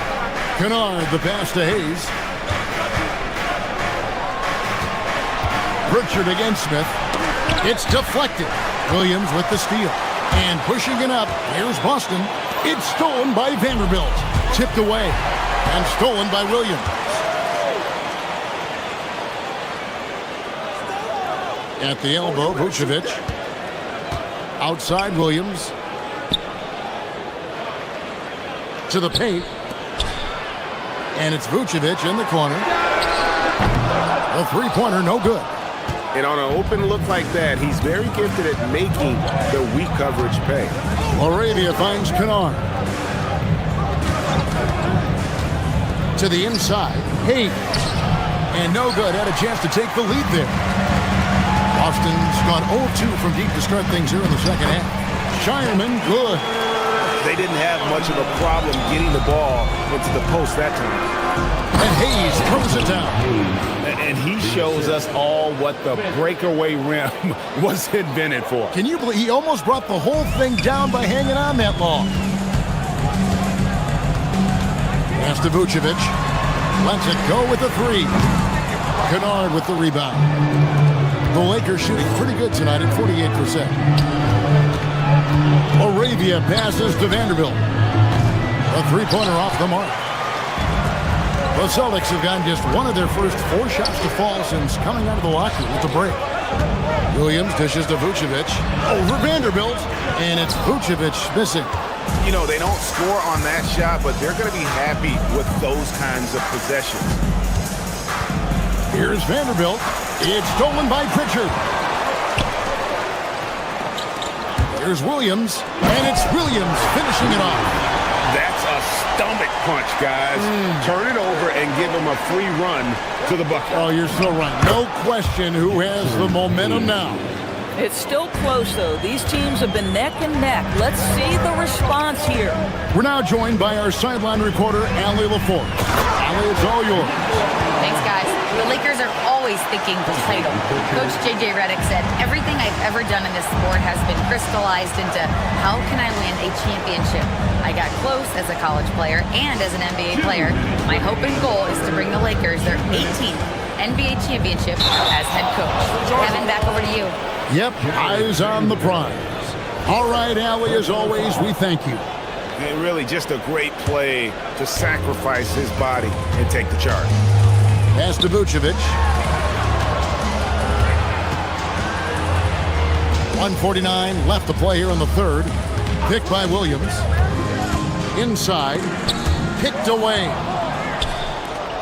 Speaker 4: Kennard, the pass to Hayes. Pritchard against Smith. It's deflected. Williams with the steal. And pushing it up, here's Boston. It's stolen by Vanderbilt. Tipped away. And stolen by Williams. At the elbow, Vucevic. Outside Williams. To the paint. And it's Vucevic in the corner. A three-pointer, no good.
Speaker 5: And on an open look like that, he's very gifted at making the weak coverage pay.
Speaker 4: LaRavia finds Kennard. To the inside. Hayes. And no good. Had a chance to take the lead there. Boston's gone 0-2 from deep to start things here in the second half. Shireman, good.
Speaker 5: They didn't have much of a problem getting the ball into the post that time.
Speaker 4: And Hayes throws it down.
Speaker 5: And he shows us all what the breakaway rim was invented for.
Speaker 4: Can you believe he almost brought the whole thing down by hanging on that long? Pass to Vucevic. Lets it go with a 3. Kennard with the rebound. The Lakers shooting pretty good tonight at 48%. Arabia passes to Vanderbilt. A three-pointer off the mark. The Celtics have gotten just one of their first 4 shots to fall since coming out of the locker with the break. Williams dishes to Vucevic over Vanderbilt, and it's Vucevic missing.
Speaker 5: You know, they don't score on that shot, but they're going to be happy with those kinds of possessions.
Speaker 4: Here's Vanderbilt. It's stolen by Pritchard. There's Williams, and it's Williams finishing it off.
Speaker 5: That's a stomach punch, guys. Turn it over and give him a free run to the bucket.
Speaker 4: Oh, you're so right. No question who has the momentum now.
Speaker 15: It's still close, though. These teams have been neck and neck. Let's see the response here.
Speaker 4: We're now joined by our sideline reporter, Allie LaForce. Allie, it's all yours.
Speaker 7: Thanks, guys. The Lakers are always thinking the title. Coach J.J. Redick said, everything I've ever done in this sport has been crystallized into how can I win a championship? I got close as a college player and as an NBA player. My hope and goal is to bring the Lakers their 18th NBA championship as head coach. Kevin, back over to you.
Speaker 4: Yep, eyes on the prize. All right, Allie, as always, we thank you.
Speaker 5: And really just a great play to sacrifice his body and take the charge.
Speaker 4: Pass to Vucevic. 1:49 left to play here in the third. Picked by Williams. Inside. Picked away.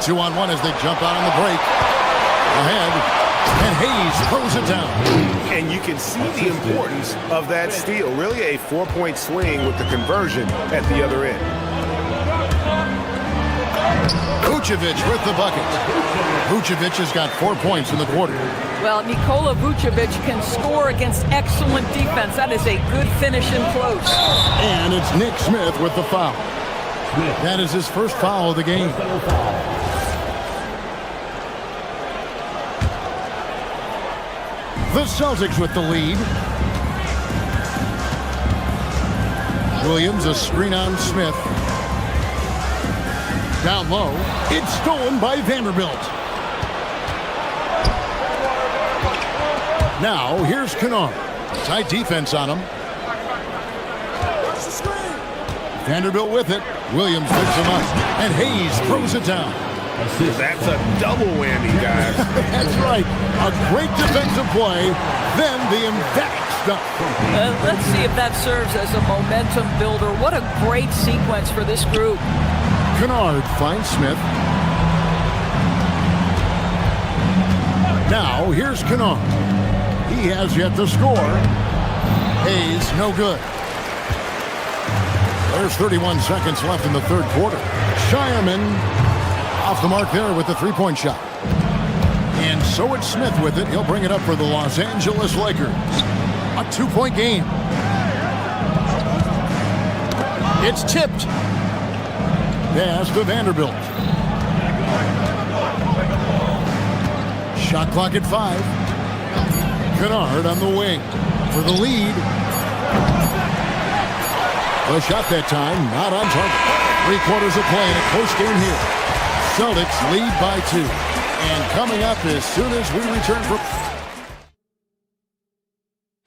Speaker 4: 2-on-1 as they jump out on the break. Ahead. And Hayes throws it down.
Speaker 5: And you can see the importance of that steal. Really a 4-point swing with the conversion at the other end.
Speaker 4: Vucevic with the bucket. Vucevic has got 4 points in the quarter.
Speaker 15: Well, Nikola Vucevic can score against excellent defense. That is a good finish in close.
Speaker 4: And it's Nick Smith with the foul. That is his first foul of the game. The Celtics with the lead. Williams, a screen on Smith. Down low. It's stolen by Vanderbilt. Now, here's Kennard. Tight defense on him. Vanderbilt with it. Williams picks him up. And Hayes throws it down.
Speaker 5: That's a double whammy, guys.
Speaker 4: That's right. A great defensive play, then the emphatic stuff.
Speaker 15: Let's see if that serves as a momentum builder. What a great sequence for this group.
Speaker 4: Kennard finds Smith. Now, here's Kennard. He has yet to score. Hayes, no good. There's 31 seconds left in the third quarter. Shireman off the mark there with the three-point shot. And so it's Smith with it. He'll bring it up for the Los Angeles Lakers. A 2-point game. It's tipped. Pass to Vanderbilt. Shot clock at 5. Kennard on the wing for the lead. The shot that time, not on target. 3 quarters of play in a close game here. Celtics lead by 2. And coming up as soon as we return from...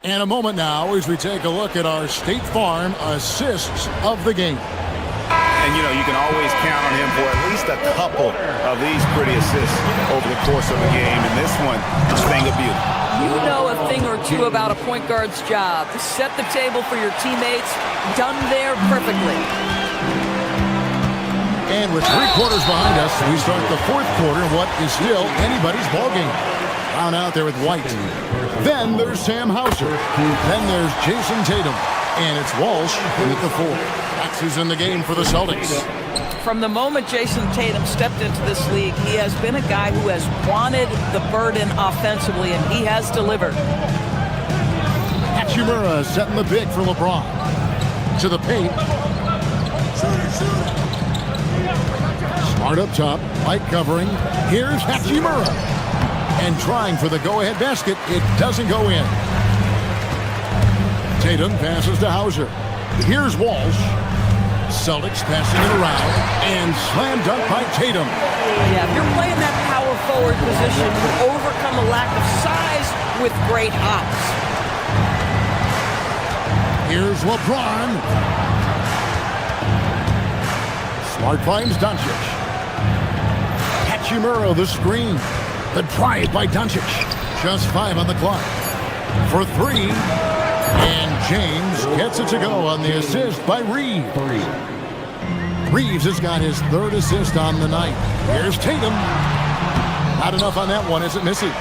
Speaker 4: And a moment now as we take a look at our State Farm assists of the game.
Speaker 5: And, you know, you can always count on him for at least a couple of these pretty assists over the course of the game. And this one, just thing of beauty.
Speaker 15: You know a thing or two about a point guard's job. To set the table for your teammates, done there perfectly.
Speaker 4: And with 3 quarters behind us, we start the fourth quarter, what is still anybody's ballgame. Brown out there with White. Then there's Sam Hauser. Then there's Jason Tatum. And it's Walsh with the 4. That's who's in the game for the Celtics.
Speaker 15: From the moment Jason Tatum stepped into this league, he has been a guy who has wanted the burden offensively, and he has delivered.
Speaker 4: Hachimura setting the big for LeBron. To the paint. Smart up top. White covering. Here's Hachimura. And trying for the go-ahead basket. It doesn't go in. Tatum passes to Hauser. Here's Walsh. Celtics passing it around, and slam dunk by Tatum.
Speaker 15: Yeah, if you're playing that power forward position, you overcome a lack of size with great hops.
Speaker 4: Here's LeBron. Smart finds Doncic. Hachimura, the screen. The drive by Doncic. Just 5 on the clock. For 3. And James gets it to go on the assist by Reeves. Reeves has got his 3rd assist on the night. Here's Tatum. Not enough on that one as it misses.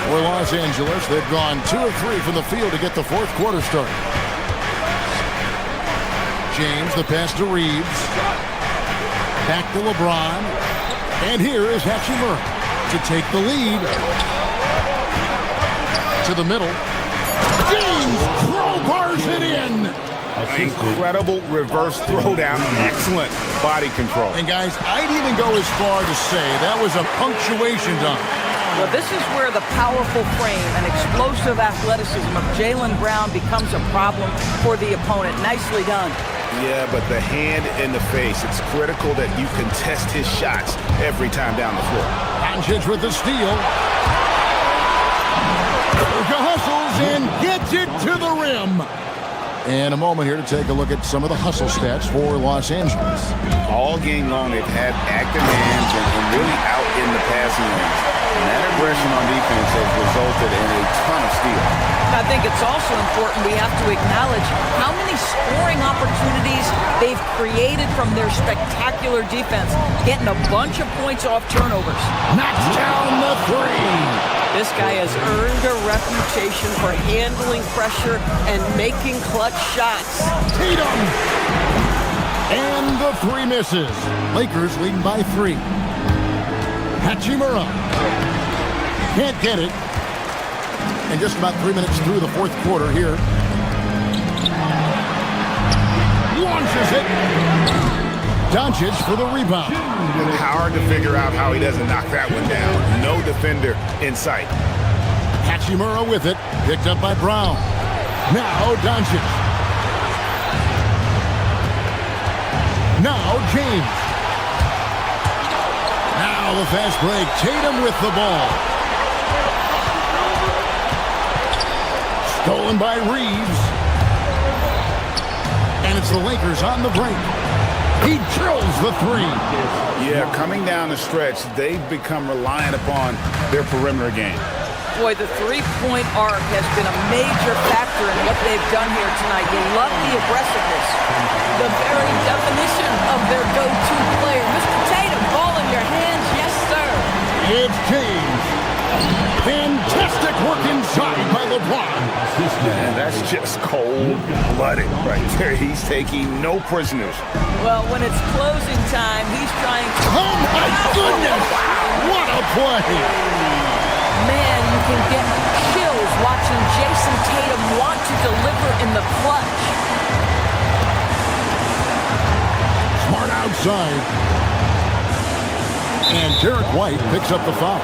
Speaker 4: For Los Angeles, they've gone 2 of 3 from the field to get the 4th quarter started. James, the pass to Reeves. Back to LeBron. And here is Hachimura to take the lead. To the middle. James crowbars it in.
Speaker 18: Incredible reverse throwdown. Excellent body control.
Speaker 4: And guys, I'd even go as far to say that was a punctuation dunk.
Speaker 15: Well, this is where the powerful frame and explosive athleticism of Jaylen Brown becomes a problem for the opponent. Nicely done.
Speaker 5: Yeah, but the hand in the face, it's critical that you contest his shots every time down the floor.
Speaker 4: Doncic with the steal. Hustles and gets it to the rim. And a moment here to take a look at some of the hustle stats for Los Angeles.
Speaker 5: All game long, they've had active hands and really out in the passing lanes. And that aggression on defense has resulted in a ton of steals.
Speaker 15: I think it's also important we have to acknowledge how many scoring opportunities they've created from their spectacular defense, getting a bunch of points off turnovers.
Speaker 4: Knocks down the 3.
Speaker 15: This guy has earned a reputation for handling pressure and making clutch shots.
Speaker 4: Tatum! And the 3 misses. Lakers leading by 3. Hachimura can't get it. And just about 3 minutes through the 4th quarter here. Launches it. Doncic for the rebound.
Speaker 5: Hard to figure out how he doesn't knock that one down. No defender in sight.
Speaker 4: Hachimura with it. Picked up by Brown. Now Doncic. Now James. Now the fast break. Tatum with the ball. Stolen by Reeves. And it's the Lakers on the break. He drills the 3.
Speaker 5: Yeah, coming down the stretch, they've become reliant upon their perimeter game.
Speaker 15: Boy, the three-point arc has been a major factor in what they've done here tonight. You love the aggressiveness, the very definition of their go-to player. Mr. Tatum, ball in your hands, yes, sir.
Speaker 4: It's James. Fantastic work inside by LeBron.
Speaker 5: Man, that's just cold-blooded right there. He's taking no prisoners.
Speaker 15: Well, when it's closing time, he's trying to...
Speaker 4: Oh, my goodness! What a play!
Speaker 15: Man, you can get chills watching Jason Tatum want to deliver in the clutch.
Speaker 4: Smart outside. And Derek White picks up the foul.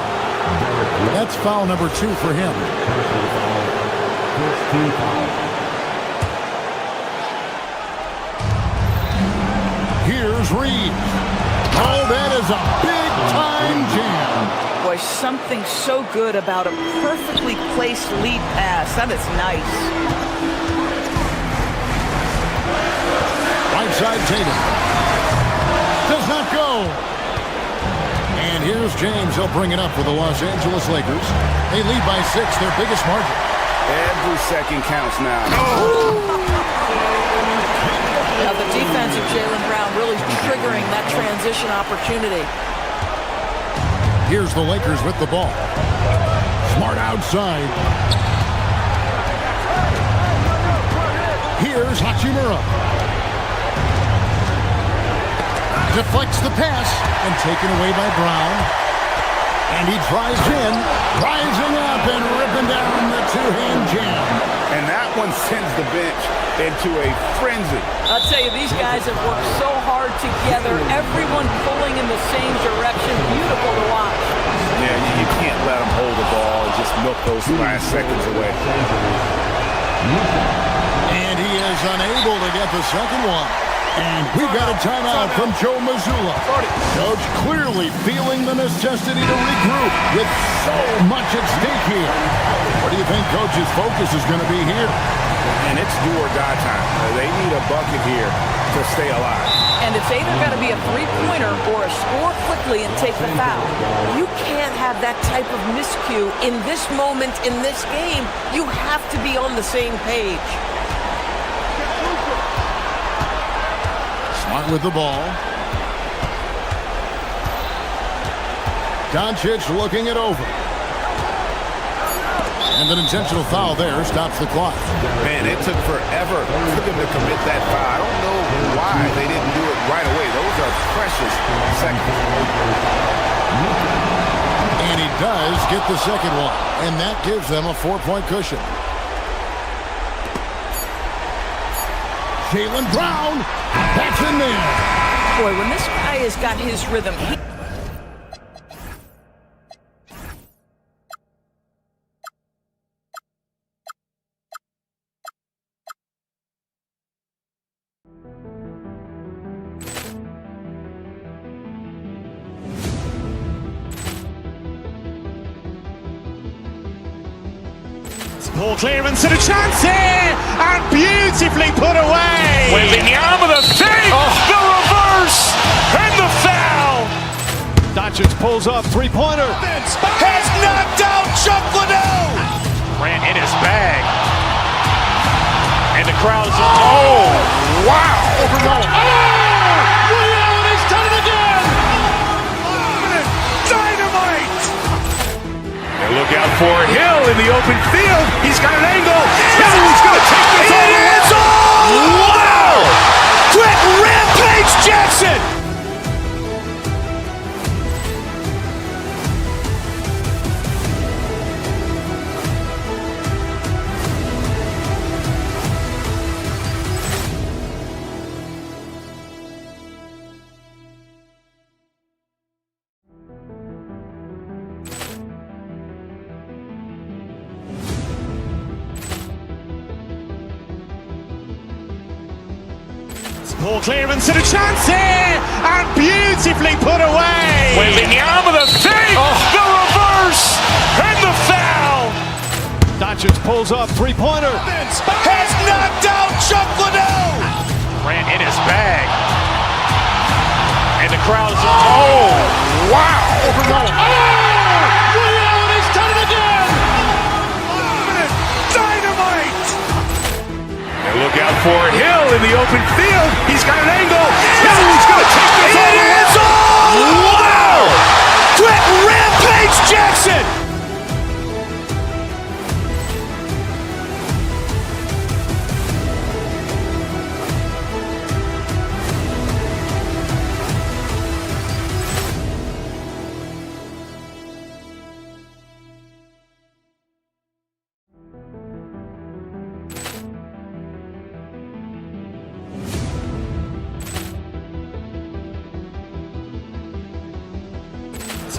Speaker 4: That's foul number 2 for him. Here's Reeves. Oh, that is a big-time jam.
Speaker 15: Boy, something so good about a perfectly placed lead pass. That is nice.
Speaker 4: Right side Tatum. Does not go. And here's James. He'll bring it up for the Los Angeles Lakers. They lead by 6, their biggest margin.
Speaker 5: Every second counts now.
Speaker 15: Now the defense of Jaylen Brown really triggering that transition opportunity.
Speaker 4: Here's the Lakers with the ball. Smart outside. Here's Hachimura. Deflects the pass and taken away by Brown. And he drives in, rising up and ripping down the 2-hand jam.
Speaker 5: And that one sends the bench into a frenzy.
Speaker 15: I'll tell you, these guys have worked so hard together. Everyone pulling in the same direction. Beautiful to watch.
Speaker 5: Yeah, you can't let them hold the ball and just milk those last seconds away.
Speaker 4: And he is unable to get the second one. And we got a timeout from Joe Mazzulla. Coach clearly feeling the necessity to regroup with so much at stake here. What do you think Coach's focus is going to be here?
Speaker 5: And it's do or die time. They need a bucket here to stay alive.
Speaker 15: And it's either got to be a three-pointer or a score quickly and take the foul. You can't have that type of miscue in this moment in this game. You have to be on the same page.
Speaker 4: Smart with the ball. Doncic looking it over. And an intentional foul there stops the clock.
Speaker 5: Man, it took forever for them to commit that foul. I don't know why they didn't do it right away. Those are precious seconds.
Speaker 4: And he does get the second one. And that gives them a 4-point cushion. Jaylen Brown, that's in there.
Speaker 15: Boy, when this guy has got his rhythm,
Speaker 1: Ball clearance and a chance here, and beautifully put away.
Speaker 2: Wembanyama the save, the reverse, and the foul.
Speaker 1: Doncic pulls up, three-pointer.
Speaker 2: Has knocked out Chuck Liddell. Ran in his bag. And the crowd is, oh, wow. Ray Allen has done it again. Dynamite. And look out for Hill in the open field. He's got an angle. He's going to take this all the way. Wow. Quick Rampage Jackson.
Speaker 1: Ball clearance and a chance here, and beautifully put away.
Speaker 2: Wembanyama the save, the reverse, and the foul.
Speaker 1: Doncic pulls up, three-pointer.
Speaker 2: Has knocked out Chuck Liddell. Ran in his bag. And the crowd is, oh, wow. Ray Allen has done it again. Dynamite. And look out for Hill in the open field. He's got an angle. He's going to take this all the way. Wow. Quick Rampage Jackson.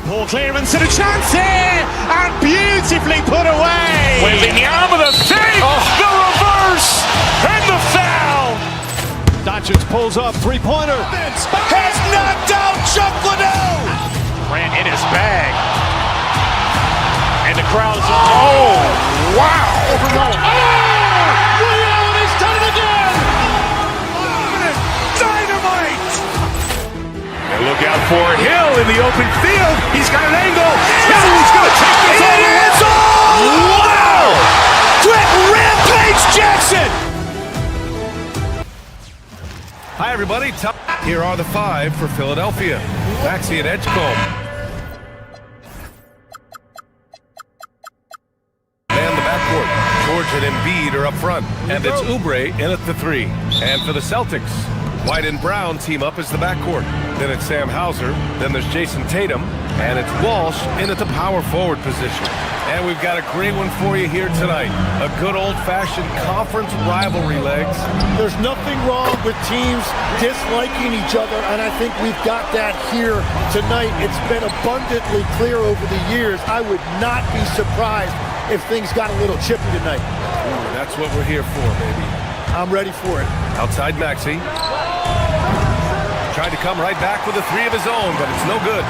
Speaker 1: Ball clearance and a chance here, and beautifully put away.
Speaker 2: Wembanyama the save, the reverse, and the foul.
Speaker 1: Doncic pulls up, three-pointer.
Speaker 2: Has knocked out Chuck Liddell. Ran in his bag. And the crowd is, oh, wow. Ray Allen has done it again. Dynamite. And look out for Hill in the open field. He's got an angle. He's going to take this all the way. Wow. Quick Rampage Jackson.
Speaker 9: Hi, everybody. Here are the five for Philadelphia. Maxey and Edgecombe. Man the backcourt. George and Embiid are up front. And it's Oubre in at the three. And for the Celtics, White and Brown team up as the backcourt. Then it's Sam Hauser. Then there's Jason Tatum. And it's Walsh in at the power forward position. And we've got a great one for you here tonight. A good old-fashioned conference rivalry, Legs.
Speaker 3: There's nothing wrong with teams disliking each other, and I think we've got that here tonight. It's been abundantly clear over the years. I would not be surprised if things got a little chippy tonight.
Speaker 9: Ooh, that's what we're here for, baby.
Speaker 3: I'm ready for it.
Speaker 9: Outside Maxey. tried to come right back with a three of his own, but it's no good.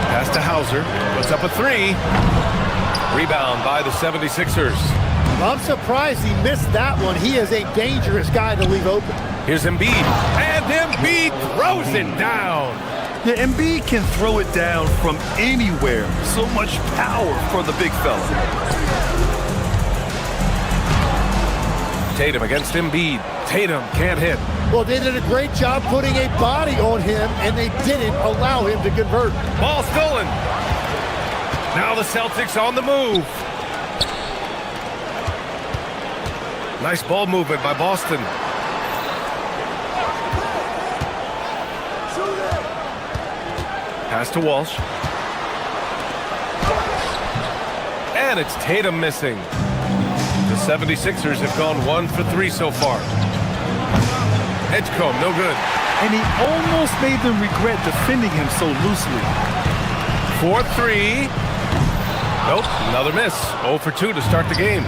Speaker 9: Pass to Hauser. Puts up a three. Rebound by the 76ers.
Speaker 3: I'm surprised he missed that one. He is a dangerous guy to leave open.
Speaker 9: Here's Embiid. And Embiid throws it down.
Speaker 11: Yeah, Embiid can throw it down from anywhere. So much power for the big fella.
Speaker 9: Tatum against Embiid. Tatum can't hit.
Speaker 3: Well, they did a great job putting a body on him, and they didn't allow him to convert.
Speaker 9: Ball stolen. Now the Celtics on the move. Nice ball movement by Boston. Pass to Walsh. And it's Tatum missing. The 76ers have gone 1 for 3 so far. Edgecombe, no good.
Speaker 11: And he almost made them regret defending him so loosely.
Speaker 9: 4-3. Nope, another miss. 0 for 2 to start the game.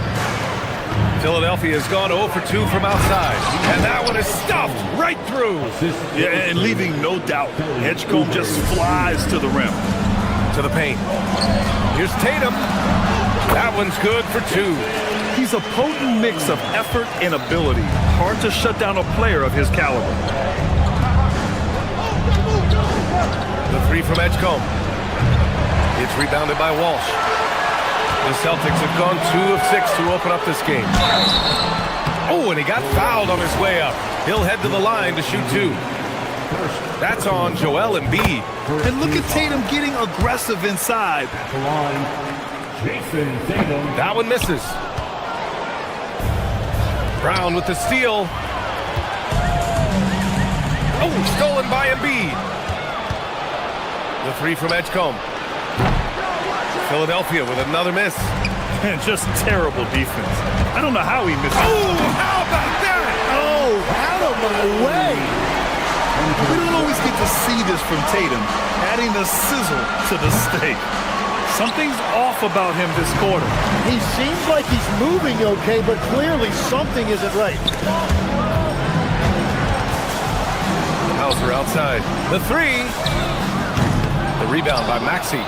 Speaker 9: Philadelphia has gone 0 for 2 from outside. And that one is stuffed right through.
Speaker 11: Yeah, and leaving no doubt. Edgecombe just flies to the rim.
Speaker 9: To the paint. Here's Tatum. That one's good for 2.
Speaker 11: He's a potent mix of effort and ability. Hard to shut down a player of his caliber.
Speaker 9: The three from Edgecombe. It's rebounded by Walsh. The Celtics have gone 2 of 6 to open up this game. Oh, and he got fouled on his way up. He'll head to the line to shoot 2. That's on Joel Embiid.
Speaker 11: And look at Tatum getting aggressive inside.
Speaker 9: That one misses. Brown with the steal. Oh, stolen by Embiid. The three from Edgecombe. Philadelphia with another miss.
Speaker 11: And just terrible defense. I don't know how he missed it.
Speaker 9: Oh, how about that?
Speaker 3: Oh, out of my way.
Speaker 11: We don't always get to see this from Tatum, adding the sizzle to the steak. Something's off about him this quarter.
Speaker 3: He seems like he's moving okay, but clearly something isn't right.
Speaker 9: Hauser outside. The three. The rebound by Maxey.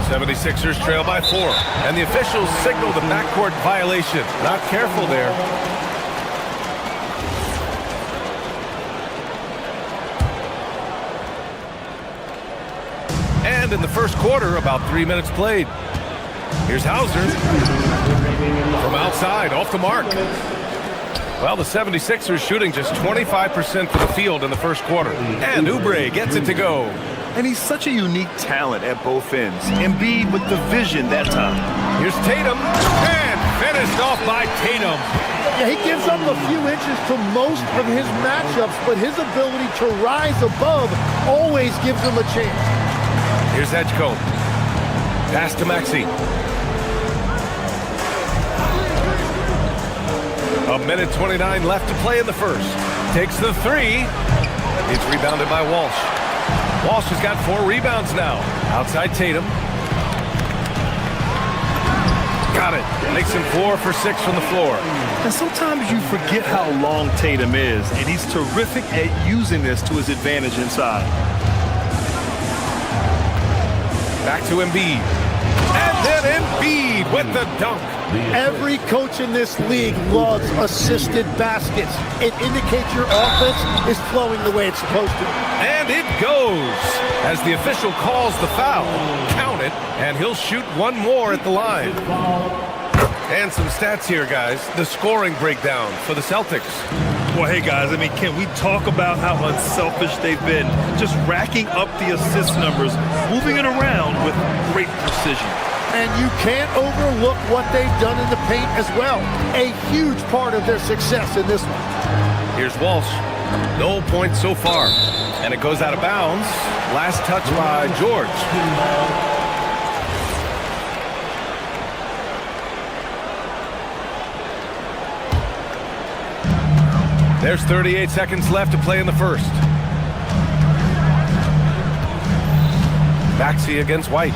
Speaker 9: 76ers trail by 4. And the officials signal the backcourt violation. Not careful there. And in the first quarter, about 3 minutes played. Here's Hauser. From outside, off the mark. Well, the 76ers shooting just 25% from the field in the first quarter. And Oubre gets it to go.
Speaker 11: And he's such a unique talent at both ends. Embiid with the vision that time.
Speaker 9: Here's Tatum. And finished off by Tatum.
Speaker 3: Yeah, he gives up a few inches to most of his matchups, but his ability to rise above always gives him a chance.
Speaker 9: Here's Edgecombe. Pass to Maxey. A minute 29 left to play in the first. Takes the three. It's rebounded by Walsh. Walsh has got 4 rebounds now. Outside Tatum. Got it. Makes him 4 for 6 from the floor.
Speaker 11: And sometimes you forget how long Tatum is, and he's terrific at using this to his advantage inside.
Speaker 9: Back to Embiid. And then Embiid with the dunk.
Speaker 3: Every coach in this league loves assisted baskets. It indicates your offense is flowing the way it's supposed to.
Speaker 9: And it goes. As the official calls the foul, count it, and he'll shoot 1 more at the line. And some stats here, guys. The scoring breakdown for the Celtics.
Speaker 11: Well, hey, guys, I mean, can we talk about how unselfish they've been? Just racking up the assist numbers, moving it around with great precision.
Speaker 3: And you can't overlook what they've done in the paint as well. A huge part of their success in this one.
Speaker 9: Here's Walsh. No points so far. And it goes out of bounds. Last touch by George. There's 38 seconds left to play in the first. Maxey against White.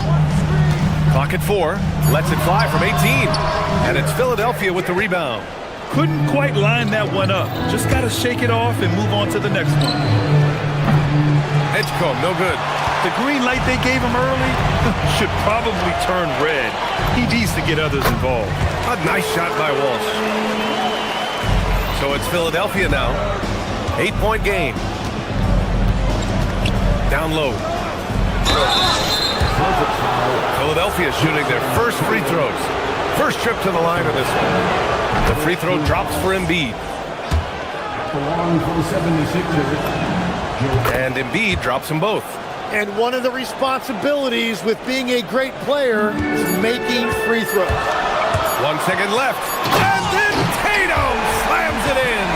Speaker 9: Clock at 4. Lets it fly from 18. And it's Philadelphia with the rebound.
Speaker 11: Couldn't quite line that one up. Just got to shake it off and move on to the next one.
Speaker 9: Edgecombe, no good.
Speaker 11: The green light they gave him early should probably turn red. He needs to get others involved.
Speaker 9: A nice shot by Walsh. So it's Philadelphia now. 8-point game. Down low. Philadelphia shooting their first free throws. First trip to the line of this one. The free throw drops for Embiid. And Embiid drops them both.
Speaker 3: And one of the responsibilities with being a great player is making free throws.
Speaker 9: 1 second left. And then Tatum slams it in.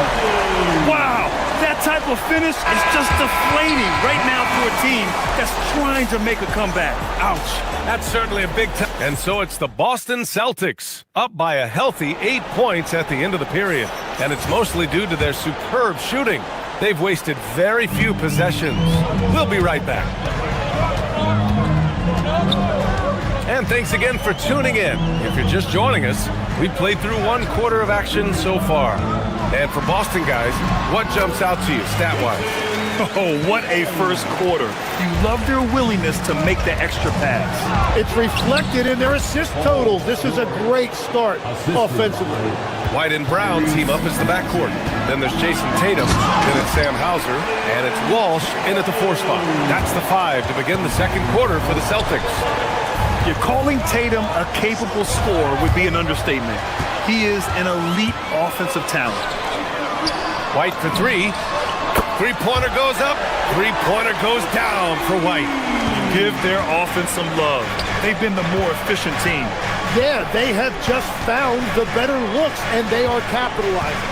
Speaker 11: Wow, that type of finish is just deflating right now for a team that's trying to make a comeback. Ouch.
Speaker 9: That's certainly a big time. And so it's the Boston Celtics, up by a healthy 8 points at the end of the period. And it's mostly due to their superb shooting. They've wasted very few possessions. We'll be right back. And thanks again for tuning in. If you're just joining us, we've played through 1 quarter of action so far. And for Boston guys, what jumps out to you stat-wise?
Speaker 11: Oh, what a first quarter. You love their willingness to make the extra pass.
Speaker 3: It's reflected in their assist totals. This is a great start offensively.
Speaker 9: White and Brown team up as the backcourt. Then there's Jason Tatum, then it's Sam Hauser, and it's Walsh in at the 4 spot. That's the 5 to begin the second quarter for the Celtics.
Speaker 11: You're calling Tatum a capable scorer would be an understatement. He is an elite offensive talent.
Speaker 9: White for 3. Three-pointer goes up. Three-pointer goes down for White.
Speaker 11: Give their offense some love. They've been the more efficient team.
Speaker 3: Yeah, they have just found the better looks, and they are capitalizing.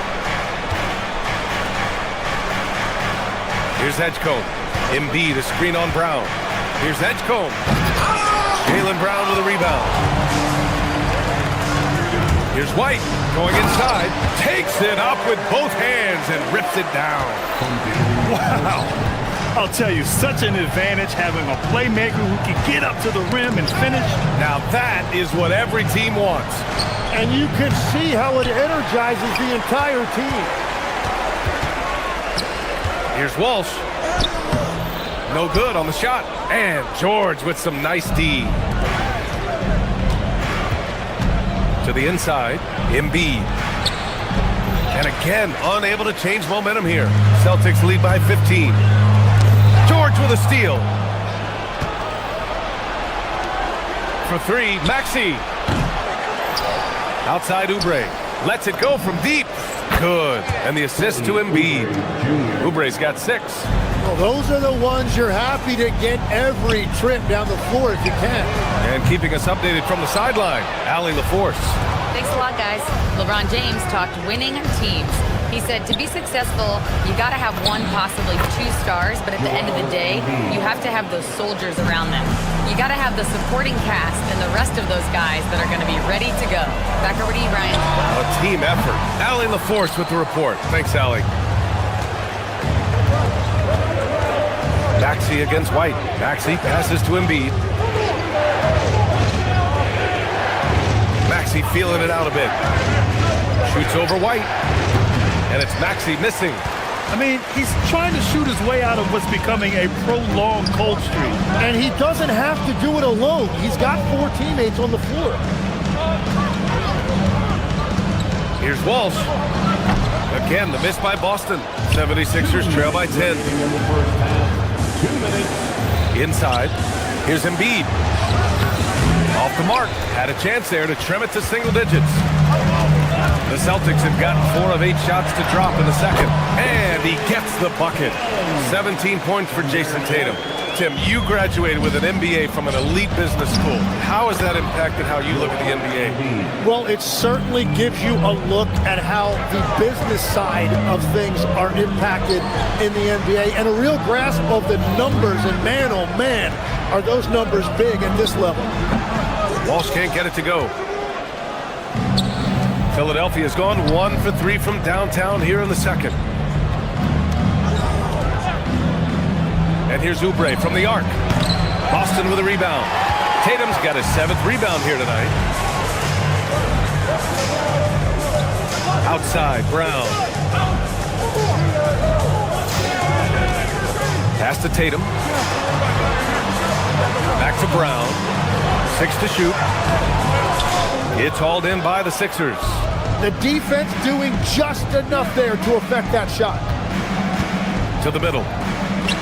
Speaker 9: Here's Edgecombe. Embiid, a screen on Brown. Here's Edgecombe. Jaylen Brown with a rebound. Here's White going inside. Takes it up with both hands and rips it down.
Speaker 11: Wow. I'll tell you, such an advantage having a playmaker who can get up to the rim and finish.
Speaker 9: Now that is what every team wants.
Speaker 3: And you can see how it energizes the entire team.
Speaker 9: Here's Walsh. No good on the shot. And George with some nice D. To the inside, Embiid. And again, unable to change momentum here. Celtics lead by 15. George with a steal. For 3, Maxey. Outside Oubre. Lets it go from deep. Good. And the assist to Embiid. Oubre's got 6.
Speaker 3: Well, those are the ones you're happy to get every trip down the floor if you can.
Speaker 9: And keeping us updated from the sideline, Allie LaForce.
Speaker 7: Thanks a lot, guys. LeBron James talked winning teams. He said to be successful, you got to have 1, possibly 2 stars, but at the end of the day, you have to have those soldiers around them. You got to have the supporting cast and the rest of those guys that are going to be ready to go. Back over to you, Ryan.
Speaker 9: A team effort. Allie LaForce with the report. Thanks, Allie. Maxey against White. Maxey passes to Embiid. Maxey feeling it out a bit. Shoots over White. And it's Maxey missing.
Speaker 11: I mean, he's trying to shoot his way out of what's becoming a prolonged cold streak.
Speaker 3: And he doesn't have to do it alone. He's got 4 teammates on the floor.
Speaker 9: Here's Walsh. Again, the miss by Boston. 76ers trail by 10.
Speaker 8: 2 minutes.
Speaker 9: Inside. Here's Embiid. Off the mark. Had a chance there to trim it to single digits. The Celtics have gotten 4 of 8 shots to drop in the second. And he gets the bucket. 17 points for Jason Tatum. Tim, you graduated with an MBA from an elite business school. How has that impacted how you look at the NBA?
Speaker 3: Well, it certainly gives you a look at how the business side of things are impacted in the NBA and a real grasp of the numbers. And man, oh man, are those numbers big at this level.
Speaker 9: Walsh can't get it to go. Philadelphia's gone 1 for 3 from downtown here in the second. And here's Oubre from the arc. Boston with a rebound. Tatum's got his 7th rebound here tonight. Outside, Brown. Pass to Tatum. Back to Brown. 6 to shoot. It's hauled in by the Sixers.
Speaker 3: The defense doing just enough there to affect that shot.
Speaker 9: To the middle.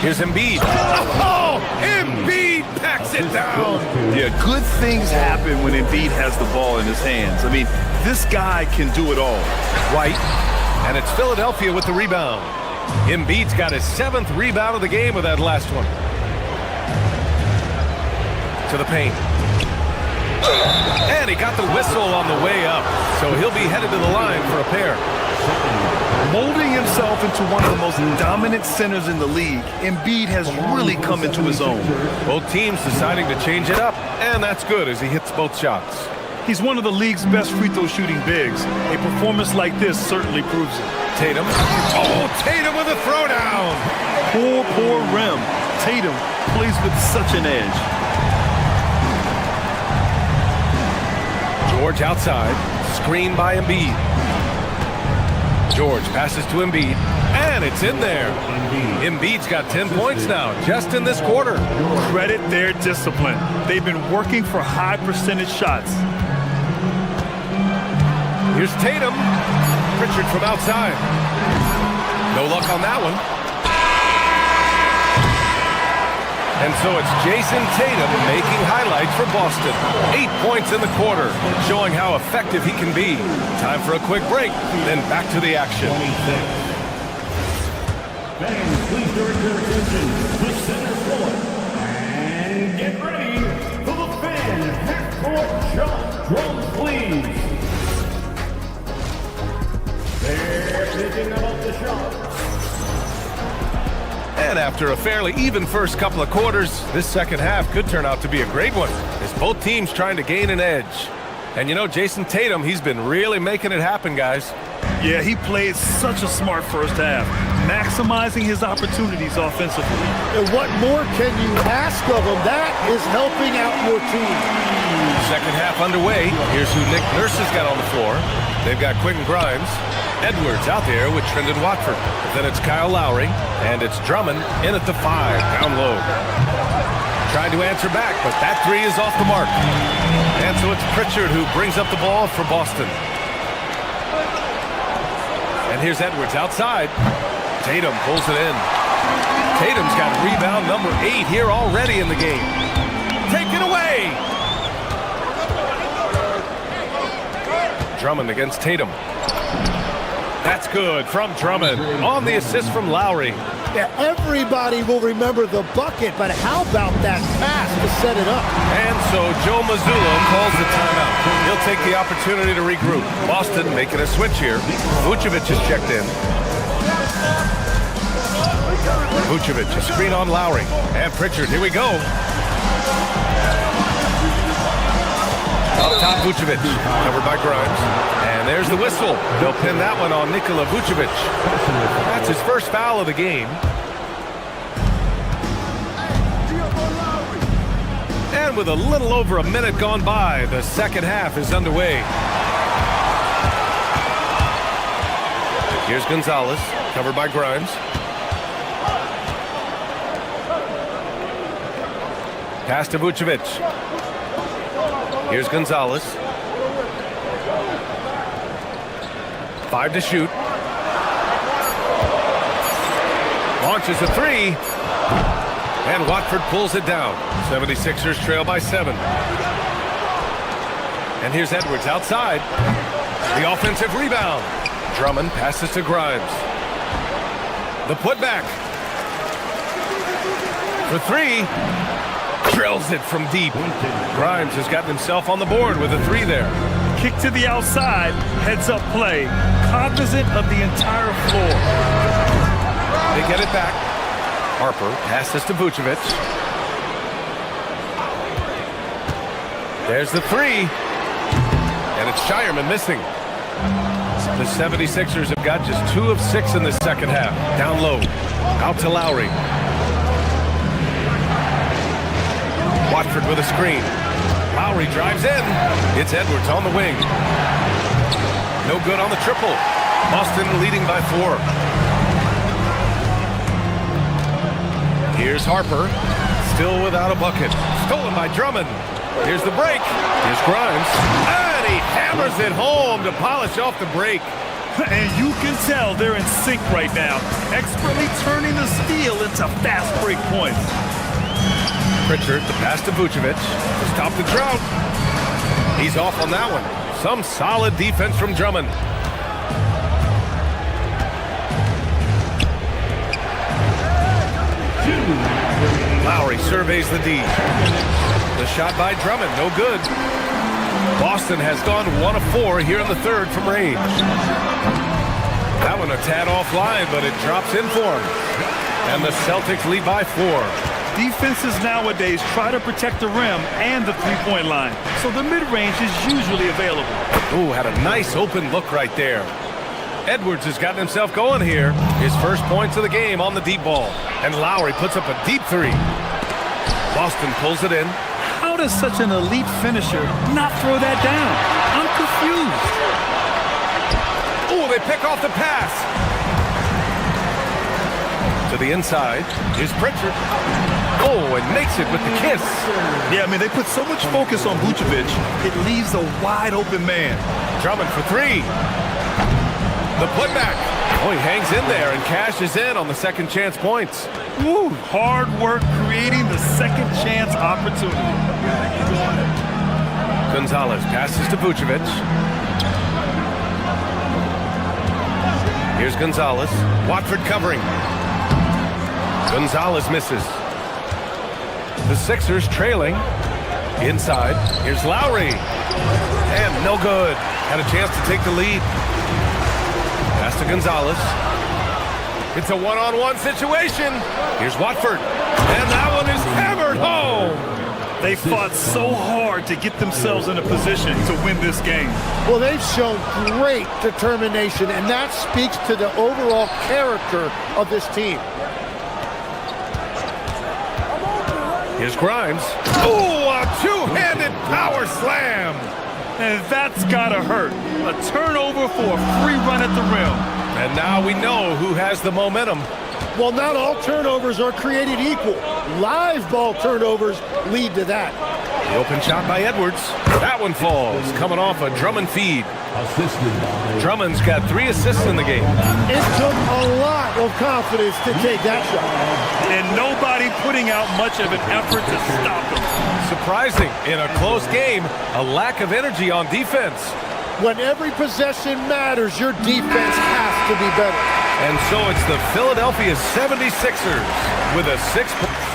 Speaker 9: Here's Embiid. Oh, Embiid packs it down.
Speaker 11: Yeah, good things happen when Embiid has the ball in his hands. I mean, this guy can do it all.
Speaker 9: White, and it's Philadelphia with the rebound. Embiid's got his 7th rebound of the game with that last one. To the paint. And he got the whistle on the way up, so he'll be headed to the line for a pair.
Speaker 11: Molding himself into one of the most dominant centers in the league, Embiid has really come into his own.
Speaker 9: Both teams deciding to change it up, and that's good as he hits both shots.
Speaker 11: He's one of the league's best free throw shooting bigs. A performance like this certainly proves it.
Speaker 9: Tatum. Oh, Tatum with a throwdown.
Speaker 11: Poor rim. Tatum plays with such an edge.
Speaker 9: George outside. Screen by Embiid. George passes to Embiid, and it's in there. Embiid's got 10 points now, just in this quarter.
Speaker 11: Credit their discipline. They've been working for high percentage shots.
Speaker 9: Here's Tatum. Pritchard from outside. No luck on that one. And so it's Jason Tatum making highlights for Boston. 8 points in the quarter, showing how effective he can be. Time for a quick break, then back to the action.
Speaker 8: Fans, please direct your attention to center court. And get ready for the fan half-court shot. Drums, please. They're thinking about the shot.
Speaker 9: And after a fairly even first couple of quarters, this second half could turn out to be a great one, as both teams trying to gain an edge. And you know, Jason Tatum, he's been really making it happen, guys.
Speaker 11: Yeah, he played such a smart first half, maximizing his opportunities offensively.
Speaker 3: And what more can you ask of him? That is helping out your team.
Speaker 9: Second half underway. Here's who Nick Nurse has got on the floor. They've got Quentin Grimes. Edwards out there with Trendon Watford. Then it's Kyle Lowry, and it's Drummond in at the 5, down low. Trying to answer back, but that 3 is off the mark. And so it's Pritchard who brings up the ball for Boston. And here's Edwards outside. Tatum pulls it in. Tatum's got rebound number 8 here already in the game. Take it away! Drummond against Tatum. That's good from Drummond on the assist from Lowry.
Speaker 3: Yeah, everybody will remember the bucket, but how about that pass to set it up?
Speaker 9: And so Joe Mazzulla calls the timeout. He'll take the opportunity to regroup. Boston making a switch here. Vucevic is checked in. Vucevic, a screen on Lowry. And Pritchard, here we go. Up top, Vucevic, covered by Grimes. And there's the whistle. They'll pin that one on Nikola Vucevic. That's his first foul of the game. And with a little over a minute gone by, the second half is underway. Here's Gonzalez, covered by Grimes. Pass to Vucevic. Here's Gonzalez. 5 to shoot. Launches a 3. And Watford pulls it down. 76ers trail by 7. And here's Edwards outside. The offensive rebound. Drummond passes to Grimes. The putback. For 3. Drills it from deep. Grimes has gotten himself on the board with a 3 there.
Speaker 11: Kick to the outside, heads up play, cognizant of the entire floor.
Speaker 9: They get it back. Harper passes to Vucevic. There's the 3. And it's Shireman missing. The 76ers have got just 2 of 6 in the second half. Down low. Out to Lowry. Watford with a screen. Lowry drives in. It's Edwards on the wing. No good on the triple. Boston leading by 4. Here's Harper. Still without a bucket. Stolen by Drummond. Here's the break. Here's Grimes. And he hammers it home to polish off the break.
Speaker 11: And you can tell they're in sync right now, expertly turning the steal into fast break points.
Speaker 9: Pritchard, the pass to Vucevic. Stop the drought. He's off on that one. Some solid defense from Drummond. Lowry surveys the D. The shot by Drummond, no good. Boston has gone 1 of 4 here in the third from range. That one a tad offline, but it drops in for him. And the Celtics lead by 4.
Speaker 11: Defenses nowadays try to protect the rim and the three-point line, so the mid-range is usually available.
Speaker 9: Ooh, had a nice open look right there. Edwards has gotten himself going here. His first points of the game on the deep ball. And Lowry puts up a deep 3. Boston pulls it in.
Speaker 11: How does such an elite finisher not throw that down? I'm confused.
Speaker 9: Ooh, they pick off the pass. To the inside. Here's Pritchard. Oh, and makes it with the kiss.
Speaker 11: Yeah, I mean, they put so much focus on Vucevic, it leaves a wide open man.
Speaker 9: Drummond for 3. The putback. Oh, he hangs in there and cashes in on the second chance points.
Speaker 11: Woo, hard work creating the second chance opportunity.
Speaker 9: Gonzalez passes to Vucevic. Here's Gonzalez. Watford covering. Gonzalez misses. The Sixers trailing. Inside. Here's Lowry. And no good. Had a chance to take the lead. Pass to Gonzalez. It's a one-on-one situation. Here's Watford. And that one is hammered home.
Speaker 11: They fought so hard to get themselves in a position to win this game.
Speaker 3: Well, they've shown great determination, and that speaks to the overall character of this team.
Speaker 9: Here's Grimes. Ooh, a two-handed power slam.
Speaker 11: And that's gotta hurt. A turnover for a free run at the rim.
Speaker 9: And now we know who has the momentum.
Speaker 3: Well, not all turnovers are created equal. Live ball turnovers lead to that.
Speaker 9: The open shot by Edwards. That one falls, coming off a Drummond feed. Drummond's got 3 assists in the game.
Speaker 3: It took a lot of confidence to take that shot.
Speaker 11: And nobody putting out much of an effort to stop him.
Speaker 9: Surprising, in a close game, a lack of energy on defense.
Speaker 3: When every possession matters, your defense has to be better.
Speaker 9: And so it's the Philadelphia 76ers with a 6-point.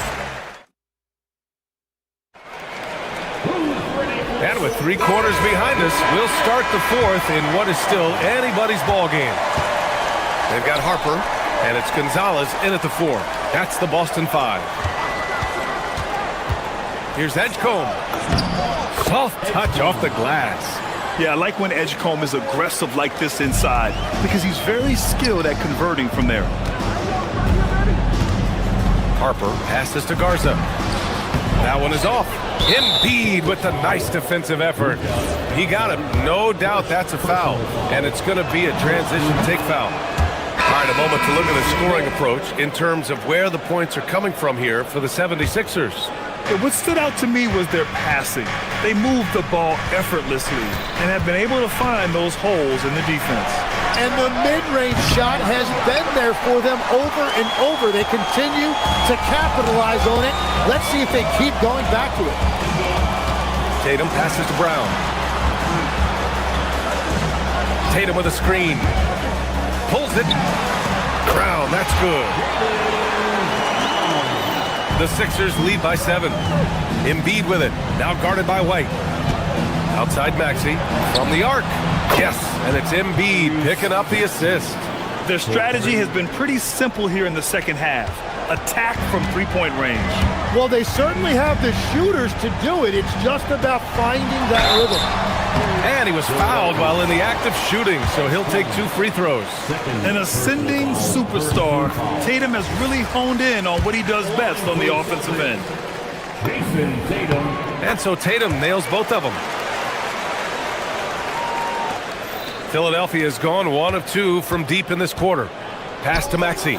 Speaker 9: And with 3 quarters behind us, we'll start the 4th in what is still anybody's ball game. They've got Harper, and it's Gonzalez in at the 4. That's the Boston 5. Here's Edgecombe. Soft touch off the glass.
Speaker 11: Yeah, I like when Edgecombe is aggressive like this inside because he's very skilled at converting from there.
Speaker 9: Harper passes to Garza. That one is off. Embiid with the nice defensive effort. He got him. No doubt that's a foul, and it's going to be a transition take foul. All right, a moment to look at the scoring approach in terms of where the points are coming from here for the 76ers.
Speaker 11: What stood out to me was their passing. They moved the ball effortlessly and have been able to find those holes in the defense.
Speaker 3: And the mid-range shot has been there for them over and over. They continue to capitalize on it. Let's see if they keep going back to it.
Speaker 9: Tatum passes to Brown. Tatum with a screen. Pulls it. Brown, that's good. The Sixers lead by 7. Embiid with it. Now guarded by White. Outside Maxey. From the arc. Yes, and it's Embiid picking up the assist.
Speaker 11: Their strategy has been pretty simple here in the second half. Attack from three-point range.
Speaker 3: Well, they certainly have the shooters to do it. It's just about finding that rhythm.
Speaker 9: And he was fouled while in the act of shooting, so he'll take 2 free throws.
Speaker 11: An ascending superstar, Tatum has really honed in on what he does best on the offensive end.
Speaker 9: And so Tatum nails both of them. Philadelphia has gone 1 of 2 from deep in this quarter. Pass to Maxey.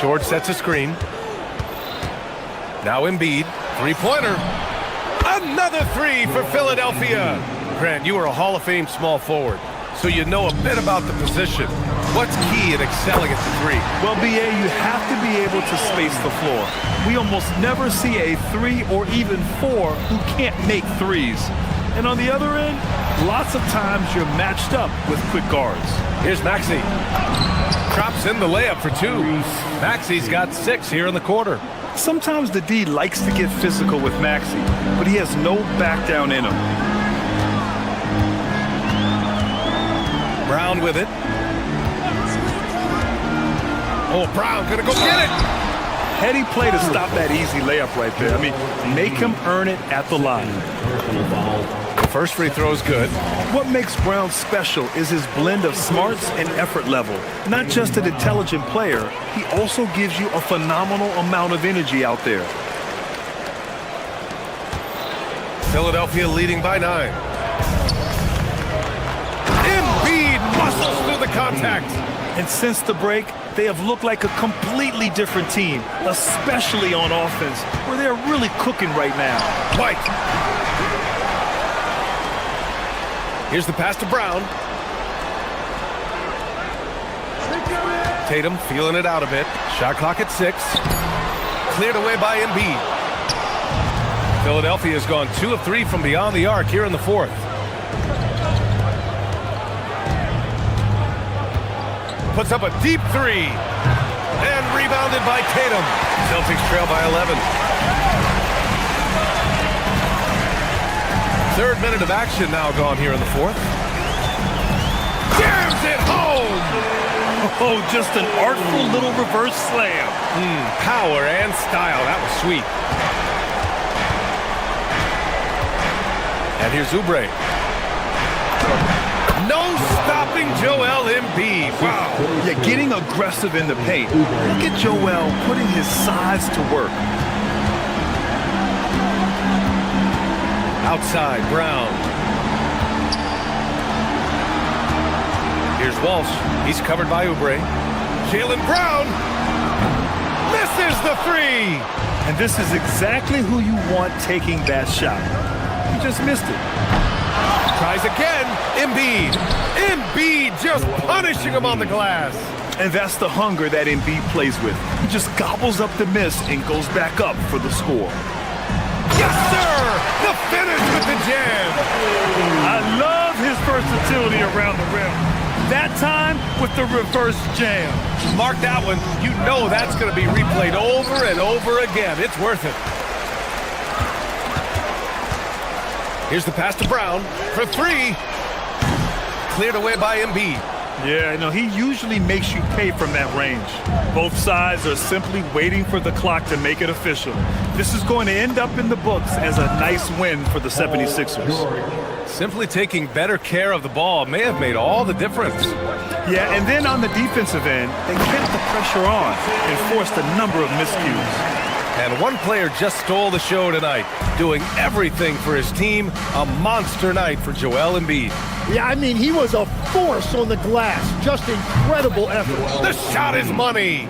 Speaker 9: George sets a screen. Now Embiid, three-pointer. Another three for Philadelphia. Grant, you are a Hall of Fame small forward, so you know a bit about the position. What's key in excelling at the three?
Speaker 11: Well, BA, you have to be able to space the floor. We almost never see a 3 or even 4 who can't make threes. And on the other end, lots of times you're matched up with quick guards.
Speaker 9: Here's Maxey. Drops in the layup for 2. Maxey's got 6 here in the quarter.
Speaker 11: Sometimes the D likes to get physical with Maxey, but he has no back down in him.
Speaker 9: Brown with it. Oh, Brown gonna go get it.
Speaker 11: Heady play to stop that easy layup right there. I mean, make him earn it at the line.
Speaker 9: First free throw is good.
Speaker 11: What makes Brown special is his blend of smarts and effort level. Not just an intelligent player, he also gives you a phenomenal amount of energy out there.
Speaker 9: Philadelphia leading by 9. Embiid muscles through the contact.
Speaker 11: And since the break, they have looked like a completely different team, especially on offense, where they're really cooking right now.
Speaker 9: White. Here's the pass to Brown. Tatum feeling it out a bit. Shot clock at 6. Cleared away by Embiid. Philadelphia has gone 2 of 3 from beyond the arc here in the 4th. Puts up a deep 3. And rebounded by Tatum. Celtics trail by 11. 3rd minute of action now gone here in the 4th. Jams it home!
Speaker 11: Oh, just an artful little reverse slam.
Speaker 9: Power and style. That was sweet. And here's Oubre. No stopping Joel Embiid. Wow.
Speaker 11: Yeah, getting aggressive in the paint. Look at Joel putting his size to work.
Speaker 9: Outside, Brown. Here's Walsh. He's covered by Oubre. Jaylen Brown misses the 3.
Speaker 11: And this is exactly who you want taking that shot. He just missed it.
Speaker 9: Tries again. Embiid. Embiid just punishing him on the glass.
Speaker 11: And that's the hunger that Embiid plays with. He just gobbles up the miss and goes back up for the score.
Speaker 9: Yes, sir! The finish with the jam!
Speaker 11: I love his versatility around the rim. That time with the reverse jam.
Speaker 9: Mark that one. You know that's going to be replayed over and over again. It's worth it. Here's the pass to Brown for 3. Cleared away by Embiid.
Speaker 11: Yeah, you know, he usually makes you pay from that range. Both sides are simply waiting for the clock to make it official. This is going to end up in the books as a nice win for the 76ers.
Speaker 9: Simply taking better care of the ball may have made all the difference.
Speaker 11: Yeah, and then on the defensive end, they kept the pressure on and forced a number of miscues.
Speaker 9: And one player just stole the show tonight, doing everything for his team. A monster night for Joel Embiid.
Speaker 3: Yeah, I mean, he was a force on the glass. Just incredible effort.
Speaker 9: The shot is money.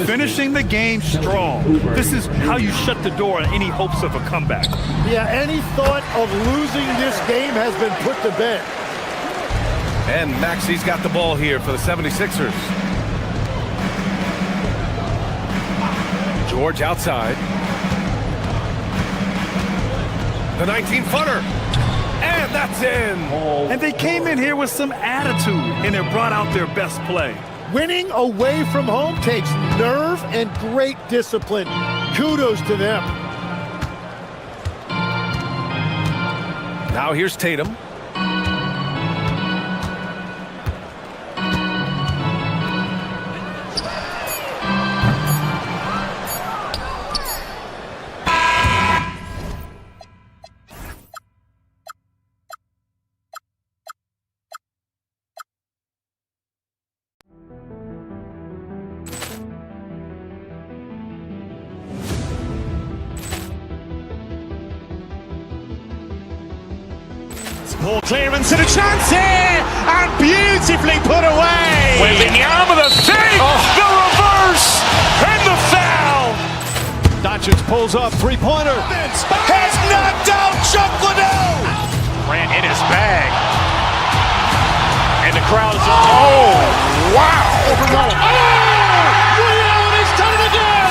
Speaker 11: Finishing the game strong. This is how you shut the door on any hopes of a comeback.
Speaker 3: Yeah, any thought of losing this game has been put to bed.
Speaker 9: And Maxey's got the ball here for the 76ers. George outside. The 19-footer. And that's in.
Speaker 11: And they came in here with some attitude, and it brought out their best play.
Speaker 3: Winning away from home takes nerve and great discipline. Kudos to them.
Speaker 9: Now here's Tatum.
Speaker 1: Ball clearance and a chance here, and beautifully put away.
Speaker 2: Wembanyama the save, the reverse, and the foul.
Speaker 10: Doncic pulls up, three-pointer.
Speaker 2: Has knocked out Chuck Liddell. Grant in his bag. And the crowd is, oh, wow.
Speaker 8: Overrun. Rio, and he's done it again.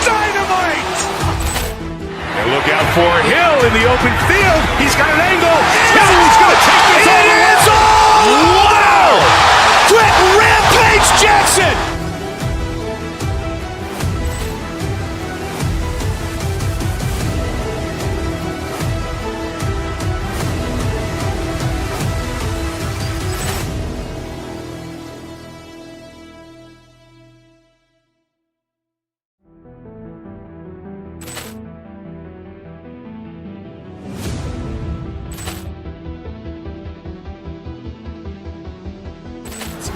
Speaker 2: Dynamite. And look out for Hill in the open field. He's got an angle. He's going to take this all the way. Wow. Quick Rampage Jackson.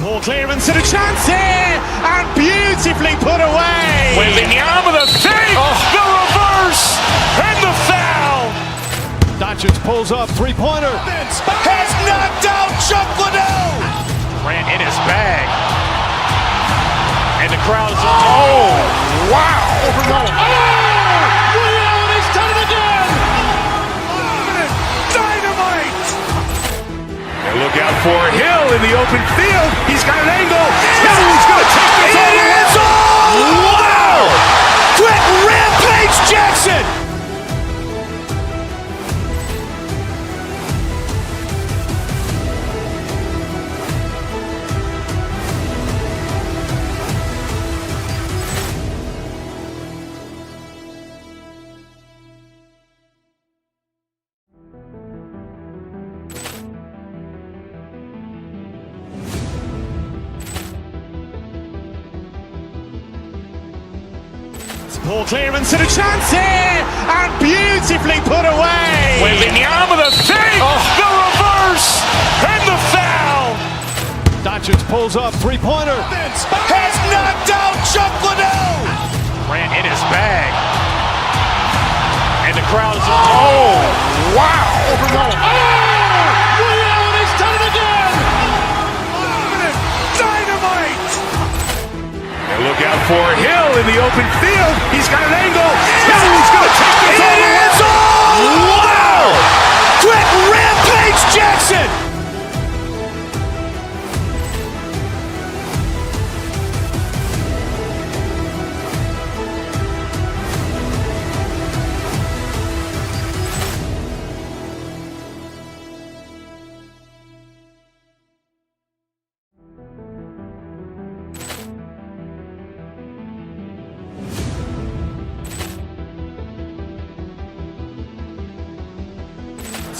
Speaker 1: Ball clearance and a chance here, and beautifully put away.
Speaker 2: Wembanyama the save, the reverse, and the foul.
Speaker 10: Doncic pulls up, three-pointer.
Speaker 2: Has knocked out Chuck Liddell. Grant in his bag. And the crowd is, oh, wow.
Speaker 8: Overrun. Rio, and he's done it again.
Speaker 2: Dynamite. And look out for Hill in the open field. He's got an angle. He's going to take this all the way. Wow. Quick Rampage Jackson.
Speaker 1: Ball clearance and a chance here, and beautifully put away.
Speaker 2: Wembanyama the save, the reverse, and the foul.
Speaker 10: Doncic pulls up, three-pointer.
Speaker 2: Has knocked out Chuck Liddell. Grant in his bag. And the crowd is, oh, wow.
Speaker 8: Overrun. Rio, and he's done it again.
Speaker 2: Dynamite. And look out for Hill in the open field. He's got an angle. He's going to take this all the way. Wow. Quick Rampage Jackson.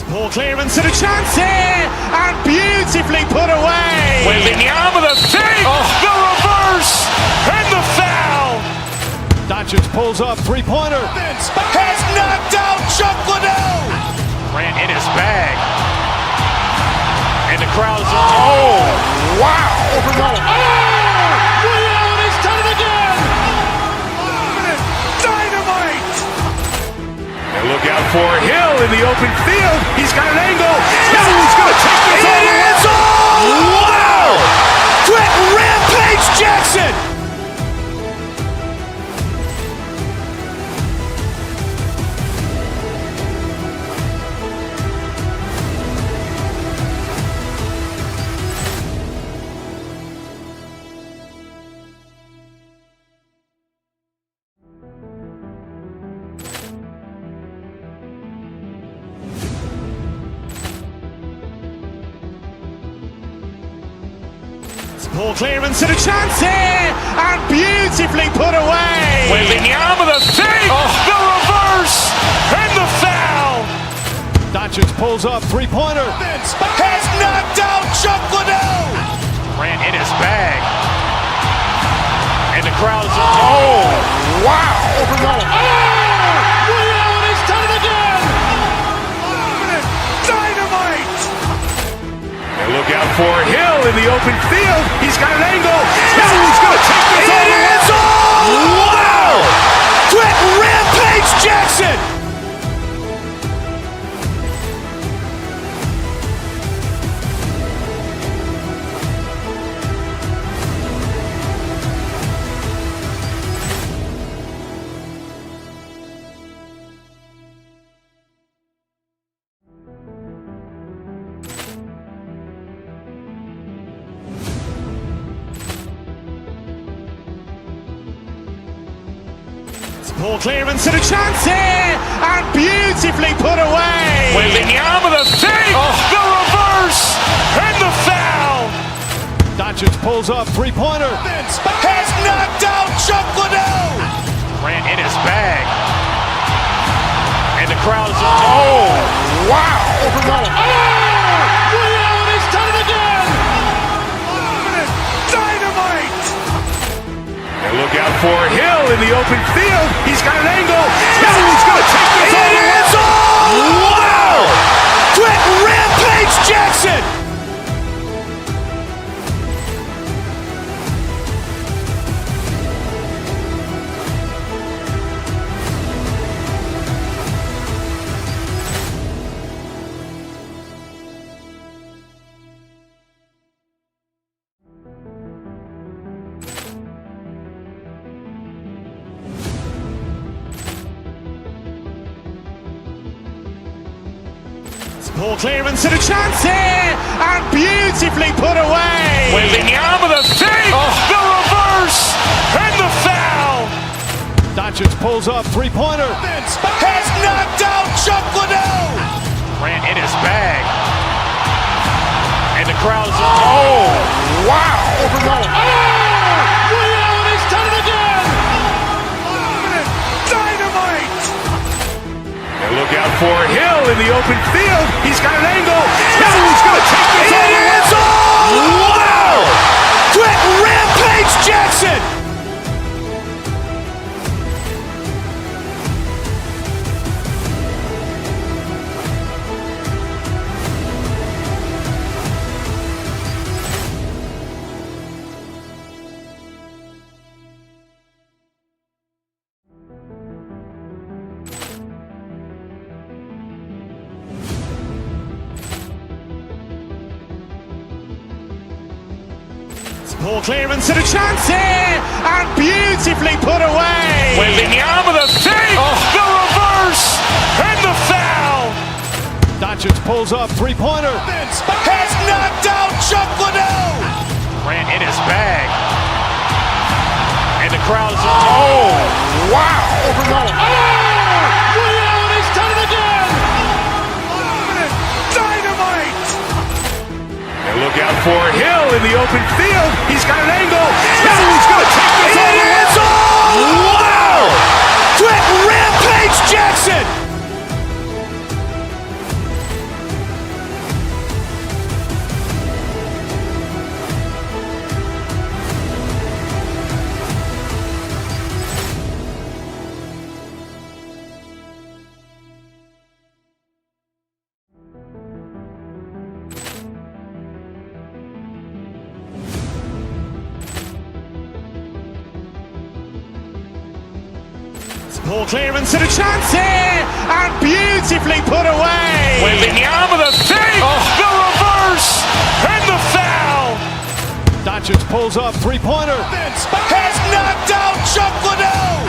Speaker 1: Ball clearance and a chance here, and beautifully put away.
Speaker 2: Wembanyama the save, the reverse, and the foul.
Speaker 10: Doncic pulls up, three-pointer.
Speaker 2: Has knocked out Chuck Liddell. Grant in his bag. And the crowd is, oh, wow.
Speaker 8: Overrun. Rio, and he's done it again.
Speaker 2: Dynamite. And look out for Hill in the open field. He's got an angle. He's going to take this all the way. Wow. Quick Rampage Jackson.
Speaker 1: Ball clearance and a chance here, and beautifully put away.
Speaker 2: Wembanyama the save, the reverse, and the foul.
Speaker 10: Doncic pulls up, three-pointer.
Speaker 2: Has knocked out Chuck Liddell. Grant in his bag. And the crowd is, oh, wow.
Speaker 8: Overrun. Rio, and he's done it again.
Speaker 2: Dynamite. And look out for Hill in the open field. He's got an angle. He's going to take this all the way. Wow. Quick Rampage Jackson.
Speaker 1: Ball clearance and a chance here, and beautifully put away.
Speaker 2: Wembanyama the save, the reverse, and the foul.
Speaker 10: Doncic pulls up, three-pointer.
Speaker 2: Has knocked out Chuck Liddell. Grant in his bag. And the crowd is, oh, wow.
Speaker 8: Allen has done it again.
Speaker 2: Dynamite. And look out for Hill in the open field. He's got an angle. He's going to take this all the way. Wow. Quick Rampage Jackson.
Speaker 1: Ball clearance and a chance here, and beautifully put away.
Speaker 2: Wembanyama the save, the reverse, and the foul.
Speaker 10: Doncic pulls up, three-pointer.
Speaker 2: Has knocked out Chuck Liddell. Grant in his bag. And the crowd is, oh, wow.
Speaker 8: Allen has done it again.
Speaker 2: Dynamite. And look out for Hill in the open field. He's got an angle. He's going to take this all the way. Wow. Quick Rampage Jackson.
Speaker 1: Ball clearance and a chance here, and beautifully put away.
Speaker 2: Wembanyama the save, the reverse, and the foul.
Speaker 10: Doncic pulls up, three-pointer.
Speaker 2: Has knocked out Chuck Liddell. Grant in his bag. And the crowd is, oh, wow.
Speaker 8: Allen has done it again.
Speaker 2: Dynamite. And look out for Hill in the open field. He's got an angle. He's going to take this all the way. Wow. Quick Rampage Jackson.
Speaker 1: Ball clearance and a chance here, and beautifully put away.
Speaker 2: Wembanyama the save, the reverse, and the foul.
Speaker 10: Doncic pulls up, three-pointer.
Speaker 2: Has knocked out Chuck Liddell.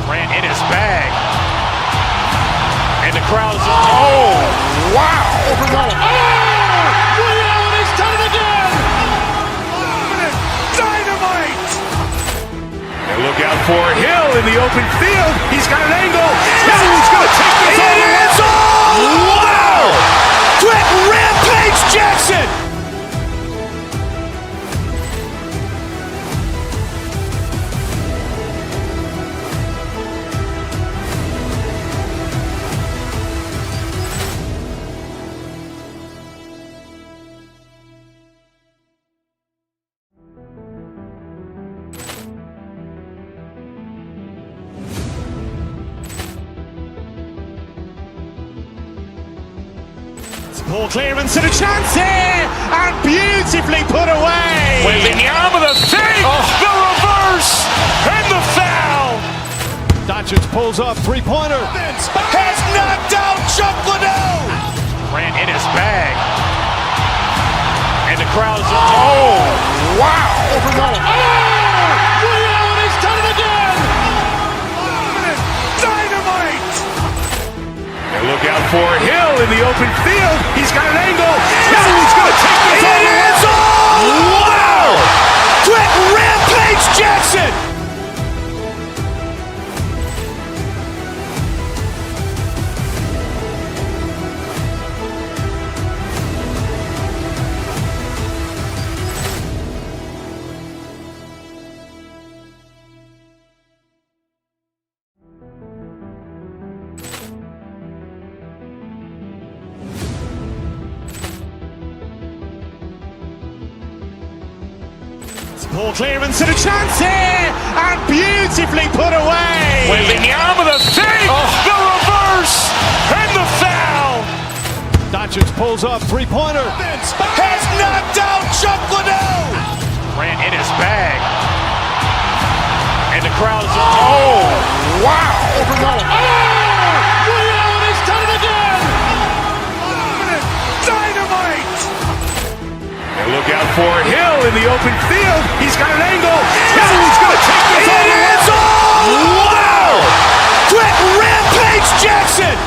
Speaker 2: Grant in his bag. And the crowd is, oh, wow.
Speaker 8: Allen has done it again.
Speaker 2: Dynamite. And look out for Hill in the open field. He's got an angle. He's going to take this all the way. Wow. Quick Rampage Jackson.
Speaker 1: Ball clearance and a chance here, and beautifully put away.
Speaker 2: Wembanyama the save, the reverse, and the foul.
Speaker 10: Doncic pulls up, three-pointer.
Speaker 2: Has knocked out Chuck Liddell. Grant in his bag. And the crowd is, oh, wow.
Speaker 8: Allen has done it again.
Speaker 2: Dynamite. And look out for Hill in the open field. He's got an angle. He's going to take this all the way. Wow. Quick Rampage Jackson.
Speaker 1: Ball clearance and a chance here, and beautifully put away.
Speaker 2: Wembanyama with a save, the reverse, and the foul.
Speaker 10: Doncic pulls up, three-pointer.
Speaker 2: Has knocked out Chuck Liddell. Ran in his bag. And the crowd is, oh, wow.
Speaker 8: Allen has done it again.
Speaker 2: Dynamite. And look out for Hill in the open field. He's got an angle. He's going to take this all the way. It's all. Wow. Quick Rampage Jackson.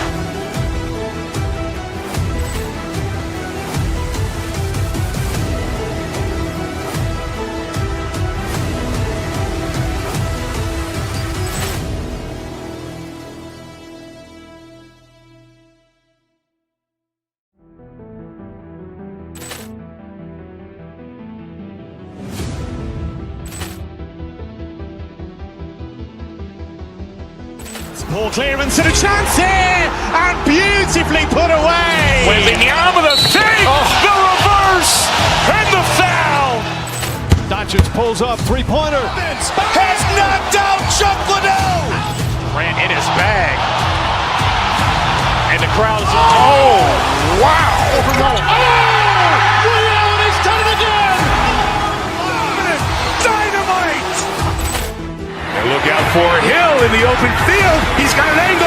Speaker 1: Ball clearance and a chance here, and beautifully put away.
Speaker 2: Wembanyama with a save, the reverse, and the foul.
Speaker 10: Doncic pulls up, three-pointer.
Speaker 2: Has knocked out Chuck Liddell. Ran in his bag. And the crowd is, oh, wow.
Speaker 8: Allen has done it again.
Speaker 2: Dynamite. And look out for Hill in the open field. He's got an angle.